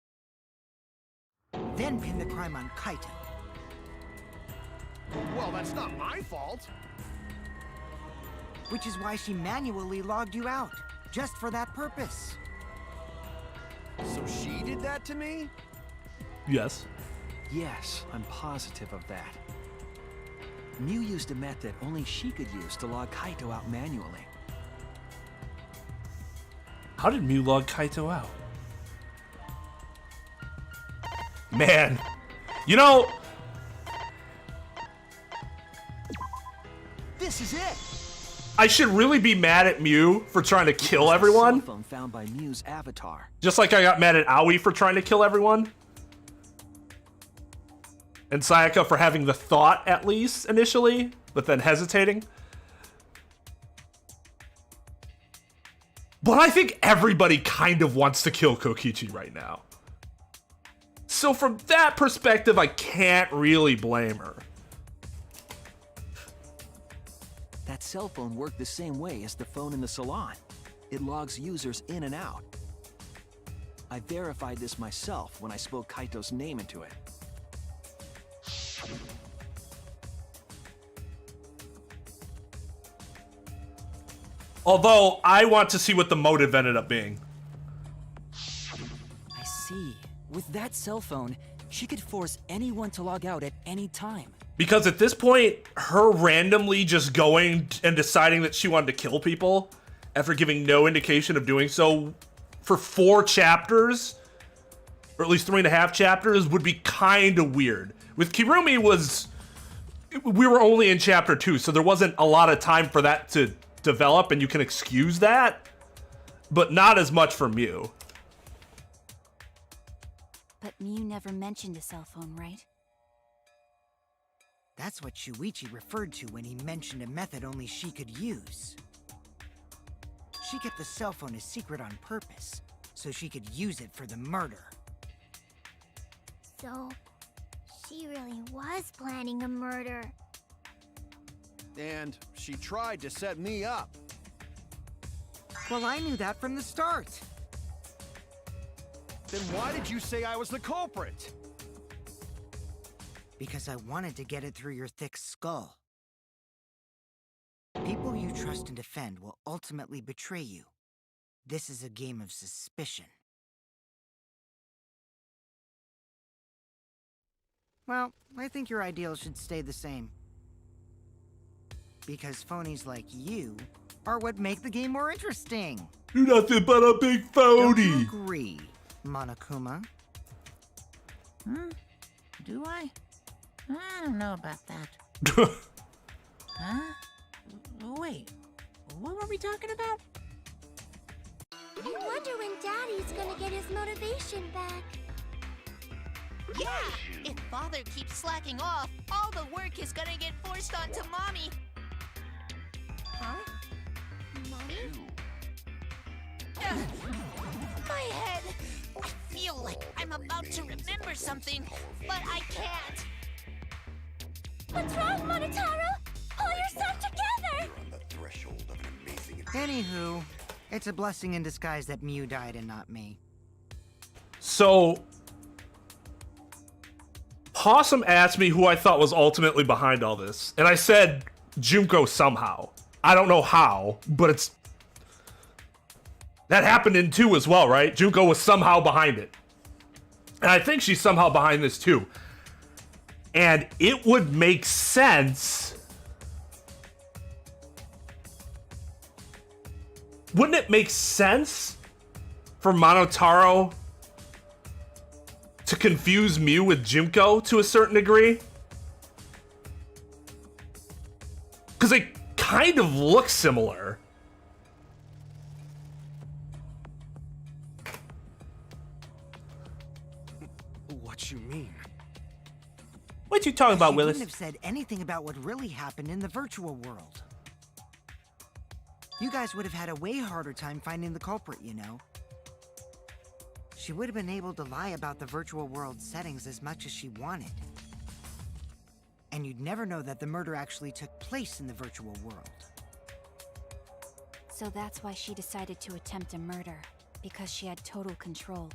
S8: then pin the crime on Kaito.
S9: Well, that's not my fault.
S8: Which is why she manually logged you out, just for that purpose.
S9: So she did that to me?
S1: Yes.
S12: Yes, I'm positive of that. Mew used a method only she could use to log Kaito out manually.
S1: How did Mew log Kaito out? Man, you know,
S12: This is it!
S1: I should really be mad at Mew for trying to kill everyone.
S12: Cell phone found by Mew's avatar.
S1: Just like I got mad at Aoi for trying to kill everyone. And Sayaka for having the thought, at least, initially, but then hesitating. But I think everybody kind of wants to kill Kokichi right now. So from that perspective, I can't really blame her.
S12: That cell phone worked the same way as the phone in the salon. It logs users in and out. I verified this myself when I spoke Kaito's name into it.
S1: Although, I want to see what the motive ended up being.
S10: I see. With that cell phone, she could force anyone to log out at any time.
S1: Because at this point, her randomly just going and deciding that she wanted to kill people after giving no indication of doing so for 4 chapters, or at least 3.5 chapters, would be kind of weird. With Kirumi we were only in chapter 2, so there wasn't a lot of time for that to develop, and you can excuse that, but not as much for Mew.
S13: But Mew never mentioned a cell phone, right?
S8: That's what Shuichi referred to when he mentioned a method only she could use. She kept the cell phone a secret on purpose, so she could use it for the murder.
S11: So, she really was planning a murder.
S9: And she tried to set me up.
S8: Well, I knew that from the start.
S9: Then why did you say I was the culprit?
S8: Because I wanted to get it through your thick skull. People you trust and defend will ultimately betray you. This is a game of suspicion. Well, I think your ideals should stay the same. Because phonies like you are what make the game more interesting.
S1: You're nothing but a big phony.
S8: Don't you agree, Monokuma?
S2: Do I? I don't know about that. Huh? Wait, what were we talking about?
S11: I wonder when Daddy's gonna get his motivation back.
S4: Yeah! If Father keeps slacking off, all the work is gonna get forced onto Mommy.
S11: Huh? Mommy?
S4: My head! I feel like I'm about to remember something, but I can't.
S11: What's wrong, Monotaro? Pull yourself together!
S8: Anywho, it's a blessing in disguise that Mew died and not me.
S1: So, Possum asked me who I thought was ultimately behind all this, and I said Junko somehow. I don't know how, but it's... That happened in 2 as well, right? Junko was somehow behind it. And I think she's somehow behind this too. And it would make sense... Wouldn't it make sense for Monotaro to confuse Mew with Junko to a certain degree? Because they kind of look similar.
S3: What you mean?
S1: What you talking about, Willis?
S8: She wouldn't have said anything about what really happened in the virtual world. You guys would have had a way harder time finding the culprit, you know. She would have been able to lie about the virtual world settings as much as she wanted. And you'd never know that the murder actually took place in the virtual world.
S13: So that's why she decided to attempt a murder, because she had total control.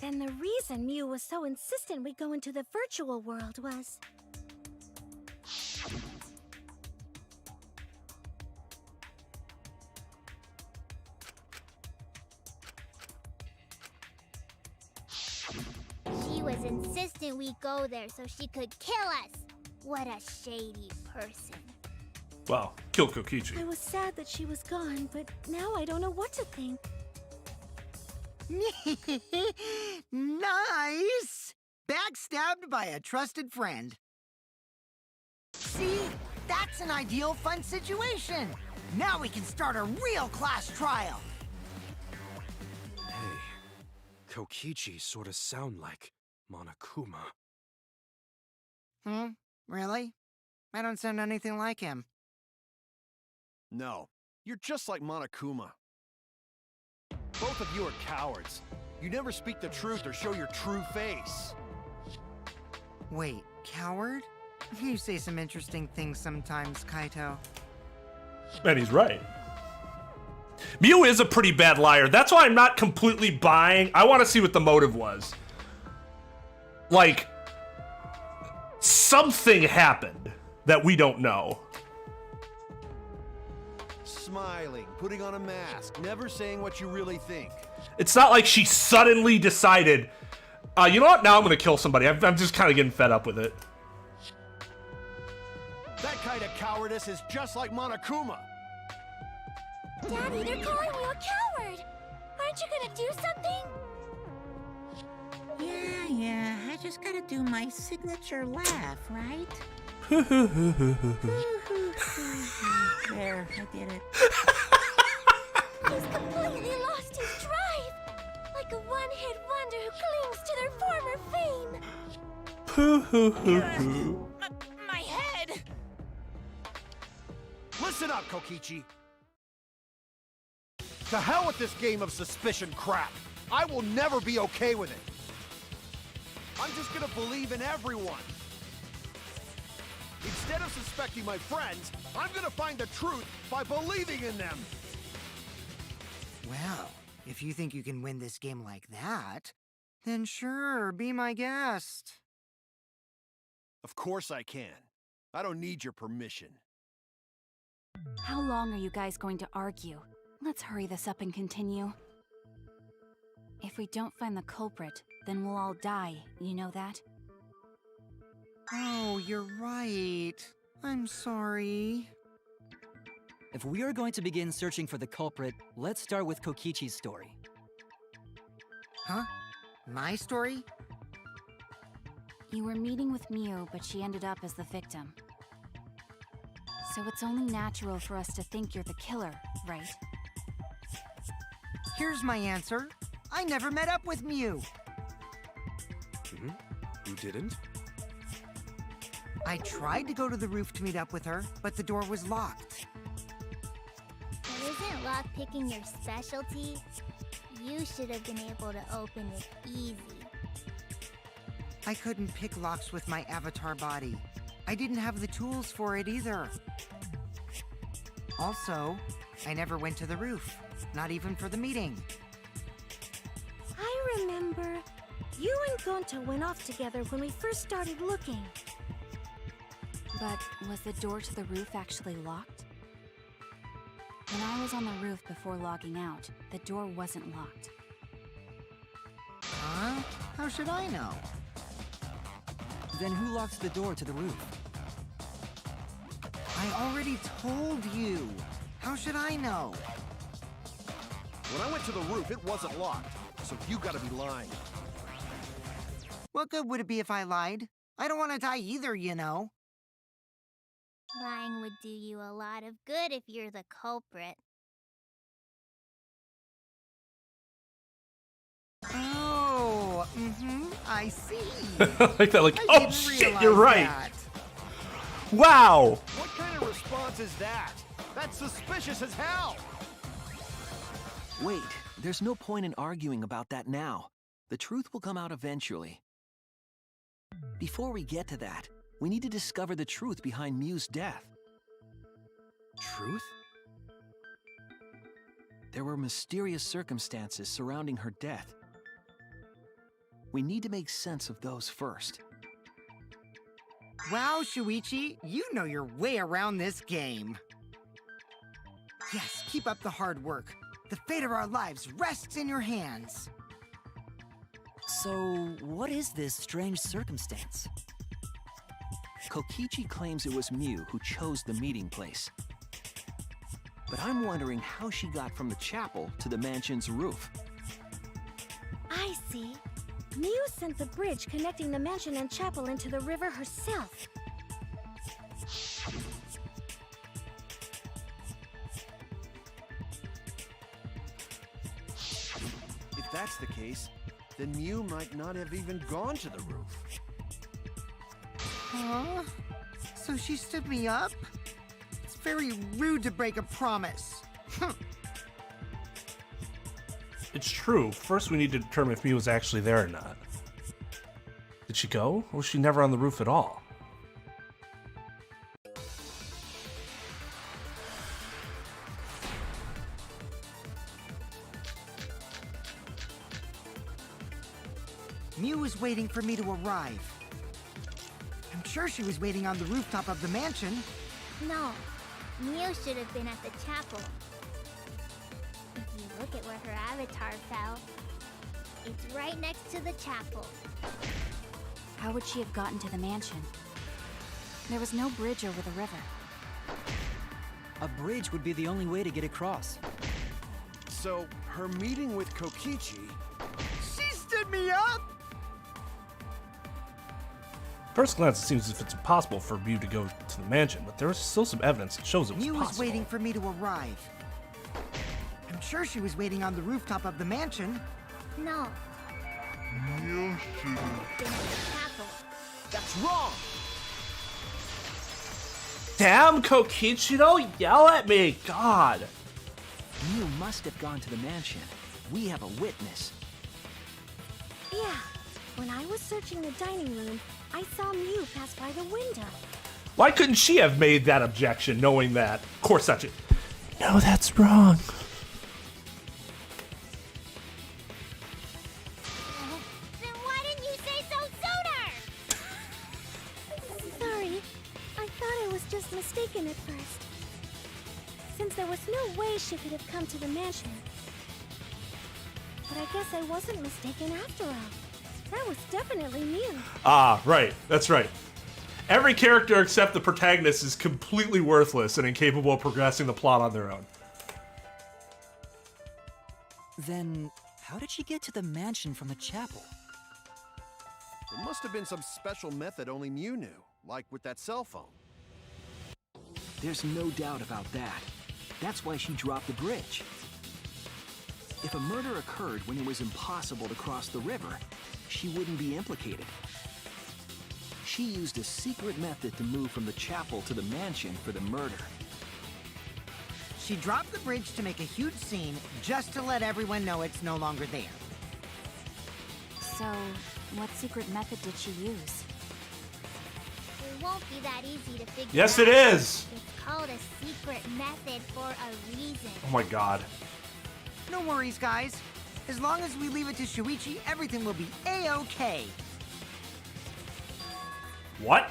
S14: And the reason Mew was so insistent we go into the virtual world was...
S11: She was insistent we go there so she could kill us. What a shady person.
S1: Well, kill Kokichi.
S14: I was sad that she was gone, but now I don't know what to think.
S8: Nice! Backstabbed by a trusted friend. See? That's an ideal fun situation! Now we can start a real class trial!
S3: Hey, Kokichi sorta sound like Monokuma.
S8: Really? I don't sound anything like him.
S9: No, you're just like Monokuma. Both of you are cowards. You never speak the truth or show your true face.
S8: Wait, coward? You say some interesting things sometimes, Kaito.
S1: And he's right. Mew is a pretty bad liar. That's why I'm not completely buying. I want to see what the motive was. Like, something happened that we don't know.
S9: smiling, putting on a mask, never saying what you really think.
S1: It's not like she suddenly decided, you know what, now I'm gonna kill somebody. I'm just kind of getting fed up with it.
S9: That kind of cowardice is just like Monokuma.
S11: Daddy, they're calling you a coward! Aren't you gonna do something?
S2: Yeah, I just gotta do my signature laugh, right? There, I did it.
S11: He's completely lost his drive! Like a one-hit wonder who clings to their former fame!
S4: My head!
S9: Listen up, Kokichi. To hell with this game of suspicion crap. I will never be okay with it. I'm just gonna believe in everyone. Instead of suspecting my friends, I'm gonna find the truth by believing in them.
S8: Well, if you think you can win this game like that, then sure, be my guest.
S9: Of course I can. I don't need your permission.
S13: How long are you guys going to argue? Let's hurry this up and continue. If we don't find the culprit, then we'll all die, you know that?
S8: Oh, you're right. I'm sorry.
S10: If we are going to begin searching for the culprit, let's start with Kokichi's story.
S8: Huh? My story?
S13: You were meeting with Miu, but she ended up as the victim. So it's only natural for us to think you're the killer, right?
S8: Here's my answer. I never met up with Miu.
S3: You didn't?
S8: I tried to go to the roof to meet up with her, but the door was locked.
S11: But isn't lockpicking your specialty? You should have been able to open it easy.
S8: I couldn't pick locks with my avatar body. I didn't have the tools for it either. Also, I never went to the roof, not even for the meeting.
S14: I remember. You and Gonta went off together when we first started looking.
S13: But was the door to the roof actually locked? When I was on the roof before logging out, the door wasn't locked.
S8: Huh? How should I know?
S10: Then who locked the door to the roof?
S8: I already told you. How should I know?
S9: When I went to the roof, it wasn't locked. So you gotta be lying.
S8: What good would it be if I lied? I don't want to die either, you know.
S11: Lying would do you a lot of good if you're the culprit.
S8: Oh, I see.
S1: Like that, like,
S8: I
S1: oh
S8: didn't
S1: shit,
S8: realize
S1: you're right.
S8: that.
S1: Wow.
S9: What kind of response is that? That's suspicious as hell!
S12: Wait, there's no point in arguing about that now. The truth will come out eventually. Before we get to that, we need to discover the truth behind Miu's death.
S9: Truth?
S12: There were mysterious circumstances surrounding her death. We need to make sense of those first.
S8: Wow, Shuichi, you know your way around this game. Yes, keep up the hard work. The fate of our lives rests in your hands.
S10: So, what is this strange circumstance?
S12: Kokichi claims it was Miu who chose the meeting place. But I'm wondering how she got from the chapel to the mansion's roof.
S14: I see. Miu sent the bridge connecting the mansion and chapel into the river herself.
S9: If that's the case, then Miu might not have even gone to the roof.
S8: Huh? So she stood me up? It's very rude to break a promise.
S1: It's true. First, we need to determine if Miu was actually there or not. Did she go? Or was she never on the roof at all?
S8: Miu was waiting for me to arrive. I'm sure she was waiting on the rooftop of the mansion.
S11: No, Mew should have been at the chapel. If you look at where her avatar fell, it's right next to the chapel.
S13: How would she have gotten to the mansion? There was no bridge over the river.
S10: A bridge would be the only way to get across.
S9: So, her meeting with Kokichi... She stood me up!
S1: First glance, it seems as if it's impossible for Mew to go to the mansion, but there is still some evidence that shows it was
S8: Mew
S1: possible.
S8: was waiting for me to arrive. I'm sure she was waiting on the rooftop of the mansion.
S11: No. Mew should have been at the chapel.
S9: That's wrong!
S1: Damn, Kokichi, don't yell at me! God!
S12: Mew must have gone to the mansion. We have a witness.
S14: Yeah. When I was searching the dining room, I saw Mew pass by the window.
S1: Why couldn't she have made that objection, knowing that? Of course, that's it.
S6: No, that's wrong.
S11: Then why didn't you say so sooner?
S14: Sorry. I thought I was just mistaken at first. Since there was no way she could have come to the mansion. But I guess I wasn't mistaken after all. That was definitely Mew.
S1: Ah, right. That's right. Every character except the protagonist is completely worthless and incapable of progressing the plot on their own.
S10: Then, how did she get to the mansion from the chapel?
S9: There must have been some special method only Mew knew, like with that cell phone.
S12: There's no doubt about that. That's why she dropped the bridge. If a murder occurred when it was impossible to cross the river, she wouldn't be implicated. She used a secret method to move from the chapel to the mansion for the murder.
S8: She dropped the bridge to make a huge scene, just to let everyone know it's no longer there.
S13: So, what secret method did she use?
S11: It won't be that easy to figure
S1: Yes,
S11: out.
S1: it is!
S11: It's called a secret method for a reason.
S1: Oh my god.
S8: No worries, guys. As long as we leave it to Shuichi, everything will be A-OK.
S1: What?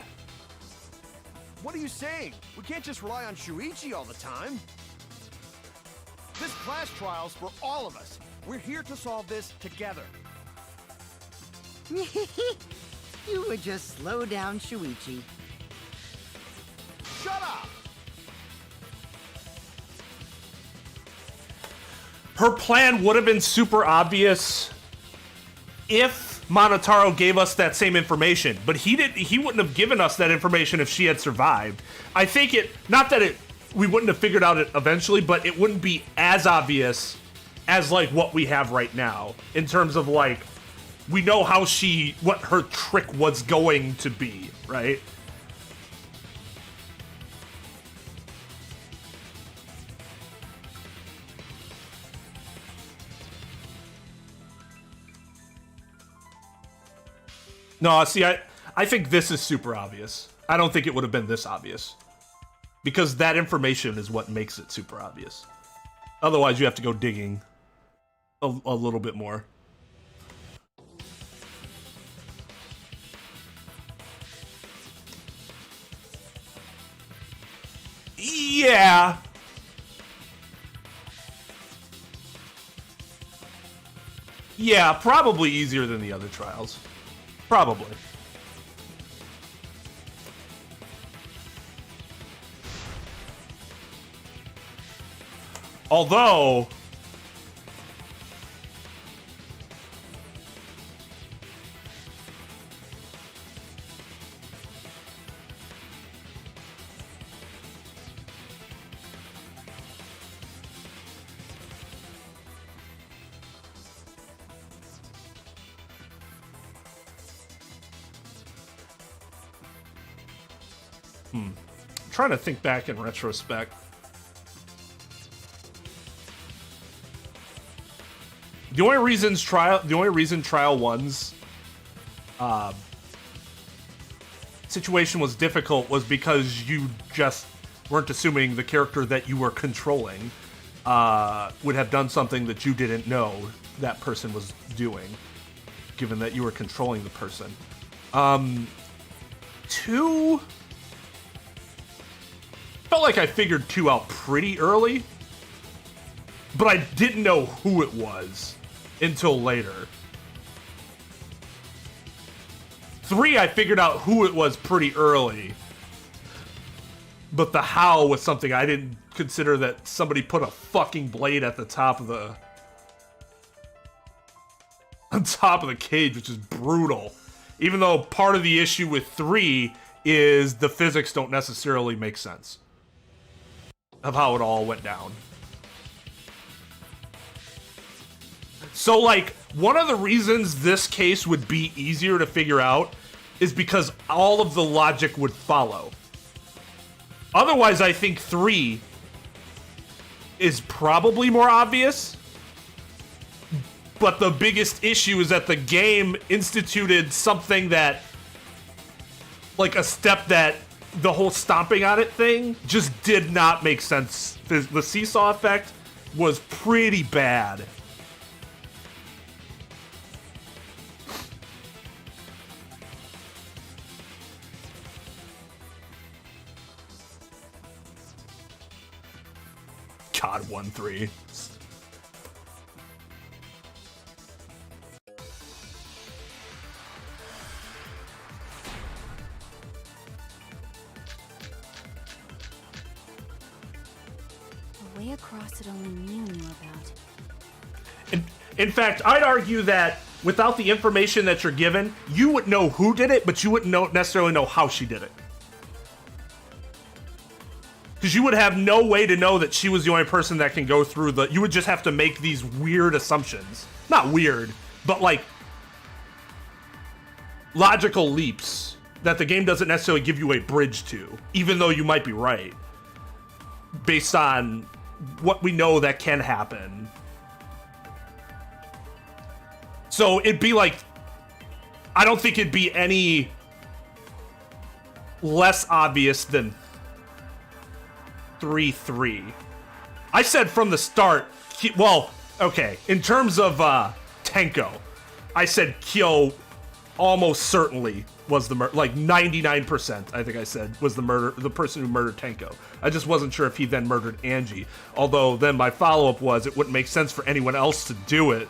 S9: What are you saying? We can't just rely on Shuichi all the time. This class trial's for all of us. We're here to solve this together.
S8: You would just slow down Shuichi.
S9: Shut up!
S1: Her plan would have been super obvious if Monotaro gave us that same information, but he wouldn't have given us that information if she had survived. I think we wouldn't have figured out it eventually, but it wouldn't be as obvious as like what we have right now in terms of like we know what her trick was going to be, right? No, see, I think this is super obvious. I don't think it would have been this obvious. Because that information is what makes it super obvious. Otherwise, you have to go digging a little bit more. Yeah. Yeah, probably easier than the other trials. Probably. Although... I'm trying to think back in retrospect. The only reason Trial 1's situation was difficult was because you just weren't assuming the character that you were controlling would have done something that you didn't know that person was doing, given that you were controlling the person. 2... Felt like I figured 2 out pretty early, but I didn't know who it was until later. 3, I figured out who it was pretty early, but the how was something I didn't consider, that somebody put a fucking blade at the top of the cage, which is brutal. Even though part of the issue with 3 is the physics don't necessarily make sense of how it all went down. So, like, one of the reasons this case would be easier to figure out is because all of the logic would follow. Otherwise, I think 3 is probably more obvious. But the biggest issue is that the game instituted something that, like a step that the whole stomping on it thing just did not make sense. The seesaw effect was pretty bad. God, 1-3.
S13: A way across it only Mew knew about.
S1: In fact, I'd argue that without the information that you're given, you would know who did it, but you wouldn't necessarily know how she did it. Because you would have no way to know that she was the only person that can go through the... You would just have to make these weird assumptions. Not weird, but like logical leaps that the game doesn't necessarily give you a bridge to, even though you might be right, based on what we know that can happen. So it'd be like, I don't think it'd be any less obvious than 3-3. I said from the start, well, okay, in terms of Tenko, I said Kyo almost certainly was the murder, like 99%, I think I said, was the person who murdered Tenko. I just wasn't sure if he then murdered Angie. Although then my follow-up was, it wouldn't make sense for anyone else to do it.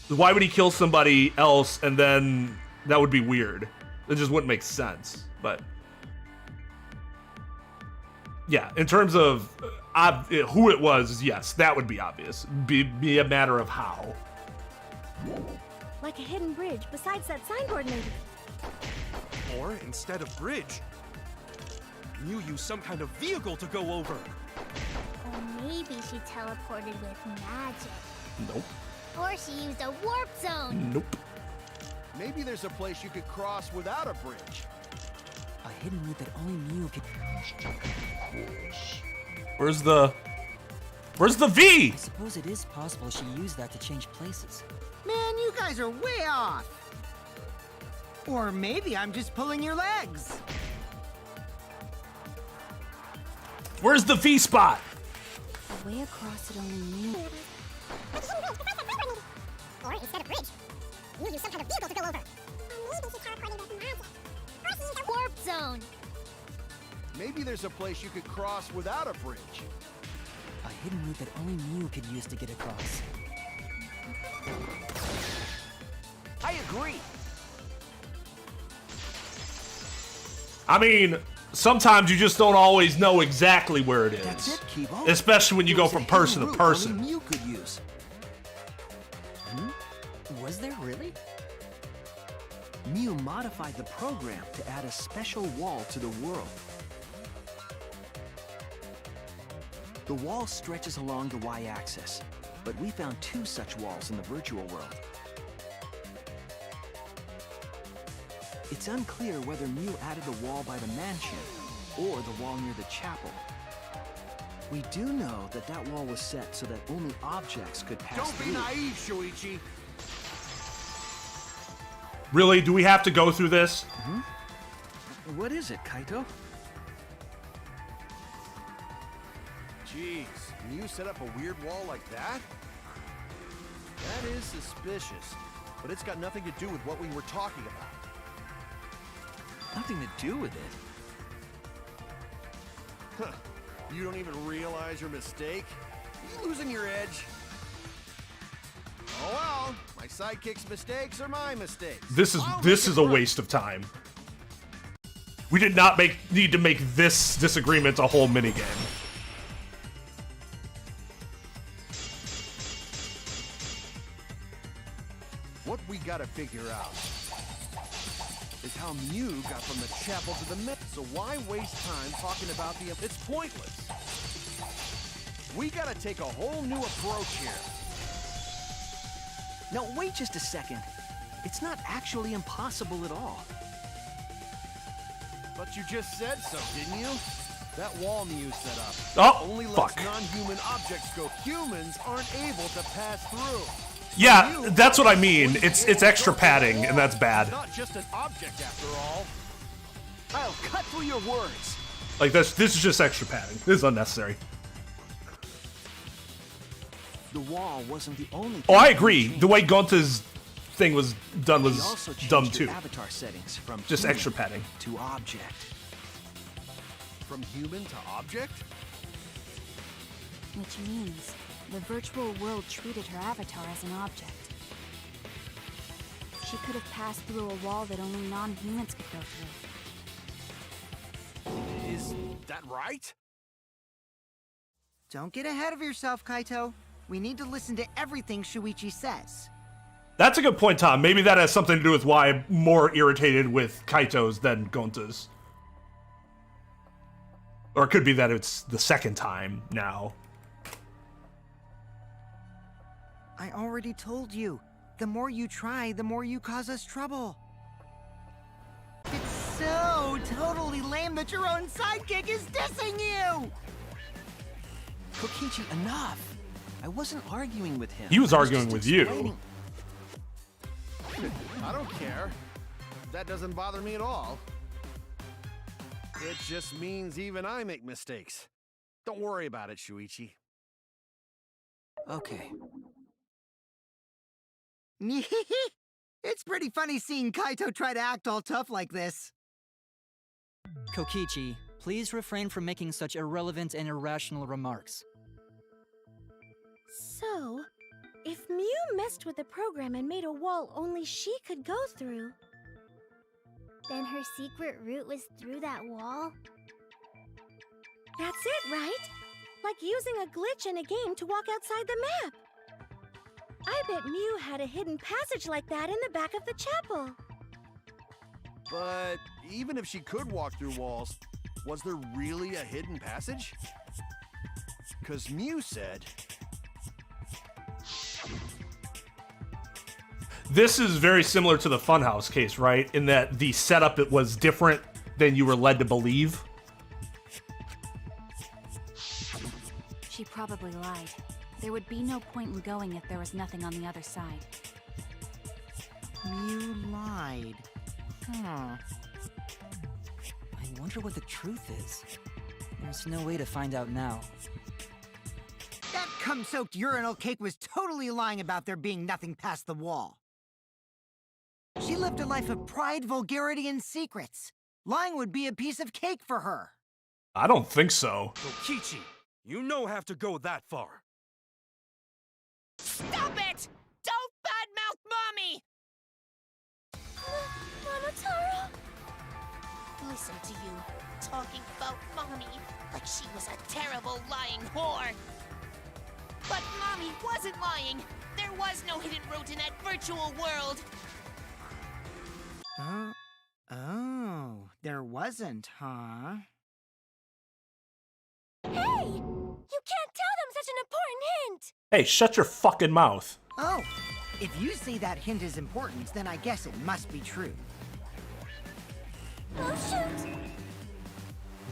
S1: Why would he kill somebody else and then that would be weird? It just wouldn't make sense. But yeah, in terms of who it was, yes, that would be obvious. Be a matter of how.
S14: Like a hidden bridge besides that signboard, maybe.
S3: Or instead of bridge, Mew used some kind of vehicle to go over.
S11: Or maybe she teleported with magic.
S1: Nope.
S11: Or she used a warp zone.
S1: Nope.
S9: Maybe there's a place you could cross without a bridge.
S10: A hidden route that only Mew could...
S1: Where's the V?
S10: I suppose it is possible she used that to change places.
S8: Man, you guys are way off. Or maybe I'm just pulling your legs.
S1: Where's the V spot?
S13: A way across it only Mew...
S11: Or instead of bridge, you use some kind of vehicle to go over. Or maybe she teleported with magic. Or she used a warp zone.
S9: Maybe there's a place you could cross without a bridge.
S10: A hidden route that only Mew could use to get across.
S9: I agree.
S1: I mean, sometimes you just don't always know exactly where it is.
S12: That's it, Kibo.
S1: Especially when you go from person to person.
S12: Mew could use.
S10: Was there really?
S12: Mew modified the program to add a special wall to the world. The wall stretches along the y-axis, but we found 2 such walls in the virtual world. It's unclear whether Mew added the wall by the mansion or the wall near the chapel. We do know that that wall was set so that only objects could pass
S9: Don't
S12: through.
S9: be naive, Shuichi.
S1: Really? Do we have to go through this?
S12: What is it, Kaito?
S9: Jeez, can you set up a weird wall like that? That is suspicious, but it's got nothing to do with what we were talking about.
S12: nothing to do with it.
S9: Huh. You don't even realize your mistake? You losing your edge? Oh well, my sidekick's mistakes are my mistakes.
S1: This is a waste of time. We did not need to make this disagreement a whole minigame.
S9: What we gotta figure out is how Mew got from the chapel to the myth. So why waste time talking about the... It's pointless. We gotta take a whole new approach here.
S12: Now, wait just a second. It's not actually impossible at all.
S9: But you just said so, didn't you? That wall Mew set up only lets
S1: fuck.
S9: non-human objects go. Humans aren't able to pass through.
S1: Yeah, that's what I mean. It's extra padding, and that's bad.
S9: It's not just an object after all.
S12: I'll cut through your words.
S1: Like this is just extra padding. This is unnecessary.
S12: The wall wasn't the only.
S1: Oh, I agree. The way Gonta's thing was done
S12: They
S1: was
S12: also changed
S1: dumb
S12: your
S1: too.
S12: Avatar settings from
S1: Just
S12: human
S1: extra padding.
S12: to object.
S9: From human to object?
S13: Which means the virtual world treated her avatar as an object. She could have passed through a wall that only non-humans could go through.
S9: Is that right?
S8: Don't get ahead of yourself, Kaito. We need to listen to everything Shuichi says.
S1: That's a good point, Tom. Maybe that has something to do with why I'm more irritated with Kaito's than Gonta's. Or it could be that it's the second time now.
S8: I already told you. The more you try, the more you cause us trouble. It's so totally lame that your own sidekick is dissing you!
S12: Kokichi, enough. I wasn't arguing with him.
S1: He was
S12: I
S1: arguing
S12: just
S1: with you.
S12: explaining-
S9: I don't care. That doesn't bother me at all. It just means even I make mistakes. Don't worry about it, Shuichi.
S12: Okay.
S8: It's pretty funny seeing Kaito try to act all tough like this.
S10: Kokichi, please refrain from making such irrelevant and irrational remarks.
S14: So, if Mew messed with the program and made a wall only she could go through,
S11: Then her secret route was through that wall?
S14: that's it, right? Like using a glitch in a game to walk outside the map. I bet Mew had a hidden passage like that in the back of the chapel.
S9: But even if she could walk through walls, was there really a hidden passage? 'Cause Mew said...
S1: This is very similar to the Funhouse case, right? In that the setup it was different than you were led to believe.
S13: She probably lied. There would be no point in going if there was nothing on the other side.
S8: Mew lied. Huh.
S10: I wonder what the truth is. There's no way to find out now.
S8: That cum-soaked urinal cake was totally lying about there being nothing past the wall. She lived a life of pride, vulgarity, and secrets. Lying would be a piece of cake for her.
S1: I don't think so.
S3: Kokichi, you don't have to go that far.
S4: Stop it! Don't badmouth Mommy!
S11: Monotaro?
S4: Listen to you, talking about Mommy like she was a terrible lying whore. But Mommy wasn't lying. There was no hidden route in that virtual world.
S8: Oh, there wasn't, huh?
S14: Hey! You can't tell them such an important hint!
S1: Hey, shut your fucking mouth.
S8: Oh, if you say that hint is important, then I guess it must be true.
S14: Oh, shoot!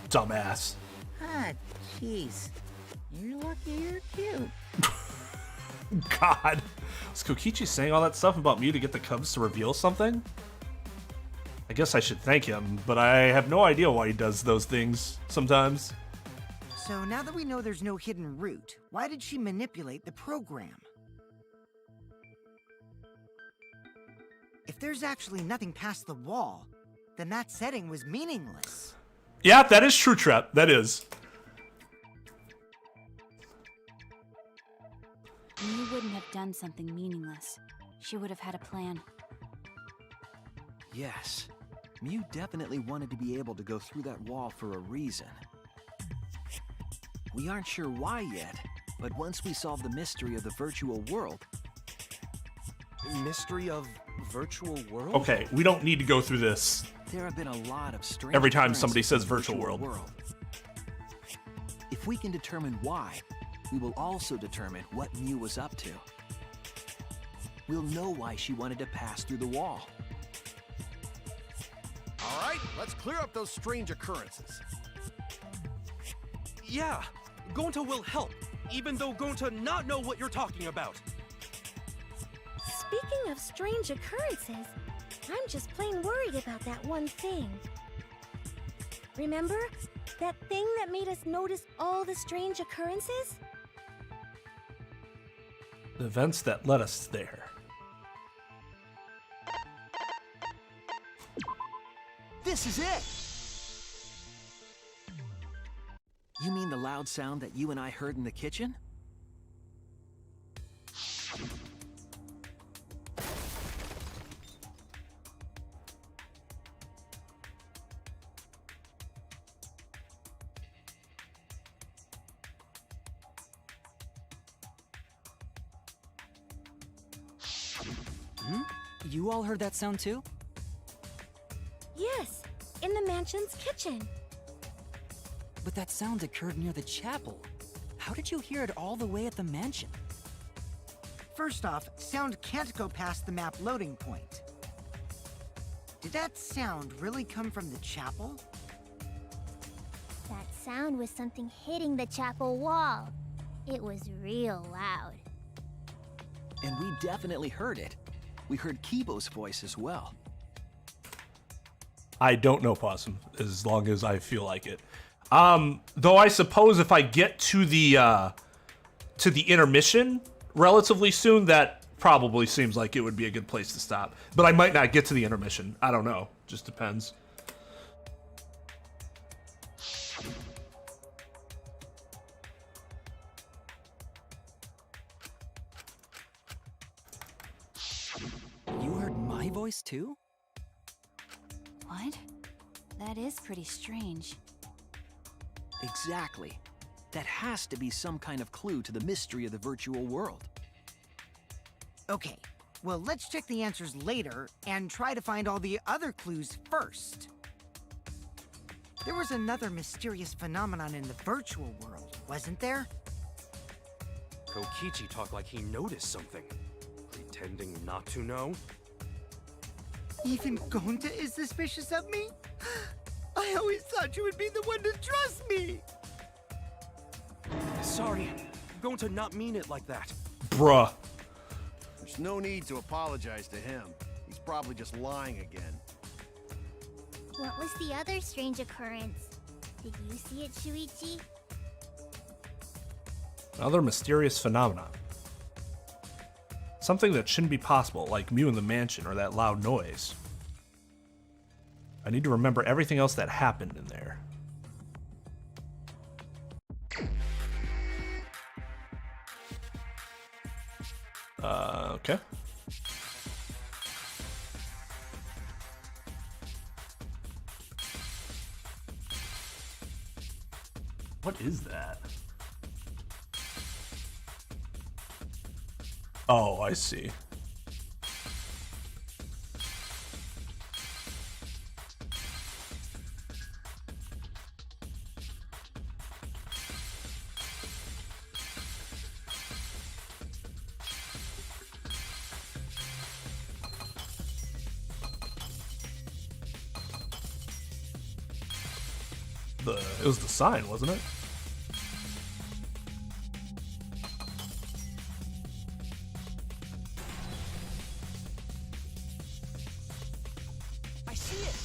S1: Dumbass.
S2: Ah, jeez. You're lucky you're cute.
S1: God. Was Kokichi saying all that stuff about Mew to get the Cubs to reveal something? I guess I should thank him, but I have no idea why he does those things sometimes.
S8: So now that we know there's no hidden route, why did she manipulate the program? If there's actually nothing past the wall, then that setting was meaningless.
S1: Yeah, that is true, Trep. That is.
S13: Mew wouldn't have done something meaningless. She would have had a plan.
S12: Yes, Mew definitely wanted to be able to go through that wall for a reason. We aren't sure why yet, but once we solve the mystery of the virtual world...
S3: Mystery of virtual world?
S1: Okay, we don't need to go through this
S12: There have been a lot of strange
S1: every time
S12: occurrences
S1: somebody says
S12: in the
S1: virtual world.
S12: If we can determine why, we will also determine what Mew was up to. We'll know why she wanted to pass through the wall.
S9: All right, let's clear up those strange occurrences.
S3: Yeah, Gonta will help, even though Gonta not know what you're talking about.
S14: Speaking of strange occurrences, I'm just plain worried about that one thing. Remember? That thing that made us notice all the strange occurrences?
S1: The events that led us there.
S12: This is it! You mean the loud sound that you and I heard in the kitchen?
S10: You all heard that sound too?
S14: Yes, in the mansion's kitchen.
S10: But that sound occurred near the chapel. How did you hear it all the way at the mansion?
S8: First off, sound can't go past the map loading point. Did that sound really come from the chapel?
S11: That sound was something hitting the chapel wall. It was real loud.
S12: And we definitely heard it. We heard Kibo's voice as well.
S1: I don't know, Possum, as long as I feel like it. Though I suppose if I get to the intermission relatively soon, that probably seems like it would be a good place to stop. But I might not get to the intermission. I don't know. Just depends.
S10: You heard my voice too?
S13: What? That is pretty strange.
S12: Exactly. That has to be some kind of clue to the mystery of the virtual world.
S8: Okay, well, let's check the answers later and try to find all the other clues first. There was another mysterious phenomenon in the virtual world, wasn't there?
S3: Kokichi talked like he noticed something, pretending not to know.
S8: Even Gonta is suspicious of me? I always thought you would be the one to trust me!
S3: Sorry, Gonta not mean it like that.
S1: Bruh.
S9: There's no need to apologize to him. He's probably just lying again.
S11: What was the other strange occurrence? Did you see it, Shuichi?
S1: Another mysterious phenomenon. Something that shouldn't be possible, like Mew in the mansion or that loud noise. I need to remember everything else that happened in there. Okay. What is that? Oh, I see. It was the sign, wasn't it?
S10: I see it!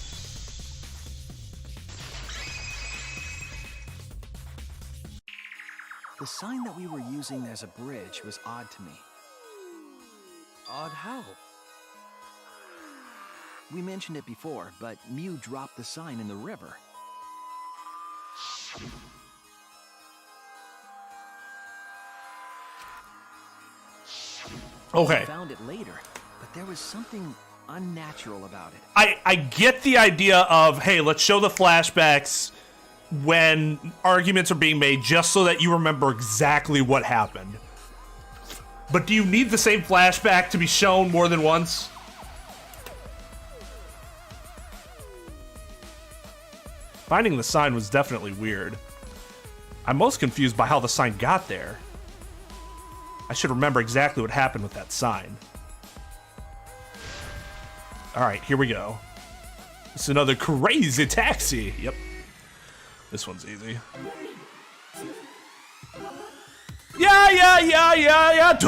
S12: The sign that we were using as a bridge was odd to me.
S3: Odd how?
S12: We mentioned it before, but Mew dropped the sign in the river.
S1: Okay.
S12: We found it later, but there was something unnatural about it.
S1: I get the idea of, hey, let's show the flashbacks when arguments are being made just so that you remember exactly what happened. But do you need the same flashback to be shown more than once? Finding the sign was definitely weird. I'm most confused by how the sign got there. I should remember exactly what happened with that sign. Alright, here we go. It's another crazy taxi. Yep. This one's easy. Yeah, yeah, yeah, yeah, yeah.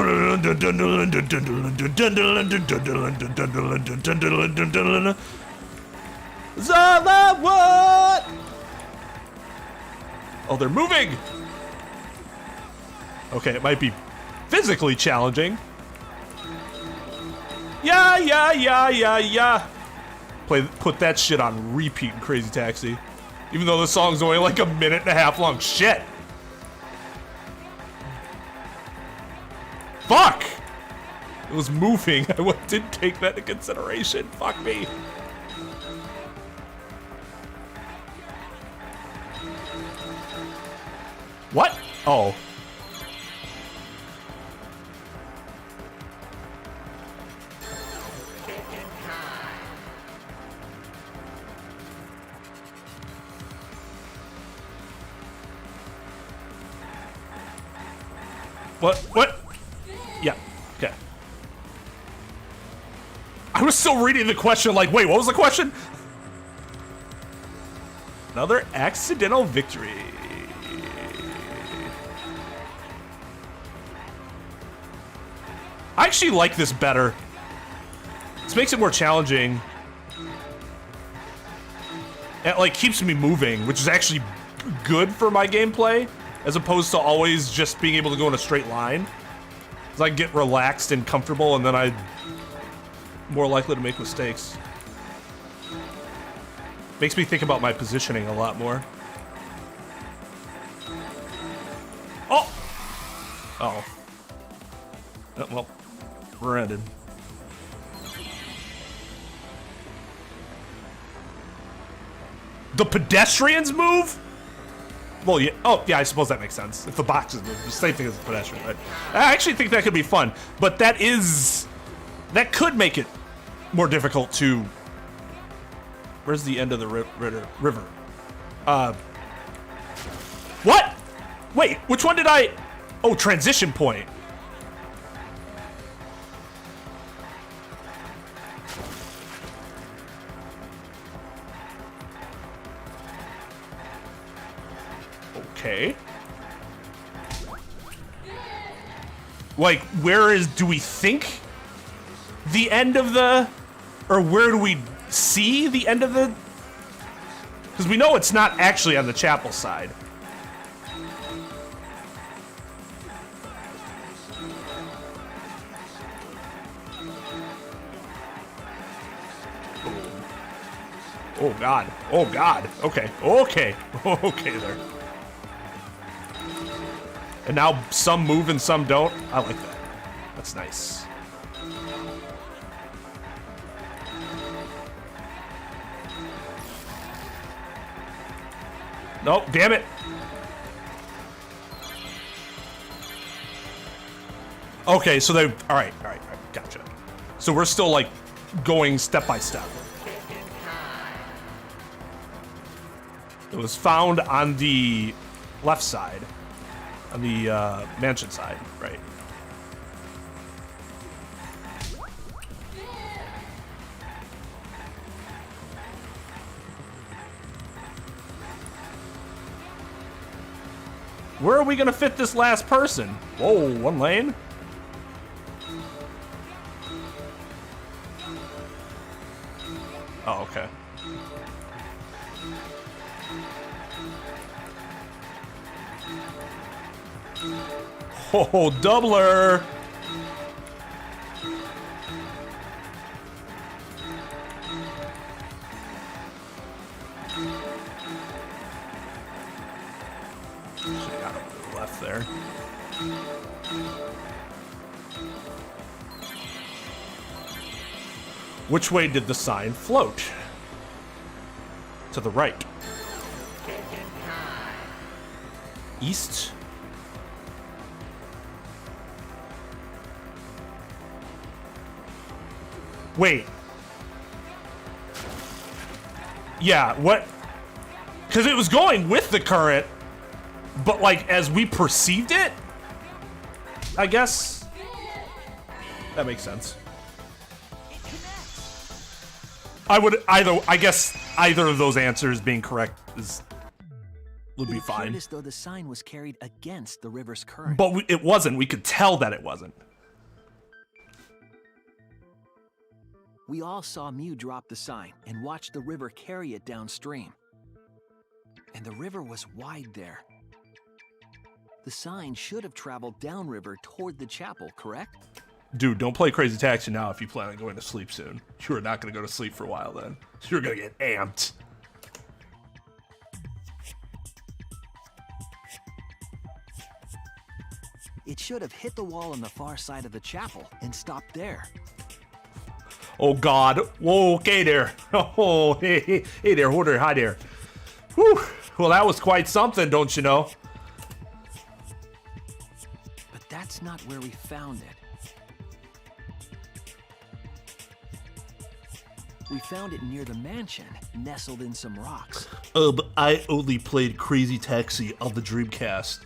S1: Zala, what? Oh, they're moving. Okay, it might be physically challenging. Yeah, yeah, yeah, yeah, yeah. Put that shit on repeat in Crazy Taxi. Even though the song's only like a minute and a half long. Shit. Fuck! It was moving. I didn't take that into consideration. Fuck me. What? Oh. What? Yeah, okay. I was still reading the question like, wait, what was the question? Another accidental victory. I actually like this better. This makes it more challenging. It like keeps me moving, which is actually good for my gameplay, as opposed to always just being able to go in a straight line. Because I get relaxed and comfortable, and then I'm more likely to make mistakes. Makes me think about my positioning a lot more. Oh! Uh-oh. Oh, well, we're ended. The pedestrians move? Well, yeah. Oh, yeah, I suppose that makes sense. If the boxes move, the same thing as the pedestrian, right? I actually think that could be fun, but that could make it more difficult to... Where's the end of the river? What? Wait, which one did I... Oh, transition point. Okay. Like, do we think the end of the, or where do we see the end of the, because we know it's not actually on the chapel side. Oh God, oh God, okay, okay, okay there. And now some move and some don't. I like that. That's nice. Nope, damn it. Okay, so all right, gotcha. So we're still like going step by step. It was found on the left side. On the mansion side, right? Where are we gonna fit this last person? Whoa, one lane? Oh, okay. Oh, doubler! left there. Which way did the sign float? To the right. East. Wait. Yeah, what? Because it was going with the current, but like as we perceived it, I guess. That makes sense. I guess either of those answers being correct would be
S12: It appeared
S1: fine.
S12: as though the sign was carried against the river's current.
S1: But it wasn't. We could tell that it wasn't.
S12: We all saw Mew drop the sign and watch the river carry it downstream. And the river was wide there. The sign should have traveled downriver toward the chapel, correct?
S1: Dude, don't play Crazy Taxi now if you plan on going to sleep soon. You are not going to go to sleep for a while then. You're going to get amped.
S12: It should have hit the wall on the far side of the chapel and stopped there.
S1: Oh God. Whoa, okay there. Oh, hey there, hold there, hi there. Whew. Well, that was quite something, don't you know?
S12: But that's not where we found it. We found it near the mansion, nestled in some rocks.
S1: But I only played Crazy Taxi on the Dreamcast.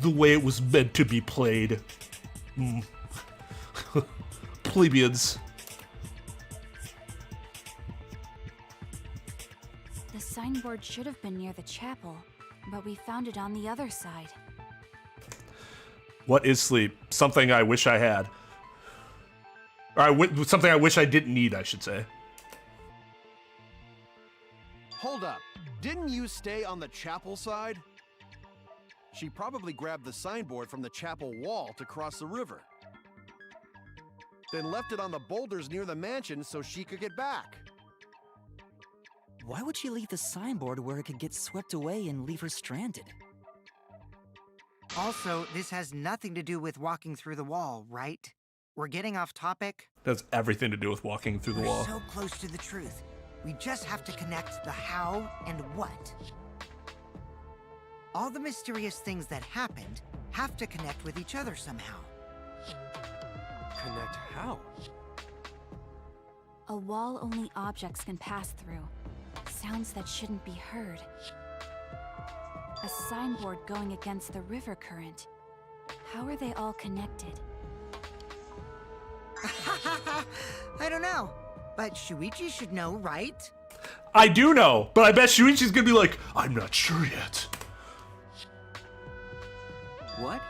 S1: The way it was meant to be played. Plebeians.
S13: The signboard should have been near the chapel, but we found it on the other side.
S1: What is sleep? Something I wish I had. Or something I wish I didn't need, I should say.
S9: Hold up. Didn't you stay on the chapel side? She probably grabbed the signboard from the chapel wall to cross the river. Then left it on the boulders near the mansion so she could get back.
S10: Why would she leave the signboard where it could get swept away and leave her stranded?
S8: Also, this has nothing to do with walking through the wall, right? We're getting off topic.
S1: It has everything to do with walking through the
S8: We're
S1: wall.
S8: so close to the truth. We just have to connect the how and what. All the mysterious things that happened have to connect with each other somehow.
S3: Connect how?
S13: A wall only objects can pass through. Sounds that shouldn't be heard. A signboard going against the river current. How are they all connected?
S8: I don't know, but Shuichi should know, right?
S1: I do know, but I bet Shuichi's gonna be like, I'm not sure yet.
S12: What?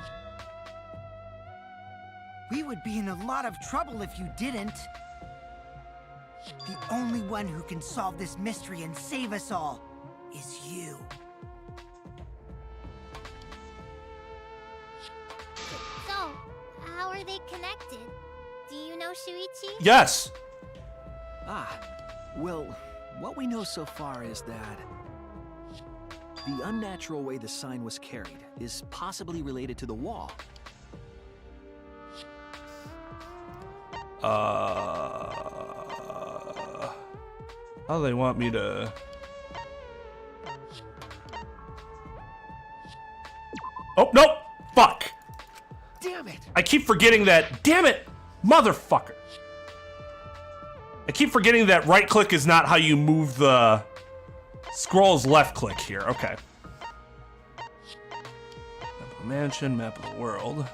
S8: We would be in a lot of trouble if you didn't. The only one who can solve this mystery and save us all is you.
S11: So, how are they connected? Do you know Shuichi?
S1: Yes.
S12: Well, what we know so far is that the unnatural way the sign was carried is possibly related to the wall.
S1: How do they want me to... Oh, nope! Fuck!
S12: Damn it!
S1: I keep forgetting that... Damn it! Motherfucker! I keep forgetting that right click is not how you move the... Scroll's left click here. Okay. Map of the mansion, map of the world.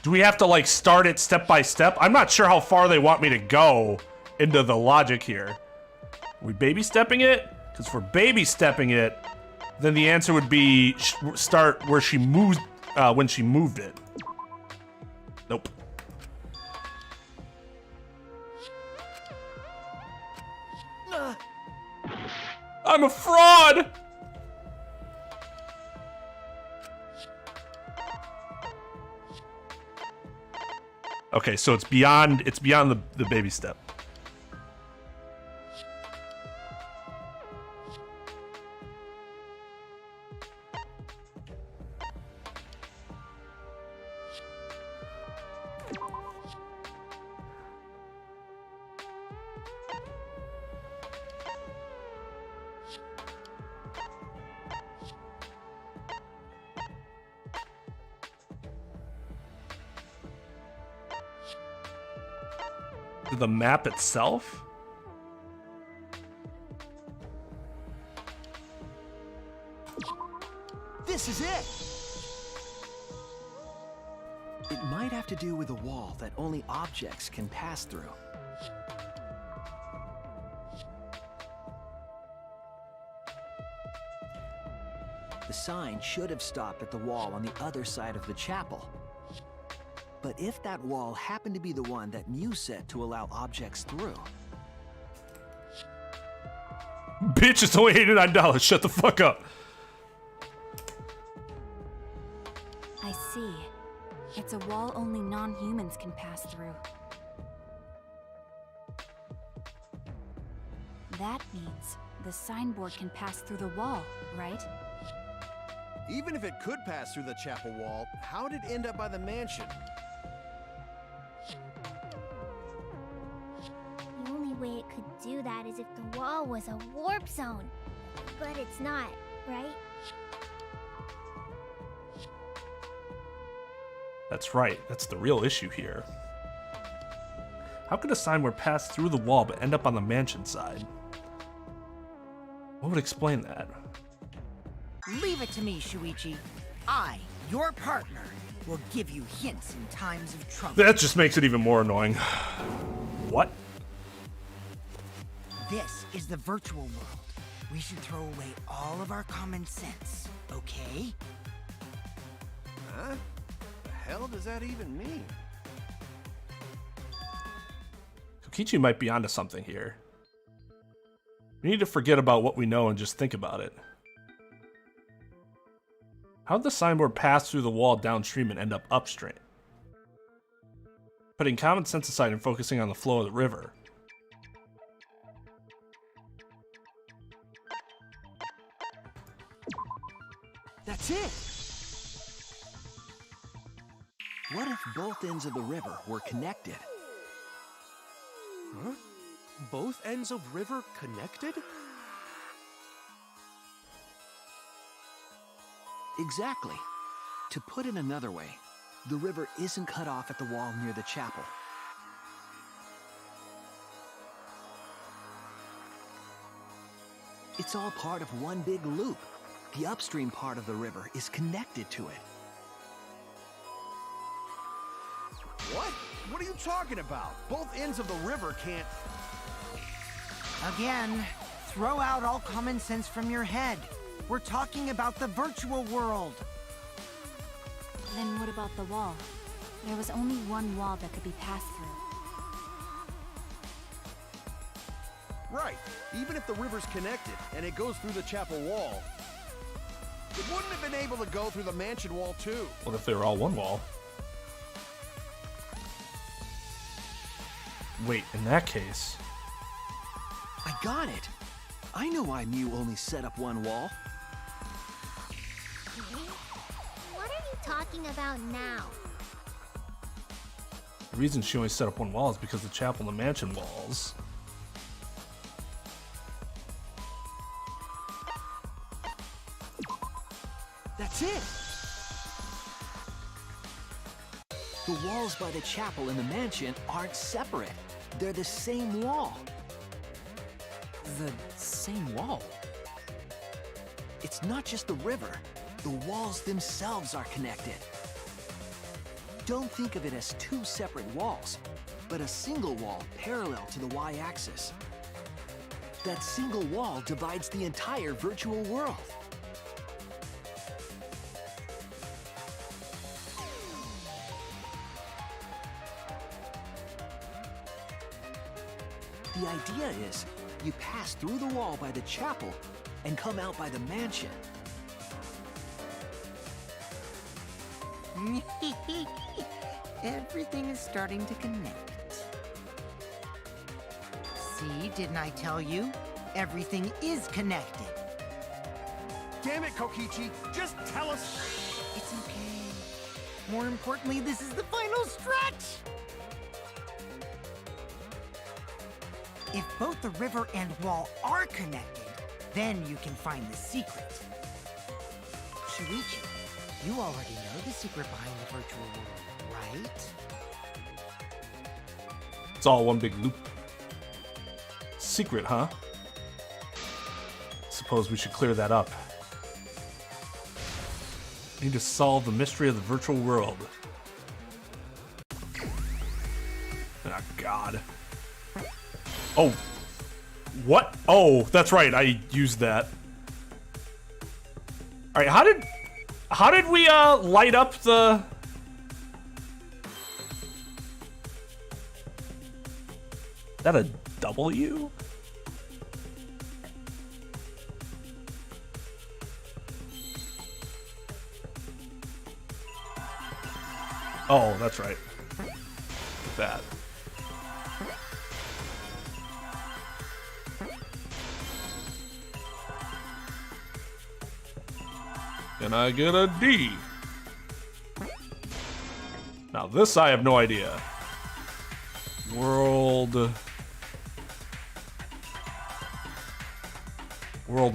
S1: Do we have to like start it step by step? I'm not sure how far they want me to go into the logic here. Are we baby stepping it? Because if we're baby stepping it, then the answer would be start where she moves when she moved it. Nope. I'm a fraud! Okay, so it's beyond the baby step. The map itself?
S12: This is it! It might have to do with a wall that only objects can pass through. The sign should have stopped at the wall on the other side of the chapel. But if that wall happened to be the one that Mew set to allow objects through...
S1: Bitch, it's only $89. Shut the fuck up.
S13: I see. It's a wall only non-humans can pass through. That means the signboard can pass through the wall, right?
S9: Even if it could pass through the chapel wall, how did it end up by the mansion?
S11: The only way it could do that is if the wall was a warp zone. But it's not, right?
S1: That's right. That's the real issue here. How could a signboard pass through the wall but end up on the mansion side? What would explain that?
S8: Leave it to me, Shuichi. I, your partner, will give you hints in times of trouble.
S1: That just makes it even more annoying. What?
S8: This is the virtual world. We should throw away all of our common sense, okay?
S9: Huh? The hell does that even mean?
S1: Kokichi might be onto something here. We need to forget about what we know and just think about it. How did the signboard pass through the wall downstream and end up upstream? Putting common sense aside and focusing on the flow of the river.
S12: That's it! What if both ends of the river were connected?
S3: Huh? Both ends of river connected?
S12: Exactly. To put it another way, the river isn't cut off at the wall near the chapel. It's all part of one big loop. The upstream part of the river is connected to it.
S9: What? What are you talking about? Both ends of the river can't...
S8: Again, throw out all common sense from your head. We're talking about the virtual world.
S13: Then what about the wall? There was only one wall that could be passed through.
S9: Right. Even if the river's connected and it goes through the chapel wall, it wouldn't have been able to go through the mansion wall too.
S1: What if they were all one wall? Wait, in that case...
S12: I got it! I know why Mew only set up one wall.
S11: What are you talking about now?
S1: The reason she only set up one wall is because the chapel and the mansion walls.
S12: That's it! The walls by the chapel and the mansion aren't separate. They're the same wall.
S10: The same wall?
S12: It's not just the river. The walls themselves are connected. Don't think of it as two separate walls, but a single wall parallel to the y-axis. That single wall divides the entire virtual world. The idea is, you pass through the wall by the chapel and come out by the mansion.
S8: Everything is starting to connect. See, didn't I tell you? Everything is connected.
S9: Damn it, Kokichi! Just tell us.
S8: It's okay. More importantly, this is the final stretch! If both the river and wall are connected, then you can find the secret. Shuichi, you already know the secret behind the virtual world, right?
S1: It's all one big loop. Secret, huh? Suppose we should clear that up. Need to solve the mystery of the virtual world. Oh, God. Oh. What? Oh, that's right. I used that. All right. How did we light up the? Is that a W? Oh, that's right. That. Can I get a D? Now this I have no idea. World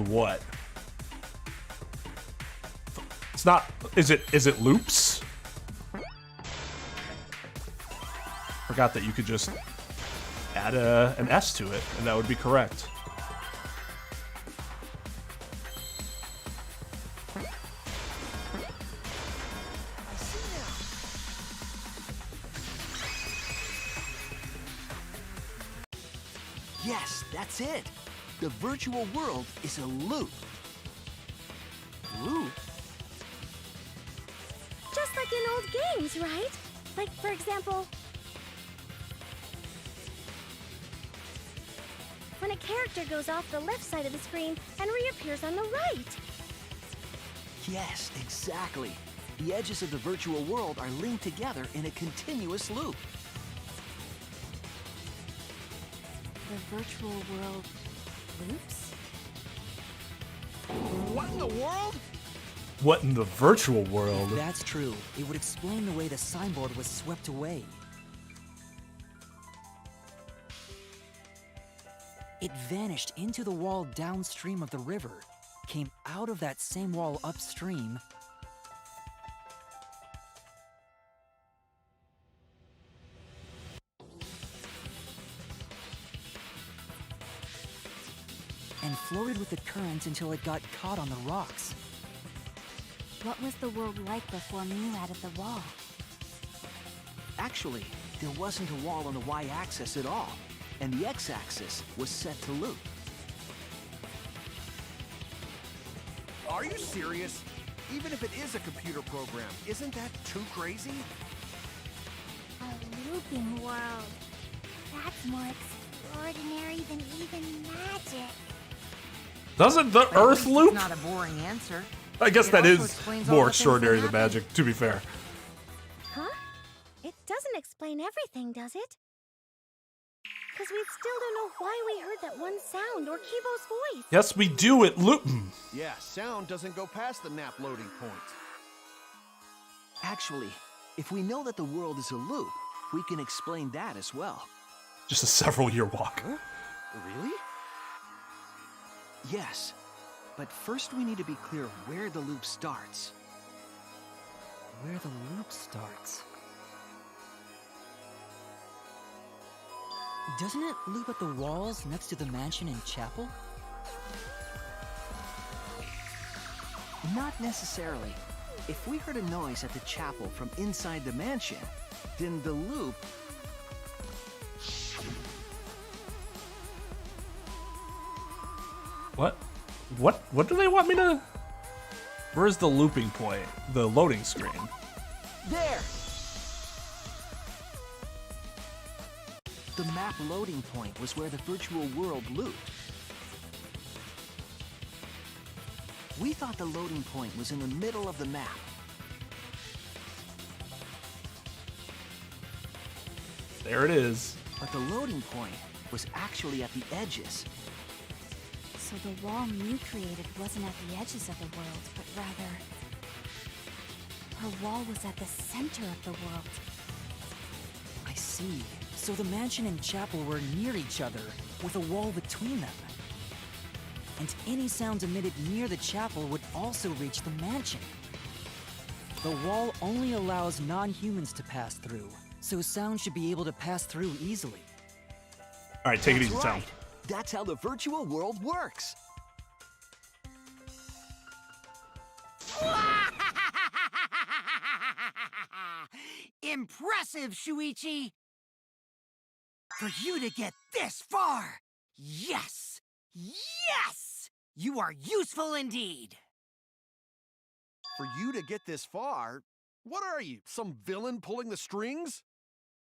S1: what? It's not, is it loops? Forgot that you could just add an S to it and that would be correct.
S12: Yes, that's it. The virtual world is a loop. Loop?
S14: Just like in old games, right? Like, for example, when a character goes off the left side of the screen and reappears on the right.
S12: Yes, exactly. The edges of the virtual world are linked together in a continuous loop.
S13: The virtual world loops?
S9: What in the world?
S1: What in the virtual world?
S10: If that's true, it would explain the way the signboard was swept away. It vanished into the wall downstream of the river, came out of that same wall upstream, and floated with the current until it got caught on the rocks.
S13: What was the world like before Mew added the wall?
S12: Actually, there wasn't a wall on the y-axis at all, and the x-axis was set to loop.
S9: Are you serious? Even if it is a computer program, isn't that too crazy?
S11: A looping world. That's more extraordinary than even magic.
S1: Doesn't the Earth loop?
S8: Not a boring answer.
S1: I guess
S8: It
S1: that
S8: also
S1: is
S8: explains all
S1: more
S8: the things
S1: extraordinary
S8: that
S1: than
S8: happen.
S1: magic, to be fair.
S14: Huh? It doesn't explain everything, does it? Because we still don't know why we heard that one sound or Kibo's voice.
S1: Yes, we do it loop.
S9: Yeah, sound doesn't go past the nap loading point.
S12: Actually, if we know that the world is a loop, we can explain that as well.
S1: Just a several-year walk.
S9: Huh? Really?
S12: Yes, but first we need to be clear where the loop starts.
S10: Where the loop starts. Doesn't it loop at the walls next to the mansion and chapel?
S12: Not necessarily. If we heard a noise at the chapel from inside the mansion, then the loop...
S1: What do they want me to... Where's the looping point? The loading screen.
S12: There! The map loading point was where the virtual world looped. We thought the loading point was in the middle of the map.
S1: There it is.
S12: But the loading point was actually at the edges.
S13: So the wall Mew created wasn't at the edges of the world, but rather... her wall was at the center of the world.
S10: I see. So the mansion and chapel were near each other, with a wall between them. And any sounds emitted near the chapel would also reach the mansion. The wall only allows non-humans to pass through, so sound should be able to pass through easily.
S1: All right, take it
S12: That's
S1: easy,
S12: right.
S1: Sound.
S12: That's how the virtual world works.
S8: Impressive, Shuichi! For you to get this far! Yes! Yes! You are useful indeed!
S9: For you to get this far, what are you, some villain pulling the strings?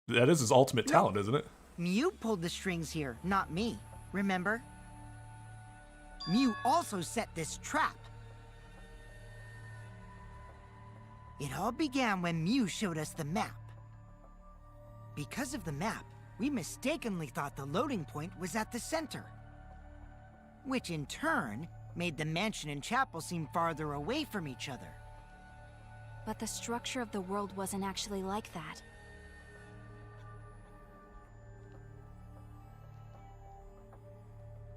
S1: That is his ultimate talent, isn't it?
S8: Mew pulled the strings here, not me. Remember? Mew also set this trap. It all began when Mew showed us the map. Because of the map, we mistakenly thought the loading point was at the center. Which in turn made the mansion and chapel seem farther away from each other.
S13: But the structure of the world wasn't actually like that.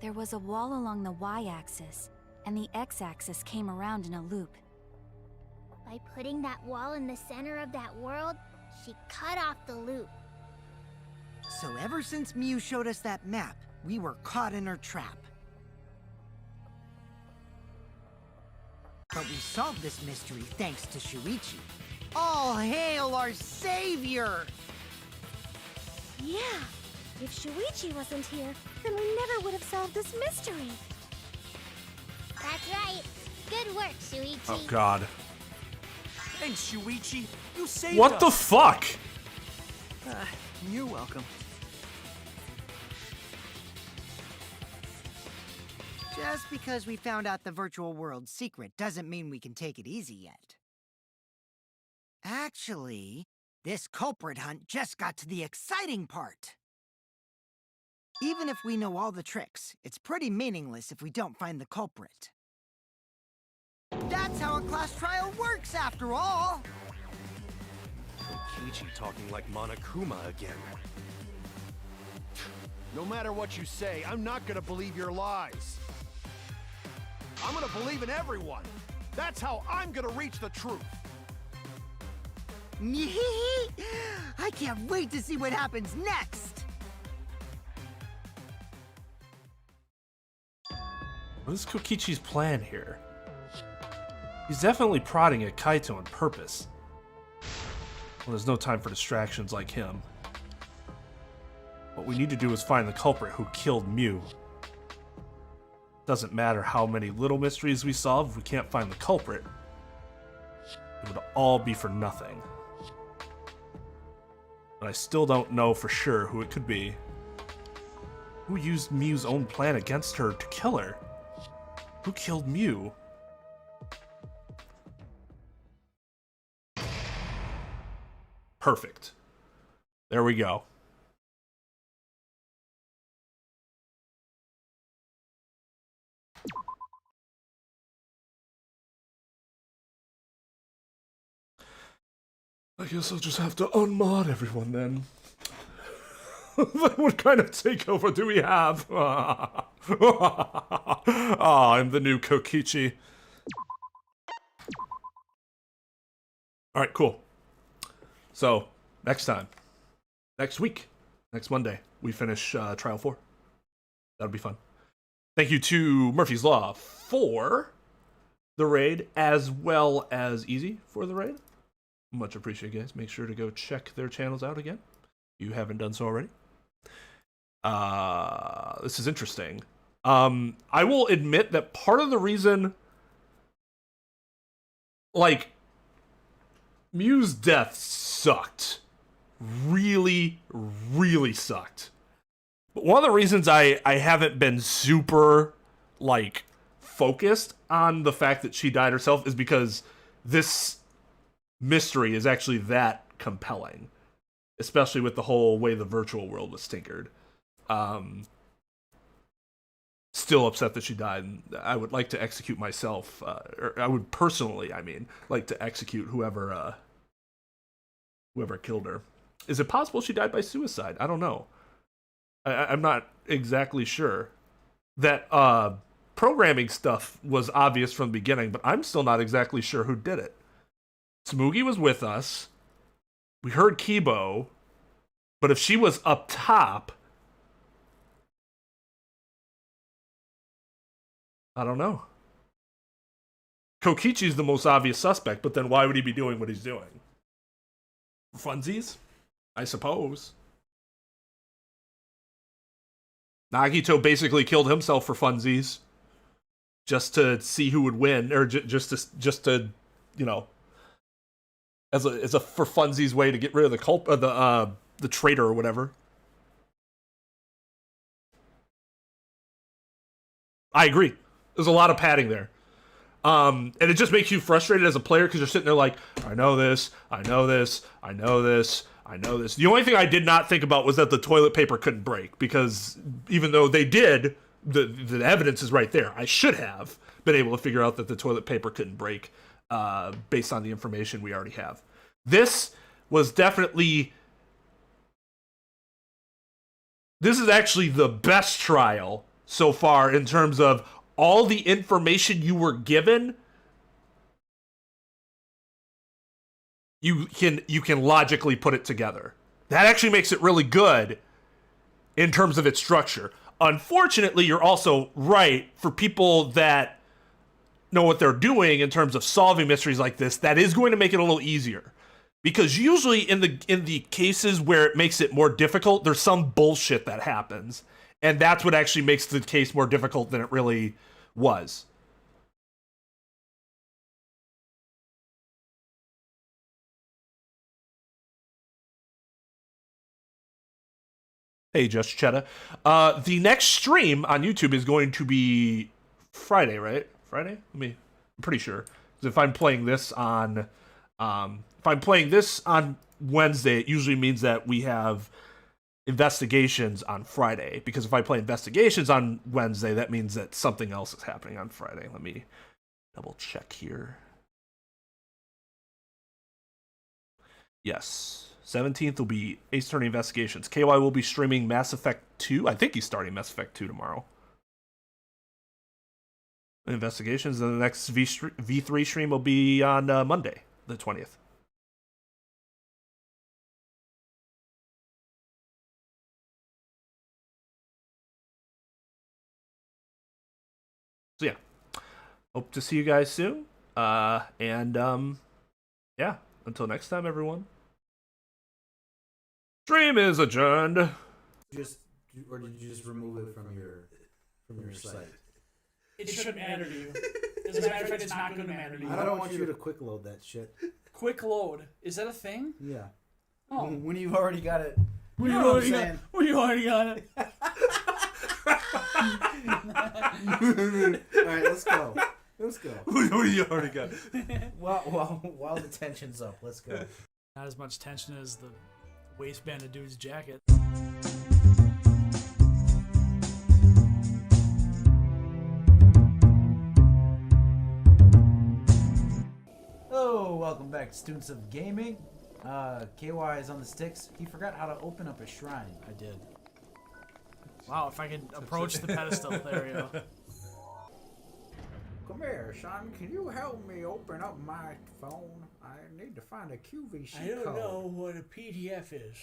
S13: There was a wall along the y-axis, and the x-axis came around in a loop.
S11: By putting that wall in the center of that world, she cut off the loop.
S8: So ever since Mew showed us that map, we were caught in her trap. But we solved this mystery thanks to Shuichi. All hail our savior!
S14: Yeah, if Shuichi wasn't here, then we never would have solved this mystery.
S11: That's right. Good work, Shuichi.
S1: Oh, God.
S3: Thanks, Shuichi. You saved
S1: What
S3: us.
S1: the fuck?
S12: You're welcome.
S8: Just because we found out the virtual world's secret doesn't mean we can take it easy yet. Actually, this culprit hunt just got to the exciting part. Even if we know all the tricks, it's pretty meaningless if we don't find the culprit. That's how a class trial works, after all!
S3: Kokichi talking like Monokuma again.
S9: No matter what you say, I'm not gonna believe your lies. I'm gonna believe in everyone. That's how I'm gonna reach the truth.
S8: I can't wait to see what happens next!
S1: What is Kokichi's plan here? He's definitely prodding at Kaito on purpose. Well, there's no time for distractions like him. What we need to do is find the culprit who killed Mew. Doesn't matter how many little mysteries we solve, if we can't find the culprit, it would all be for nothing. But I still don't know for sure who it could be. Who used Mew's own plan against her to kill her? Who killed Mew? Perfect. There we go. I guess I'll just have to unmod everyone then. What kind of takeover do we have? Ah, I'm the new Kokichi. Alright, cool. So, next time. Next week. Next Monday. We finish Trial 4. That'll be fun. Thank you to Murphy's Law for the raid, as well as Easy for the raid. Much appreciated, guys. Make sure to go check their channels out again if you haven't done so already. This is interesting. I will admit that part of the reason, like, Mew's death sucked. Really, really sucked. But one of the reasons I haven't been super, like, focused on the fact that she died herself is because this mystery is actually that compelling. Especially with the whole way the virtual world was tinkered. Still upset that she died. And I would like to execute myself, or I would personally, like to execute whoever killed her. Is it possible she died by suicide? I don't know. I'm not exactly sure. That programming stuff was obvious from the beginning, but I'm still not exactly sure who did it. Smoogie was with us. We heard Kibo, but if she was up top, I don't know. Kokichi's the most obvious suspect, but then why would he be doing what he's doing? For funsies? I suppose. Nagito basically killed himself for funsies. Just to see who would win, or just to, you know, as a for funsies way to get rid of the traitor or whatever. I agree. There's a lot of padding there. And it just makes you frustrated as a player because you're sitting there like, I know this, I know this, I know this, I know this. The only thing I did not think about was that the toilet paper couldn't break, because even though they did, the evidence is right there. I should have been able to figure out that the toilet paper couldn't break based on the information we already have. This was definitely... This is actually the best trial so far in terms of all the information you were given. You can logically put it together. That actually makes it really good in terms of its structure. Unfortunately, you're also right, for people that know what they're doing in terms of solving mysteries like this, that is going to make it a little easier. Because usually in the cases where it makes it more difficult, there's some bullshit that happens. And that's what actually makes the case more difficult than it really was. Hey, Just Cheddar. The next stream on YouTube is going to be Friday, right? Friday? I'm pretty sure. 'Cause if I'm playing this on Wednesday, it usually means that we have investigations on Friday. Because if I play investigations on Wednesday, that means that something else is happening on Friday. Let me double check here. Yes. 17th will be Ace Attorney Investigations. KY will be streaming Mass Effect 2. I think he's starting Mass Effect 2 tomorrow. Investigations, and the next V3 stream will be on Monday, the 20th. So yeah, hope to see you guys soon. Yeah, until next time, everyone. Stream is adjourned.
S15: Or did you just remove it from your site?
S16: It shouldn't matter to you. As a matter of fact, it's not going to matter to you.
S15: I don't want you to quick load that shit.
S16: Quick load. Is that a thing?
S15: Yeah.
S16: Oh.
S15: When you've already got it.
S16: When you already got it.
S15: Alright, let's go. Let's go.
S1: What you already got?
S15: While the tension's up, let's go.
S16: Not as much tension as the waistband of dude's jacket.
S15: Hello, welcome back to Students of Gaming. KY is on the sticks. He forgot how to open up a shrine.
S16: I did. Wow, if I could approach the pedestal, there we go.
S17: Come here, son. Can you help me open up my phone? I need to find a QVC
S16: I don't
S17: code.
S16: know what a PDF is.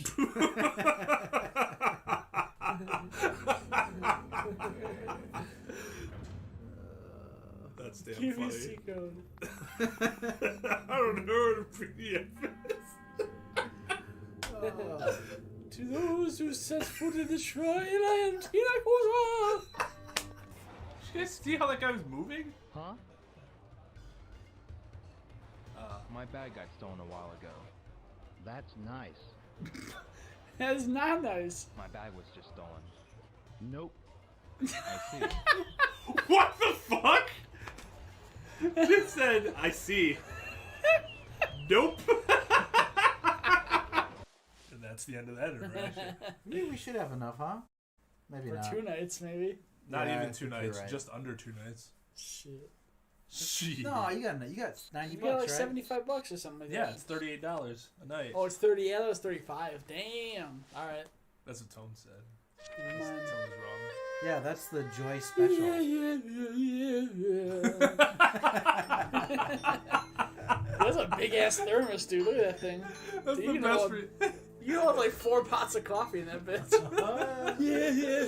S1: That's damn
S16: QVC
S1: funny.
S16: code.
S1: I don't know what a PDF is.
S16: To those who set foot in the shrine, I am Tina Koza.
S1: Did you guys see how that guy was moving?
S18: Huh? My bag got stolen a while ago. That's nice.
S16: That is not nice.
S18: My bag was just stolen. Nope. I see.
S1: What the fuck? It said, I see. Nope.
S19: And that's the end of that interaction.
S15: Maybe we should have enough, huh? Maybe
S16: For
S15: not.
S16: 2 nights, maybe.
S19: Not
S15: Yeah, I
S19: even 2
S15: think you're
S19: nights,
S15: right.
S19: just under 2 nights.
S16: Shit.
S19: Shit.
S15: No, you got $90
S16: You got like
S15: bucks, right?
S16: $75 or something like
S19: Yeah,
S16: that.
S19: it's $38 a night.
S16: Oh, it's 30. Yeah, that was 35. Damn. All right.
S19: That's what Tone said.
S16: Never
S19: Tone
S16: mind.
S19: was wrong.
S15: Yeah, that's the Joy special.
S16: That's a big ass thermos, dude. Look at that thing.
S19: That's
S16: Dude,
S19: the
S16: you
S19: best.
S16: you have like 4 pots of coffee in that bitch.
S15: Yeah.